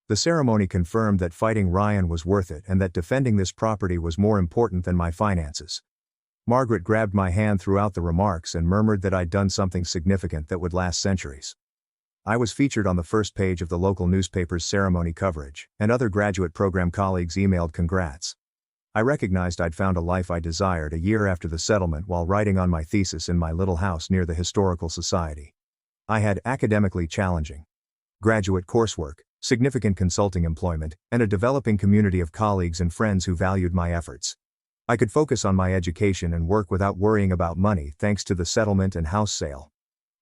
The ceremony confirmed that fighting Ryan was worth it and that defending this property was more important than my finances. Margaret grabbed my hand throughout the remarks and murmured that I'd done something significant that would last centuries. I was featured on the first page of the local newspaper's ceremony coverage, and other graduate program colleagues emailed congrats. I recognized I'd found a life I desired a year after the settlement while writing on my thesis in my little house near the Historical Society. I had academically challenging graduate coursework, significant consulting employment, and a developing community of colleagues and friends who valued my efforts. I could focus on my education and work without worrying about money thanks to the settlement and house sale.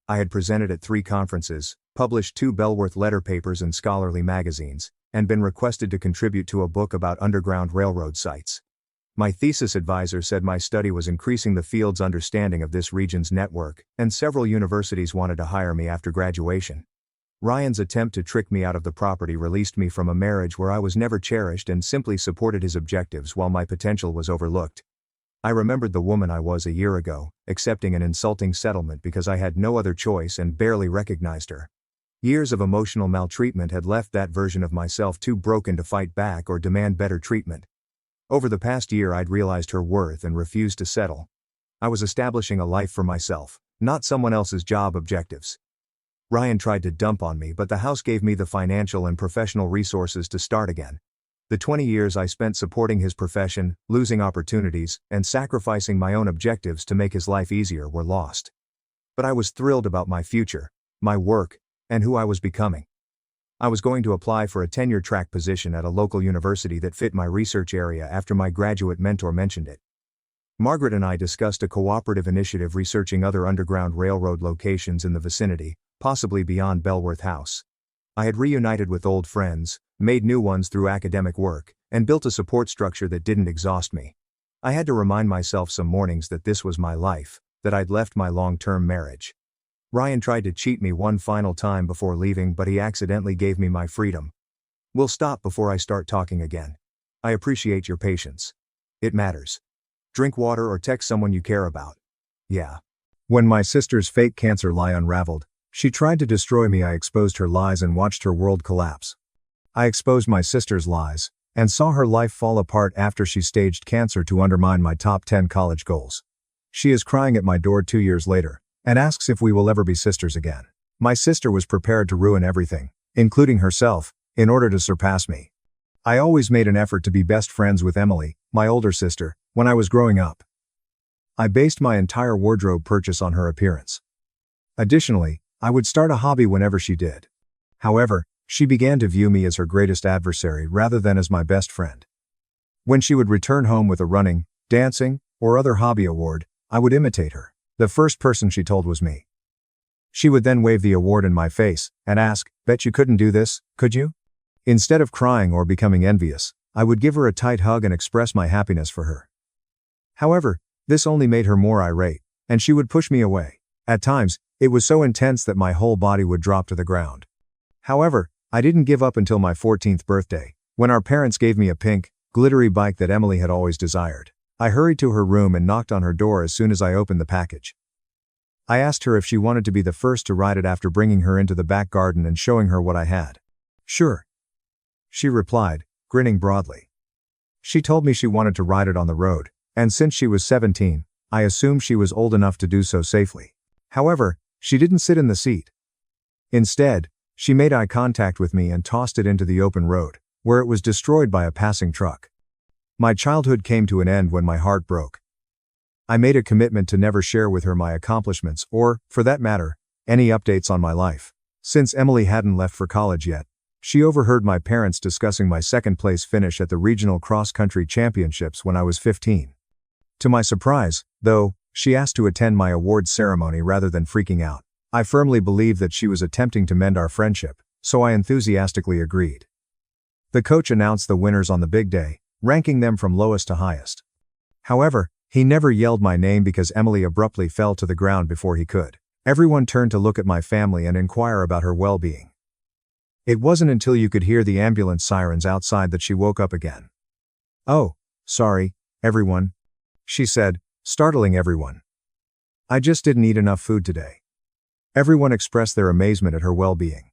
I had presented at 3 conferences, published 2 Bellworth letter papers in scholarly magazines, and been requested to contribute to a book about Underground Railroad sites. My thesis advisor said my study was increasing the field's understanding of this region's network, and several universities wanted to hire me after graduation. Ryan's attempt to trick me out of the property released me from a marriage where I was never cherished and simply supported his objectives while my potential was overlooked. I remembered the woman I was a year ago, accepting an insulting settlement because I had no other choice and barely recognized her. Years of emotional maltreatment had left that version of myself too broken to fight back or demand better treatment. Over the past year I'd realized her worth and refused to settle. I was establishing a life for myself, not someone else's job objectives. Ryan tried to dump on me, but the house gave me the financial and professional resources to start again. The 20 years I spent supporting his profession, losing opportunities, and sacrificing my own objectives to make his life easier were lost. But I was thrilled about my future, my work, and who I was becoming. I was going to apply for a tenure-track position at a local university that fit my research area after my graduate mentor mentioned it. Margaret and I discussed a cooperative initiative researching other Underground Railroad locations in the vicinity, possibly beyond Bellworth House. I had reunited with old friends, made new ones through academic work, and built a support structure that didn't exhaust me. I had to remind myself some mornings that this was my life, that I'd left my long-term marriage. Ryan tried to cheat me one final time before leaving, but he accidentally gave me my freedom. We'll stop before I start talking again. I appreciate your patience. It matters. Drink water or text someone you care about. Yeah. When my sister's fake cancer lie unraveled, she tried to destroy me. I exposed her lies and watched her world collapse. I exposed my sister's lies and saw her life fall apart after she staged cancer to undermine my top 10 college goals. She is crying at my door 2 years later and asks if we will ever be sisters again. My sister was prepared to ruin everything, including herself, in order to surpass me. I always made an effort to be best friends with Emily, my older sister, when I was growing up. I based my entire wardrobe purchase on her appearance. Additionally, I would start a hobby whenever she did. However, she began to view me as her greatest adversary rather than as my best friend. When she would return home with a running, dancing, or other hobby award, I would imitate her. The first person she told was me. She would then wave the award in my face and ask, "Bet you couldn't do this, could you?" Instead of crying or becoming envious, I would give her a tight hug and express my happiness for her. However, this only made her more irate, and she would push me away. At times, it was so intense that my whole body would drop to the ground. However, I didn't give up until my 14th birthday, when our parents gave me a pink, glittery bike that Emily had always desired. I hurried to her room and knocked on her door as soon as I opened the package. I asked her if she wanted to be the first to ride it after bringing her into the back garden and showing her what I had. "Sure," she replied, grinning broadly. She told me she wanted to ride it on the road, and since she was 17, I assumed she was old enough to do so safely. However, she didn't sit in the seat. Instead, she made eye contact with me and tossed it into the open road, where it was destroyed by a passing truck. My childhood came to an end when my heart broke. I made a commitment to never share with her my accomplishments or, for that matter, any updates on my life. Since Emily hadn't left for college yet, she overheard my parents discussing my second-place finish at the regional cross-country championships when I was 15. To my surprise, though, she asked to attend my awards ceremony rather than freaking out. I firmly believed that she was attempting to mend our friendship, so I enthusiastically agreed. The coach announced the winners on the big day, ranking them from lowest to highest. However, he never yelled my name because Emily abruptly fell to the ground before he could. Everyone turned to look at my family and inquire about her well-being. It wasn't until you could hear the ambulance sirens outside that she woke up again. "Oh, sorry, everyone," she said, startling everyone. "I just didn't eat enough food today." Everyone expressed their amazement at her well-being.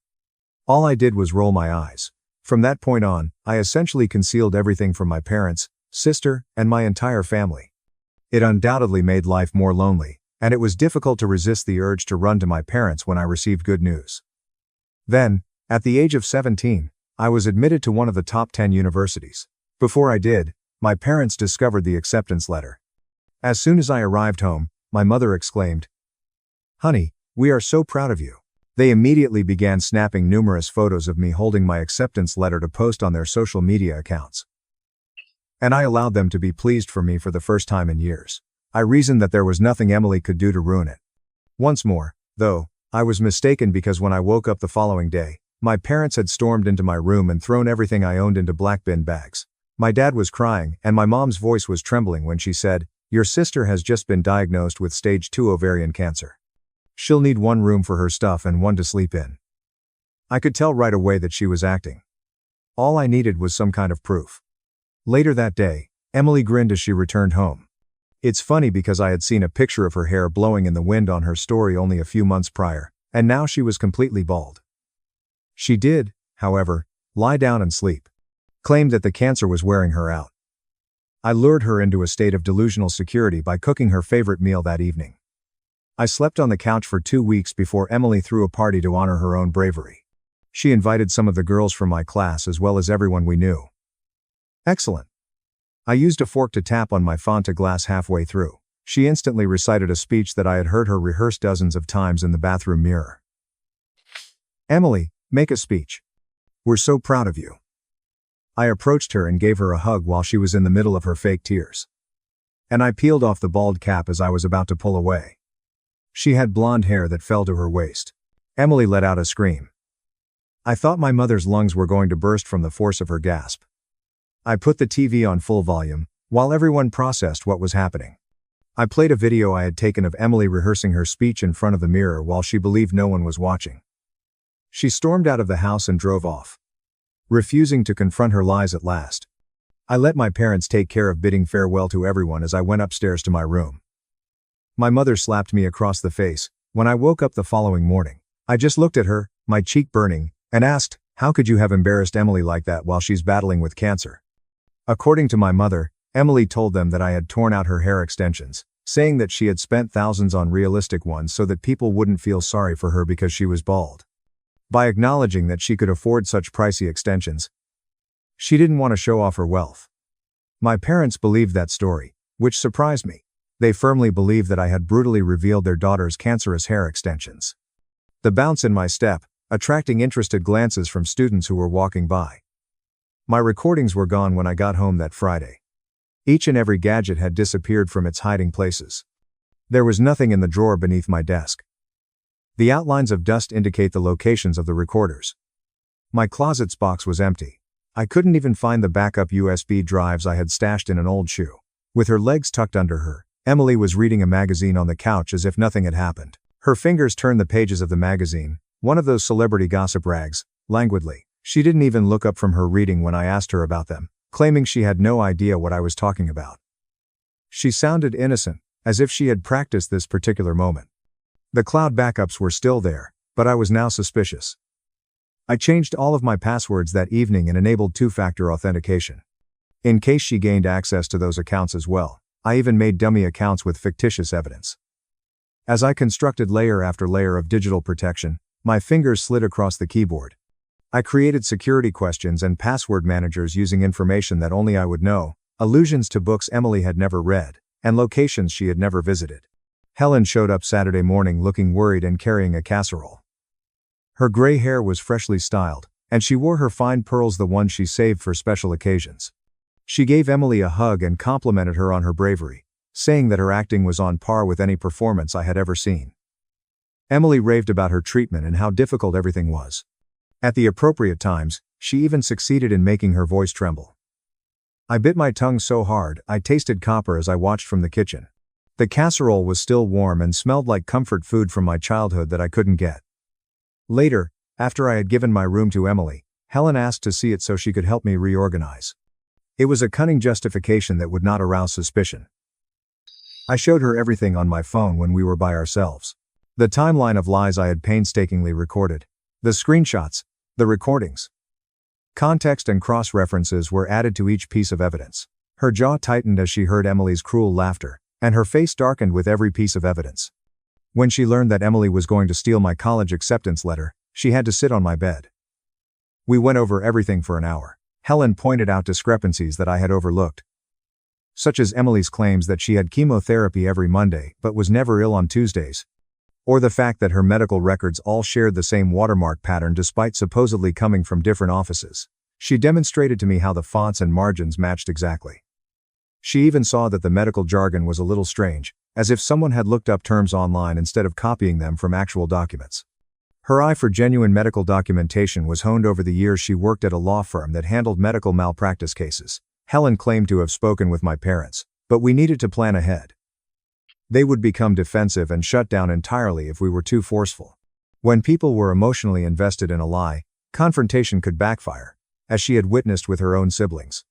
All I did was roll my eyes. From that point on, I essentially concealed everything from my parents, sister, and my entire family. It undoubtedly made life more lonely, and it was difficult to resist the urge to run to my parents when I received good news. Then, at the age of 17, I was admitted to one of the top 10 universities. Before I did, my parents discovered the acceptance letter. As soon as I arrived home, my mother exclaimed, "Honey, we are so proud of you." They immediately began snapping numerous photos of me holding my acceptance letter to post on their social media accounts. And I allowed them to be pleased for me for the first time in years. I reasoned that there was nothing Emily could do to ruin it. Once more, though, I was mistaken because when I woke up the following day, my parents had stormed into my room and thrown everything I owned into black bin bags. My dad was crying, and my mom's voice was trembling when she said, "Your sister has just been diagnosed with stage 2 ovarian cancer. She'll need one room for her stuff and one to sleep in." I could tell right away that she was acting. All I needed was some kind of proof. Later that day, Emily grinned as she returned home. It's funny because I had seen a picture of her hair blowing in the wind on her story only a few months prior, and now she was completely bald. She did, however, lie down and sleep. Claimed that the cancer was wearing her out. I lured her into a state of delusional security by cooking her favorite meal that evening. I slept on the couch for 2 weeks before Emily threw a party to honor her own bravery. She invited some of the girls from my class as well as everyone we knew. Excellent. I used a fork to tap on my Fanta glass halfway through. She instantly recited a speech that I had heard her rehearse dozens of times in the bathroom mirror. "Emily, make a speech. We're so proud of you." I approached her and gave her a hug while she was in the middle of her fake tears. And I peeled off the bald cap as I was about to pull away. She had blonde hair that fell to her waist. Emily let out a scream. I thought my mother's lungs were going to burst from the force of her gasp. I put the TV on full volume, while everyone processed what was happening. I played a video I had taken of Emily rehearsing her speech in front of the mirror while she believed no one was watching. She stormed out of the house and drove off, refusing to confront her lies at last. I let my parents take care of bidding farewell to everyone as I went upstairs to my room. My mother slapped me across the face when I woke up the following morning. I just looked at her, my cheek burning, and asked, "How could you have embarrassed Emily like that while she's battling with cancer?" According to my mother, Emily told them that I had torn out her hair extensions, saying that she had spent thousands on realistic ones so that people wouldn't feel sorry for her because she was bald. By acknowledging that she could afford such pricey extensions, she didn't want to show off her wealth. My parents believed that story, which surprised me. They firmly believed that I had brutally revealed their daughter's cancerous hair extensions. The bounce in my step, attracting interested glances from students who were walking by. My recordings were gone when I got home that Friday. Each and every gadget had disappeared from its hiding places. There was nothing in the drawer beneath my desk. The outlines of dust indicate the locations of the recorders. My closet's box was empty. I couldn't even find the backup USB drives I had stashed in an old shoe. With her legs tucked under her, Emily was reading a magazine on the couch as if nothing had happened. Her fingers turned the pages of the magazine, one of those celebrity gossip rags, languidly. She didn't even look up from her reading when I asked her about them, claiming she had no idea what I was talking about. She sounded innocent, as if she had practiced this particular moment. The cloud backups were still there, but I was now suspicious. I changed all of my passwords that evening and enabled two-factor authentication, in case she gained access to those accounts as well. I even made dummy accounts with fictitious evidence. As I constructed layer after layer of digital protection, my fingers slid across the keyboard. I created security questions and password managers using information that only I would know, allusions to books Emily had never read, and locations she had never visited. Helen showed up Saturday morning looking worried and carrying a casserole. Her gray hair was freshly styled, and she wore her fine pearls, the ones she saved for special occasions. She gave Emily a hug and complimented her on her bravery, saying that her acting was on par with any performance I had ever seen. Emily raved about her treatment and how difficult everything was. At the appropriate times, she even succeeded in making her voice tremble. I bit my tongue so hard, I tasted copper as I watched from the kitchen. The casserole was still warm and smelled like comfort food from my childhood that I couldn't get. Later, after I had given my room to Emily, Helen asked to see it so she could help me reorganize. It was a cunning justification that would not arouse suspicion. I showed her everything on my phone when we were by ourselves. The timeline of lies I had painstakingly recorded. The screenshots. The recordings. Context and cross-references were added to each piece of evidence. Her jaw tightened as she heard Emily's cruel laughter, and her face darkened with every piece of evidence. When she learned that Emily was going to steal my college acceptance letter, she had to sit on my bed. We went over everything for an hour. Helen pointed out discrepancies that I had overlooked, such as Emily's claims that she had chemotherapy every Monday but was never ill on Tuesdays, or the fact that her medical records all shared the same watermark pattern despite supposedly coming from different offices. She demonstrated to me how the fonts and margins matched exactly. She even saw that the medical jargon was a little strange, as if someone had looked up terms online instead of copying them from actual documents. Her eye for genuine medical documentation was honed over the years she worked at a law firm that handled medical malpractice cases. Helen claimed to have spoken with my parents, but we needed to plan ahead. They would become defensive and shut down entirely if we were too forceful. When people were emotionally invested in a lie, confrontation could backfire, as she had witnessed with her own siblings.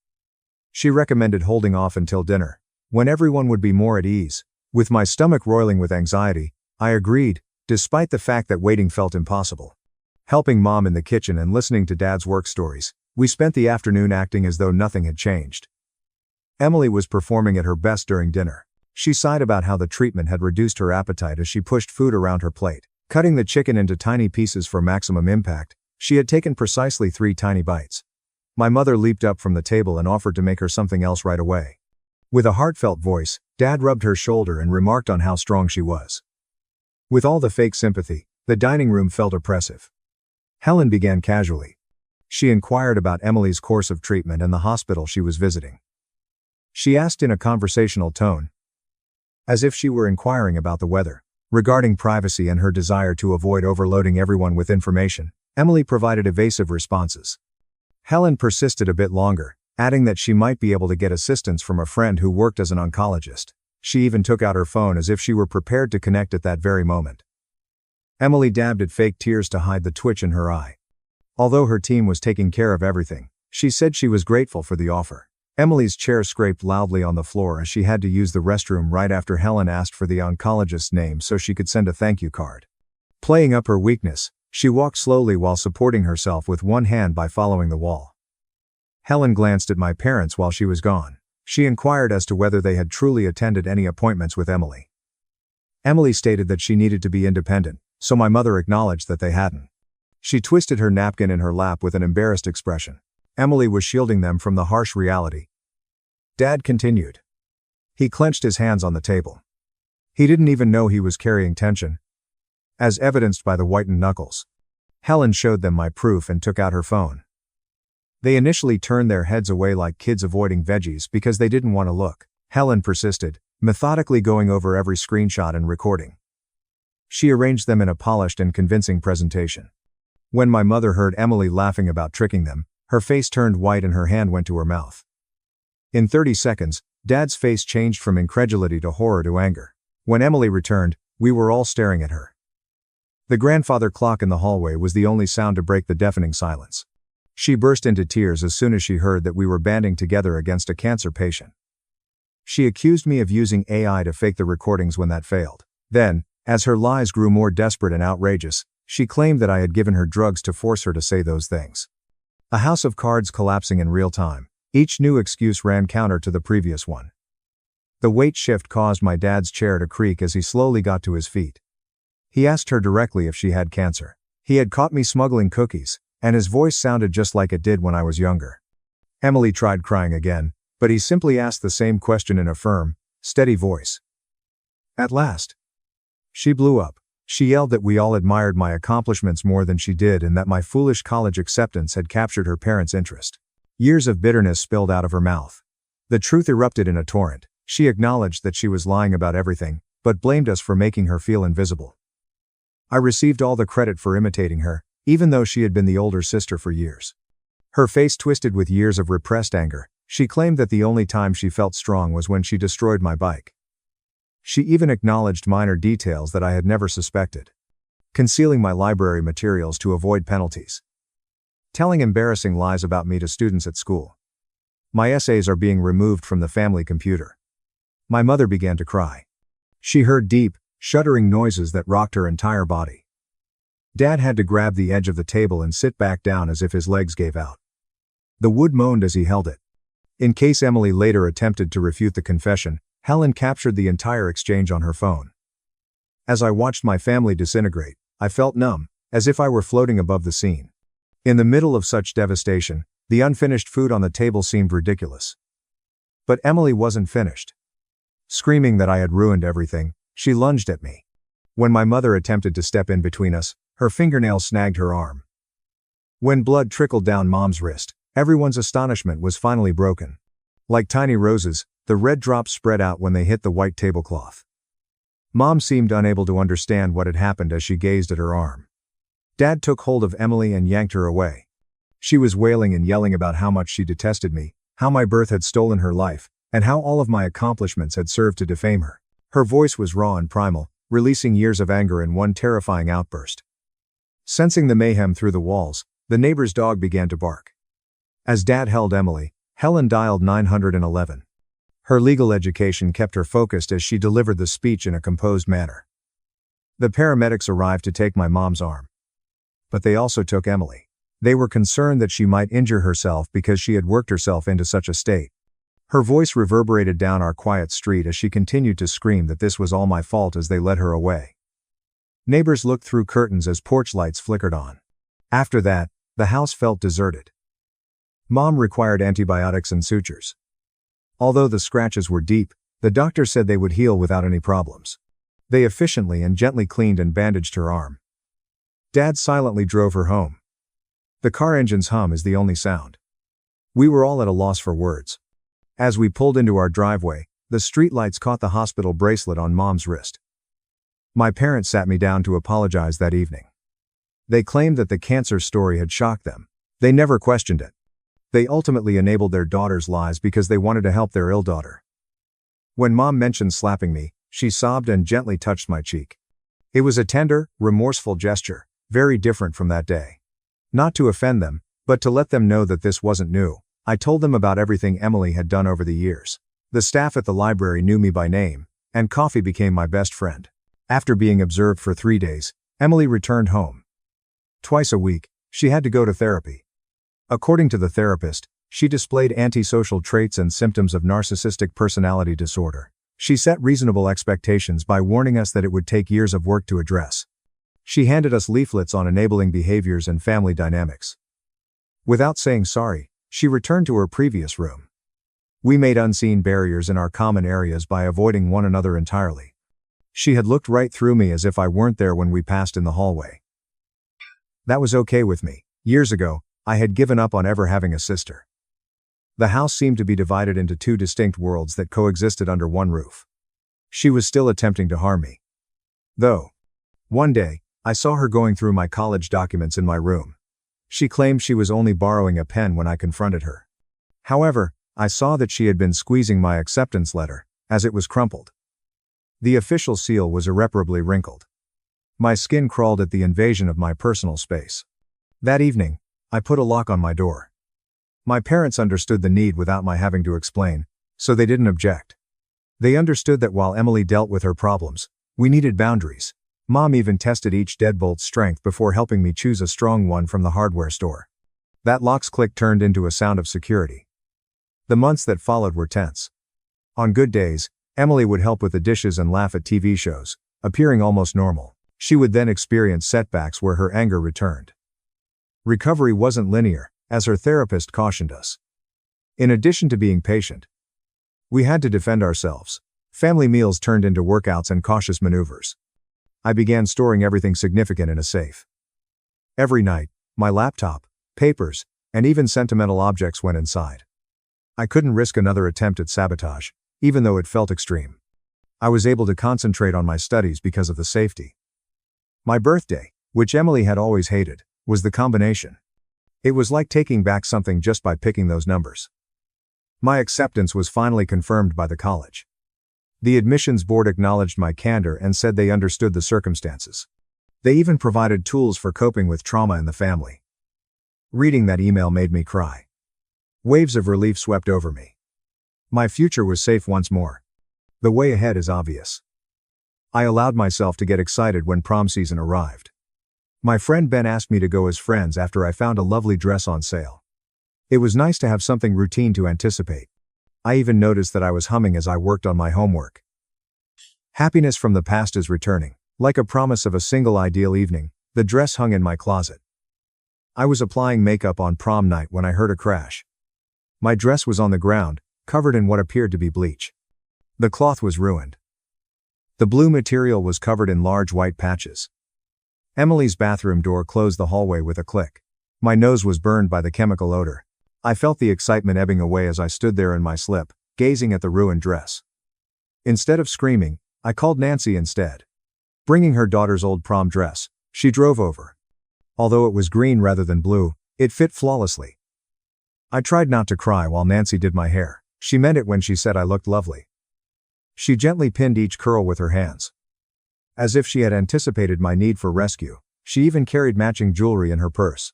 She recommended holding off until dinner, when everyone would be more at ease. With my stomach roiling with anxiety, I agreed, despite the fact that waiting felt impossible. Helping Mom in the kitchen and listening to Dad's work stories, we spent the afternoon acting as though nothing had changed. Emily was performing at her best during dinner. She sighed about how the treatment had reduced her appetite as she pushed food around her plate. Cutting the chicken into tiny pieces for maximum impact, she had taken precisely 3 tiny bites. My mother leaped up from the table and offered to make her something else right away. With a heartfelt voice, Dad rubbed her shoulder and remarked on how strong she was. With all the fake sympathy, the dining room felt oppressive. Helen began casually. She inquired about Emily's course of treatment and the hospital she was visiting. She asked in a conversational tone, as if she were inquiring about the weather. Regarding privacy and her desire to avoid overloading everyone with information, Emily provided evasive responses. Helen persisted a bit longer, adding that she might be able to get assistance from a friend who worked as an oncologist. She even took out her phone as if she were prepared to connect at that very moment. Emily dabbed at fake tears to hide the twitch in her eye. Although her team was taking care of everything, she said she was grateful for the offer. Emily's chair scraped loudly on the floor as she had to use the restroom right after Helen asked for the oncologist's name so she could send a thank you card. Playing up her weakness, she walked slowly while supporting herself with one hand by following the wall. Helen glanced at my parents while she was gone. She inquired as to whether they had truly attended any appointments with Emily. Emily stated that she needed to be independent, so my mother acknowledged that they hadn't. She twisted her napkin in her lap with an embarrassed expression. Emily was shielding them from the harsh reality. Dad continued. He clenched his hands on the table. He didn't even know he was carrying tension, as evidenced by the whitened knuckles. Helen showed them my proof and took out her phone. They initially turned their heads away like kids avoiding veggies because they didn't want to look. Helen persisted, methodically going over every screenshot and recording. She arranged them in a polished and convincing presentation. When my mother heard Emily laughing about tricking them, her face turned white and her hand went to her mouth. In 30 seconds, Dad's face changed from incredulity to horror to anger. When Emily returned, we were all staring at her. The grandfather clock in the hallway was the only sound to break the deafening silence. She burst into tears as soon as she heard that we were banding together against a cancer patient. She accused me of using AI to fake the recordings when that failed. Then, as her lies grew more desperate and outrageous, she claimed that I had given her drugs to force her to say those things. A house of cards collapsing in real time. Each new excuse ran counter to the previous one. The weight shift caused my dad's chair to creak as he slowly got to his feet. He asked her directly if she had cancer. He had caught me smuggling cookies, and his voice sounded just like it did when I was younger. Emily tried crying again, but he simply asked the same question in a firm, steady voice. At last, she blew up. She yelled that we all admired my accomplishments more than she did and that my foolish college acceptance had captured her parents' interest. Years of bitterness spilled out of her mouth. The truth erupted in a torrent. She acknowledged that she was lying about everything, but blamed us for making her feel invisible. I received all the credit for imitating her, even though she had been the older sister for years. Her face twisted with years of repressed anger. She claimed that the only time she felt strong was when she destroyed my bike. She even acknowledged minor details that I had never suspected. Concealing my library materials to avoid penalties. Telling embarrassing lies about me to students at school. My essays are being removed from the family computer. My mother began to cry. She heard deep, shuddering noises that rocked her entire body. Dad had to grab the edge of the table and sit back down as if his legs gave out. The wood moaned as he held it. In case Emily later attempted to refute the confession, Helen captured the entire exchange on her phone. As I watched my family disintegrate, I felt numb, as if I were floating above the scene. In the middle of such devastation, the unfinished food on the table seemed ridiculous. But Emily wasn't finished. Screaming that I had ruined everything, she lunged at me. When my mother attempted to step in between us, her fingernail snagged her arm. When blood trickled down Mom's wrist, everyone's astonishment was finally broken. Like tiny roses, the red drops spread out when they hit the white tablecloth. Mom seemed unable to understand what had happened as she gazed at her arm. Dad took hold of Emily and yanked her away. She was wailing and yelling about how much she detested me, how my birth had stolen her life, and how all of my accomplishments had served to defame her. Her voice was raw and primal, releasing years of anger in one terrifying outburst. Sensing the mayhem through the walls, the neighbor's dog began to bark. As Dad held Emily, Helen dialed 911. Her legal education kept her focused as she delivered the speech in a composed manner. The paramedics arrived to take my mom's arm. But they also took Emily. They were concerned that she might injure herself because she had worked herself into such a state. Her voice reverberated down our quiet street as she continued to scream that this was all my fault as they led her away. Neighbors looked through curtains as porch lights flickered on. After that, the house felt deserted. Mom required antibiotics and sutures. Although the scratches were deep, the doctor said they would heal without any problems. They efficiently and gently cleaned and bandaged her arm. Dad silently drove her home. The car engine's hum is the only sound. We were all at a loss for words. As we pulled into our driveway, the streetlights caught the hospital bracelet on Mom's wrist. My parents sat me down to apologize that evening. They claimed that the cancer story had shocked them. They never questioned it. They ultimately enabled their daughter's lies because they wanted to help their ill daughter. When Mom mentioned slapping me, she sobbed and gently touched my cheek. It was a tender, remorseful gesture, very different from that day. Not to offend them, but to let them know that this wasn't new, I told them about everything Emily had done over the years. The staff at the library knew me by name, and coffee became my best friend. After being observed for 3 days, Emily returned home. Twice a week, she had to go to therapy. According to the therapist, she displayed antisocial traits and symptoms of narcissistic personality disorder. She set reasonable expectations by warning us that it would take years of work to address. She handed us leaflets on enabling behaviors and family dynamics. Without saying sorry, she returned to her previous room. We made unseen barriers in our common areas by avoiding one another entirely. She had looked right through me as if I weren't there when we passed in the hallway. That was okay with me. Years ago, I had given up on ever having a sister. The house seemed to be divided into 2 distinct worlds that coexisted under one roof. She was still attempting to harm me. Though, one day, I saw her going through my college documents in my room. She claimed she was only borrowing a pen when I confronted her. However, I saw that she had been squeezing my acceptance letter, as it was crumpled. The official seal was irreparably wrinkled. My skin crawled at the invasion of my personal space. That evening, I put a lock on my door. My parents understood the need without my having to explain, so they didn't object. They understood that while Emily dealt with her problems, we needed boundaries. Mom even tested each deadbolt's strength before helping me choose a strong one from the hardware store. That lock's click turned into a sound of security. The months that followed were tense. On good days, Emily would help with the dishes and laugh at TV shows, appearing almost normal. She would then experience setbacks where her anger returned. Recovery wasn't linear, as her therapist cautioned us. In addition to being patient, we had to defend ourselves. Family meals turned into workouts and cautious maneuvers. I began storing everything significant in a safe. Every night, my laptop, papers, and even sentimental objects went inside. I couldn't risk another attempt at sabotage, even though it felt extreme. I was able to concentrate on my studies because of the safety. My birthday, which Emily had always hated, was the combination. It was like taking back something just by picking those numbers. My acceptance was finally confirmed by the college. The admissions board acknowledged my candor and said they understood the circumstances. They even provided tools for coping with trauma in the family. Reading that email made me cry. Waves of relief swept over me. My future was safe once more. The way ahead is obvious. I allowed myself to get excited when prom season arrived. My friend Ben asked me to go as friends after I found a lovely dress on sale. It was nice to have something routine to anticipate. I even noticed that I was humming as I worked on my homework. Happiness from the past is returning. Like a promise of a single ideal evening, the dress hung in my closet. I was applying makeup on prom night when I heard a crash. My dress was on the ground, covered in what appeared to be bleach. The cloth was ruined. The blue material was covered in large white patches. Emily's bathroom door closed the hallway with a click. My nose was burned by the chemical odor. I felt the excitement ebbing away as I stood there in my slip, gazing at the ruined dress. Instead of screaming, I called Nancy instead. Bringing her daughter's old prom dress, she drove over. Although it was green rather than blue, it fit flawlessly. I tried not to cry while Nancy did my hair. She meant it when she said I looked lovely. She gently pinned each curl with her hands. As if she had anticipated my need for rescue, she even carried matching jewelry in her purse.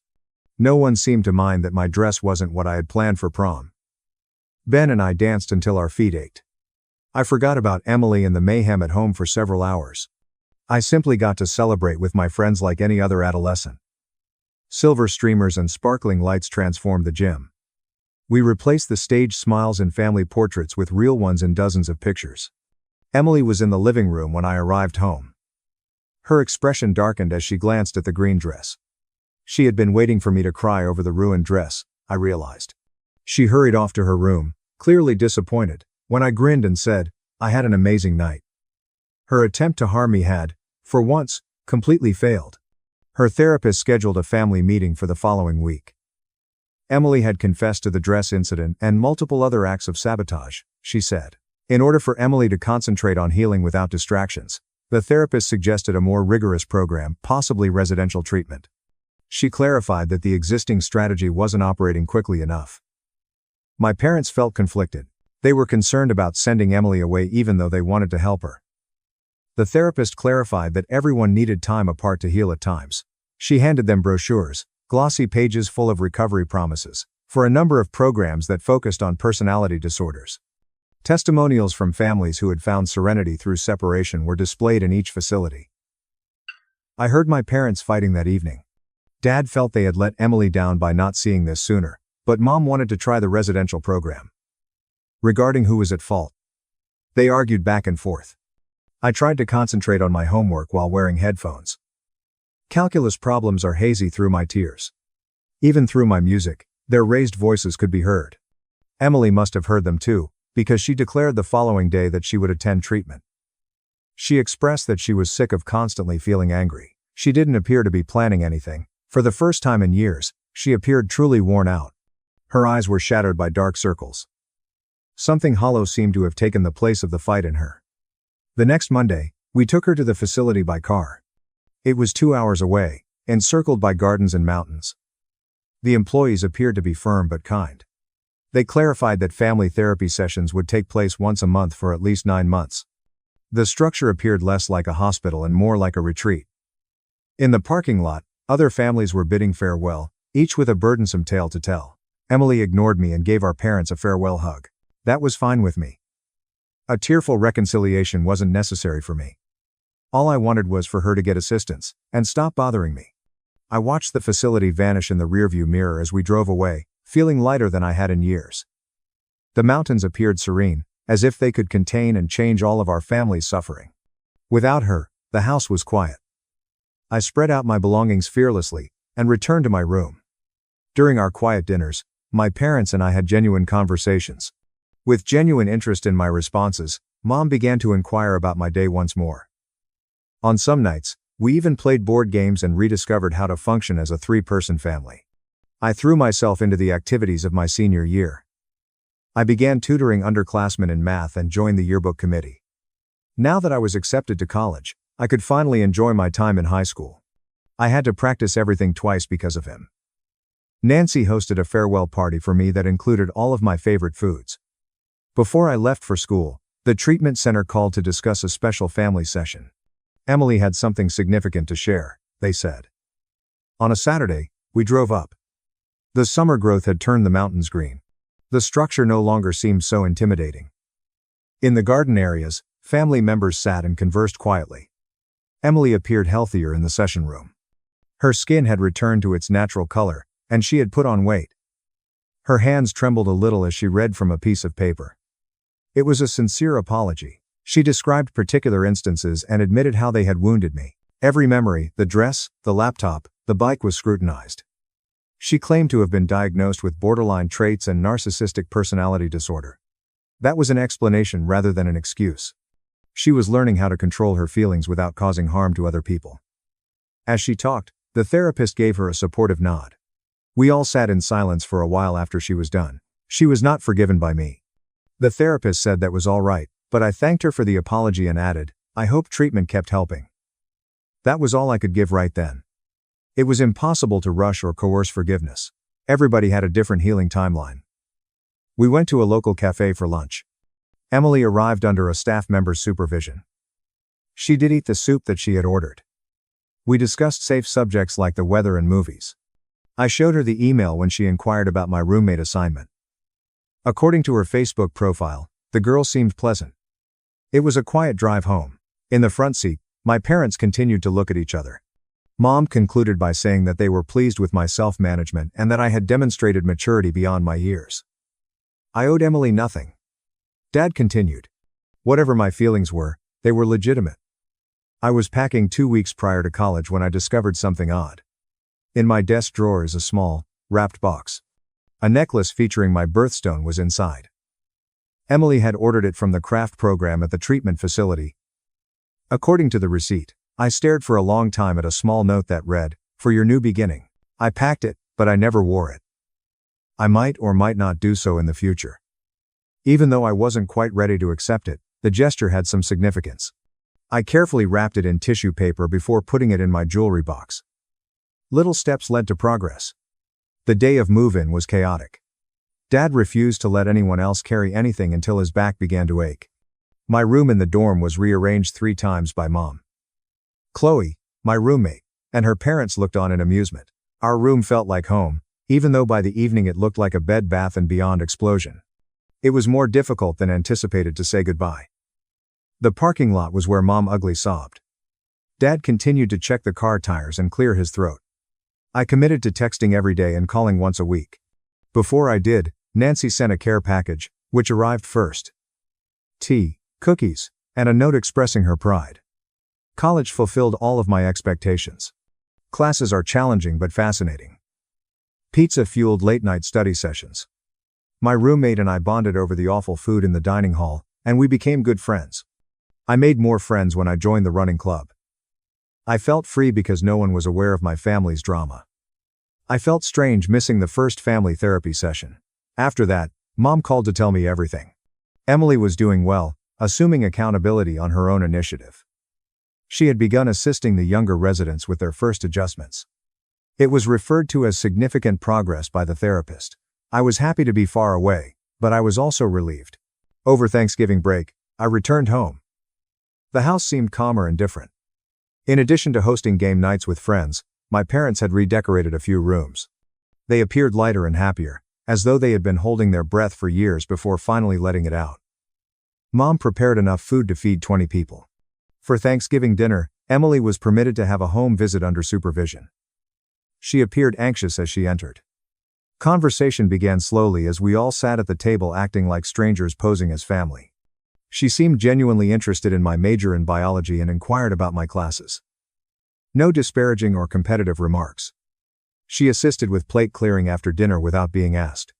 No one seemed to mind that my dress wasn't what I had planned for prom. Ben and I danced until our feet ached. I forgot about Emily and the mayhem at home for several hours. I simply got to celebrate with my friends like any other adolescent. Silver streamers and sparkling lights transformed the gym. We replaced the staged smiles and family portraits with real ones in dozens of pictures. Emily was in the living room when I arrived home. Her expression darkened as she glanced at the green dress. She had been waiting for me to cry over the ruined dress, I realized. She hurried off to her room, clearly disappointed, when I grinned and said, "I had an amazing night." Her attempt to harm me had, for once, completely failed. Her therapist scheduled a family meeting for the following week. Emily had confessed to the dress incident and multiple other acts of sabotage, she said. In order for Emily to concentrate on healing without distractions, the therapist suggested a more rigorous program, possibly residential treatment. She clarified that the existing strategy wasn't operating quickly enough. My parents felt conflicted. They were concerned about sending Emily away even though they wanted to help her. The therapist clarified that everyone needed time apart to heal at times. She handed them brochures, glossy pages full of recovery promises, for a number of programs that focused on personality disorders. Testimonials from families who had found serenity through separation were displayed in each facility. I heard my parents fighting that evening. Dad felt they had let Emily down by not seeing this sooner, but Mom wanted to try the residential program. Regarding who was at fault, they argued back and forth. I tried to concentrate on my homework while wearing headphones. Calculus problems are hazy through my tears. Even through my music, their raised voices could be heard. Emily must have heard them too, because she declared the following day that she would attend treatment. She expressed that she was sick of constantly feeling angry. She didn't appear to be planning anything. For the first time in years, she appeared truly worn out. Her eyes were shadowed by dark circles. Something hollow seemed to have taken the place of the fight in her. The next Monday, we took her to the facility by car. It was 2 hours away, encircled by gardens and mountains. The employees appeared to be firm but kind. They clarified that family therapy sessions would take place once a month for at least 9 months. The structure appeared less like a hospital and more like a retreat. In the parking lot, other families were bidding farewell, each with a burdensome tale to tell. Emily ignored me and gave our parents a farewell hug. That was fine with me. A tearful reconciliation wasn't necessary for me. All I wanted was for her to get assistance and stop bothering me. I watched the facility vanish in the rearview mirror as we drove away, feeling lighter than I had in years. The mountains appeared serene, as if they could contain and change all of our family's suffering. Without her, the house was quiet. I spread out my belongings fearlessly and returned to my room. During our quiet dinners, my parents and I had genuine conversations. With genuine interest in my responses, Mom began to inquire about my day once more. On some nights, we even played board games and rediscovered how to function as a 3-person family. I threw myself into the activities of my senior year. I began tutoring underclassmen in math and joined the yearbook committee. Now that I was accepted to college, I could finally enjoy my time in high school. I had to practice everything twice because of him. Nancy hosted a farewell party for me that included all of my favorite foods. Before I left for school, the treatment center called to discuss a special family session. Emily had something significant to share, they said. On a Saturday, we drove up. The summer growth had turned the mountains green. The structure no longer seemed so intimidating. In the garden areas, family members sat and conversed quietly. Emily appeared healthier in the session room. Her skin had returned to its natural color, and she had put on weight. Her hands trembled a little as she read from a piece of paper. It was a sincere apology. She described particular instances and admitted how they had wounded me. Every memory, the dress, the laptop, the bike was scrutinized. She claimed to have been diagnosed with borderline traits and narcissistic personality disorder. That was an explanation rather than an excuse. She was learning how to control her feelings without causing harm to other people. As she talked, the therapist gave her a supportive nod. We all sat in silence for a while after she was done. She was not forgiven by me. The therapist said that was all right, but I thanked her for the apology and added, I hope treatment kept helping. That was all I could give right then. It was impossible to rush or coerce forgiveness. Everybody had a different healing timeline. We went to a local cafe for lunch. Emily arrived under a staff member's supervision. She did eat the soup that she had ordered. We discussed safe subjects like the weather and movies. I showed her the email when she inquired about my roommate assignment. According to her Facebook profile, the girl seemed pleasant. It was a quiet drive home. In the front seat, my parents continued to look at each other. Mom concluded by saying that they were pleased with my self-management and that I had demonstrated maturity beyond my years. I owed Emily nothing. Dad continued. Whatever my feelings were, they were legitimate. I was packing 2 weeks prior to college when I discovered something odd. In my desk drawer is a small, wrapped box. A necklace featuring my birthstone was inside. Emily had ordered it from the craft program at the treatment facility. According to the receipt, I stared for a long time at a small note that read, "For your new beginning." I packed it, but I never wore it. I might or might not do so in the future. Even though I wasn't quite ready to accept it, the gesture had some significance. I carefully wrapped it in tissue paper before putting it in my jewelry box. Little steps led to progress. The day of move-in was chaotic. Dad refused to let anyone else carry anything until his back began to ache. My room in the dorm was rearranged 3 times by Mom. Chloe, my roommate, and her parents looked on in amusement. Our room felt like home, even though by the evening it looked like a Bed Bath & Beyond explosion. It was more difficult than anticipated to say goodbye. The parking lot was where Mom ugly sobbed. Dad continued to check the car tires and clear his throat. I committed to texting every day and calling once a week. Before I did, Nancy sent a care package, which arrived first. Tea, cookies, and a note expressing her pride. College fulfilled all of my expectations. Classes are challenging but fascinating. Pizza fueled late-night study sessions. My roommate and I bonded over the awful food in the dining hall, and we became good friends. I made more friends when I joined the running club. I felt free because no one was aware of my family's drama. I felt strange missing the first family therapy session. After that, Mom called to tell me everything. Emily was doing well, assuming accountability on her own initiative. She had begun assisting the younger residents with their first adjustments. It was referred to as significant progress by the therapist. I was happy to be far away, but I was also relieved. Over Thanksgiving break, I returned home. The house seemed calmer and different. In addition to hosting game nights with friends, my parents had redecorated a few rooms. They appeared lighter and happier, as though they had been holding their breath for years before finally letting it out. Mom prepared enough food to feed 20 people. For Thanksgiving dinner, Emily was permitted to have a home visit under supervision. She appeared anxious as she entered. Conversation began slowly as we all sat at the table acting like strangers posing as family. She seemed genuinely interested in my major in biology and inquired about my classes. No disparaging or competitive remarks. She assisted with plate clearing after dinner without being asked.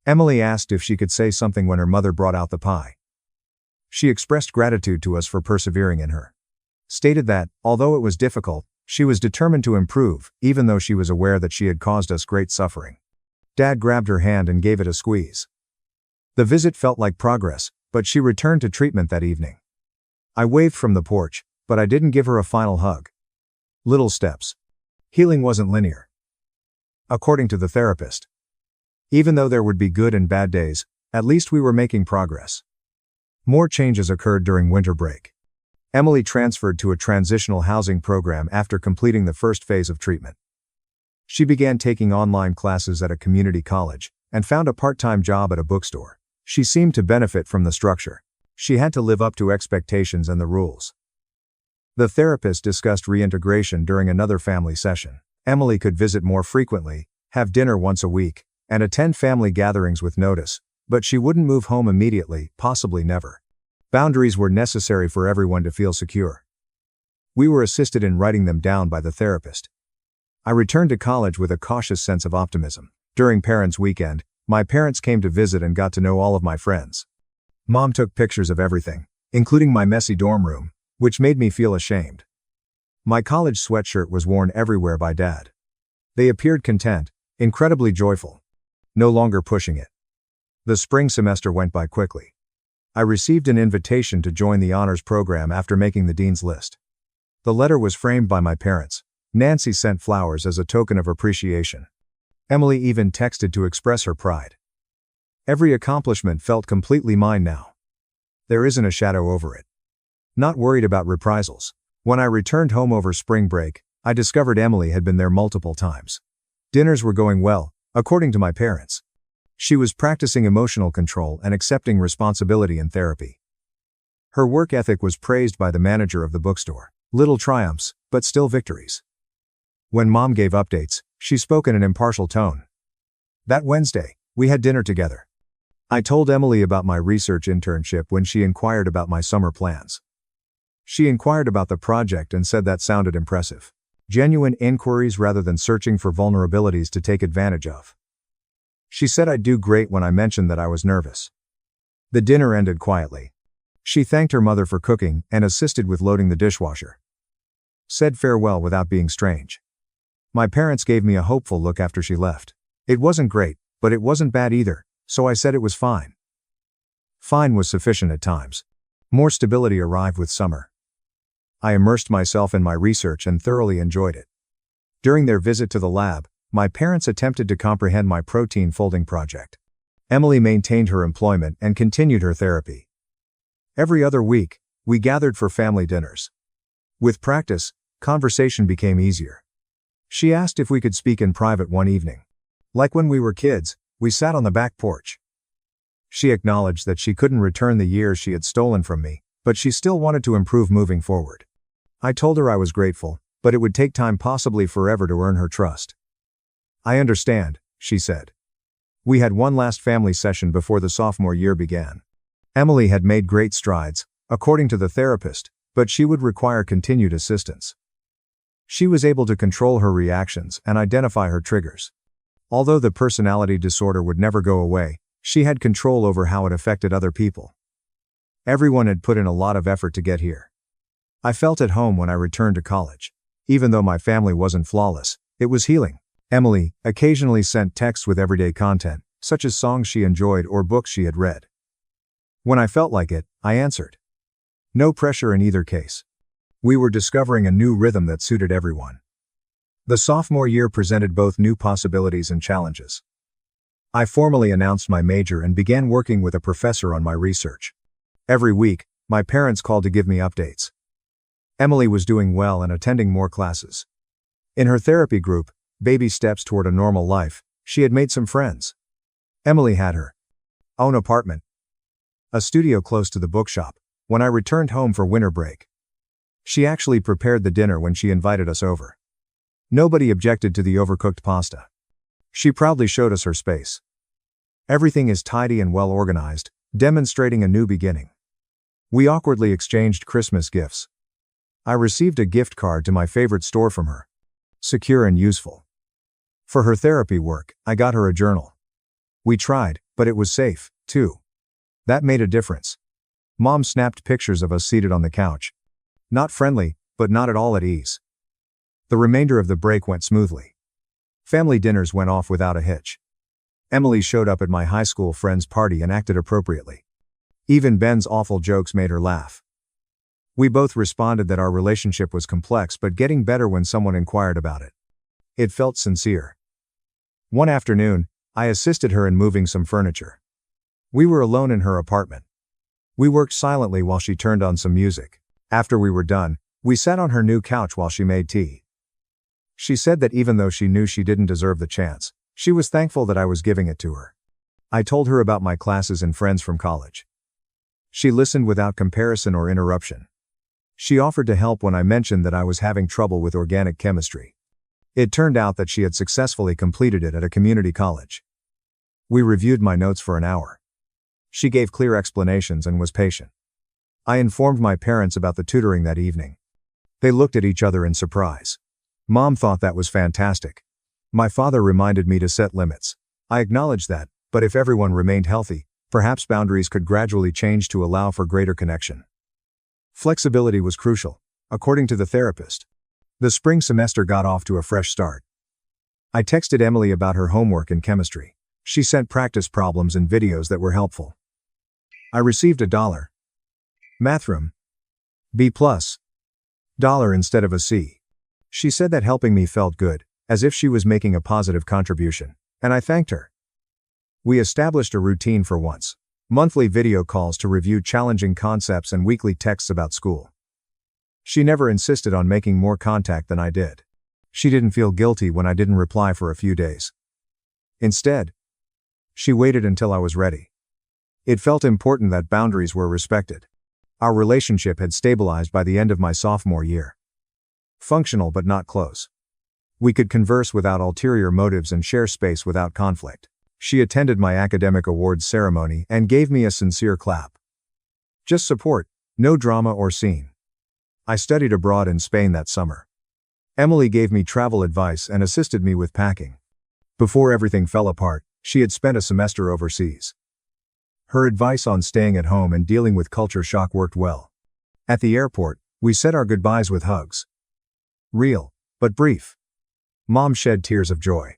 Emily asked if she could say something when her mother brought out the pie. She expressed gratitude to us for persevering in her. Stated that, although it was difficult, she was determined to improve, even though she was aware that she had caused us great suffering. Dad grabbed her hand and gave it a squeeze. The visit felt like progress, but she returned to treatment that evening. I waved from the porch, but I didn't give her a final hug. Little steps. Healing wasn't linear. According to the therapist. Even though there would be good and bad days, at least we were making progress. More changes occurred during winter break. Emily transferred to a transitional housing program after completing the first phase of treatment. She began taking online classes at a community college, and found a part-time job at a bookstore. She seemed to benefit from the structure. She had to live up to expectations and the rules. The therapist discussed reintegration during another family session. Emily could visit more frequently, have dinner once a week, and attend family gatherings with notice, but she wouldn't move home immediately, possibly never. Boundaries were necessary for everyone to feel secure. We were assisted in writing them down by the therapist. I returned to college with a cautious sense of optimism. During Parents' Weekend, my parents came to visit and got to know all of my friends. Mom took pictures of everything, including my messy dorm room, which made me feel ashamed. My college sweatshirt was worn everywhere by Dad. They appeared content, incredibly joyful. No longer pushing it. The spring semester went by quickly. I received an invitation to join the honors program after making the dean's list. The letter was framed by my parents. Nancy sent flowers as a token of appreciation. Emily even texted to express her pride. Every accomplishment felt completely mine now. There isn't a shadow over it. Not worried about reprisals. When I returned home over spring break, I discovered Emily had been there multiple times. Dinners were going well, according to my parents. She was practicing emotional control and accepting responsibility in therapy. Her work ethic was praised by the manager of the bookstore. Little triumphs, but still victories. When Mom gave updates, she spoke in an impartial tone. That Wednesday, we had dinner together. I told Emily about my research internship when she inquired about my summer plans. She inquired about the project and said that sounded impressive. Genuine inquiries rather than searching for vulnerabilities to take advantage of. She said I'd do great when I mentioned that I was nervous. The dinner ended quietly. She thanked her mother for cooking and assisted with loading the dishwasher. Said farewell without being strange. My parents gave me a hopeful look after she left. It wasn't great, but it wasn't bad either, so I said it was fine. Fine was sufficient at times. More stability arrived with summer. I immersed myself in my research and thoroughly enjoyed it. During their visit to the lab, my parents attempted to comprehend my protein folding project. Emily maintained her employment and continued her therapy. Every other week, we gathered for family dinners. With practice, conversation became easier. She asked if we could speak in private one evening. Like when we were kids, we sat on the back porch. She acknowledged that she couldn't return the years she had stolen from me, but she still wanted to improve moving forward. I told her I was grateful, but it would take time, possibly forever, to earn her trust. I understand, she said. We had one last family session before the sophomore year began. Emily had made great strides, according to the therapist, but she would require continued assistance. She was able to control her reactions and identify her triggers. Although the personality disorder would never go away, she had control over how it affected other people. Everyone had put in a lot of effort to get here. I felt at home when I returned to college. Even though my family wasn't flawless, it was healing. Emily occasionally sent texts with everyday content, such as songs she enjoyed or books she had read. When I felt like it, I answered. No pressure in either case. We were discovering a new rhythm that suited everyone. The sophomore year presented both new possibilities and challenges. I formally announced my major and began working with a professor on my research. Every week, my parents called to give me updates. Emily was doing well and attending more classes. In her therapy group, Baby Steps Toward a Normal Life, she had made some friends. Emily had her own apartment, a studio close to the bookshop, when I returned home for winter break. She actually prepared the dinner when she invited us over. Nobody objected to the overcooked pasta. She proudly showed us her space. Everything is tidy and well organized, demonstrating a new beginning. We awkwardly exchanged Christmas gifts. I received a gift card to my favorite store from her. Secure and useful. For her therapy work, I got her a journal. We tried, but it was safe, too. That made a difference. Mom snapped pictures of us seated on the couch. Not friendly, but not at all at ease. The remainder of the break went smoothly. Family dinners went off without a hitch. Emily showed up at my high school friend's party and acted appropriately. Even Ben's awful jokes made her laugh. We both responded that our relationship was complex but getting better when someone inquired about it. It felt sincere. One afternoon, I assisted her in moving some furniture. We were alone in her apartment. We worked silently while she turned on some music. After we were done, we sat on her new couch while she made tea. She said that even though she knew she didn't deserve the chance, she was thankful that I was giving it to her. I told her about my classes and friends from college. She listened without comparison or interruption. She offered to help when I mentioned that I was having trouble with organic chemistry. It turned out that she had successfully completed it at a community college. We reviewed my notes for an hour. She gave clear explanations and was patient. I informed my parents about the tutoring that evening. They looked at each other in surprise. Mom thought that was fantastic. My father reminded me to set limits. I acknowledged that, but if everyone remained healthy, perhaps boundaries could gradually change to allow for greater connection. Flexibility was crucial, according to the therapist. The spring semester got off to a fresh start. I texted Emily about her homework in chemistry. She sent practice problems and videos that were helpful. I received $1. Math room. B+. $1 instead of a C. She said that helping me felt good, as if she was making a positive contribution, and I thanked her. We established a routine for once. Monthly video calls to review challenging concepts and weekly texts about school. She never insisted on making more contact than I did. She didn't feel guilty when I didn't reply for a few days. Instead, she waited until I was ready. It felt important that boundaries were respected. Our relationship had stabilized by the end of my sophomore year. Functional but not close. We could converse without ulterior motives and share space without conflict. She attended my academic awards ceremony and gave me a sincere clap. Just support, no drama or scene. I studied abroad in Spain that summer. Emily gave me travel advice and assisted me with packing. Before everything fell apart, she had spent a semester overseas. Her advice on staying at home and dealing with culture shock worked well. At the airport, we said our goodbyes with hugs. Real, but brief. Mom shed tears of joy.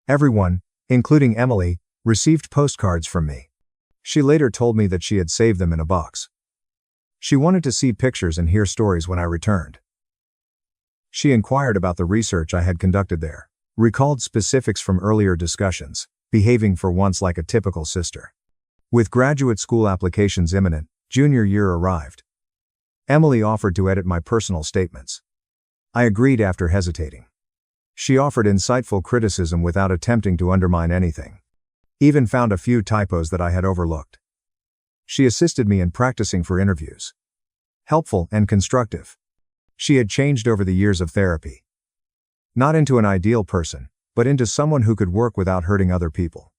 Everyone, including Emily, received postcards from me. She later told me that she had saved them in a box. She wanted to see pictures and hear stories when I returned. She inquired about the research I had conducted there, recalled specifics from earlier discussions, behaving for once like a typical sister. With graduate school applications imminent, junior year arrived. Emily offered to edit my personal statements. I agreed after hesitating. She offered insightful criticism without attempting to undermine anything. Even found a few typos that I had overlooked. She assisted me in practicing for interviews. Helpful and constructive. She had changed over the years of therapy. Not into an ideal person, but into someone who could work without hurting other people.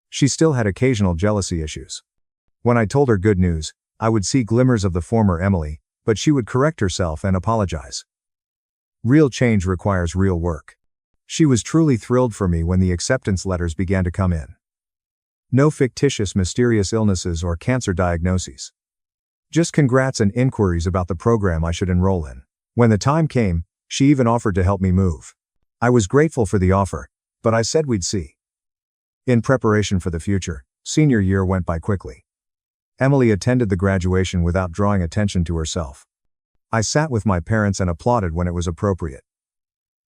She still had occasional jealousy issues. When I told her good news, I would see glimmers of the former Emily, but she would correct herself and apologize. Real change requires real work. She was truly thrilled for me when the acceptance letters began to come in. No fictitious mysterious illnesses or cancer diagnoses. Just congrats and inquiries about the program I should enroll in. When the time came, she even offered to help me move. I was grateful for the offer, but I said we'd see. In preparation for the future, senior year went by quickly. Emily attended the graduation without drawing attention to herself. I sat with my parents and applauded when it was appropriate.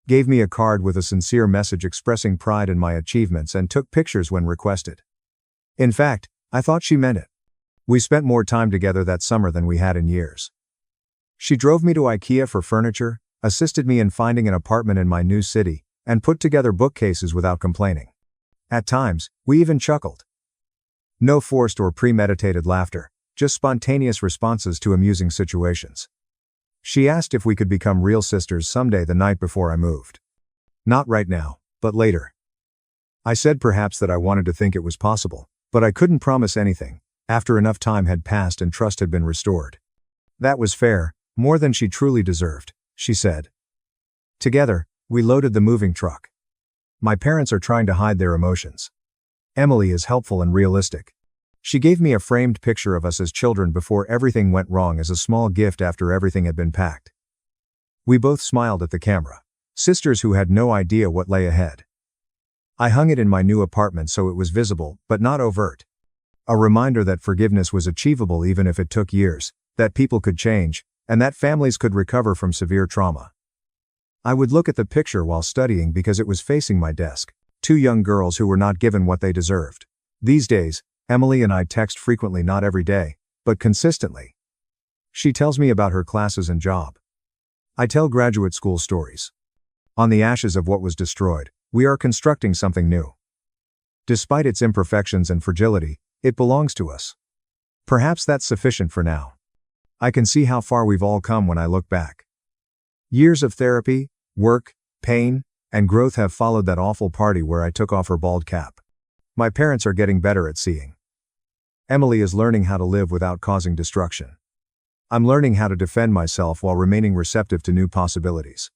Gave me a card with a sincere message expressing pride in my achievements and took pictures when requested. In fact, I thought she meant it. We spent more time together that summer than we had in years. She drove me to IKEA for furniture, assisted me in finding an apartment in my new city, and put together bookcases without complaining. At times, we even chuckled. No forced or premeditated laughter, just spontaneous responses to amusing situations. She asked if we could become real sisters someday the night before I moved. Not right now, but later. I said perhaps that I wanted to think it was possible, but I couldn't promise anything, after enough time had passed and trust had been restored. That was fair, more than she truly deserved, she said. Together, we loaded the moving truck. My parents are trying to hide their emotions. Emily is helpful and realistic. She gave me a framed picture of us as children before everything went wrong as a small gift after everything had been packed. We both smiled at the camera, sisters who had no idea what lay ahead. I hung it in my new apartment so it was visible, but not overt. A reminder that forgiveness was achievable even if it took years, that people could change, and that families could recover from severe trauma. I would look at the picture while studying because it was facing my desk, two young girls who were not given what they deserved. These days, Emily and I text frequently, not every day, but consistently. She tells me about her classes and job. I tell graduate school stories. On the ashes of what was destroyed, we are constructing something new. Despite its imperfections and fragility, it belongs to us. Perhaps that's sufficient for now. I can see how far we've all come when I look back. Years of therapy, work, pain, and growth have followed that awful party where I took off her bald cap. My parents are getting better at seeing. Emily is learning how to live without causing destruction. I'm learning how to defend myself while remaining receptive to new possibilities.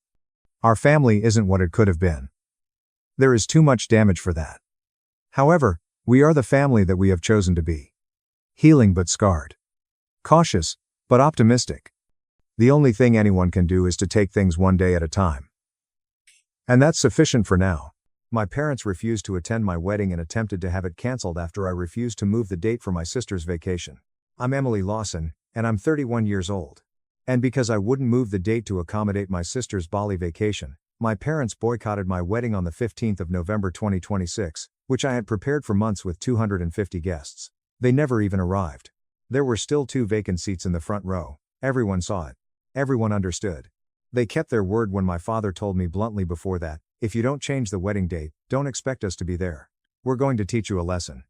Our family isn't what it could have been. There is too much damage for that. However, we are the family that we have chosen to be. Healing but scarred. Cautious, but optimistic. The only thing anyone can do is to take things one day at a time. And that's sufficient for now. My parents refused to attend my wedding and attempted to have it cancelled after I refused to move the date for my sister's vacation. I'm Emily Lawson, and I'm 31 years old. And because I wouldn't move the date to accommodate my sister's Bali vacation, my parents boycotted my wedding on the 15th of November 2026, which I had prepared for months with 250 guests. They never even arrived. There were still 2 vacant seats in the front row. Everyone saw it. Everyone understood. They kept their word when my father told me bluntly before that, if you don't change the wedding date, don't expect us to be there. We're going to teach you a lesson.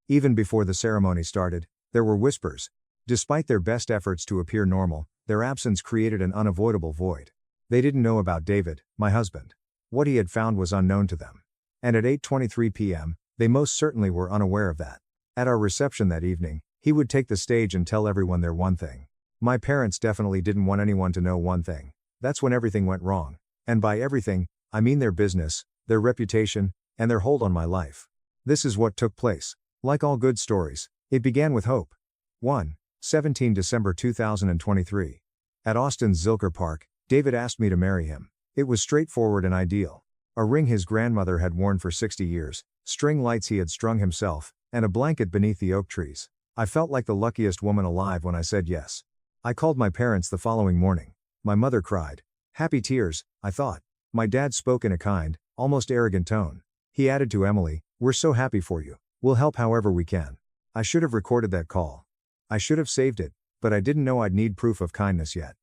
Even before the ceremony started, there were whispers. Despite their best efforts to appear normal, their absence created an unavoidable void. They didn't know about David, my husband. What he had found was unknown to them. And at 8:23 p.m., they most certainly were unaware of that. At our reception that evening, he would take the stage and tell everyone their one thing. My parents definitely didn't want anyone to know one thing. That's when everything went wrong. And by everything, I mean their business, their reputation, and their hold on my life. This is what took place. Like all good stories, it began with hope. 17 December 2023. At Austin's Zilker Park, David asked me to marry him. It was straightforward and ideal. A ring his grandmother had worn for 60 years, string lights he had strung himself, and a blanket beneath the oak trees. I felt like the luckiest woman alive when I said yes. I called my parents the following morning. My mother cried. Happy tears, I thought. My dad spoke in a kind, almost arrogant tone. He added to Emily, We're so happy for you. We'll help however we can. I should have recorded that call. I should have saved it, but I didn't know I'd need proof of kindness yet.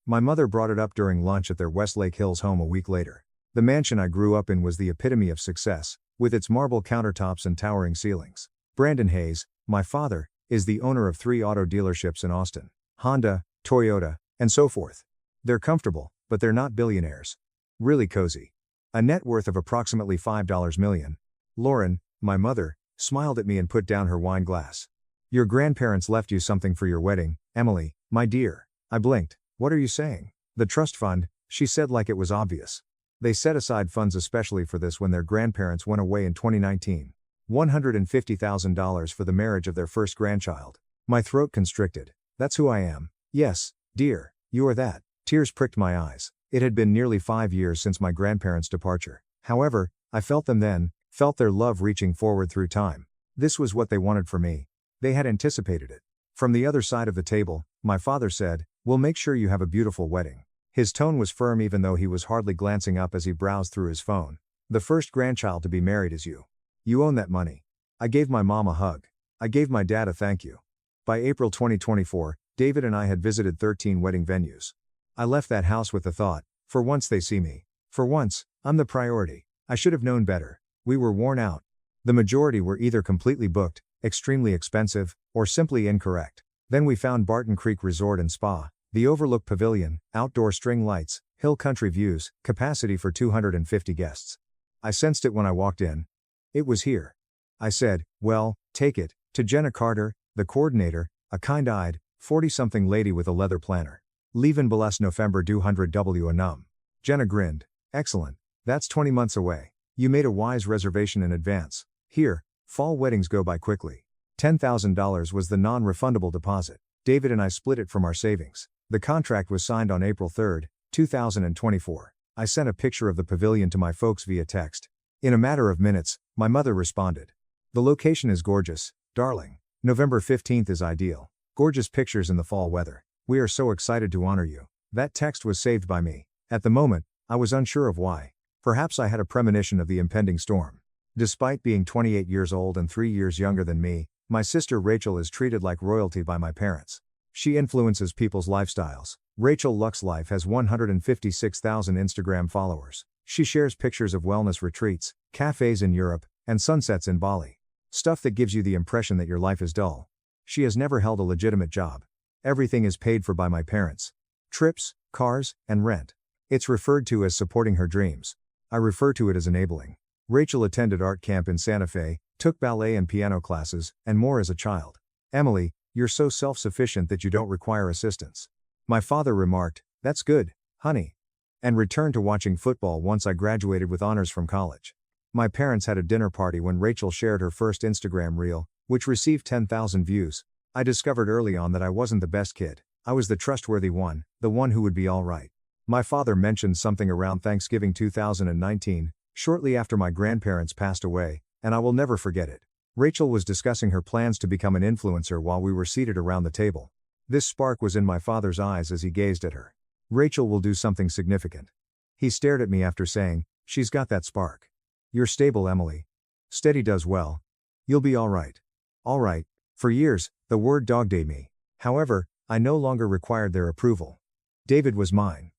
My mother brought it up during lunch at their Westlake Hills home a week later. The mansion I grew up in was the epitome of success, with its marble countertops and towering ceilings. Brandon Hayes, my father, is the owner of 3 auto dealerships in Austin: Honda, Toyota, and so forth. They're comfortable, but they're not billionaires. Really cozy. A net worth of approximately $5 million. Lauren, my mother, smiled at me and put down her wine glass. Your grandparents left you something for your wedding, Emily, my dear. I blinked. What are you saying? The trust fund, she said like it was obvious. They set aside funds especially for this when their grandparents went away in 2019. $150,000 for the marriage of their first grandchild. My throat constricted. That's who I am. Yes, dear, you are that. Tears pricked my eyes. It had been nearly 5 years since my grandparents' departure. However, I felt them then, felt their love reaching forward through time. This was what they wanted for me. They had anticipated it. From the other side of the table, my father said, "We'll make sure you have a beautiful wedding." His tone was firm even though he was hardly glancing up as he browsed through his phone. The first grandchild to be married is you. You own that money. I gave my mom a hug. I gave my dad a thank you. By April 2024, David and I had visited 13 wedding venues. I left that house with the thought, for once they see me. For once, I'm the priority. I should have known better. We were worn out. The majority were either completely booked, extremely expensive, or simply incorrect. Then we found Barton Creek Resort and Spa, the Overlook Pavilion, outdoor string lights, hill country views, capacity for 250 guests. I sensed it when I walked in. It was here. I said, "Well, take it," to Jenna Carter, the coordinator, a kind-eyed, 40-something lady with a leather planner. Leven belas November 200W a num. Jenna grinned. "Excellent. That's 20 months away. You made a wise reservation in advance. Here, fall weddings go by quickly." $10,000 was the non-refundable deposit. David and I split it from our savings. The contract was signed on April 3, 2024. I sent a picture of the pavilion to my folks via text. In a matter of minutes, my mother responded. "The location is gorgeous, darling. November 15th is ideal. Gorgeous pictures in the fall weather. We are so excited to honor you." That text was saved by me. At the moment, I was unsure of why. Perhaps I had a premonition of the impending storm. Despite being 28 years old and 3 years younger than me, my sister Rachel is treated like royalty by my parents. She influences people's lifestyles. Rachel Lux Life has 156,000 Instagram followers. She shares pictures of wellness retreats, cafes in Europe, and sunsets in Bali. Stuff that gives you the impression that your life is dull. She has never held a legitimate job. Everything is paid for by my parents. Trips, cars, and rent. It's referred to as supporting her dreams. I refer to it as enabling. Rachel attended art camp in Santa Fe, took ballet and piano classes, and more as a child. "Emily, you're so self-sufficient that you don't require assistance." My father remarked, "That's good, honey," and returned to watching football once I graduated with honors from college. My parents had a dinner party when Rachel shared her first Instagram reel, which received 10,000 views. I discovered early on that I wasn't the best kid. I was the trustworthy one, the one who would be all right. My father mentioned something around Thanksgiving 2019, shortly after my grandparents passed away, and I will never forget it. Rachel was discussing her plans to become an influencer while we were seated around the table. This spark was in my father's eyes as he gazed at her. "Rachel will do something significant." He stared at me after saying, "She's got that spark. You're stable, Emily. Steady does well. You'll be all right." All right. For years, the word dog-dated me. However, I no longer required their approval. David was mine.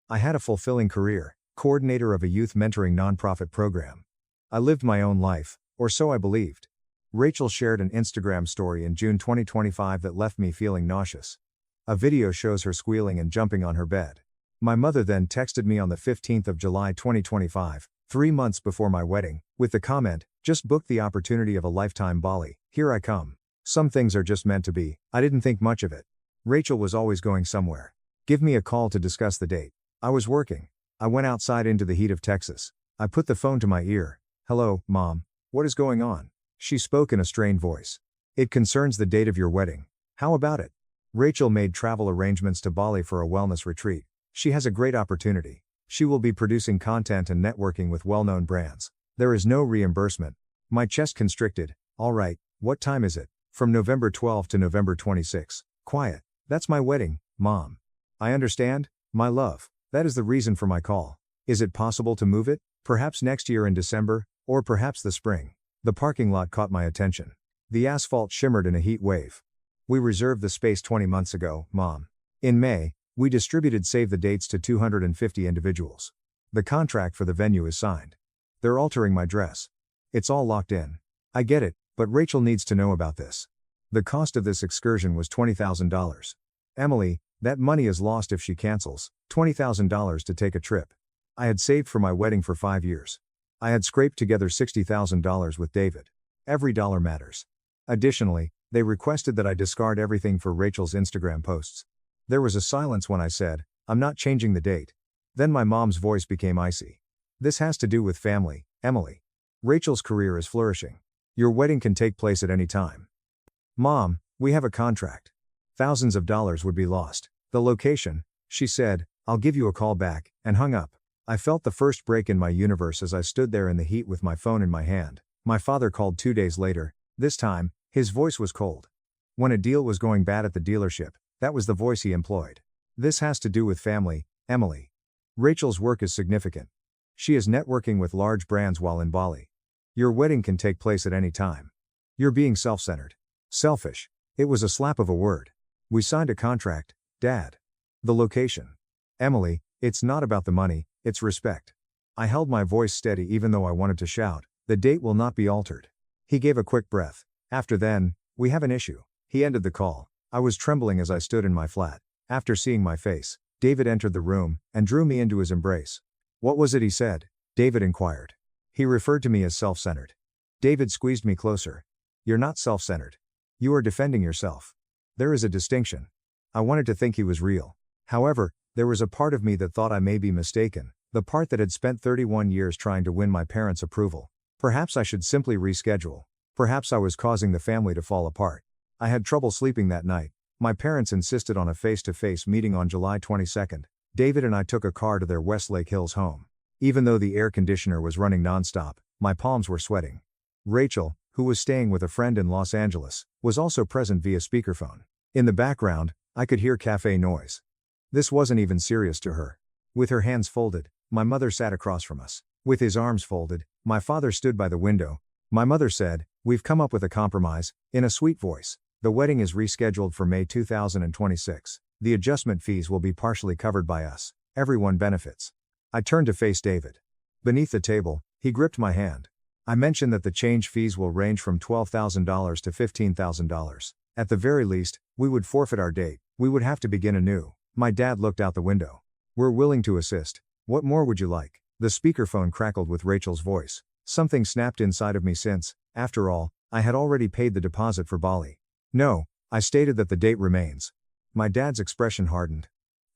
I had a fulfilling career, coordinator of a youth mentoring nonprofit program. I lived my own life, or so I believed. Rachel shared an Instagram story in June 2025 that left me feeling nauseous. A video shows her squealing and jumping on her bed. My mother then texted me on the 15th of July 2025, 3 months before my wedding, with the comment, "Just booked the opportunity of a lifetime Bali, here I come." Some things are just meant to be. I didn't think much of it. Rachel was always going somewhere. "Give me a call to discuss the date." I was working. I went outside into the heat of Texas. I put the phone to my ear. "Hello, Mom. What is going on?" She spoke in a strained voice. "It concerns the date of your wedding. How about it?" Rachel made travel arrangements to Bali for a wellness retreat. She has a great opportunity. She will be producing content and networking with well-known brands. There is no reimbursement. My chest constricted. "All right, what time is it?" "From November 12 to November 26. Quiet. That's my wedding, Mom." "I understand, my love. That is the reason for my call. Is it possible to move it? Perhaps next year in December, or perhaps the spring?" The parking lot caught my attention. The asphalt shimmered in a heat wave. We reserved the space 20 months ago, Mom. In May, we distributed save the dates to 250 individuals. The contract for the venue is signed. They're altering my dress. It's all locked in. I get it, but Rachel needs to know about this. The cost of this excursion was $20,000. Emily, that money is lost if she cancels. $20,000 to take a trip. I had saved for my wedding for 5 years. I had scraped together $60,000 with David. Every dollar matters. Additionally, they requested that I discard everything for Rachel's Instagram posts. There was a silence when I said, I'm not changing the date. Then my mom's voice became icy. This has to do with family, Emily. Rachel's career is flourishing. Your wedding can take place at any time. Mom, we have a contract. Thousands of dollars would be lost. The location, she said, I'll give you a call back, and hung up. I felt the first break in my universe as I stood there in the heat with my phone in my hand. My father called 2 days later. This time, his voice was cold. When a deal was going bad at the dealership, that was the voice he employed. This has to do with family, Emily. Rachel's work is significant. She is networking with large brands while in Bali. Your wedding can take place at any time. You're being self-centered. Selfish. It was a slap of a word. We signed a contract, Dad. The location. Emily, it's not about the money, it's respect. I held my voice steady even though I wanted to shout, the date will not be altered. He gave a quick breath. After then, we have an issue. He ended the call. I was trembling as I stood in my flat. After seeing my face, David entered the room and drew me into his embrace. What was it he said? David inquired. He referred to me as self-centered. David squeezed me closer. You're not self-centered. You are defending yourself. There is a distinction. I wanted to think he was real. However, there was a part of me that thought I may be mistaken, the part that had spent 31 years trying to win my parents' approval. Perhaps I should simply reschedule. Perhaps I was causing the family to fall apart. I had trouble sleeping that night. My parents insisted on a face-to-face meeting on July 22nd. David and I took a car to their Westlake Hills home. Even though the air conditioner was running nonstop, my palms were sweating. Rachel, who was staying with a friend in Los Angeles, was also present via speakerphone. In the background, I could hear cafe noise. This wasn't even serious to her. With her hands folded, my mother sat across from us. With his arms folded, my father stood by the window. My mother said, "We've come up with a compromise," in a sweet voice. The wedding is rescheduled for May 2026. The adjustment fees will be partially covered by us. Everyone benefits. I turned to face David. Beneath the table, he gripped my hand. I mentioned that the change fees will range from $12,000 to $15,000. At the very least, we would forfeit our date. We would have to begin anew. My dad looked out the window. We're willing to assist. What more would you like? The speakerphone crackled with Rachel's voice. Something snapped inside of me since, after all, I had already paid the deposit for Bali. No, I stated that the date remains. My dad's expression hardened.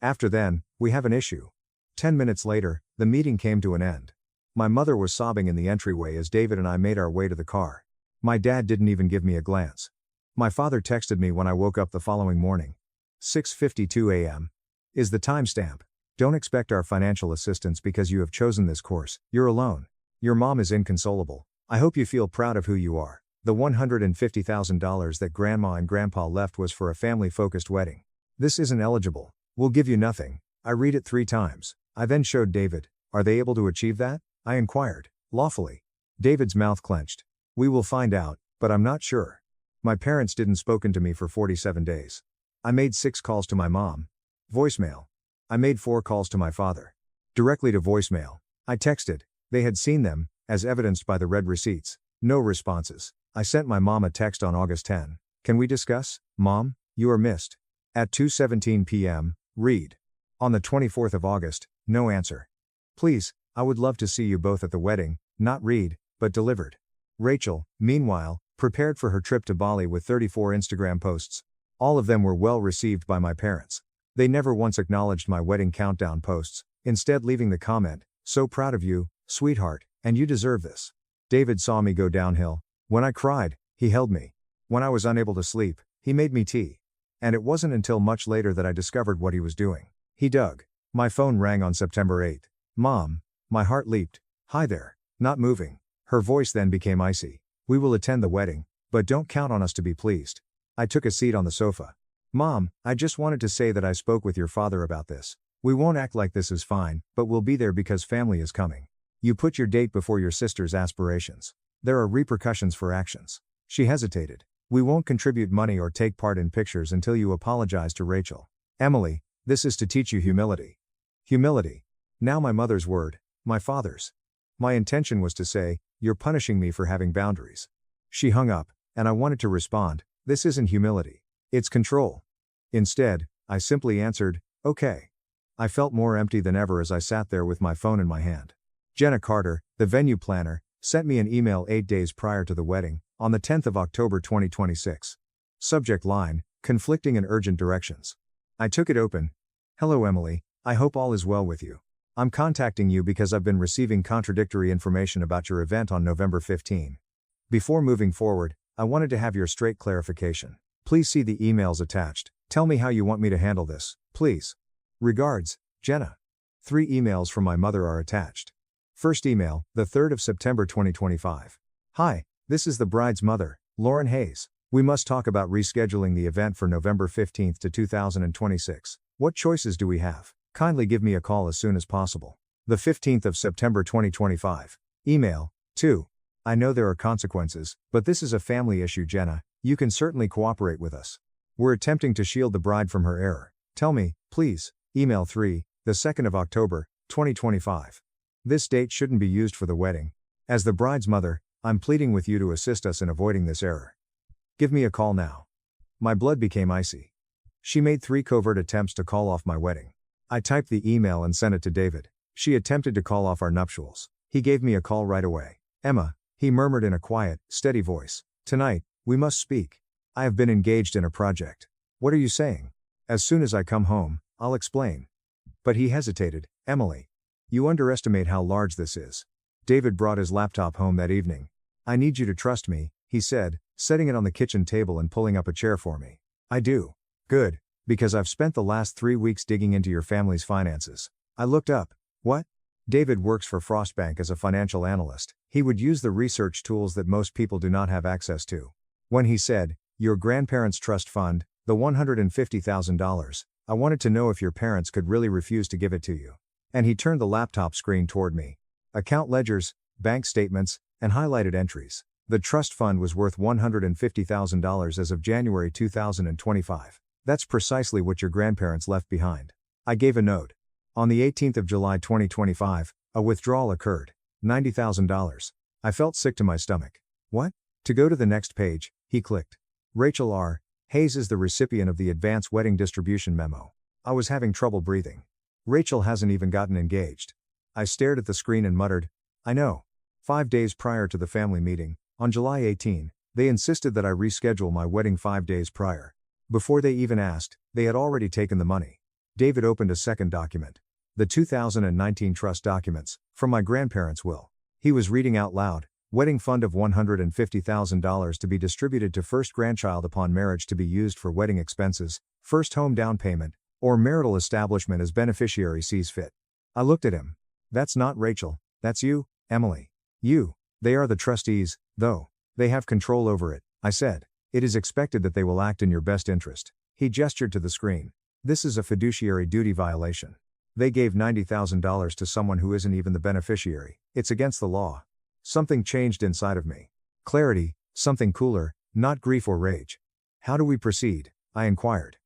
After then, we have an issue. 10 minutes later, the meeting came to an end. My mother was sobbing in the entryway as David and I made our way to the car. My dad didn't even give me a glance. My father texted me when I woke up the following morning. 6:52 a.m. is the timestamp. Don't expect our financial assistance because you have chosen this course. You're alone. Your mom is inconsolable. I hope you feel proud of who you are. The $150,000 that Grandma and Grandpa left was for a family-focused wedding. This isn't eligible. We'll give you nothing. I read it 3 times. I then showed David. Are they able to achieve that? I inquired. Lawfully. David's mouth clenched. We will find out, but I'm not sure. My parents didn't spoken to me for 47 days. I made 6 calls to my mom. Voicemail. I made 4 calls to my father. Directly to voicemail. I texted. They had seen them, as evidenced by the red receipts. No responses. I sent my mom a text on August 10. Can we discuss? Mom, you are missed. At 2:17 p.m., read. On the 24th of August, no answer. Please, I would love to see you both at the wedding, not read, but delivered. Rachel, meanwhile, prepared for her trip to Bali with 34 Instagram posts. All of them were well received by my parents. They never once acknowledged my wedding countdown posts, instead leaving the comment, "So proud of you, sweetheart, and you deserve this." David saw me go downhill. When I cried, he held me. When I was unable to sleep, he made me tea. And it wasn't until much later that I discovered what he was doing. He dug. My phone rang on September 8. Mom. My heart leaped. Hi there. Not moving. Her voice then became icy. We will attend the wedding, but don't count on us to be pleased. I took a seat on the sofa. Mom, I just wanted to say that I spoke with your father about this. We won't act like this is fine, but we'll be there because family is coming. You put your date before your sister's aspirations. There are repercussions for actions. She hesitated. We won't contribute money or take part in pictures until you apologize to Rachel. Emily, this is to teach you humility. Humility. Now my mother's word, my father's. My intention was to say, you're punishing me for having boundaries. She hung up, and I wanted to respond, this isn't humility. It's control. Instead, I simply answered, okay. I felt more empty than ever as I sat there with my phone in my hand. Jenna Carter, the venue planner, sent me an email 8 days prior to the wedding, on the 10th of October 2026. Subject line, conflicting and urgent directions. I took it open. Hello Emily, I hope all is well with you. I'm contacting you because I've been receiving contradictory information about your event on November 15. Before moving forward, I wanted to have your straight clarification. Please see the emails attached. Tell me how you want me to handle this, please. Regards, Jenna. 3 emails from my mother are attached. First email, the 3rd of September 2025. Hi, this is the bride's mother, Lauren Hayes. We must talk about rescheduling the event for November 15 to 2026. What choices do we have? Kindly give me a call as soon as possible. The 15th of September 2025. Email, 2. I know there are consequences, but this is a family issue, Jenna. You can certainly cooperate with us. We're attempting to shield the bride from her error. Tell me, please. Email 3, the 2nd of October, 2025. This date shouldn't be used for the wedding. As the bride's mother, I'm pleading with you to assist us in avoiding this error. Give me a call now. My blood became icy. She made 3 covert attempts to call off my wedding. I typed the email and sent it to David. She attempted to call off our nuptials. He gave me a call right away. Emma, he murmured in a quiet, steady voice. Tonight, we must speak. I have been engaged in a project. What are you saying? As soon as I come home, I'll explain. But he hesitated. Emily. You underestimate how large this is. David brought his laptop home that evening. I need you to trust me, he said, setting it on the kitchen table and pulling up a chair for me. I do. Good. Because I've spent the last 3 weeks digging into your family's finances. I looked up. What? David works for Frostbank as a financial analyst. He would use the research tools that most people do not have access to. When he said, your grandparents' trust fund, the $150,000, I wanted to know if your parents could really refuse to give it to you. And he turned the laptop screen toward me. Account ledgers, bank statements, and highlighted entries. The trust fund was worth $150,000 as of January 2025. That's precisely what your grandparents left behind. I gave a note. On the 18th of July 2025, a withdrawal occurred. $90,000. I felt sick to my stomach. What? To go to the next page, he clicked. Rachel R. Hayes is the recipient of the advance wedding distribution memo. I was having trouble breathing. Rachel hasn't even gotten engaged. I stared at the screen and muttered, I know. 5 days prior to the family meeting, on July 18, they insisted that I reschedule my wedding 5 days prior. Before they even asked, they had already taken the money. David opened a second document. The 2019 trust documents, from my grandparents' will. He was reading out loud, wedding fund of $150,000 to be distributed to first grandchild upon marriage to be used for wedding expenses, first home down payment, or marital establishment as beneficiary sees fit. I looked at him. That's not Rachel, that's you, Emily. You. They are the trustees, though. They have control over it, I said. It is expected that they will act in your best interest. He gestured to the screen. This is a fiduciary duty violation. They gave $90,000 to someone who isn't even the beneficiary. It's against the law. Something changed inside of me. Clarity, something cooler, not grief or rage. How do we proceed? I inquired.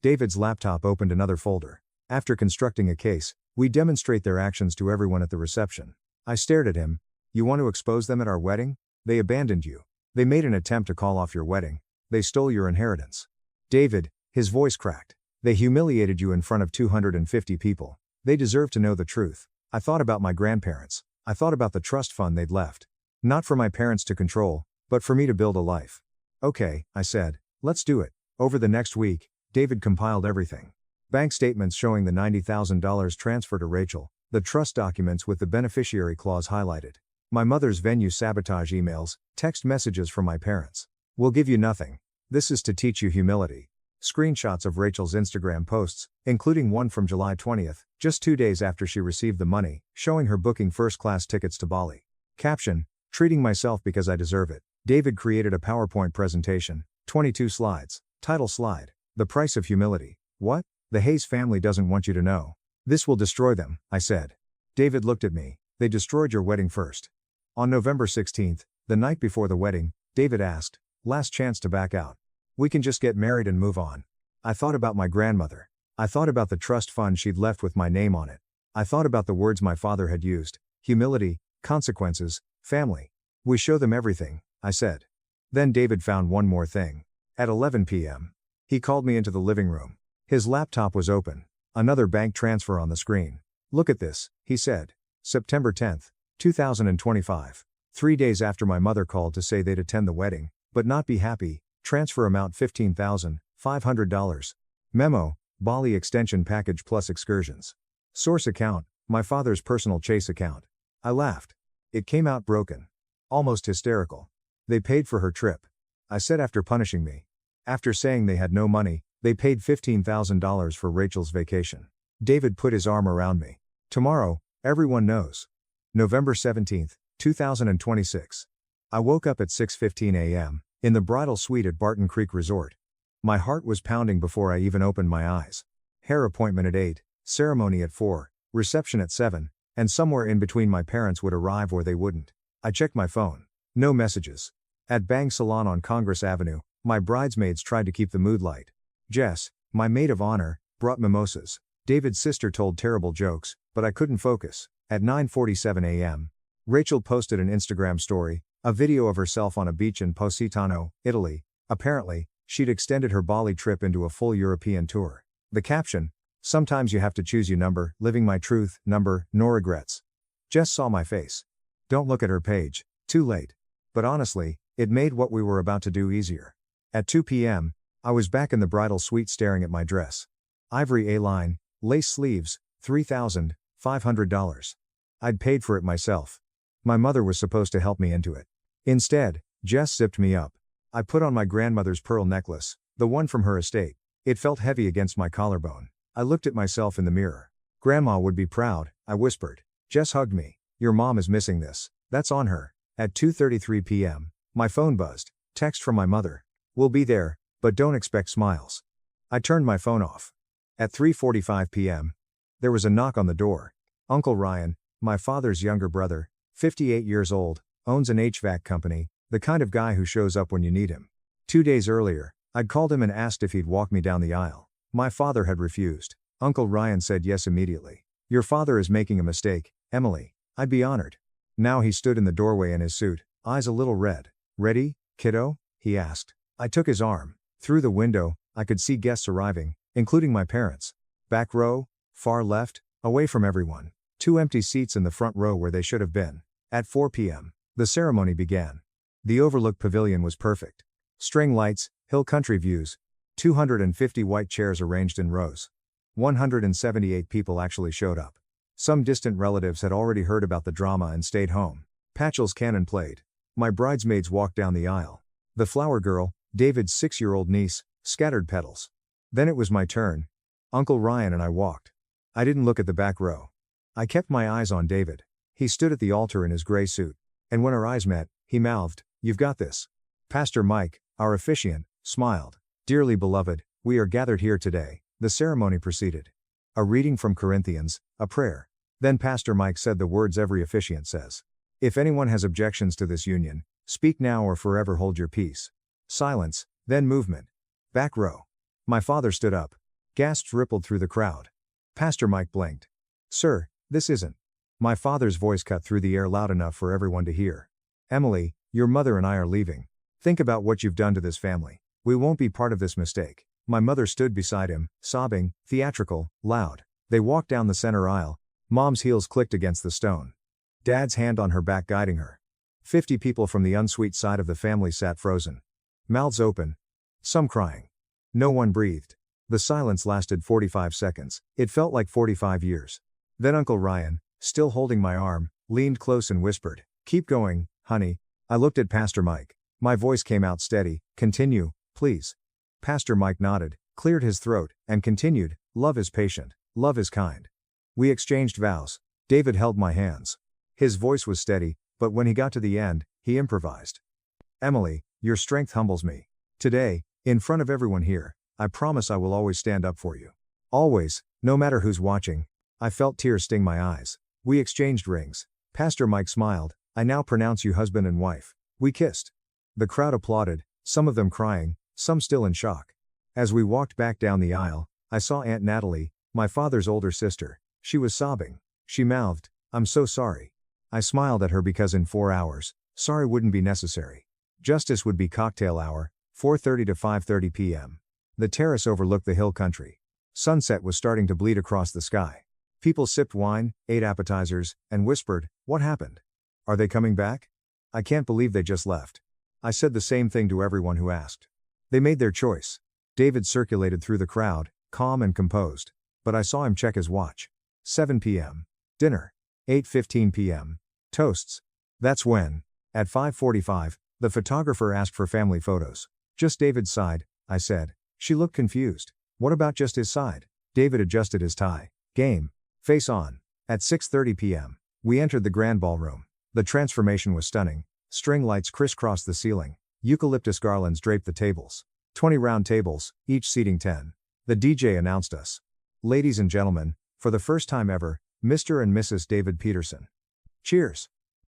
David's laptop opened another folder. After constructing a case, we demonstrate their actions to everyone at the reception. I stared at him. You want to expose them at our wedding? They abandoned you. They made an attempt to call off your wedding. They stole your inheritance. David, his voice cracked. They humiliated you in front of 250 people. They deserve to know the truth. I thought about my grandparents. I thought about the trust fund they'd left. Not for my parents to control, but for me to build a life. Okay, I said, let's do it. Over the next week, David compiled everything. Bank statements showing the $90,000 transfer to Rachel, the trust documents with the beneficiary clause highlighted. My mother's venue sabotage emails, text messages from my parents. We'll give you nothing. This is to teach you humility. Screenshots of Rachel's Instagram posts, including one from July 20th, just 2 days after she received the money, showing her booking first-class tickets to Bali. Caption, treating myself because I deserve it. David created a PowerPoint presentation, 22 slides. Title slide, The Price of Humility. What? The Hayes family doesn't want you to know. This will destroy them, I said. David looked at me. They destroyed your wedding first. On November 16th, The night before the wedding, David asked, "Last chance to back out. We can just get married and move on." I thought about my grandmother. I thought about the trust fund she'd left with my name on it. I thought about the words my father had used: humility, consequences, family. "We show them everything," I said. Then David found one more thing. At 11 p.m., he called me into the living room. His laptop was open. Another bank transfer on the screen. "Look at this," he said. September 10th, 2025. 3 days after my mother called to say they'd attend the wedding, but not be happy. Transfer amount $15,500. Memo: Bali extension package plus excursions. Source account: my father's personal Chase account. I laughed. It came out broken. Almost hysterical. They paid for her trip. I said after punishing me. After saying they had no money, they paid $15,000 for Rachel's vacation. David put his arm around me. "Tomorrow, everyone knows." November 17th, 2026. I woke up at 6:15 a.m., in the bridal suite at Barton Creek Resort. My heart was pounding before I even opened my eyes. Hair appointment at 8, ceremony at 4, reception at 7, and somewhere in between my parents would arrive or they wouldn't. I checked my phone. No messages. At Bang Salon on Congress Avenue, my bridesmaids tried to keep the mood light. Jess, my maid of honor, brought mimosas. David's sister told terrible jokes, but I couldn't focus. At 9:47 a.m., Rachel posted an Instagram story, a video of herself on a beach in Positano, Italy. Apparently, she'd extended her Bali trip into a full European tour. The caption: "Sometimes you have to choose your number, living my truth, number, no regrets." Jess saw my face. Don't look at her page, too late. But honestly, it made what we were about to do easier. At 2 p.m., I was back in the bridal suite staring at my dress. Ivory A-line, lace sleeves, $3,500. I'd paid for it myself. My mother was supposed to help me into it. Instead, Jess zipped me up. I put on my grandmother's pearl necklace, the one from her estate. It felt heavy against my collarbone. I looked at myself in the mirror. "Grandma would be proud," I whispered. Jess hugged me. "Your mom is missing this. That's on her." At 2:33 p.m., my phone buzzed. Text from my mother. "We'll be there, but don't expect smiles." I turned my phone off. At 3:45 p.m., there was a knock on the door. Uncle Ryan, my father's younger brother, 58 years old, owns an HVAC company, the kind of guy who shows up when you need him. 2 days earlier, I'd called him and asked if he'd walk me down the aisle. My father had refused. Uncle Ryan said yes immediately. "Your father is making a mistake, Emily. I'd be honored." Now he stood in the doorway in his suit, eyes a little red. "Ready, kiddo?" he asked. I took his arm. Through the window, I could see guests arriving, including my parents. Back row, far left, away from everyone. 2 empty seats in the front row where they should have been. At 4 p.m., the ceremony began. The overlook pavilion was perfect. String lights, hill country views. 250 white chairs arranged in rows. 178 people actually showed up. Some distant relatives had already heard about the drama and stayed home. Patchell's canon played. My bridesmaids walked down the aisle. The flower girl, David's 6-year-old niece, scattered petals. Then it was my turn. Uncle Ryan and I walked. I didn't look at the back row. I kept my eyes on David. He stood at the altar in his gray suit. And when our eyes met, he mouthed, "You've got this." Pastor Mike, our officiant, smiled. "Dearly beloved, we are gathered here today." The ceremony proceeded. A reading from Corinthians, a prayer. Then Pastor Mike said the words every officiant says. "If anyone has objections to this union, speak now or forever hold your peace." Silence, then movement. Back row. My father stood up. Gasps rippled through the crowd. Pastor Mike blinked. "Sir, this isn't." My father's voice cut through the air loud enough for everyone to hear. "Emily, your mother and I are leaving. Think about what you've done to this family. We won't be part of this mistake." My mother stood beside him, sobbing, theatrical, loud. They walked down the center aisle. Mom's heels clicked against the stone. Dad's hand on her back guiding her. 50 people from the unsweet side of the family sat frozen. Mouths open. Some crying. No one breathed. The silence lasted 45 seconds. It felt like 45 years. Then Uncle Ryan, still holding my arm, leaned close and whispered, "Keep going, honey." I looked at Pastor Mike. My voice came out steady. "Continue, please." Pastor Mike nodded, cleared his throat, and continued, "Love is patient. Love is kind." We exchanged vows. David held my hands. His voice was steady, but when he got to the end, he improvised. "Emily, your strength humbles me. Today, in front of everyone here, I promise I will always stand up for you. Always, no matter who's watching." I felt tears sting my eyes. We exchanged rings. Pastor Mike smiled. "I now pronounce you husband and wife." We kissed. The crowd applauded, some of them crying, some still in shock. As we walked back down the aisle, I saw Aunt Natalie, my father's older sister. She was sobbing. She mouthed, "I'm so sorry." I smiled at her because in 4 hours, sorry wouldn't be necessary. Justice would be cocktail hour, 4:30 to 5:30 p.m. The terrace overlooked the hill country. Sunset was starting to bleed across the sky. People sipped wine, ate appetizers, and whispered, "What happened? Are they coming back? I can't believe they just left." I said the same thing to everyone who asked. They made their choice. David circulated through the crowd, calm and composed. But I saw him check his watch. 7 p.m. Dinner. 8:15 p.m. Toasts. That's when. At 5:45, the photographer asked for family photos. "Just David's side," I said. She looked confused. "What about just his side?" David adjusted his tie. "Game. Face on." At 6:30 p.m., we entered the grand ballroom. The transformation was stunning. String lights crisscrossed the ceiling. Eucalyptus garlands draped the tables. 20 round tables, each seating 10. The DJ announced us. "Ladies and gentlemen, for the first time ever, Mr. and Mrs. David Peterson." Cheers.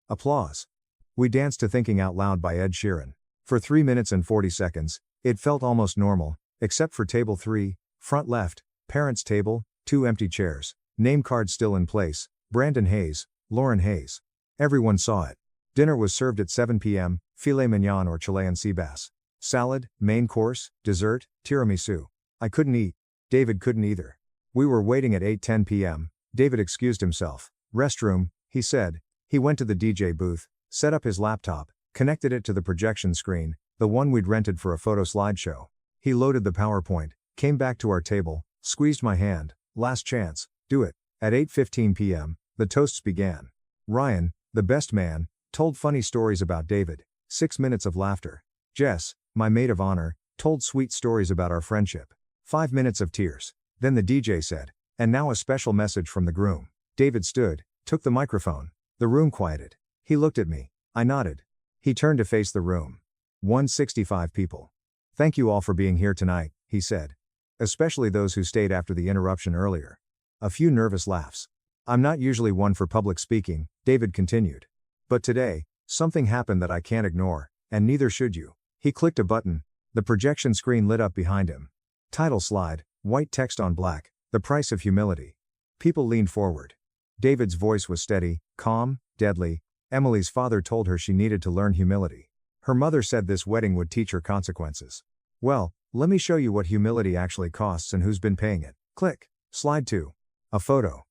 Applause. We danced to Thinking Out Loud by Ed Sheeran. For 3 minutes and 40 seconds, it felt almost normal, except for table 3, front left, parents' table, 2 empty chairs, name cards still in place, Brandon Hayes, Lauren Hayes. Everyone saw it. Dinner was served at 7 p.m., filet mignon or Chilean sea bass. Salad, main course, dessert, tiramisu. I couldn't eat. David couldn't either. We were waiting at 8:10 p.m. David excused himself. "Restroom," he said. He went to the DJ booth, set up his laptop, connected it to the projection screen, the one we'd rented for a photo slideshow. He loaded the PowerPoint, came back to our table, squeezed my hand. "Last chance, do it." At 8:15 p.m., the toasts began. Ryan, the best man, told funny stories about David. 6 minutes of laughter. Jess, my maid of honor, told sweet stories about our friendship. 5 minutes of tears. Then the DJ said, "And now a special message from the groom." David stood, took the microphone. The room quieted. He looked at me. I nodded. He turned to face the room. 165 people. "Thank you all for being here tonight," he said. "Especially those who stayed after the interruption earlier." A few nervous laughs. "I'm not usually one for public speaking," David continued. "But today, something happened that I can't ignore, and neither should you." He clicked a button. The projection screen lit up behind him. Title slide, white text on black, "The Price of Humility." People leaned forward. David's voice was steady, calm, deadly. Emily's father told her she needed to learn humility. Her mother said this wedding would teach her consequences. "Well, let me show you what humility actually costs and who's been paying it." Click. Slide 2. A photo.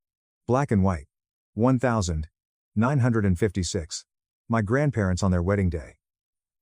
Black and white. 1956. My grandparents on their wedding day.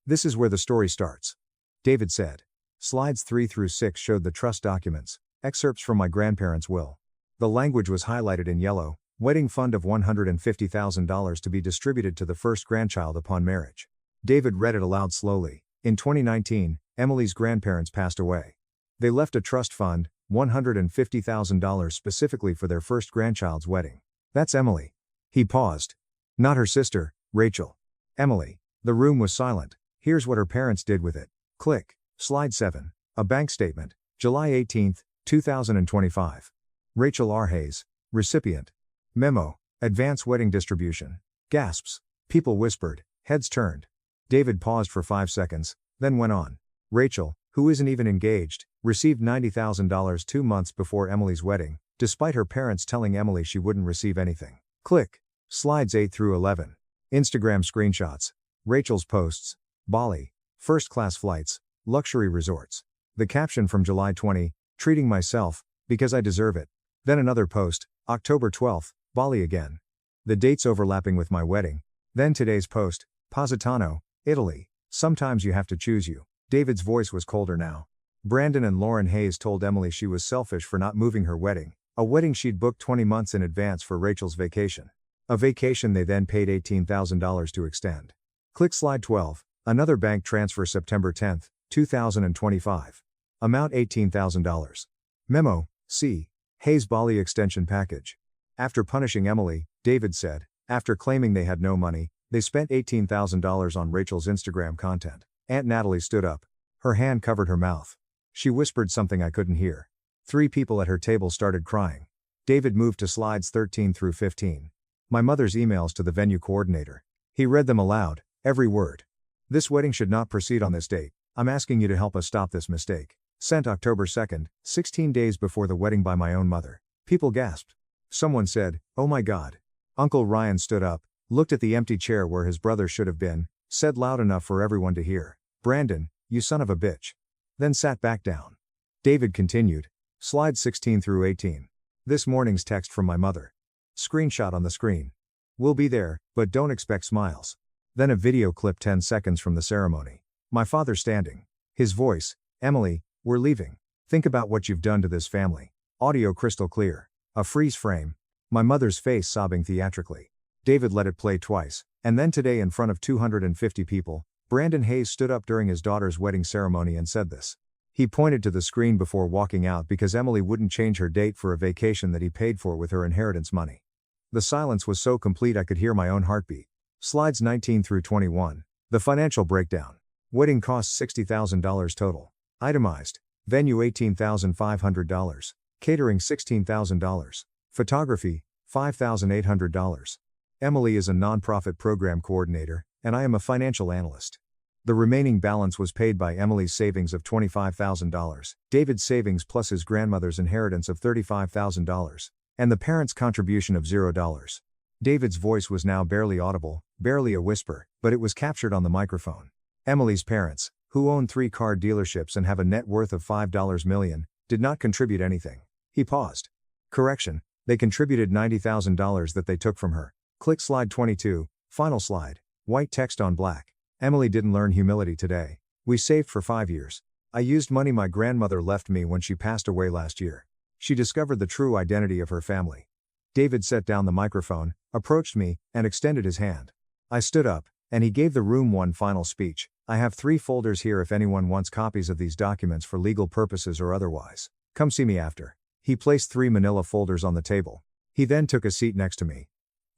"This is where the story starts," David said. Slides 3 through 6 showed the trust documents, excerpts from my grandparents' will. The language was highlighted in yellow, wedding fund of $150,000 to be distributed to the first grandchild upon marriage. David read it aloud slowly. In 2019, Emily's grandparents passed away. They left a trust fund, $150,000 specifically for their first grandchild's wedding. "That's Emily." He paused. "Not her sister, Rachel. Emily." The room was silent. "Here's what her parents did with it." Click. Slide 7. A bank statement. July 18, 2025. Rachel R. Hayes. Recipient. Memo. Advance wedding distribution. Gasps. People whispered. Heads turned. David paused for 5 seconds, then went on. "Rachel, who isn't even engaged, received $90,000 2 months before Emily's wedding, despite her parents telling Emily she wouldn't receive anything." Click. Slides 8 through 11. Instagram screenshots. Rachel's posts. Bali. First-class flights. Luxury resorts. The caption from July 20, "Treating myself, because I deserve it." Then another post, October 12, Bali again. The dates overlapping with my wedding. Then today's post, Positano, Italy. "Sometimes you have to choose you." David's voice was colder now. Brandon and Lauren Hayes told Emily she was selfish for not moving her wedding, a wedding she'd booked 20 months in advance for Rachel's vacation. A vacation they then paid $18,000 to extend. Click slide 12, another bank transfer September 10, 2025. Amount $18,000. Memo, C. Hayes Bali extension package. After punishing Emily, David said, after claiming they had no money, they spent $18,000 on Rachel's Instagram content. Aunt Natalie stood up. Her hand covered her mouth. She whispered something I couldn't hear. 3 people at her table started crying. David moved to slides 13 through 15. My mother's emails to the venue coordinator. He read them aloud, every word. This wedding should not proceed on this date. I'm asking you to help us stop this mistake. Sent October 2nd, 16 days before the wedding by my own mother. People gasped. Someone said, "Oh my God." Uncle Ryan stood up, looked at the empty chair where his brother should have been, said loud enough for everyone to hear, "Brandon, you son of a bitch." Then sat back down. David continued. Slides 16 through 18. This morning's text from my mother. Screenshot on the screen. "We'll be there, but don't expect smiles." Then a video clip 10 seconds from the ceremony. My father standing. His voice, "Emily, we're leaving. Think about what you've done to this family." Audio crystal clear. A freeze frame. My mother's face sobbing theatrically. David let it play twice, and then today in front of 250 people, Brandon Hayes stood up during his daughter's wedding ceremony and said this. He pointed to the screen before walking out because Emily wouldn't change her date for a vacation that he paid for with her inheritance money. The silence was so complete I could hear my own heartbeat. Slides 19 through 21. The financial breakdown. Wedding costs $60,000 total. Itemized. Venue $18,500. Catering $16,000. Photography, $5,800. Emily is a nonprofit program coordinator, and I am a financial analyst. The remaining balance was paid by Emily's savings of $25,000, David's savings plus his grandmother's inheritance of $35,000, and the parents' contribution of $0. David's voice was now barely audible, barely a whisper, but it was captured on the microphone. Emily's parents, who own 3 car dealerships and have a net worth of $5 million, did not contribute anything. He paused. Correction, they contributed $90,000 that they took from her. Click slide 22, final slide, white text on black. Emily didn't learn humility today. We saved for 5 years. I used money my grandmother left me when she passed away last year. She discovered the true identity of her family. David set down the microphone, approached me, and extended his hand. I stood up, and he gave the room one final speech. I have 3 folders here if anyone wants copies of these documents for legal purposes or otherwise. Come see me after. He placed 3 manila folders on the table. He then took a seat next to me.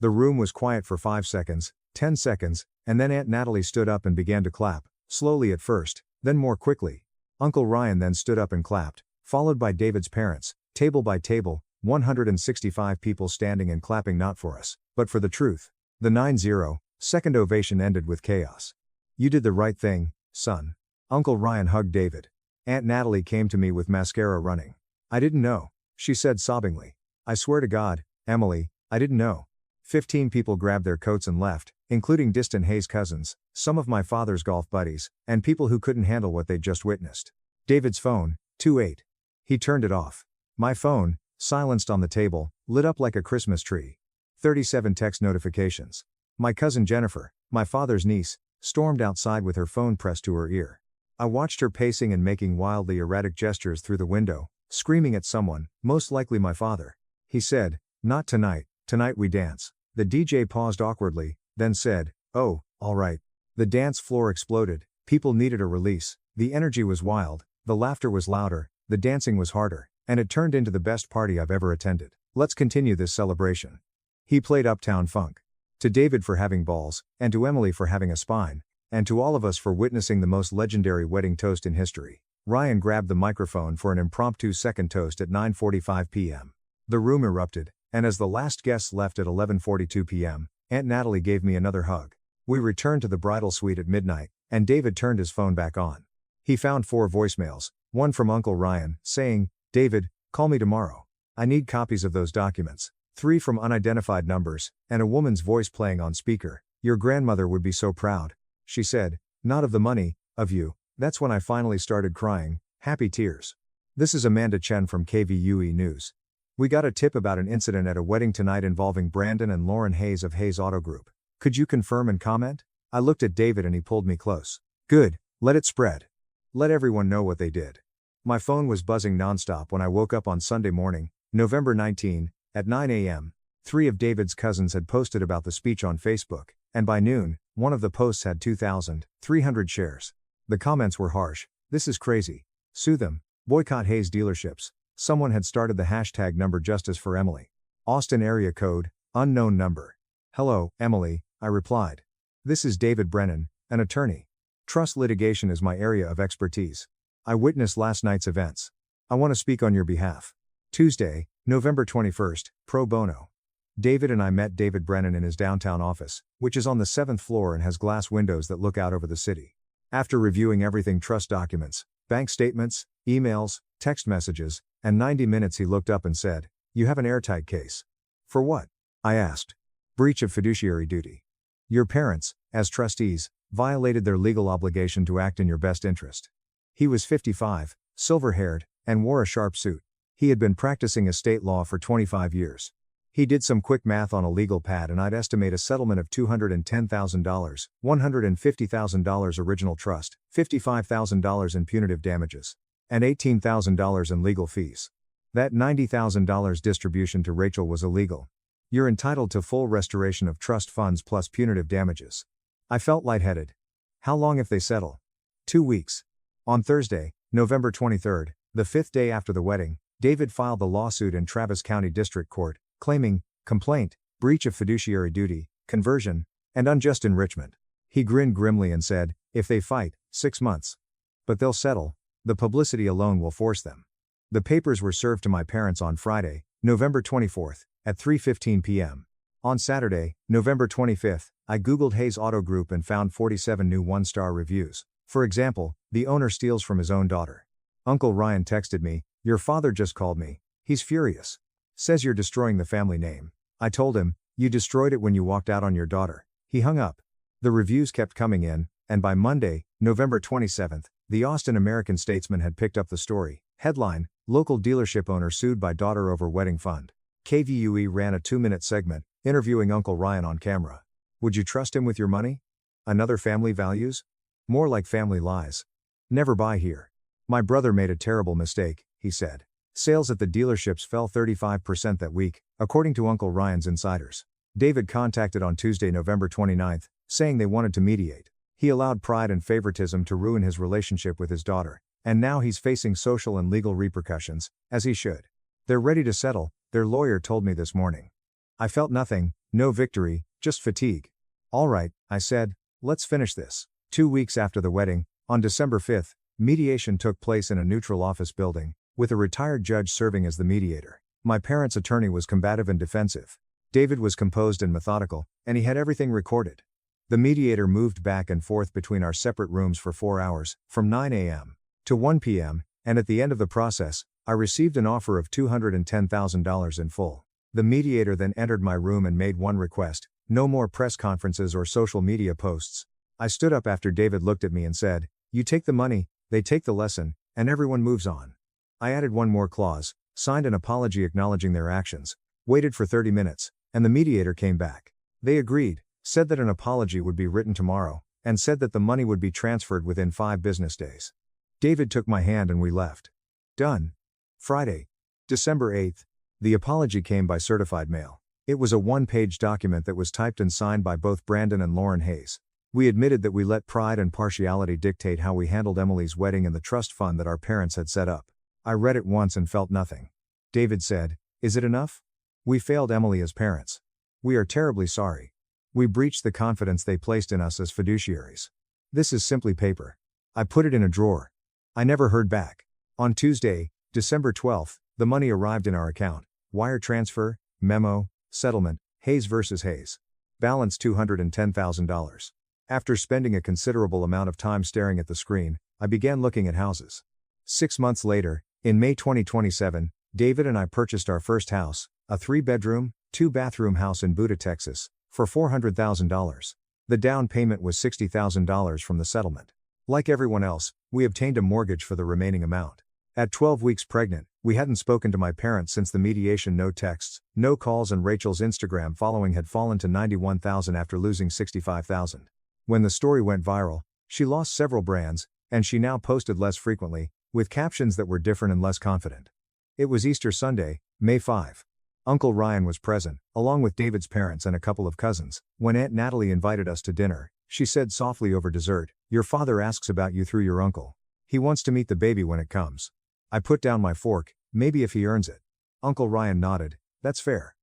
The room was quiet for 5 seconds, 10 seconds, and then Aunt Natalie stood up and began to clap, slowly at first, then more quickly. Uncle Ryan then stood up and clapped, followed by David's parents, table by table, 165 people standing and clapping not for us, but for the truth. The 9-0, second ovation ended with chaos. "You did the right thing, son." Uncle Ryan hugged David. Aunt Natalie came to me with mascara running. "I didn't know," she said sobbingly. "I swear to God, Emily, I didn't know." 15 people grabbed their coats and left, including distant Hayes cousins, some of my father's golf buddies, and people who couldn't handle what they'd just witnessed. David's phone, 2-8. He turned it off. My phone, silenced on the table, lit up like a Christmas tree. 37 text notifications. My cousin Jennifer, my father's niece, stormed outside with her phone pressed to her ear. I watched her pacing and making wildly erratic gestures through the window, screaming at someone, most likely my father. He said, "Not tonight, tonight we dance." The DJ paused awkwardly, then said, "Oh, all right." The dance floor exploded, people needed a release, the energy was wild, the laughter was louder, the dancing was harder, and it turned into the best party I've ever attended. Let's continue this celebration. He played Uptown Funk. To David for having balls, and to Emily for having a spine, and to all of us for witnessing the most legendary wedding toast in history. Ryan grabbed the microphone for an impromptu second toast at 9:45 p.m. The room erupted, and as the last guests left at 11:42 p.m., Aunt Natalie gave me another hug. We returned to the bridal suite at midnight, and David turned his phone back on. He found 4 voicemails, one from Uncle Ryan, saying, "David, call me tomorrow. I need copies of those documents." 3 from unidentified numbers, and a woman's voice playing on speaker. "Your grandmother would be so proud," she said, "not of the money, of you." That's when I finally started crying, happy tears. This is Amanda Chen from KVUE News. We got a tip about an incident at a wedding tonight involving Brandon and Lauren Hayes of Hayes Auto Group. Could you confirm and comment? I looked at David and he pulled me close. Good, let it spread. Let everyone know what they did. My phone was buzzing nonstop when I woke up on Sunday morning, November 19, at 9 a.m. 3 of David's cousins had posted about the speech on Facebook, and by noon, one of the posts had 2,300 shares. The comments were harsh. "This is crazy. Sue them. Boycott Hayes dealerships." Someone had started the hashtag number justice for Emily. Austin area code, unknown number. "Hello, Emily," I replied. "This is David Brennan, an attorney. Trust litigation is my area of expertise. I witnessed last night's events. I want to speak on your behalf. Tuesday, November 21st, pro bono. David and I met David Brennan in his downtown office, which is on the 7th floor and has glass windows that look out over the city. After reviewing everything: trust documents, bank statements, emails, text messages, and 90 minutes, he looked up and said, "You have an airtight case." "For what?" I asked. "Breach of fiduciary duty. Your parents, as trustees, violated their legal obligation to act in your best interest." He was 55, silver-haired, and wore a sharp suit. He had been practicing estate law for 25 years. He did some quick math on a legal pad, and I'd estimate a settlement of $210,000, $150,000 original trust, $55,000 in punitive damages, and $18,000 in legal fees. That $90,000 distribution to Rachel was illegal. You're entitled to full restoration of trust funds plus punitive damages. I felt lightheaded. How long if they settle? 2 weeks. On Thursday, November 23rd, the 5th day after the wedding, David filed the lawsuit in Travis County District Court, claiming complaint, breach of fiduciary duty, conversion, and unjust enrichment. He grinned grimly and said, "If they fight, 6 months. But they'll settle. The publicity alone will force them." The papers were served to my parents on Friday, November 24th, at 3:15 p.m. On Saturday, November 25th, I Googled Hayes Auto Group and found 47 new 1-star reviews. For example, the owner steals from his own daughter. Uncle Ryan texted me, "Your father just called me. He's furious. Says you're destroying the family name." I told him, "You destroyed it when you walked out on your daughter." He hung up. The reviews kept coming in, and by Monday, November 27th, the Austin American-Statesman had picked up the story. Headline: Local dealership owner sued by daughter over wedding fund. KVUE ran a 2-minute segment, interviewing Uncle Ryan on camera. Would you trust him with your money? Another family values? More like family lies. Never buy here. My brother made a terrible mistake, he said. Sales at the dealerships fell 35% that week, according to Uncle Ryan's insiders. David contacted on Tuesday, November 29th, saying they wanted to mediate. He allowed pride and favoritism to ruin his relationship with his daughter, and now he's facing social and legal repercussions, as he should. They're ready to settle, their lawyer told me this morning. I felt nothing, no victory, just fatigue. All right, I said, let's finish this. 2 weeks after the wedding, on December 5th, mediation took place in a neutral office building, with a retired judge serving as the mediator. My parents' attorney was combative and defensive. David was composed and methodical, and he had everything recorded. The mediator moved back and forth between our separate rooms for 4 hours, from 9 a.m. to 1 p.m., and at the end of the process, I received an offer of $210,000 in full. The mediator then entered my room and made one request: no more press conferences or social media posts. I stood up after David looked at me and said, "You take the money, they take the lesson, and everyone moves on." I added one more clause, signed an apology acknowledging their actions, waited for 30 minutes, and the mediator came back. They agreed, said that an apology would be written tomorrow, and said that the money would be transferred within 5 business days. David took my hand and we left. Done. Friday, December 8th, the apology came by certified mail. It was a 1-page document that was typed and signed by both Brandon and Lauren Hayes. We admitted that we let pride and partiality dictate how we handled Emily's wedding and the trust fund that our parents had set up. I read it once and felt nothing. David said, "Is it enough? We failed Emily as parents. We are terribly sorry. We breached the confidence they placed in us as fiduciaries. This is simply paper." I put it in a drawer. I never heard back. On Tuesday, December 12th, the money arrived in our account. Wire transfer, memo, settlement, Hayes versus Hayes. Balance $210,000. After spending a considerable amount of time staring at the screen, I began looking at houses. 6 months later, in May 2027, David and I purchased our first house, a 3-bedroom, 2-bathroom house in Buda, Texas, for $400,000. The down payment was $60,000 from the settlement. Like everyone else, we obtained a mortgage for the remaining amount. At 12 weeks pregnant, we hadn't spoken to my parents since the mediation. No texts, no calls, and Rachel's Instagram following had fallen to 91,000 after losing 65,000. When the story went viral, she lost several brands, and she now posted less frequently, with captions that were different and less confident. It was Easter Sunday, May 5. Uncle Ryan was present, along with David's parents and a couple of cousins. When Aunt Natalie invited us to dinner, she said softly over dessert, "Your father asks about you through your uncle. He wants to meet the baby when it comes." I put down my fork, "Maybe if he earns it." Uncle Ryan nodded, "That's fair."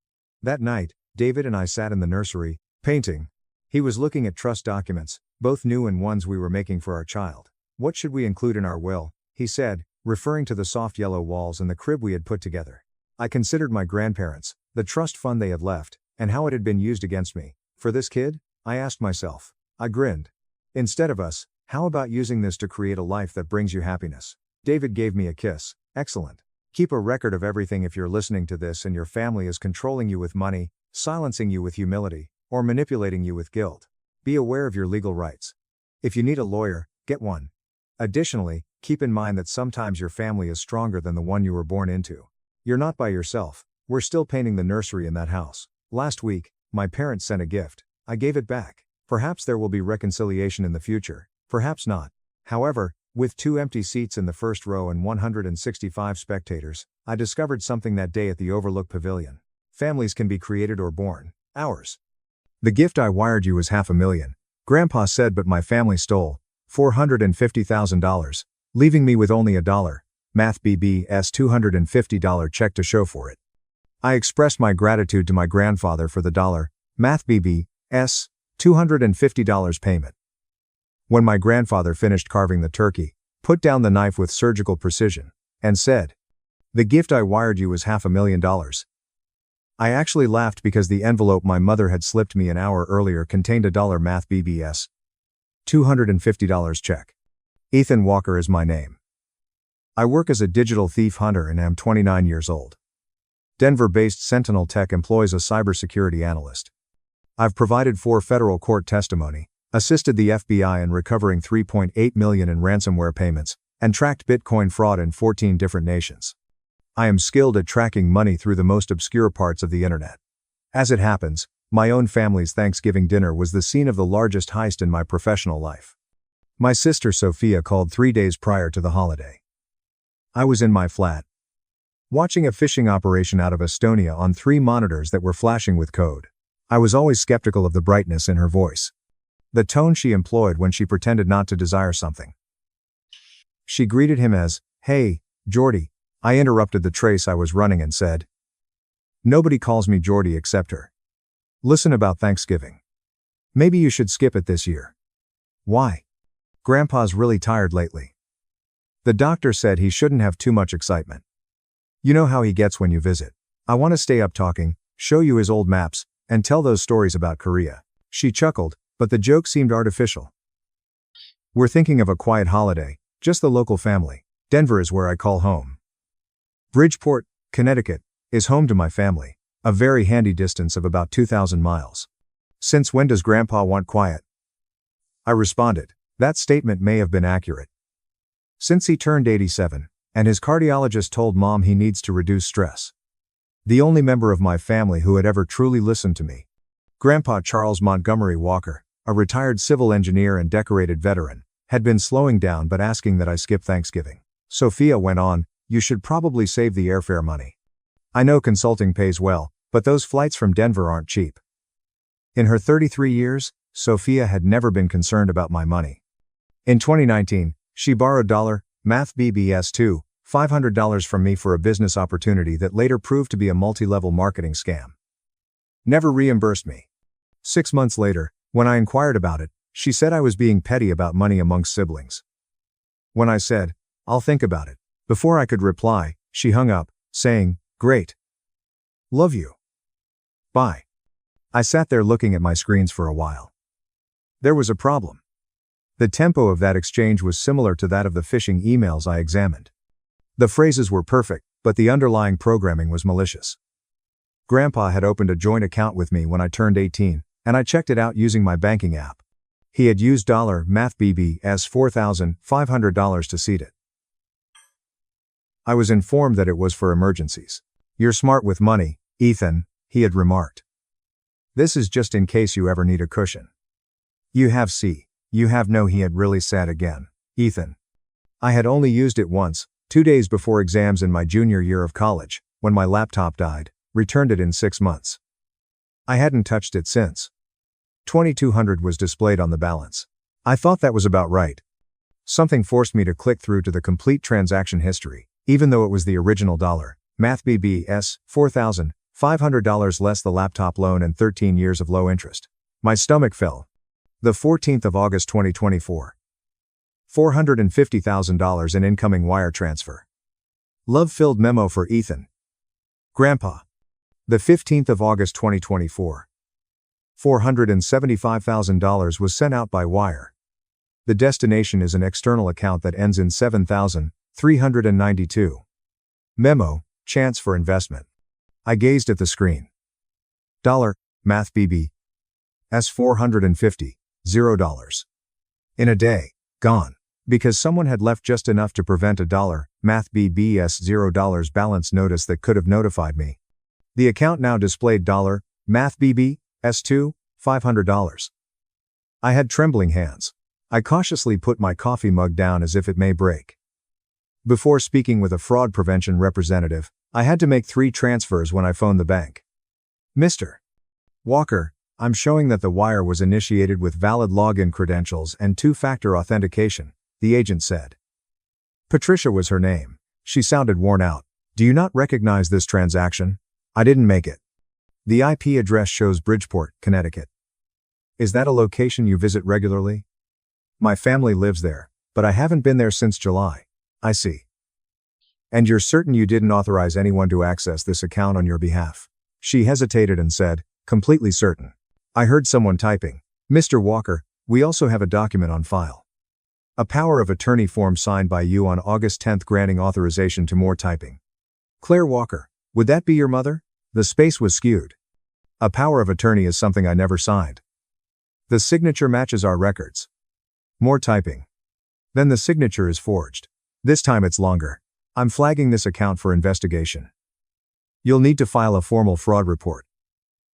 That night, David and I sat in the nursery, painting. He was looking at trust documents, both new and ones we were making for our child. "What should we include in our will?" he said, referring to the soft yellow walls and the crib we had put together. I considered my grandparents, the trust fund they had left, And how it had been used against me. For this kid? I asked myself. I grinned. Instead of us, how about using this to create a life that brings you happiness? David gave me a kiss. Excellent. Keep a record of everything if you're listening to this and your family is controlling you with money, silencing you with humility, or manipulating you with guilt. Be aware of your legal rights. If you need a lawyer, get one. Additionally, keep in mind that sometimes your family is stronger than the one you were born into. You're not by yourself. We're still painting the nursery in that house. Last week, my parents sent a gift. I gave it back. Perhaps there will be reconciliation in the future. Perhaps not. However, with 2 empty seats in the first row and 165 spectators, I discovered something that day at the Overlook Pavilion. Families can be created or born. Ours. The gift I wired you was $500,000. Grandpa said, but my family stole $450,000, leaving me with only $1. Math BB's $250 check to show for it. I expressed my gratitude to my grandfather for the Math BB's $250 payment. When my grandfather finished carving the turkey, put down the knife with surgical precision, and said, "The gift I wired you was $500,000. I actually laughed because the envelope my mother had slipped me an hour earlier contained a Math BB's $250 check. Ethan Walker is my name. I work as a digital thief hunter and am 29 years old. Denver-based Sentinel Tech employs a cybersecurity analyst. I've provided 4 federal court testimony, assisted the FBI in recovering $3.8 million in ransomware payments, and tracked Bitcoin fraud in 14 different nations. I am skilled at tracking money through the most obscure parts of the internet. As it happens, my own family's Thanksgiving dinner was the scene of the largest heist in my professional life. My sister Sophia called 3 days prior to the holiday. I was in my flat, watching a phishing operation out of Estonia on 3 monitors that were flashing with code. I was always skeptical of the brightness in her voice. The tone she employed when she pretended not to desire something. She greeted him as, "Hey, Jordy." I interrupted the trace I was running and said, "Nobody calls me Jordy except her. Listen about Thanksgiving. Maybe you should skip it this year." "Why?" "Grandpa's really tired lately. The doctor said he shouldn't have too much excitement. You know how he gets when you visit. I want to stay up talking, show you his old maps, and tell those stories about Korea." She chuckled, but the joke seemed artificial. "We're thinking of a quiet holiday, just the local family. Denver is where I call home. Bridgeport, Connecticut, is home to my family, a very handy distance of about 2,000 miles. Since when does Grandpa want quiet?" I responded. That statement may have been accurate. Since he turned 87, and his cardiologist told Mom he needs to reduce stress. The only member of my family who had ever truly listened to me. Grandpa Charles Montgomery Walker, a retired civil engineer and decorated veteran, had been slowing down but asking that I skip Thanksgiving. Sophia went on, "You should probably save the airfare money. I know consulting pays well, but those flights from Denver aren't cheap." In her 33 years, Sophia had never been concerned about my money. In 2019, she borrowed Math BB's $500 from me for a business opportunity that later proved to be a multi-level marketing scam. Never reimbursed me. 6 months later, when I inquired about it, she said I was being petty about money amongst siblings. When I said, "I'll think about it," before I could reply, she hung up, saying, "Great. Love you. Bye." I sat there looking at my screens for a while. There was a problem. The tempo of that exchange was similar to that of the phishing emails I examined. The phrases were perfect, but the underlying programming was malicious. Grandpa had opened a joint account with me when I turned 18, and I checked it out using my banking app. He had used Math BB's $4,500 to seed it. I was informed that it was for emergencies. "You're smart with money, Ethan," he had remarked. "This is just in case you ever need a cushion. You have you have no," he had really said again, "Ethan." I had only used it once, 2 days before exams in my junior year of college, when my laptop died, returned it in 6 months. I hadn't touched it since. $2,200 was displayed on the balance. I thought that was about right. Something forced me to click through to the complete transaction history, even though it was the original Math BB's $4,500 less the laptop loan and 13 years of low interest. My stomach fell. The 14th of August 2024. $450,000 in incoming wire transfer. Love-filled memo for Ethan. Grandpa. The 15th of August 2024. $475,000 was sent out by wire. The destination is an external account that ends in 7,392. Memo, chance for investment. I gazed at the screen. Math BB. S450, $0. In a day, gone. Because someone had left just enough to prevent a Math BB's $0 balance notice that could have notified me. The account now displayed Math BB S2, $500. I had trembling hands. I cautiously put my coffee mug down as if it may break. Before speaking with a fraud prevention representative, I had to make 3 transfers when I phoned the bank. Mr. Walker, I'm showing that the wire was initiated with valid login credentials and 2-factor authentication, the agent said. Patricia was her name. She sounded worn out. Do you not recognize this transaction? I didn't make it. The IP address shows Bridgeport, Connecticut. Is that a location you visit regularly? My family lives there, but I haven't been there since July. I see. And you're certain you didn't authorize anyone to access this account on your behalf? She hesitated and said, completely certain. I heard someone typing. Mr. Walker, we also have a document on file. A power of attorney form signed by you on August 10th granting authorization to more typing. Claire Walker, would that be your mother? The space was skewed. A power of attorney is something I never signed. The signature matches our records. More typing. Then the signature is forged. This time it's longer. I'm flagging this account for investigation. You'll need to file a formal fraud report.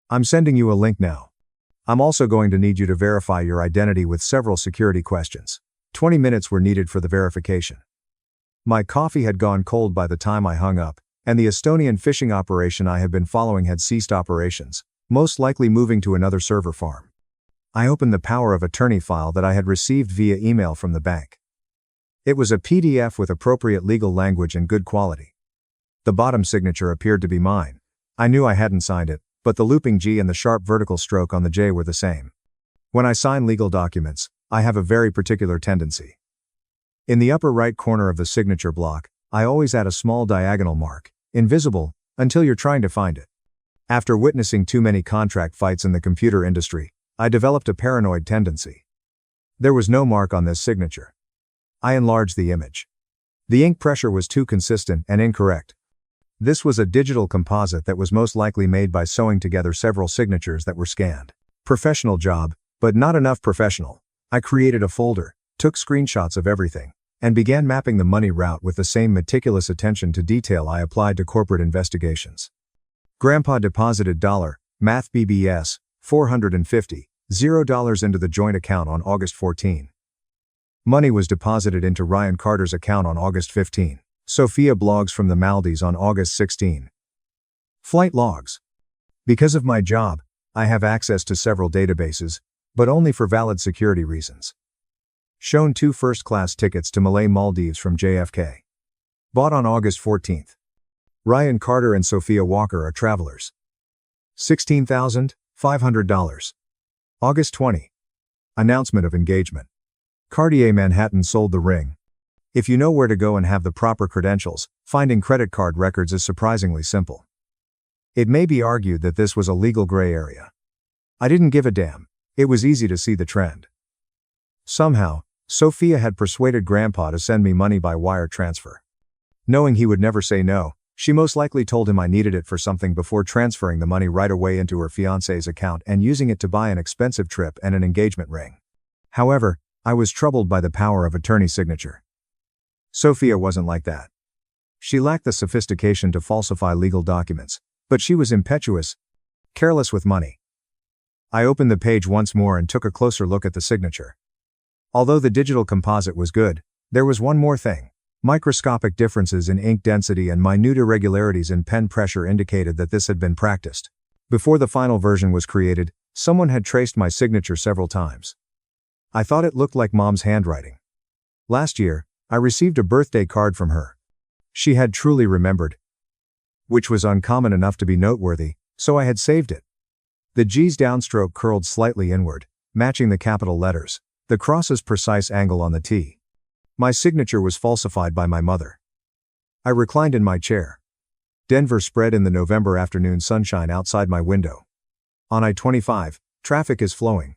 I'm sending you a link now. I'm also going to need you to verify your identity with several security questions. 20 minutes were needed for the verification. My coffee had gone cold by the time I hung up, and the Estonian phishing operation I had been following had ceased operations, most likely moving to another server farm. I opened the power of attorney file that I had received via email from the bank. It was a PDF with appropriate legal language and good quality. The bottom signature appeared to be mine. I knew I hadn't signed it, but the looping G and the sharp vertical stroke on the J were the same. When I sign legal documents, I have a very particular tendency. In the upper right corner of the signature block, I always add a small diagonal mark, invisible, until you're trying to find it. After witnessing too many contract fights in the computer industry, I developed a paranoid tendency. There was no mark on this signature. I enlarged the image. The ink pressure was too consistent and incorrect. This was a digital composite that was most likely made by sewing together several signatures that were scanned. Professional job, but not enough professional. I created a folder, took screenshots of everything, and began mapping the money route with the same meticulous attention to detail I applied to corporate investigations. Grandpa deposited Math BBS, $450, $0 into the joint account on August 14. Money was deposited into Ryan Carter's account on August 15. Sophia blogs from the Maldives on August 16. Flight logs. Because of my job, I have access to several databases, but only for valid security reasons. Shown 2 first-class tickets to Malay Maldives from JFK. Bought on August 14. Ryan Carter and Sophia Walker are travelers. $16,500. August 20. Announcement of engagement. Cartier Manhattan sold the ring. If you know where to go and have the proper credentials, finding credit card records is surprisingly simple. It may be argued that this was a legal gray area. I didn't give a damn. It was easy to see the trend. Somehow, Sophia had persuaded Grandpa to send me money by wire transfer. Knowing he would never say no, she most likely told him I needed it for something before transferring the money right away into her fiancé's account and using it to buy an expensive trip and an engagement ring. However, I was troubled by the power of attorney signature. Sophia wasn't like that. She lacked the sophistication to falsify legal documents, but she was impetuous, careless with money. I opened the page once more and took a closer look at the signature. Although the digital composite was good, there was one more thing. Microscopic differences in ink density and minute irregularities in pen pressure indicated that this had been practiced. Before the final version was created, someone had traced my signature several times. I thought it looked like Mom's handwriting. Last year, I received a birthday card from her. She had truly remembered, which was uncommon enough to be noteworthy, so I had saved it. The G's downstroke curled slightly inward, matching the capital letters, the cross's precise angle on the T. My signature was falsified by my mother. I reclined in my chair. Denver spread in the November afternoon sunshine outside my window. On I-25, traffic is flowing.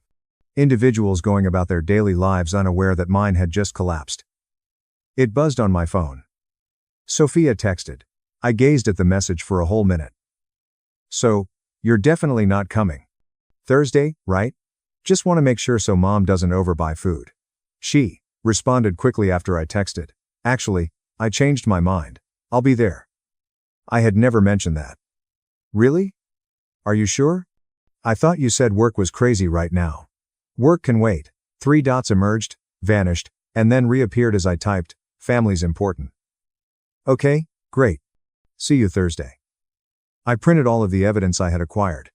Individuals going about their daily lives unaware that mine had just collapsed. It buzzed on my phone. Sophia texted. I gazed at the message for a whole minute. So, you're definitely not coming. Thursday, right? Just want to make sure so mom doesn't overbuy food. She responded quickly after I texted. Actually, I changed my mind. I'll be there. I had never mentioned that. Really? Are you sure? I thought you said work was crazy right now. Work can wait. 3 dots emerged, vanished, and then reappeared as I typed, family's important. Okay, great. See you Thursday. I printed all of the evidence I had acquired.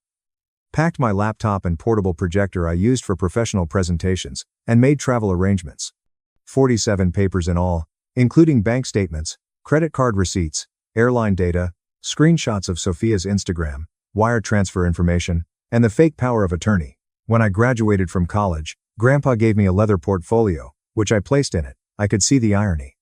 Packed my laptop and portable projector I used for professional presentations, and made travel arrangements. 47 papers in all, including bank statements, credit card receipts, airline data, screenshots of Sophia's Instagram, wire transfer information, and the fake power of attorney. When I graduated from college, Grandpa gave me a leather portfolio, which I placed in it. I could see the irony.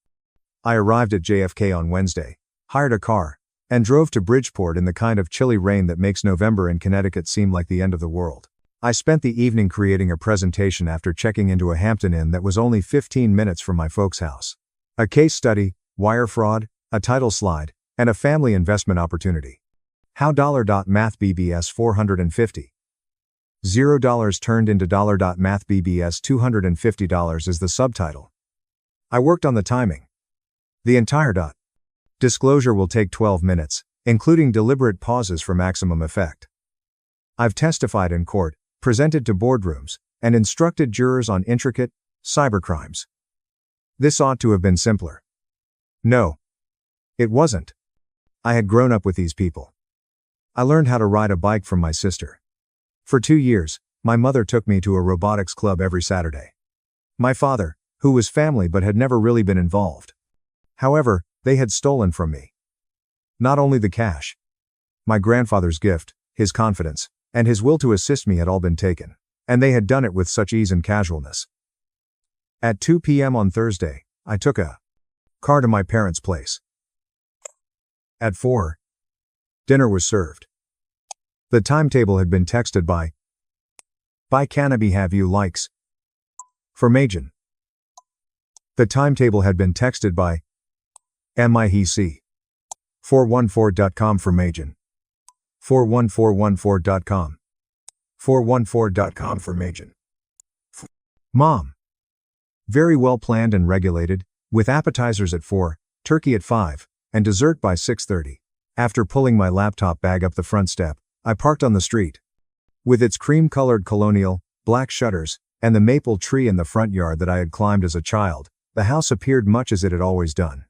I arrived at JFK on Wednesday, hired a car, and drove to Bridgeport in the kind of chilly rain that makes November in Connecticut seem like the end of the world. I spent the evening creating a presentation after checking into a Hampton Inn that was only 15 minutes from my folks' house. A case study, wire fraud, a title slide, and a family investment opportunity. How $Math BBS 450. $0 turned into $Math BBS $250 is the subtitle. I worked on the timing. The entire dot. Disclosure will take 12 minutes, including deliberate pauses for maximum effect. I've testified in court, presented to boardrooms, and instructed jurors on intricate cybercrimes. This ought to have been simpler. No. It wasn't. I had grown up with these people. I learned how to ride a bike from my sister. For 2 years, my mother took me to a robotics club every Saturday. My father, who was family but had never really been involved. However, they had stolen from me. Not only the cash. My grandfather's gift, his confidence, and his will to assist me had all been taken. And they had done it with such ease and casualness. At 2 p.m. on Thursday, I took a car to my parents' place. At 4, dinner was served. The timetable had been texted by Cannabis have you likes for Majin. The timetable had been texted by MIHC 414.com for Majin. 41414.com. 414.com for Majin. Mom. Very well planned and regulated, with appetizers at 4, turkey at 5, and dessert by 6:30. After pulling my laptop bag up the front step, I parked on the street. With its cream-colored colonial, black shutters, and the maple tree in the front yard that I had climbed as a child, the house appeared much as it had always done.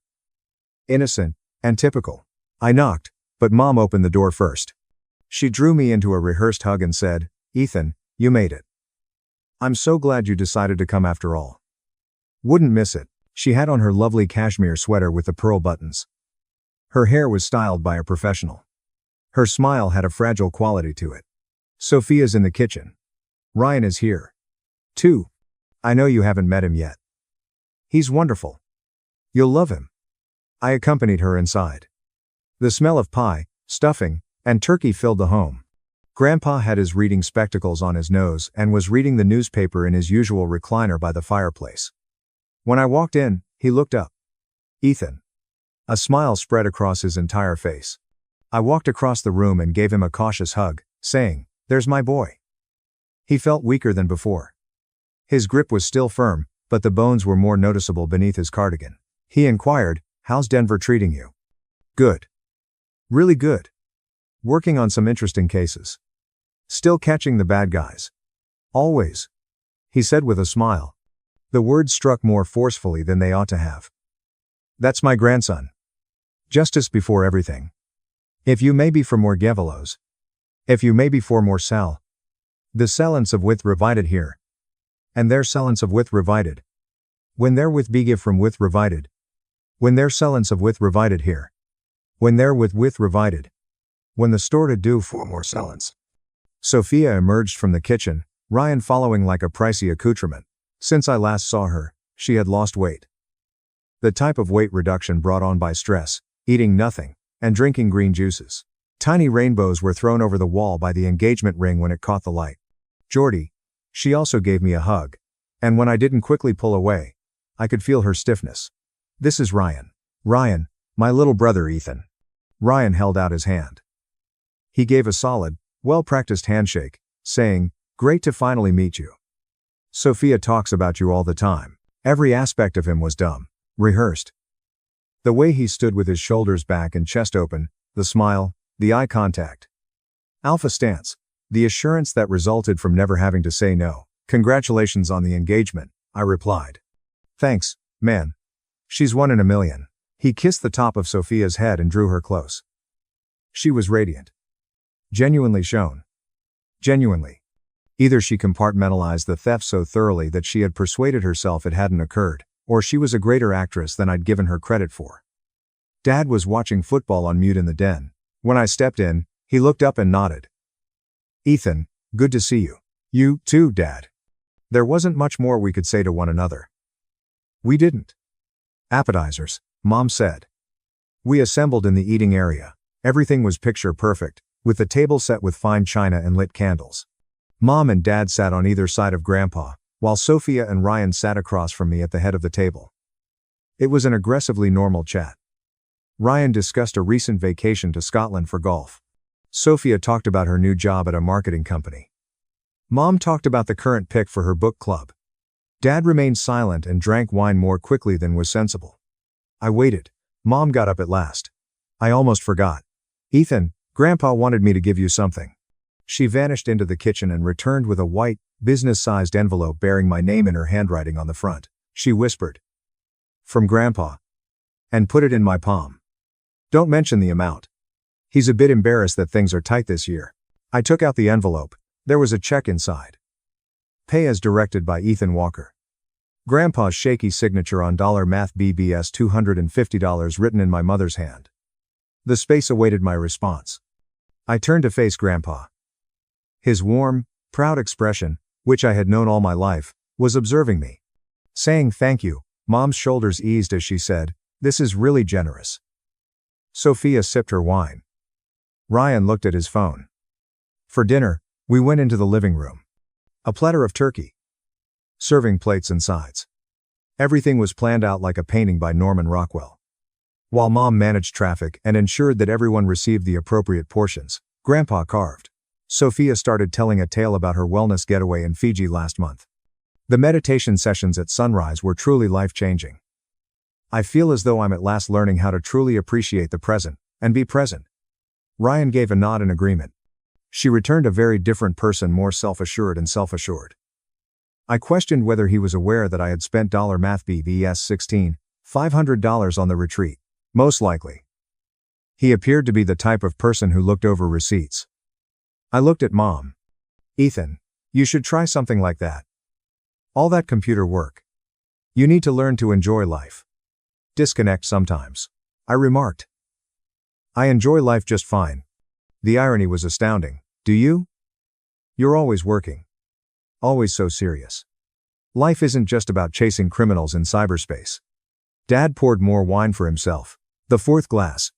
Innocent, and typical. I knocked, but Mom opened the door first. She drew me into a rehearsed hug and said, "Ethan, you made it. I'm so glad you decided to come after all." Wouldn't miss it. She had on her lovely cashmere sweater with the pearl buttons. Her hair was styled by a professional. Her smile had a fragile quality to it. Sophia's in the kitchen. Ryan is here. Too. I know you haven't met him yet. He's wonderful. You'll love him. I accompanied her inside. The smell of pie, stuffing, and turkey filled the home. Grandpa had his reading spectacles on his nose and was reading the newspaper in his usual recliner by the fireplace. When I walked in, he looked up. Ethan. A smile spread across his entire face. I walked across the room and gave him a cautious hug, saying, "There's my boy." He felt weaker than before. His grip was still firm, but the bones were more noticeable beneath his cardigan. He inquired, "How's Denver treating you?" "Good. Really good. Working on some interesting cases. Still catching the bad guys. Always," he said with a smile. The words struck more forcefully than they ought to have. "That's my grandson. Justice before everything. If you may be for more Gevelos. If you may be for more Sal. The silence of with revided here. And their silence of with revided. When there with be give from with revided. When their silence of with revided here. When there with revided. When the store to do for more silence." Sophia emerged from the kitchen, Ryan following like a pricey accoutrement. Since I last saw her, she had lost weight. The type of weight reduction brought on by stress, eating nothing, and drinking green juices. Tiny rainbows were thrown over the wall by the engagement ring when it caught the light. Jordy. She also gave me a hug. And when I didn't quickly pull away, I could feel her stiffness. This is Ryan. Ryan, my little brother Ethan. Ryan held out his hand. He gave a solid, well-practiced handshake, saying, "Great to finally meet you. Sophia talks about you all the time." Every aspect of him was dumb, rehearsed. The way he stood with his shoulders back and chest open, the smile, the eye contact. Alpha stance, the assurance that resulted from never having to say no. "Congratulations on the engagement," I replied. "Thanks, man. She's 1 in a million." He kissed the top of Sophia's head and drew her close. She was radiant. Genuinely shown. Genuinely. Either she compartmentalized the theft so thoroughly that she had persuaded herself it hadn't occurred, or she was a greater actress than I'd given her credit for. Dad was watching football on mute in the den. When I stepped in, he looked up and nodded. "Ethan, good to see you." "You, too, Dad." There wasn't much more we could say to one another. We didn't. "Appetizers," Mom said. We assembled in the eating area. Everything was picture perfect, with the table set with fine china and lit candles. Mom and Dad sat on either side of Grandpa, while Sophia and Ryan sat across from me at the head of the table. It was an aggressively normal chat. Ryan discussed a recent vacation to Scotland for golf. Sophia talked about her new job at a marketing company. Mom talked about the current pick for her book club. Dad remained silent and drank wine more quickly than was sensible. I waited. Mom got up at last. "I almost forgot. Ethan, Grandpa wanted me to give you something." She vanished into the kitchen and returned with a white, business-sized envelope bearing my name in her handwriting on the front. She whispered, "From Grandpa," and put it in my palm. "Don't mention the amount. He's a bit embarrassed that things are tight this year." I took out the envelope. There was a check inside. "Pay as directed by Ethan Walker." Grandpa's shaky signature on $Math BBS $250 written in my mother's hand. The space awaited my response. I turned to face Grandpa. His warm, proud expression, which I had known all my life, was observing me. Saying thank you, Mom's shoulders eased as she said, "This is really generous." Sophia sipped her wine. Ryan looked at his phone. For dinner, we went into the living room. A platter of turkey. Serving plates and sides. Everything was planned out like a painting by Norman Rockwell. While Mom managed traffic and ensured that everyone received the appropriate portions, Grandpa carved. Sophia started telling a tale about her wellness getaway in Fiji last month. The meditation sessions at sunrise were truly life-changing. I feel as though I'm at last learning how to truly appreciate the present, and be present. Ryan gave a nod in agreement. She returned a very different person, more self-assured and self-assured. I questioned whether he was aware that I had spent $Math BBS $1,500 on the retreat. Most likely. He appeared to be the type of person who looked over receipts. I looked at Mom. "Ethan, you should try something like that. All that computer work. You need to learn to enjoy life. Disconnect sometimes," I remarked. "I enjoy life just fine." The irony was astounding. "Do you? You're always working. Always so serious. Life isn't just about chasing criminals in cyberspace." Dad poured more wine for himself. The fourth glass.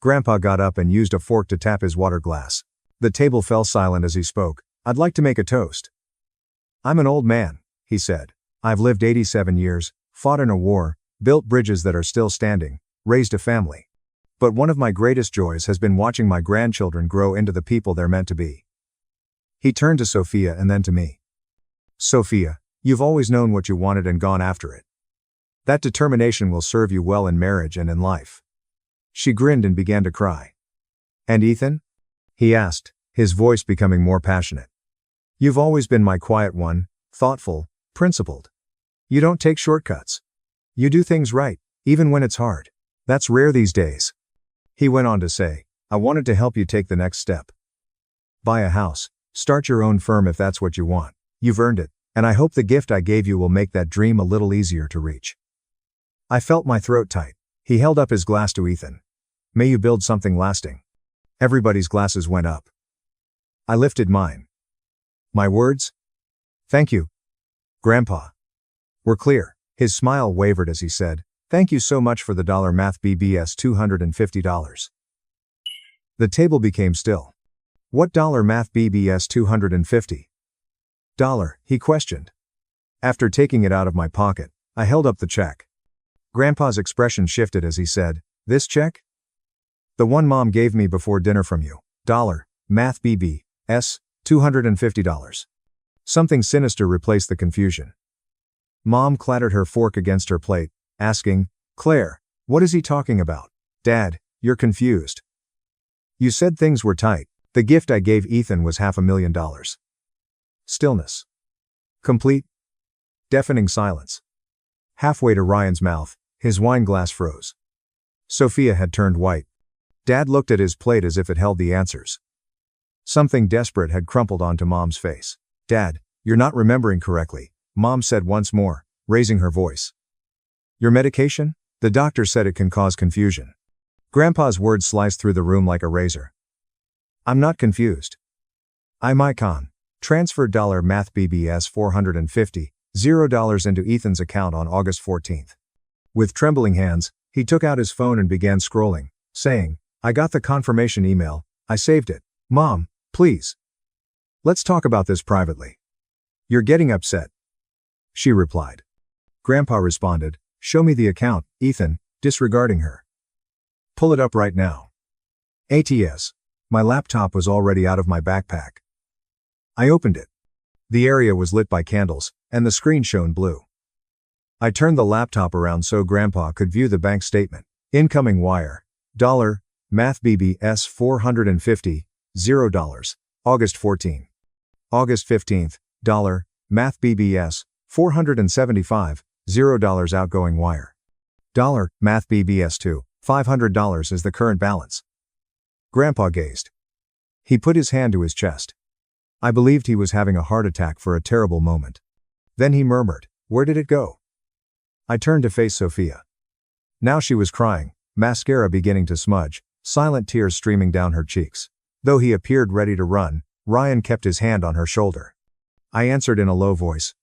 Grandpa got up and used a fork to tap his water glass. The table fell silent as he spoke. "I'd like to make a toast." "I'm an old man," he said. "I've lived 87 years, fought in a war, built bridges that are still standing, raised a family. But one of my greatest joys has been watching my grandchildren grow into the people they're meant to be." He turned to Sophia and then to me. "Sophia, you've always known what you wanted and gone after it. That determination will serve you well in marriage and in life." She grinned and began to cry. "And Ethan?" he asked, his voice becoming more passionate. "You've always been my quiet one, thoughtful, principled. You don't take shortcuts. You do things right, even when it's hard. That's rare these days." He went on to say, "I wanted to help you take the next step. Buy a house, start your own firm if that's what you want. You've earned it, and I hope the gift I gave you will make that dream a little easier to reach." I felt my throat tight. He held up his glass to Ethan. "May you build something lasting." Everybody's glasses went up. I lifted mine. "My words? Thank you, Grandpa. We're clear." His smile wavered as he said, "Thank you so much for the $Math BBS $250. The table became still. What dollar math BBS $250? Dollar, he questioned. After taking it out of my pocket, I held up the check. Grandpa's expression shifted as he said, "This check? The one Mom gave me before dinner from you. Dollar, math BBS, $250. Something sinister replaced the confusion. Mom clattered her fork against her plate, asking, "Claire, what is he talking about? Dad, you're confused. You said things were tight. The gift I gave Ethan was $500,000. Stillness. Complete. Deafening silence. Halfway to Ryan's mouth, his wine glass froze. Sophia had turned white. Dad looked at his plate as if it held the answers. Something desperate had crumpled onto Mom's face. Dad, you're not remembering correctly, Mom said once more, raising her voice. Your medication? The doctor said it can cause confusion. Grandpa's words sliced through the room like a razor. I'm not confused. I'm Icon. Transferred math BBS $450 into Ethan's account on August 14th. With trembling hands, he took out his phone and began scrolling, saying, I got the confirmation email, I saved it. Mom, please. Let's talk about this privately. You're getting upset. She replied. Grandpa responded, show me the account, Ethan, disregarding her. Pull it up right now. ATS. My laptop was already out of my backpack. I opened it. The area was lit by candles, and the screen shone blue. I turned the laptop around so Grandpa could view the bank statement. Incoming wire. Math BBS $450, $0. August 14. August 15th. Math BBS $475, $0 outgoing wire. Math BBS 2, $500 is the current balance. Grandpa gazed. He put his hand to his chest. I believed he was having a heart attack for a terrible moment. Then he murmured, where did it go? I turned to face Sophia. Now she was crying, mascara beginning to smudge, silent tears streaming down her cheeks. Though he appeared ready to run, Ryan kept his hand on her shoulder. I answered in a low voice.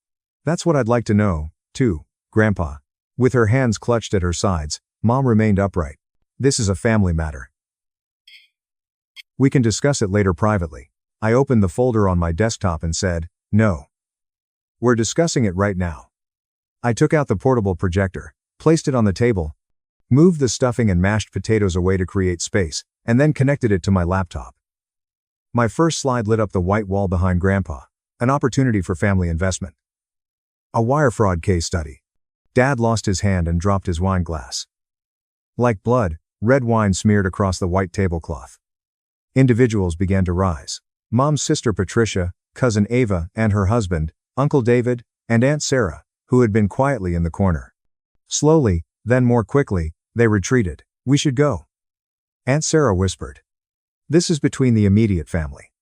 That's what I'd like to know, too, Grandpa. With her hands clutched at her sides, Mom remained upright. This is a family matter. We can discuss it later privately. I opened the folder on my desktop and said, no. We're discussing it right now. I took out the portable projector, placed it on the table, moved the stuffing and mashed potatoes away to create space, and then connected it to my laptop. My first slide lit up the white wall behind Grandpa, an opportunity for family investment. A wire fraud case study. Dad lost his hand and dropped his wine glass. Like blood, red wine smeared across the white tablecloth. Individuals began to rise. Mom's sister Patricia, cousin Ava, and her husband, Uncle David, and Aunt Sarah, who had been quietly in the corner. Slowly, then more quickly, they retreated. We should go. Aunt Sarah whispered. This is between the immediate family.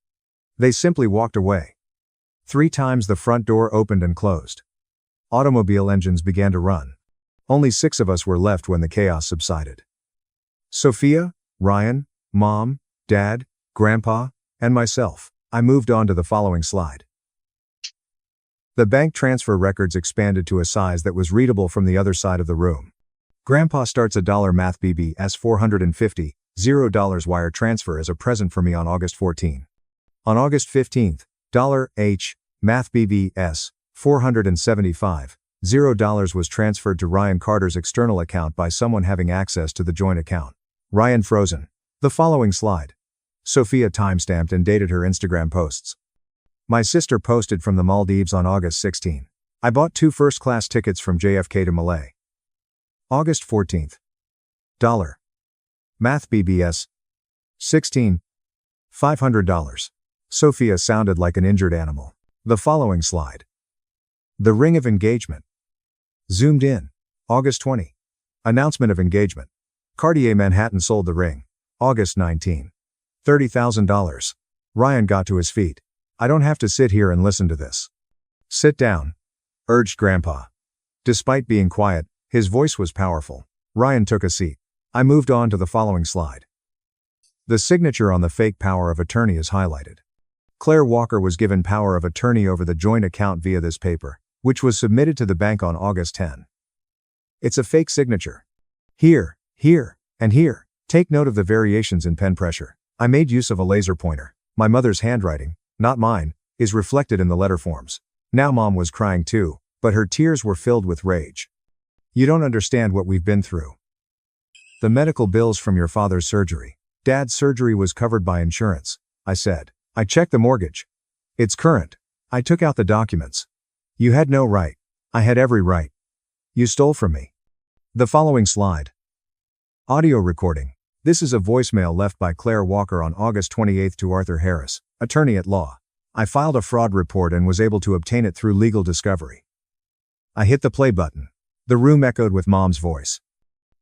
They simply walked away. 3 times the front door opened and closed. Automobile engines began to run. Only 6 of us were left when the chaos subsided. Sophia, Ryan, Mom, Dad, Grandpa, and myself. I moved on to the following slide. The bank transfer records expanded to a size that was readable from the other side of the room. Grandpa starts a math BBS $450, $0 wire transfer as a present for me on August 14. On August 15th, math BBS $475, $0 was transferred to Ryan Carter's external account by someone having access to the joint account. Ryan frozen. The following slide. Sophia timestamped and dated her Instagram posts. My sister posted from the Maldives on August 16. I bought 2 first-class tickets from JFK to Malay. August 14th. Math BBS 16. $500. Sophia sounded like an injured animal. The following slide. The ring of engagement. Zoomed in. August 20. Announcement of engagement. Cartier Manhattan sold the ring. August 19. $30,000. Ryan got to his feet. I don't have to sit here and listen to this. Sit down, urged Grandpa. Despite being quiet, his voice was powerful. Ryan took a seat. I moved on to the following slide. The signature on the fake power of attorney is highlighted. Claire Walker was given power of attorney over the joint account via this paper, which was submitted to the bank on August 10. It's a fake signature. Here, and here. Take note of the variations in pen pressure. I made use of a laser pointer. My mother's handwriting, not mine, is reflected in the letter forms. Now Mom was crying too, but her tears were filled with rage. You don't understand what we've been through. The medical bills from your father's surgery. Dad's surgery was covered by insurance, I said. I checked the mortgage. It's current. I took out the documents. You had no right. I had every right. You stole from me. The following slide. Audio recording. This is a voicemail left by Claire Walker on August 28 to Arthur Harris, attorney at law. I filed a fraud report and was able to obtain it through legal discovery. I hit the play button. The room echoed with Mom's voice.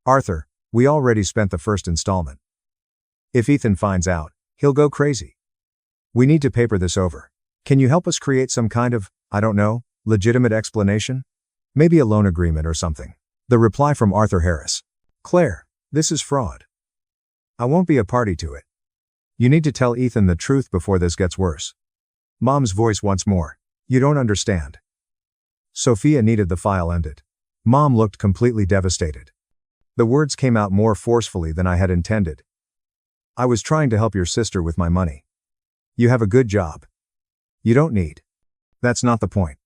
Arthur, we already spent the first installment. If Ethan finds out, he'll go crazy. We need to paper this over. Can you help us create some kind of, I don't know, legitimate explanation? Maybe a loan agreement or something. The reply from Arthur Harris. Claire, this is fraud. I won't be a party to it. You need to tell Ethan the truth before this gets worse. Mom's voice once more. You don't understand. Sophia needed the file ended. Mom looked completely devastated. The words came out more forcefully than I had intended. I was trying to help your sister with my money. You have a good job. You don't need. That's not the point.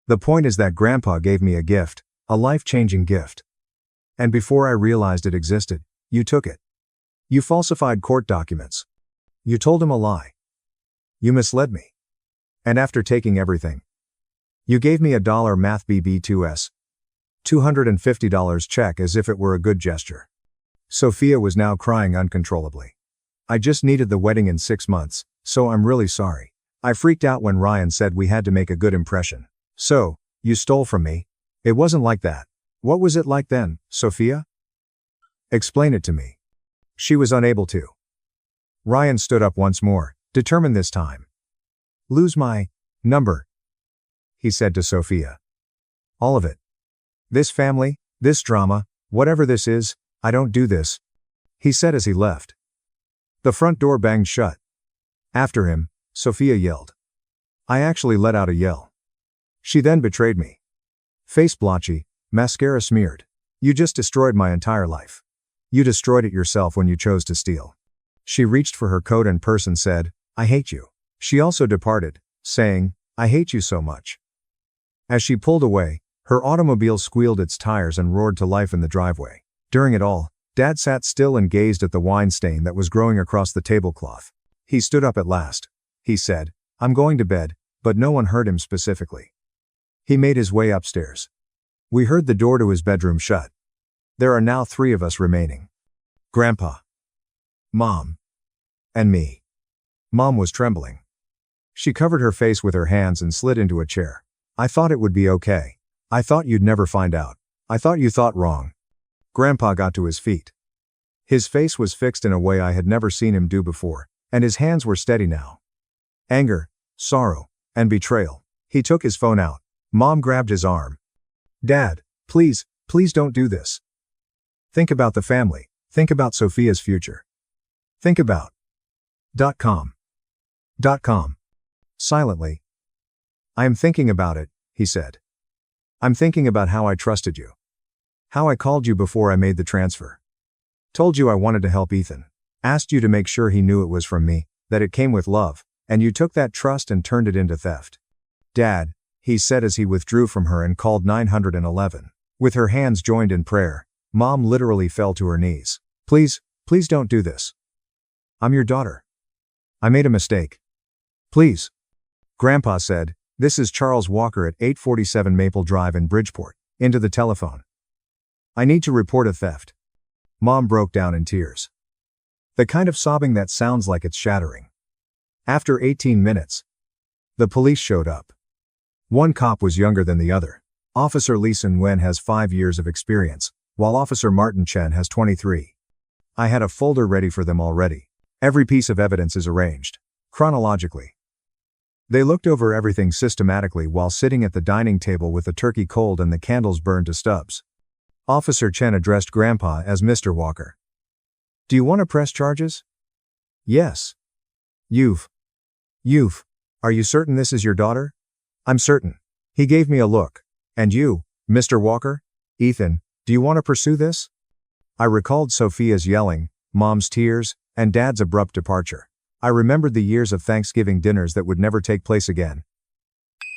The point is that Grandpa gave me a gift, a life-changing gift. And before I realized it existed, you took it. You falsified court documents. You told him a lie. You misled me. And after taking everything, you gave me $1 math BB2S. $250 check as if it were a good gesture. Sophia was now crying uncontrollably. I just needed the wedding in 6 months, so I'm really sorry. I freaked out when Ryan said we had to make a good impression. So, you stole from me? It wasn't like that. What was it like then, Sophia? Explain it to me. She was unable to. Ryan stood up once more, determined this time. Lose my number, he said to Sophia. All of it. This family, this drama, whatever this is, I don't do this, he said as he left. The front door banged shut. After him, Sophia yelled. I actually let out a yell. She then betrayed me. Face blotchy, mascara smeared. You just destroyed my entire life. You destroyed it yourself when you chose to steal. She reached for her coat and purse and said, I hate you. She also departed, saying, I hate you so much. As she pulled away, her automobile squealed its tires and roared to life in the driveway. During it all, Dad sat still and gazed at the wine stain that was growing across the tablecloth. He stood up at last. He said, I'm going to bed, but no one heard him specifically. He made his way upstairs. We heard the door to his bedroom shut. There are now 3 of us remaining. Grandpa, Mom, and me. Mom was trembling. She covered her face with her hands and slid into a chair. I thought it would be okay. I thought you'd never find out. I thought you thought wrong. Grandpa got to his feet. His face was fixed in a way I had never seen him do before, and his hands were steady now. Anger, sorrow, and betrayal. He took his phone out. Mom grabbed his arm. Dad, please, please don't do this. Think about the family. Think about Sophia's future. Think about. .com. Silently. I am thinking about it, he said. I'm thinking about how I trusted you. How I called you before I made the transfer. Told you I wanted to help Ethan. Asked you to make sure he knew it was from me, that it came with love, and you took that trust and turned it into theft. Dad, he said as he withdrew from her and called 911. With her hands joined in prayer, Mom literally fell to her knees. Please, please don't do this. I'm your daughter. I made a mistake. Please. Grandpa said, this is Charles Walker at 847 Maple Drive in Bridgeport. Into the telephone. I need to report a theft. Mom broke down in tears. The kind of sobbing that sounds like it's shattering. After 18 minutes, the police showed up. One cop was younger than the other. Officer Lee Sun-Wen has 5 years of experience, while Officer Martin Chen has 23. I had a folder ready for them already. Every piece of evidence is arranged, chronologically. They looked over everything systematically while sitting at the dining table with the turkey cold and the candles burned to stubs. Officer Chen addressed Grandpa as Mr. Walker. Do you want to press charges? Yes. You've. Are you certain this is your daughter? I'm certain. He gave me a look. And you, Mr. Walker? Ethan, do you want to pursue this? I recalled Sophia's yelling, Mom's tears, and Dad's abrupt departure. I remembered the years of Thanksgiving dinners that would never take place again.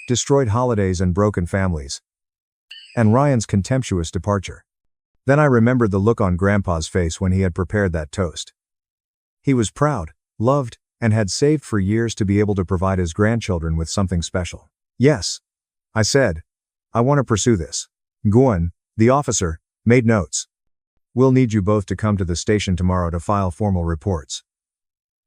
Destroyed holidays and broken families. And Ryan's contemptuous departure. Then I remembered the look on Grandpa's face when he had prepared that toast. He was proud, loved, and had saved for years to be able to provide his grandchildren with something special. Yes, I said. I want to pursue this. Gwen, the officer, made notes. We'll need you both to come to the station tomorrow to file formal reports.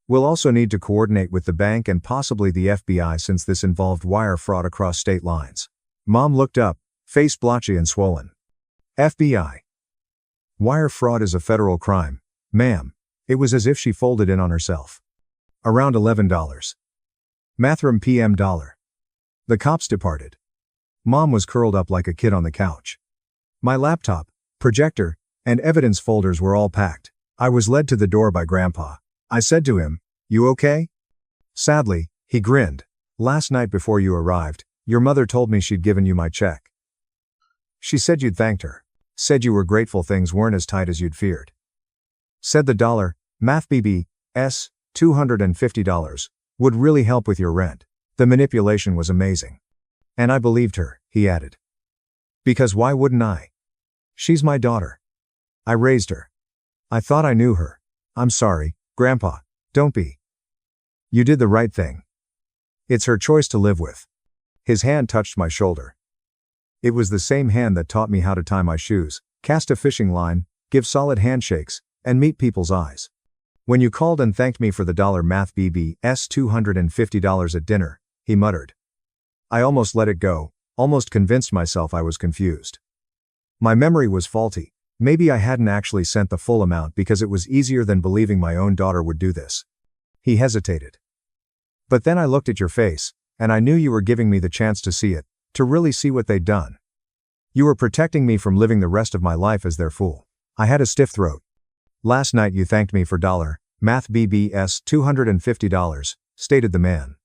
We'll also need to coordinate with the bank and possibly the FBI since this involved wire fraud across state lines. Mom looked up, face blotchy and swollen. FBI. Wire fraud is a federal crime, ma'am. It was as if she folded in on herself. Around $11. Mathram PM $. The cops departed. Mom was curled up like a kid on the couch. My laptop, projector, and evidence folders were all packed. I was led to the door by Grandpa. I said to him, "You okay?" Sadly, he grinned. "Last night before you arrived, your mother told me she'd given you my check. She said you'd thanked her. Said you were grateful things weren't as tight as you'd feared. Said the dollar, Math BBS, $250, would really help with your rent. The manipulation was amazing. And I believed her," he added. "Because why wouldn't I? She's my daughter. I raised her. I thought I knew her. I'm sorry, Grandpa, don't be. You did the right thing. It's her choice to live with." His hand touched my shoulder. It was the same hand that taught me how to tie my shoes, cast a fishing line, give solid handshakes, and meet people's eyes. "When you called and thanked me for the dollar Math BBS $250 at dinner," he muttered. I almost let it go, almost convinced myself I was confused. My memory was faulty. Maybe I hadn't actually sent the full amount because it was easier than believing my own daughter would do this. He hesitated. "But then I looked at your face, and I knew you were giving me the chance to see it, to really see what they'd done. You were protecting me from living the rest of my life as their fool." I had a stiff throat. "Last night you thanked me for dollar Math BBS $250, stated the man.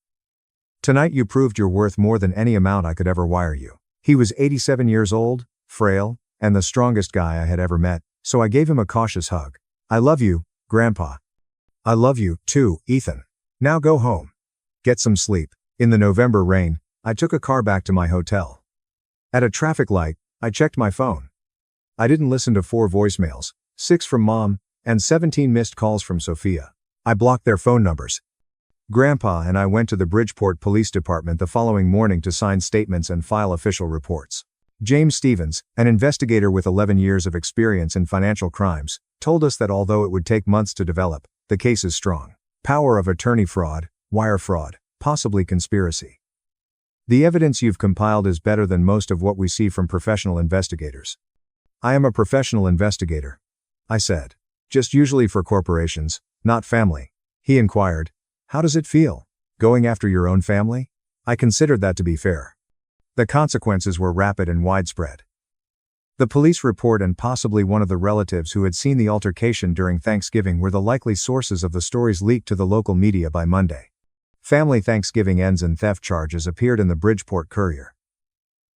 "Tonight you proved you're worth more than any amount I could ever wire you." He was 87 years old, frail, and the strongest guy I had ever met, so I gave him a cautious hug. "I love you, Grandpa." "I love you, too, Ethan. Now go home. Get some sleep." In the November rain, I took a car back to my hotel. At a traffic light, I checked my phone. I didn't listen to 4 voicemails, 6 from Mom, and 17 missed calls from Sophia. I blocked their phone numbers. Grandpa and I went to the Bridgeport Police Department the following morning to sign statements and file official reports. James Stevens, an investigator with 11 years of experience in financial crimes, told us that although it would take months to develop, the case is strong. Power of attorney fraud, wire fraud, possibly conspiracy. "The evidence you've compiled is better than most of what we see from professional investigators." "I am a professional investigator," I said. "Just usually for corporations, not family." He inquired, "How does it feel, going after your own family?" I considered that to be fair. The consequences were rapid and widespread. The police report and possibly one of the relatives who had seen the altercation during Thanksgiving were the likely sources of the stories leaked to the local media by Monday. Family Thanksgiving ends and theft charges appeared in the Bridgeport Courier.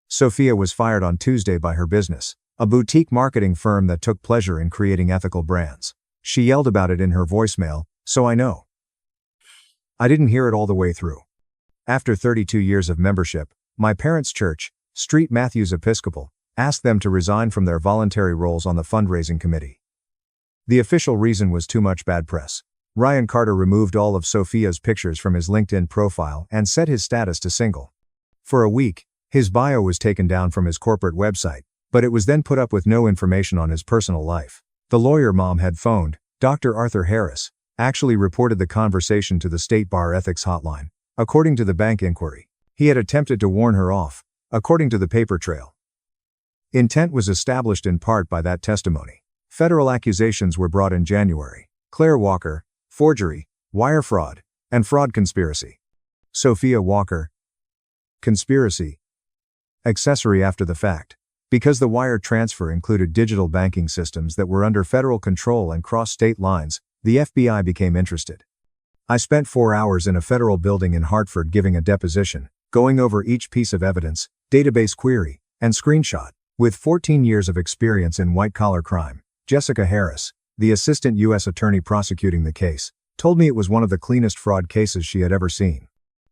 Sophia was fired on Tuesday by her business, a boutique marketing firm that took pleasure in creating ethical brands. She yelled about it in her voicemail, "So I know." I didn't hear it all the way through. After 32 years of membership, my parents' church, St. Matthew's Episcopal, asked them to resign from their voluntary roles on the fundraising committee. The official reason was too much bad press. Ryan Carter removed all of Sophia's pictures from his LinkedIn profile and set his status to single. For a week, his bio was taken down from his corporate website, but it was then put up with no information on his personal life. The lawyer Mom had phoned, Dr. Arthur Harris, actually reported the conversation to the State Bar Ethics Hotline, according to the bank inquiry. He had attempted to warn her off, according to the paper trail. Intent was established in part by that testimony. Federal accusations were brought in January. Claire Walker, forgery, wire fraud, and fraud conspiracy. Sophia Walker, conspiracy, accessory after the fact. Because the wire transfer included digital banking systems that were under federal control and crossed state lines, the FBI became interested. I spent 4 hours in a federal building in Hartford giving a deposition, going over each piece of evidence, database query, and screenshot. With 14 years of experience in white-collar crime, Jessica Harris, The assistant U.S. attorney prosecuting the case told me it was one of the cleanest fraud cases she had ever seen.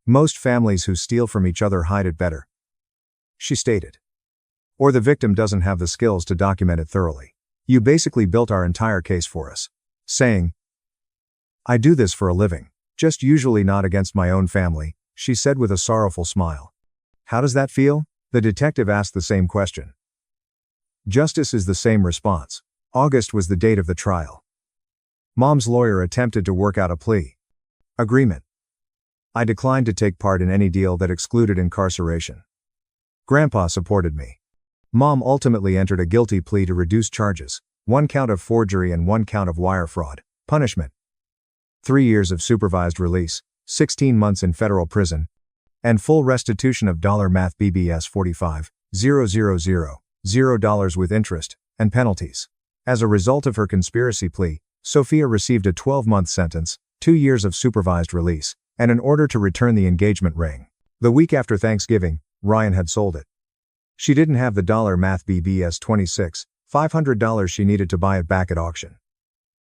Most families who steal from each other hide it better, she stated. Or the victim doesn't have the skills to document it thoroughly. You basically built our entire case for us. Saying, I do this for a living, just usually not against my own family, she said with a sorrowful smile. How does that feel? The detective asked the same question. Justice is the same response. August was the date of the trial. Mom's lawyer attempted to work out a plea agreement. I declined to take part in any deal that excluded incarceration. Grandpa supported me. Mom ultimately entered a guilty plea to reduce charges, 1 count of forgery and 1 count of wire fraud. Punishment: 3 years of supervised release, 16 months in federal prison, and full restitution of $Math BBS $45,000 with interest and penalties. As a result of her conspiracy plea, Sophia received a 12-month sentence, 2 years of supervised release, and an order to return the engagement ring. The week after Thanksgiving, Ryan had sold it. She didn't have the Math BBS $26,500 she needed to buy it back at auction.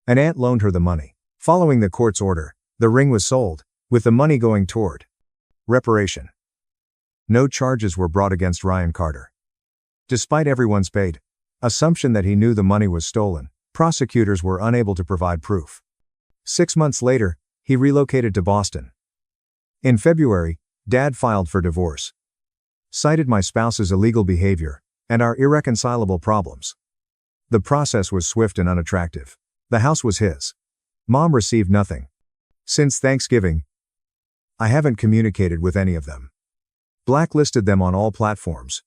An aunt loaned her the money. Following the court's order, the ring was sold, with the money going toward reparation. No charges were brought against Ryan Carter. Despite everyone's paid assumption that he knew the money was stolen, prosecutors were unable to provide proof. 6 months later, he relocated to Boston. In February, Dad filed for divorce. Cited my spouse's illegal behavior and our irreconcilable problems. The process was swift and unattractive. The house was his. Mom received nothing. Since Thanksgiving, I haven't communicated with any of them. Blacklisted them on all platforms.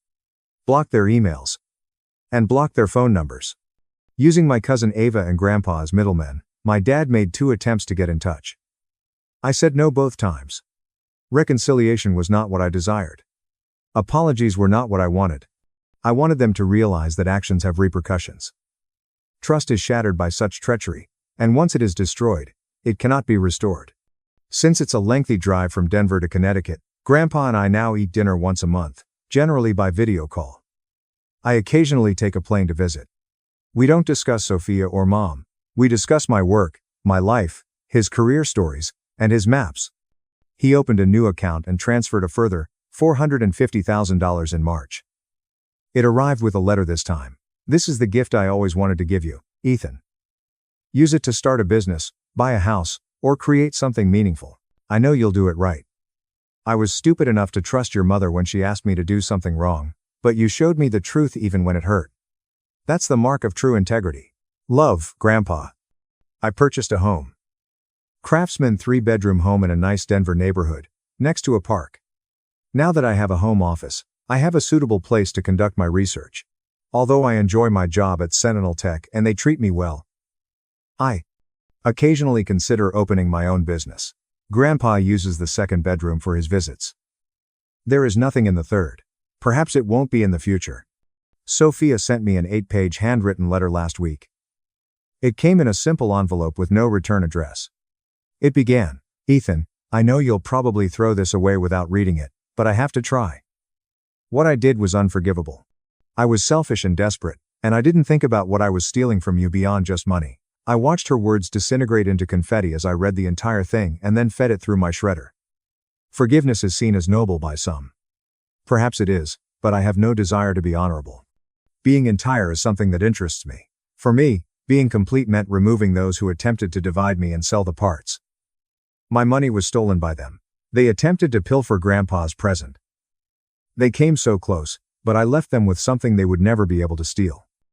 Blocked their emails. And blocked their phone numbers. Using my cousin Ava and Grandpa as middlemen, my dad made 2 attempts to get in touch. I said no both times. Reconciliation was not what I desired. Apologies were not what I wanted. I wanted them to realize that actions have repercussions. Trust is shattered by such treachery, and once it is destroyed, it cannot be restored. Since it's a lengthy drive from Denver to Connecticut, Grandpa and I now eat dinner once a month, generally by video call. I occasionally take a plane to visit. We don't discuss Sophia or Mom. We discuss my work, my life, his career stories, and his maps. He opened a new account and transferred a further $450,000 in March. It arrived with a letter this time. This is the gift I always wanted to give you, Ethan. Use it to start a business, buy a house, or create something meaningful. I know you'll do it right. I was stupid enough to trust your mother when she asked me to do something wrong, but you showed me the truth even when it hurt. That's the mark of true integrity. Love, Grandpa. I purchased a home. Craftsman 3-bedroom home in a nice Denver neighborhood, next to a park. Now that I have a home office, I have a suitable place to conduct my research. Although I enjoy my job at Sentinel Tech and they treat me well, I occasionally consider opening my own business. Grandpa uses the 2nd bedroom for his visits. There is nothing in the 3rd. Perhaps it won't be in the future. Sophia sent me an 8-page handwritten letter last week. It came in a simple envelope with no return address. It began, Ethan, I know you'll probably throw this away without reading it, but I have to try. What I did was unforgivable. I was selfish and desperate, and I didn't think about what I was stealing from you beyond just money. I watched her words disintegrate into confetti as I read the entire thing and then fed it through my shredder. Forgiveness is seen as noble by some. Perhaps it is, but I have no desire to be honorable. Being entire is something that interests me. For me, being complete meant removing those who attempted to divide me and sell the parts. My money was stolen by them. They attempted to pilfer Grandpa's present. They came so close, but I left them with something they would never be able to steal.